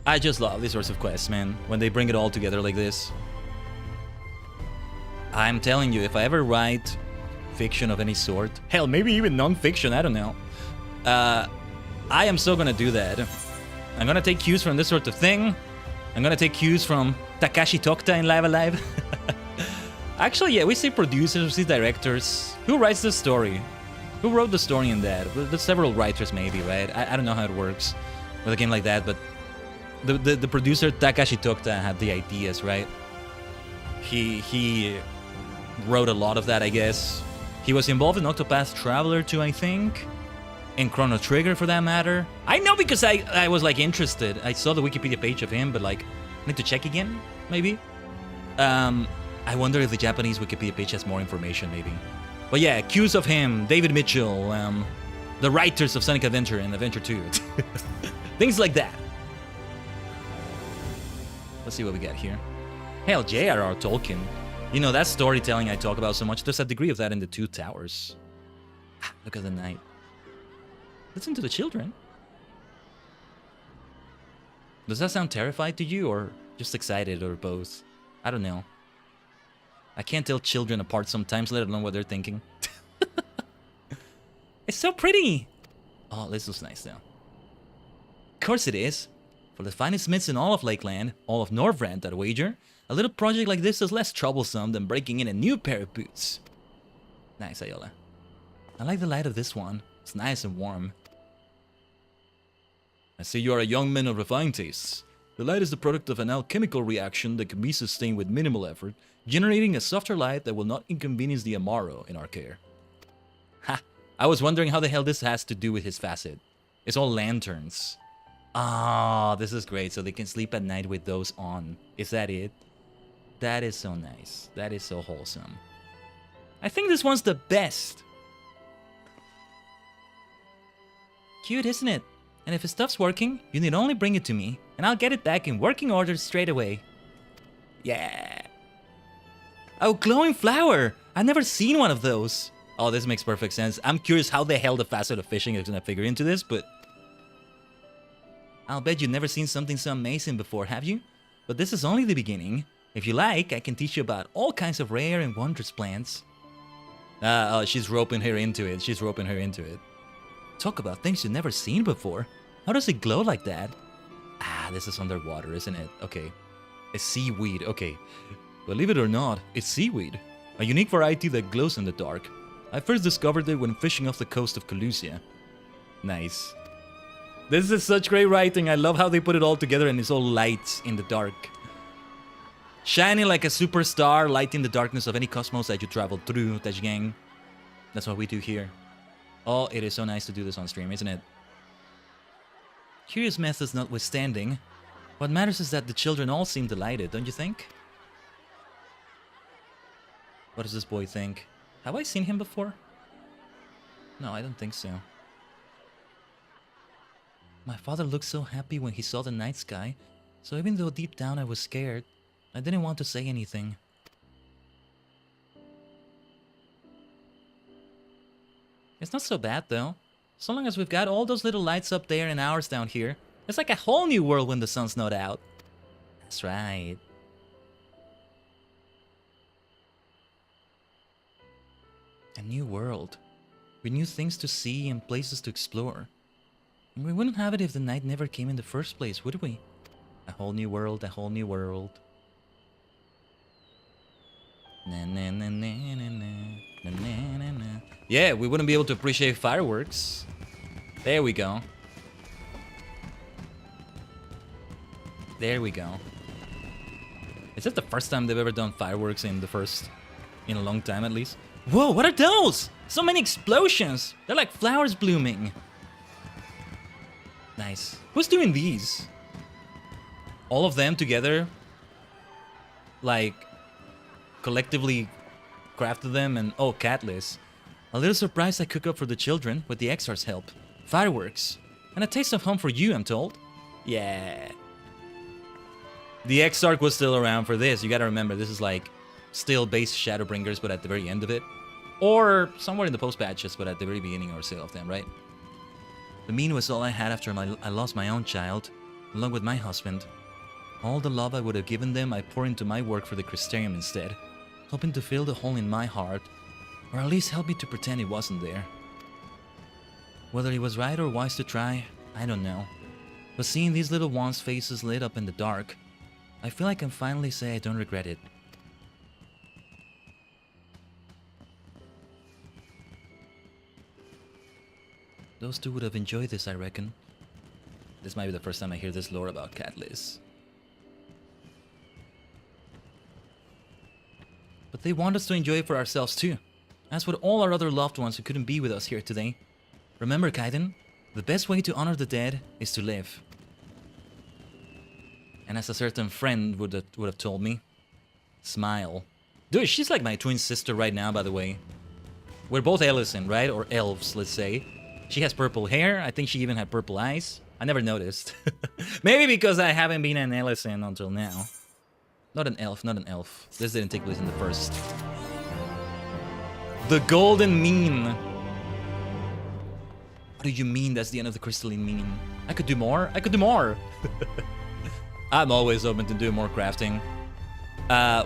B: I just love these sorts of quests, man, when they bring it all together like this. I'm telling you, if I ever write fiction of any sort, hell, maybe even non-fiction, I don't know. I am so gonna do that. I'm gonna take cues from this sort of thing. I'm gonna take cues from Takashi Tokta in Live Alive. Actually, yeah, we see producers, we see directors. Who writes the story? Who wrote the story in that? There's several writers maybe, right? I don't know how it works with a game like that, but the producer Takashi Tokta had the ideas, right? He wrote a lot of that, I guess. He was involved in Octopath Traveler too, I think. In Chrono Trigger, for that matter. I know because I was like interested. I saw the Wikipedia page of him, but like, I need to check again, maybe. I wonder if the Japanese Wikipedia page has more information, maybe. But yeah, cues of him, David Mitchell, the writers of Sonic Adventure and Adventure 2. Things like that. Let's see what we got here. Hell, J.R.R. Tolkien. You know, that storytelling I talk about so much, there's a degree of that in the Two Towers. Look at the night. Listen to the children. Does that sound terrified to you, or just excited, or both? I don't know. I can't tell children apart sometimes, let alone what they're thinking. It's so pretty! Oh, this looks nice now. Of course it is. For the finest smiths in all of Lakeland, all of Norvrand, I'd wager, a little project like this is less troublesome than breaking in a new pair of boots. Nice, Ayola. I like the light of this one. It's nice and warm. I see you are a young man of refined tastes. The light is the product of an alchemical reaction that can be sustained with minimal effort, generating a softer light that will not inconvenience the Amaro in our care. Ha! I was wondering how the hell this has to do with his facet. It's all lanterns. Ah, this is great, so they can sleep at night with those on. Is that it? That is so nice. That is so wholesome. I think this one's the best. Cute, isn't it? And if it stops working, you need only bring it to me, and I'll get it back in working order straight away. Yeah. Oh, glowing flower! I've never seen one of those. Oh, this makes perfect sense. I'm curious how the hell the facet of fishing is gonna figure into this, but... I'll bet you've never seen something so amazing before, have you? But this is only the beginning. If you like, I can teach you about all kinds of rare and wondrous plants. Oh, she's roping her into it. She's roping her into it. Talk about things you've never seen before. How does it glow like that? Ah, this is underwater, isn't it? Okay. It's seaweed, okay. Believe it or not, it's seaweed. A unique variety that glows in the dark. I first discovered it when fishing off the coast of Colusia. Nice. This is such great writing. I love how they put it all together and it's all light in the dark. Shining like a superstar, lighting the darkness of any cosmos that you travel through, Tajigen. That's what we do here. Oh, it is so nice to do this on stream, isn't it? Curious methods notwithstanding, what matters is that the children all seem delighted, don't you think? What does this boy think? Have I seen him before? No, I don't think so. My father looked so happy when he saw the night sky, so even though deep down I was scared, I didn't want to say anything. It's not so bad though. So long as we've got all those little lights up there and ours down here, it's like a whole new world when the sun's not out. That's right. A new world. With new things to see and places to explore. And we wouldn't have it if the night never came in the first place, would we? A whole new world, a whole new world. Na, na, na, na, na, na, na, na, na. Yeah, we wouldn't be able to appreciate fireworks. There we go. There we go. Is this the first time they've ever done fireworks in a long time at least? Whoa, what are those? So many explosions! They're like flowers blooming. Nice. Who's doing these? All of them together? Like, collectively crafted them and... Oh, Catless. A little surprise I cook up for the children with the XR's help. Fireworks. And a taste of home for you, I'm told. Yeah. The X-Arc was still around for this. You gotta remember, this is like still base Shadowbringers, but at the very end of it. Or somewhere in the post-patches, but at the very beginning or so of them, right? The mean was all I had after I lost my own child, along with my husband. All the love I would have given them, I pour into my work for the Crystarium instead, hoping to fill the hole in my heart, or at least help me to pretend it wasn't there. Whether it was right or wise to try, I don't know. But seeing these little ones' faces lit up in the dark, I feel I can finally say I don't regret it. Those two would have enjoyed this, I reckon. This might be the first time I hear this lore about Catless. But they want us to enjoy it for ourselves too, as with all our other loved ones who couldn't be with us here today. Remember, Khaiden, the best way to honor the dead is to live. And as a certain friend would have told me, smile. Dude, she's like my twin sister right now, by the way. We're both Ellison, right? Or elves, let's say. She has purple hair. I think she even had purple eyes. I never noticed. Maybe because I haven't been an Ellison until now. Not an elf, not an elf. This didn't take place in the first. The golden mean. What do you mean that's the end of the crystalline mean? I could do more. I could do more. I'm always open to do more crafting.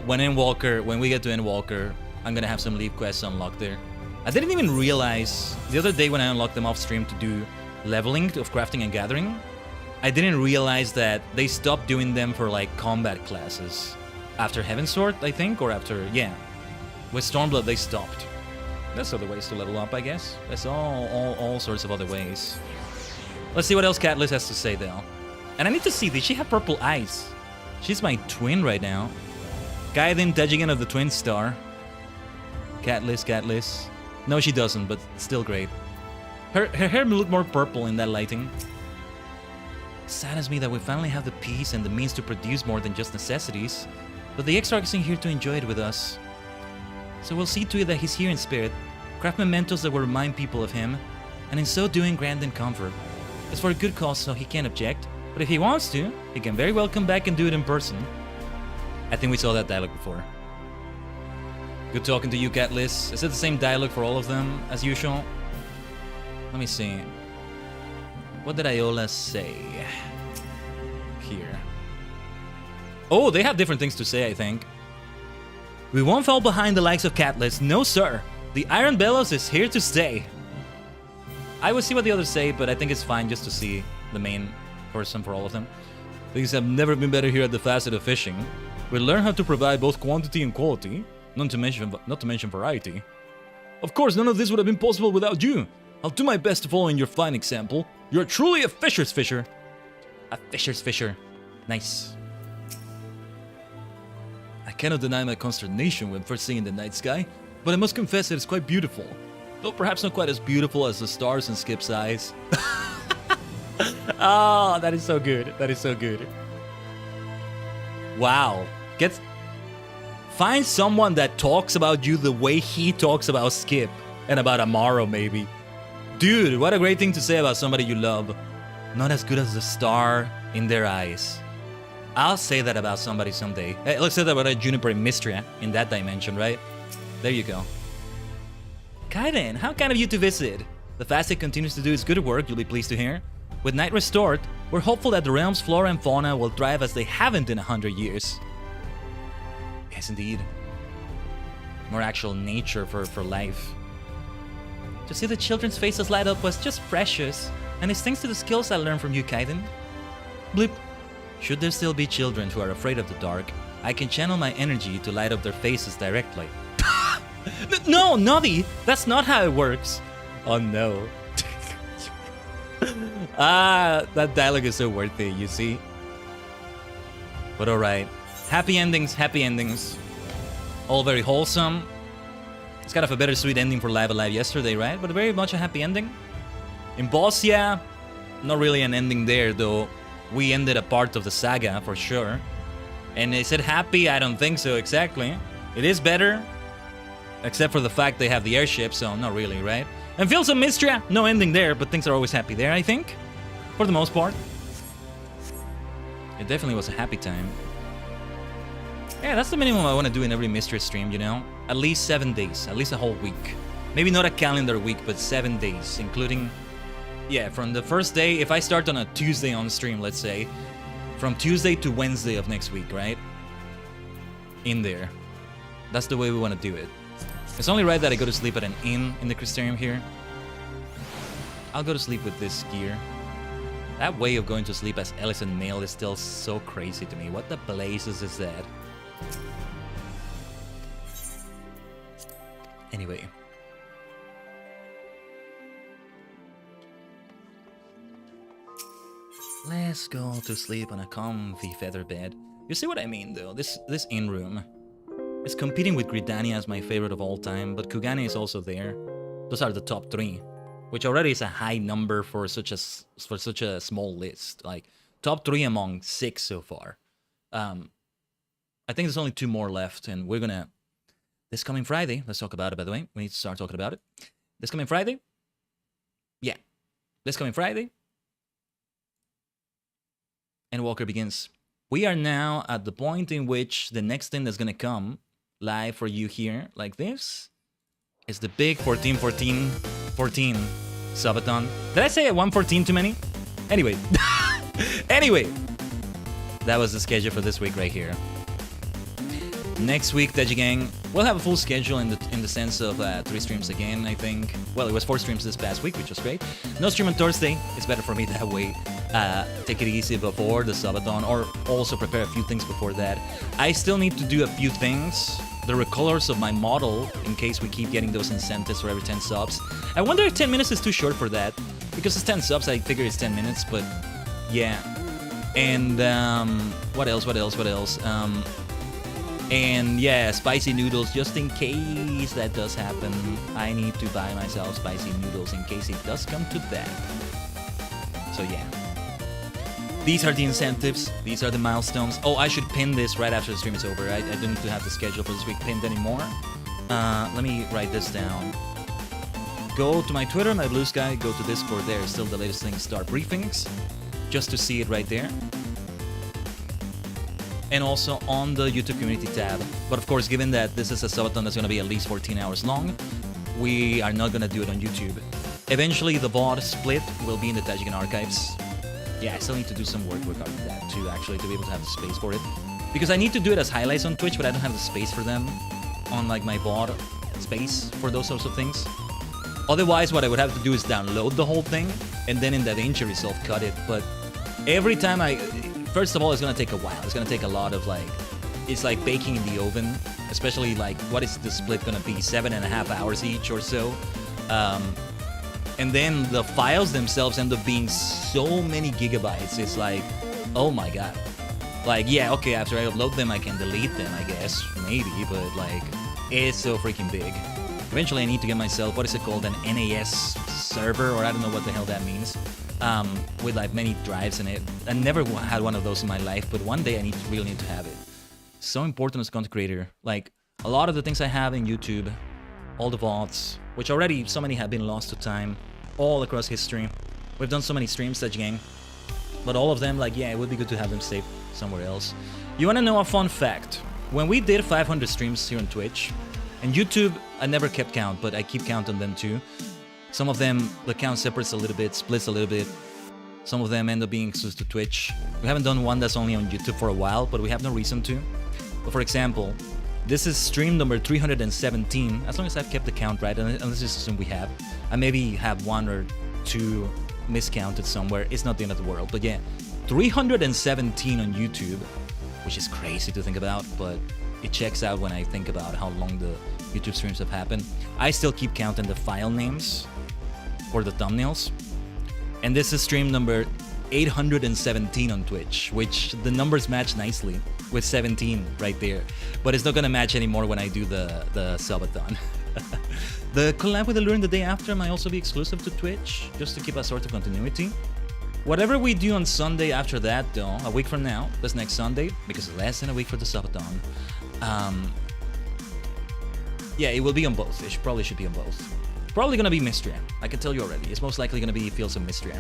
B: When we get to Endwalker, I'm gonna have some leave quests unlocked there. I didn't even realize the other day when I unlocked them off stream to do leveling of crafting and gathering, I didn't realize that they stopped doing them for like combat classes. After Heavensward, I think, or after, yeah. With Stormblood, they stopped. There's other ways to level up, I guess. There's all sorts of other ways. Let's see what else Catless has to say, though. And I need to see, did she have purple eyes? She's my twin right now. Khaiden, Tajigen of the Twin Star. Catless. No, she doesn't, but still great. Her hair looked more purple in that lighting. Saddens me that we finally have the peace and the means to produce more than just necessities, but the Exarch isn't here to enjoy it with us. So we'll see to it that he's here in spirit, craft mementos that will remind people of him, and in so doing grant them comfort. It's for a good cause, so he can't object, but if he wants to, he can very well come back and do it in person. I think we saw that dialogue before. Good talking to you, Catless. Is it the same dialogue for all of them, as usual? Let me see. What did Iola say? Here. Oh, they have different things to say, I think. We won't fall behind the likes of Catless, no sir. The Iron Bellows is here to stay. I will see what the others say, but I think it's fine just to see the main person for all of them. Things have never been better here at the facet of fishing. We learn how to provide both quantity and quality, not to mention variety. Of course, none of this would have been possible without you. I'll do my best to follow in your fine example. You're truly a fisher's fisher. A fisher's fisher. Nice. I cannot deny my consternation when first seeing the night sky, but I must confess that it's quite beautiful. Though perhaps not quite as beautiful as the stars in Skip's eyes. Oh, that is so good. That is so good. Wow. Find someone that talks about you the way he talks about Skip. And about Amaro, maybe. Dude, what a great thing to say about somebody you love. Not as good as the star in their eyes. I'll say that about somebody someday. Hey, let's say that about a Juniper and Mystria in that dimension, right? There you go. Khaiden, how kind of you to visit. The Facet continues to do its good work, you'll be pleased to hear. With night restored, we're hopeful that the realm's flora and fauna will thrive as they haven't in 100 years. Yes, indeed. More actual nature for life. To see the children's faces light up was just precious, and it's thanks to the skills I learned from you, Khaiden. Blip. Should there still be children who are afraid of the dark, I can channel my energy to light up their faces directly. No, Noddy! That's not how it works! Oh no. That dialogue is so worth it, you see? But alright. Happy endings, happy endings. All very wholesome. It's kind of a bittersweet ending for Live Alive yesterday, right? But very much a happy ending. In Boss, yeah, not really an ending there, though. We ended a part of the saga, for sure. And is it happy? I don't think so, exactly. It is better. Except for the fact they have the airship, so not really, right? And Fields of Mystria, no ending there, but things are always happy there, I think. For the most part. It definitely was a happy time. Yeah, that's the minimum I want to do in every Mystery stream, you know? At least 7 days, at least a whole week. Maybe not a calendar week, but 7 days, including... Yeah, from the first day, if I start on a Tuesday on stream, let's say, from Tuesday to Wednesday of next week, right? In there. That's the way we want to do it. It's only right that I go to sleep at an inn in the Crystarium here. I'll go to sleep with this gear. That way of going to sleep as Ellison male is still so crazy to me. What the blazes is that? Anyway. Let's go to sleep on a comfy feather bed. You see what I mean, though? This inn room is competing with Gridania as my favorite of all time, but Kugane is also there. Those are the top 3, which already is a high number for such a small list. Like top 3 among 6 so far. I think there's only 2 more left, and we're gonna this coming Friday. Let's talk about it. By the way, we need to start talking about it. This coming Friday. Yeah, this coming Friday. And Walker begins. We are now at the point in which the next thing that's gonna come live for you here, like this, is the big 14-14 subathon. Did I say 114 too many? Anyway, anyway, that was the schedule for this week right here. Next week, Tajigen, we'll have a full schedule in the sense of 3 streams again, I think. Well, it was 4 streams this past week, which was great. No stream on Thursday. It's better for me that way. Take it easy before the subathon, or also prepare a few things before that. I still need to do a few things the recolors of my model in case we keep getting those incentives for every 10 subs. I wonder if 10 minutes is too short for that. Because it's 10 subs, I figure it's 10 minutes, but yeah. And what else? And yeah, spicy noodles, just in case that does happen. I need to buy myself spicy noodles in case it does come to that. So yeah. These are the incentives, these are the milestones. Oh, I should pin this right after the stream is over. I don't need to have the schedule for this week pinned anymore. Let me write this down. Go to my Twitter, my Blue Sky, go to Discord, there is still the latest thing, start briefings, just to see it right there. And also on the YouTube community tab. But of course, given that this is a subathon that's going to be at least 14 hours long, we are not going to do it on YouTube. Eventually, the VOD split will be in the Tajigen archives. Yeah, I still need to do some work regarding that too, actually, to be able to have the space for it. Because I need to do it as highlights on Twitch, but I don't have the space for them on like my VOD space for those sorts of things. Otherwise, what I would have to do is download the whole thing, and then in DaVinci Resolve cut it. But every time first of all, it's gonna take a while. It's gonna take a lot of like, it's like baking in the oven, especially like, what is the split gonna be? 7.5 hours each or so. And then the files themselves end up being so many gigabytes. It's like, oh my god. Like, yeah, okay, after I upload them, I can delete them, I guess, maybe, but like, it's so freaking big. Eventually, I need to get myself, what is it called, an NAS server, or I don't know what the hell that means, with like many drives in it. I never had one of those in my life, but one day I really need to have it. So important as a content creator. Like, a lot of the things I have in YouTube, all the VODs, which already so many have been lost to time, all across history. We've done so many streams, Tajigen, but all of them, like, yeah, it would be good to have them saved somewhere else. You wanna know a fun fact? When we did 500 streams here on Twitch, and YouTube, I never kept count, but I keep count on them too. Some of them, the count separates a little bit, splits a little bit. Some of them end up being exclusive to Twitch. We haven't done one that's only on YouTube for a while, but we have no reason to. But for example, this is stream number 317, as long as I've kept the count right, and let's just assume we have. I maybe have one or two miscounted somewhere, it's not the end of the world, but yeah. 317 on YouTube, which is crazy to think about, but it checks out when I think about how long the YouTube streams have happened. I still keep counting the file names for the thumbnails. And this is stream number 817 on Twitch, which the numbers match nicely with 17 right there. But it's not gonna match anymore when I do the subathon. The collab with Allure the day after might also be exclusive to Twitch, just to keep a sort of continuity. Whatever we do on Sunday after that, though, a week from now, that's next Sunday, because it's less than a week for the subathon. Yeah, it will be on both. It probably should be on both. Probably gonna be mystery. I can tell you already. It's most likely gonna be Fields of Mystery.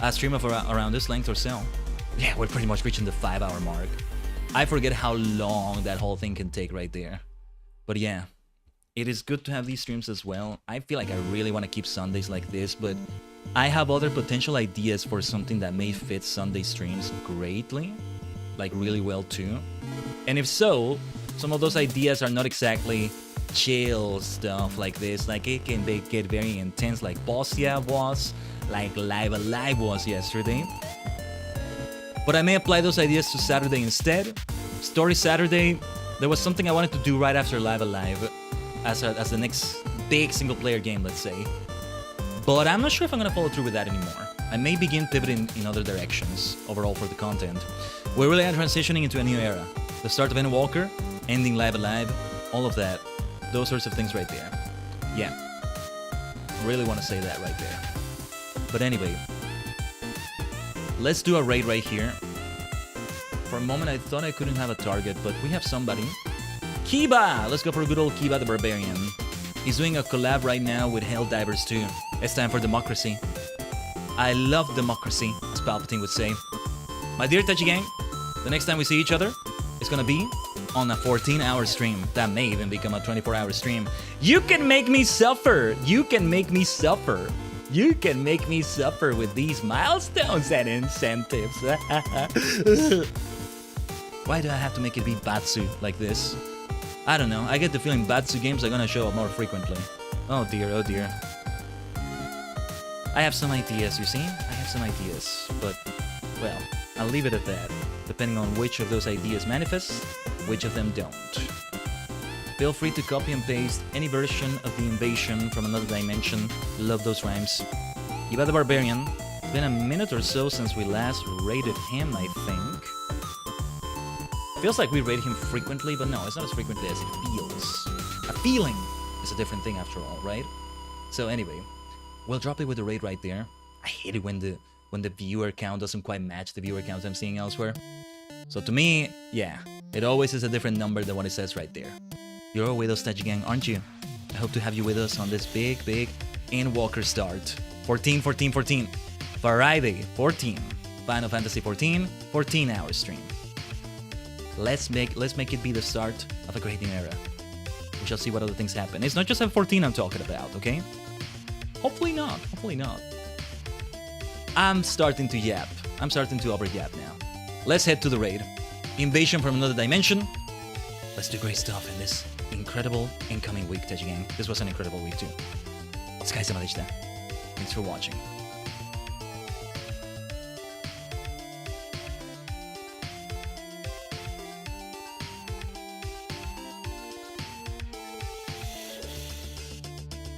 B: A stream of around this length or so. Yeah, we're pretty much reaching the 5-hour mark. I forget how long that whole thing can take right there. But yeah, it is good to have these streams as well. I feel like I really want to keep Sundays like this, but I have other potential ideas for something that may fit Sunday streams greatly. Like really well too. And if so, some of those ideas are not exactly chill stuff like this. Like it can get very intense, like Bossia was, like Live Alive was yesterday. But I may apply those ideas to Saturday instead. Story Saturday, there was something I wanted to do right after Live Alive as the next big single player game, let's say. But I'm not sure if I'm gonna follow through with that anymore. I may begin pivoting in other directions overall for the content. We're really transitioning into a new era. The start of Endwalker, ending Live Alive, all of that. Those sorts of things right there. Yeah. Really want to say that right there. But anyway, let's do a raid right here. For a moment I thought I couldn't have a target, but we have somebody. Kiba! Let's go for a good old Kiba the Barbarian. He's doing a collab right now with Helldivers too. It's time for democracy. I love democracy, as Palpatine would say. My dear Tajigen, the next time we see each other, it's gonna be on a 14-hour stream. That may even become a 24-hour stream. You can make me suffer! You can make me suffer! You can make me suffer with these milestones and incentives. Why do I have to make it be Batsu like this? I don't know. I get the feeling Batsu games are gonna show up more frequently. Oh dear, oh dear. I have some ideas, you see? I have some ideas. But, well, I'll leave it at that. Depending on which of those ideas manifest, which of them don't. Feel free to copy and paste any version of the invasion from another dimension. Love those rhymes. Eva the Barbarian. It's been a minute or so since we last rated him, I think. Feels like we rate him frequently, but no, it's not as frequently as it feels. A feeling is a different thing after all, right? So anyway, we'll drop it with the rate right there. I hate it when the viewer count doesn't quite match the viewer count I'm seeing elsewhere. So to me, yeah, it always is a different number than what it says right there. You're with us, Tajigen, aren't you? I hope to have you with us on this big Endwalker start. 14, 14, 14. Friday, 14. Final Fantasy 14, 14-hour stream. Let's make it be the start of a great new era. We shall see what other things happen. It's not just F14 I'm talking about, okay? Hopefully not. Hopefully not. I'm starting to yap. I'm starting to over yap now. Let's head to the raid. Invasion from another dimension. Let's do great stuff in this incredible incoming week, Tajigen. This was an incredible week too. Sky Samadishita. Thanks for watching.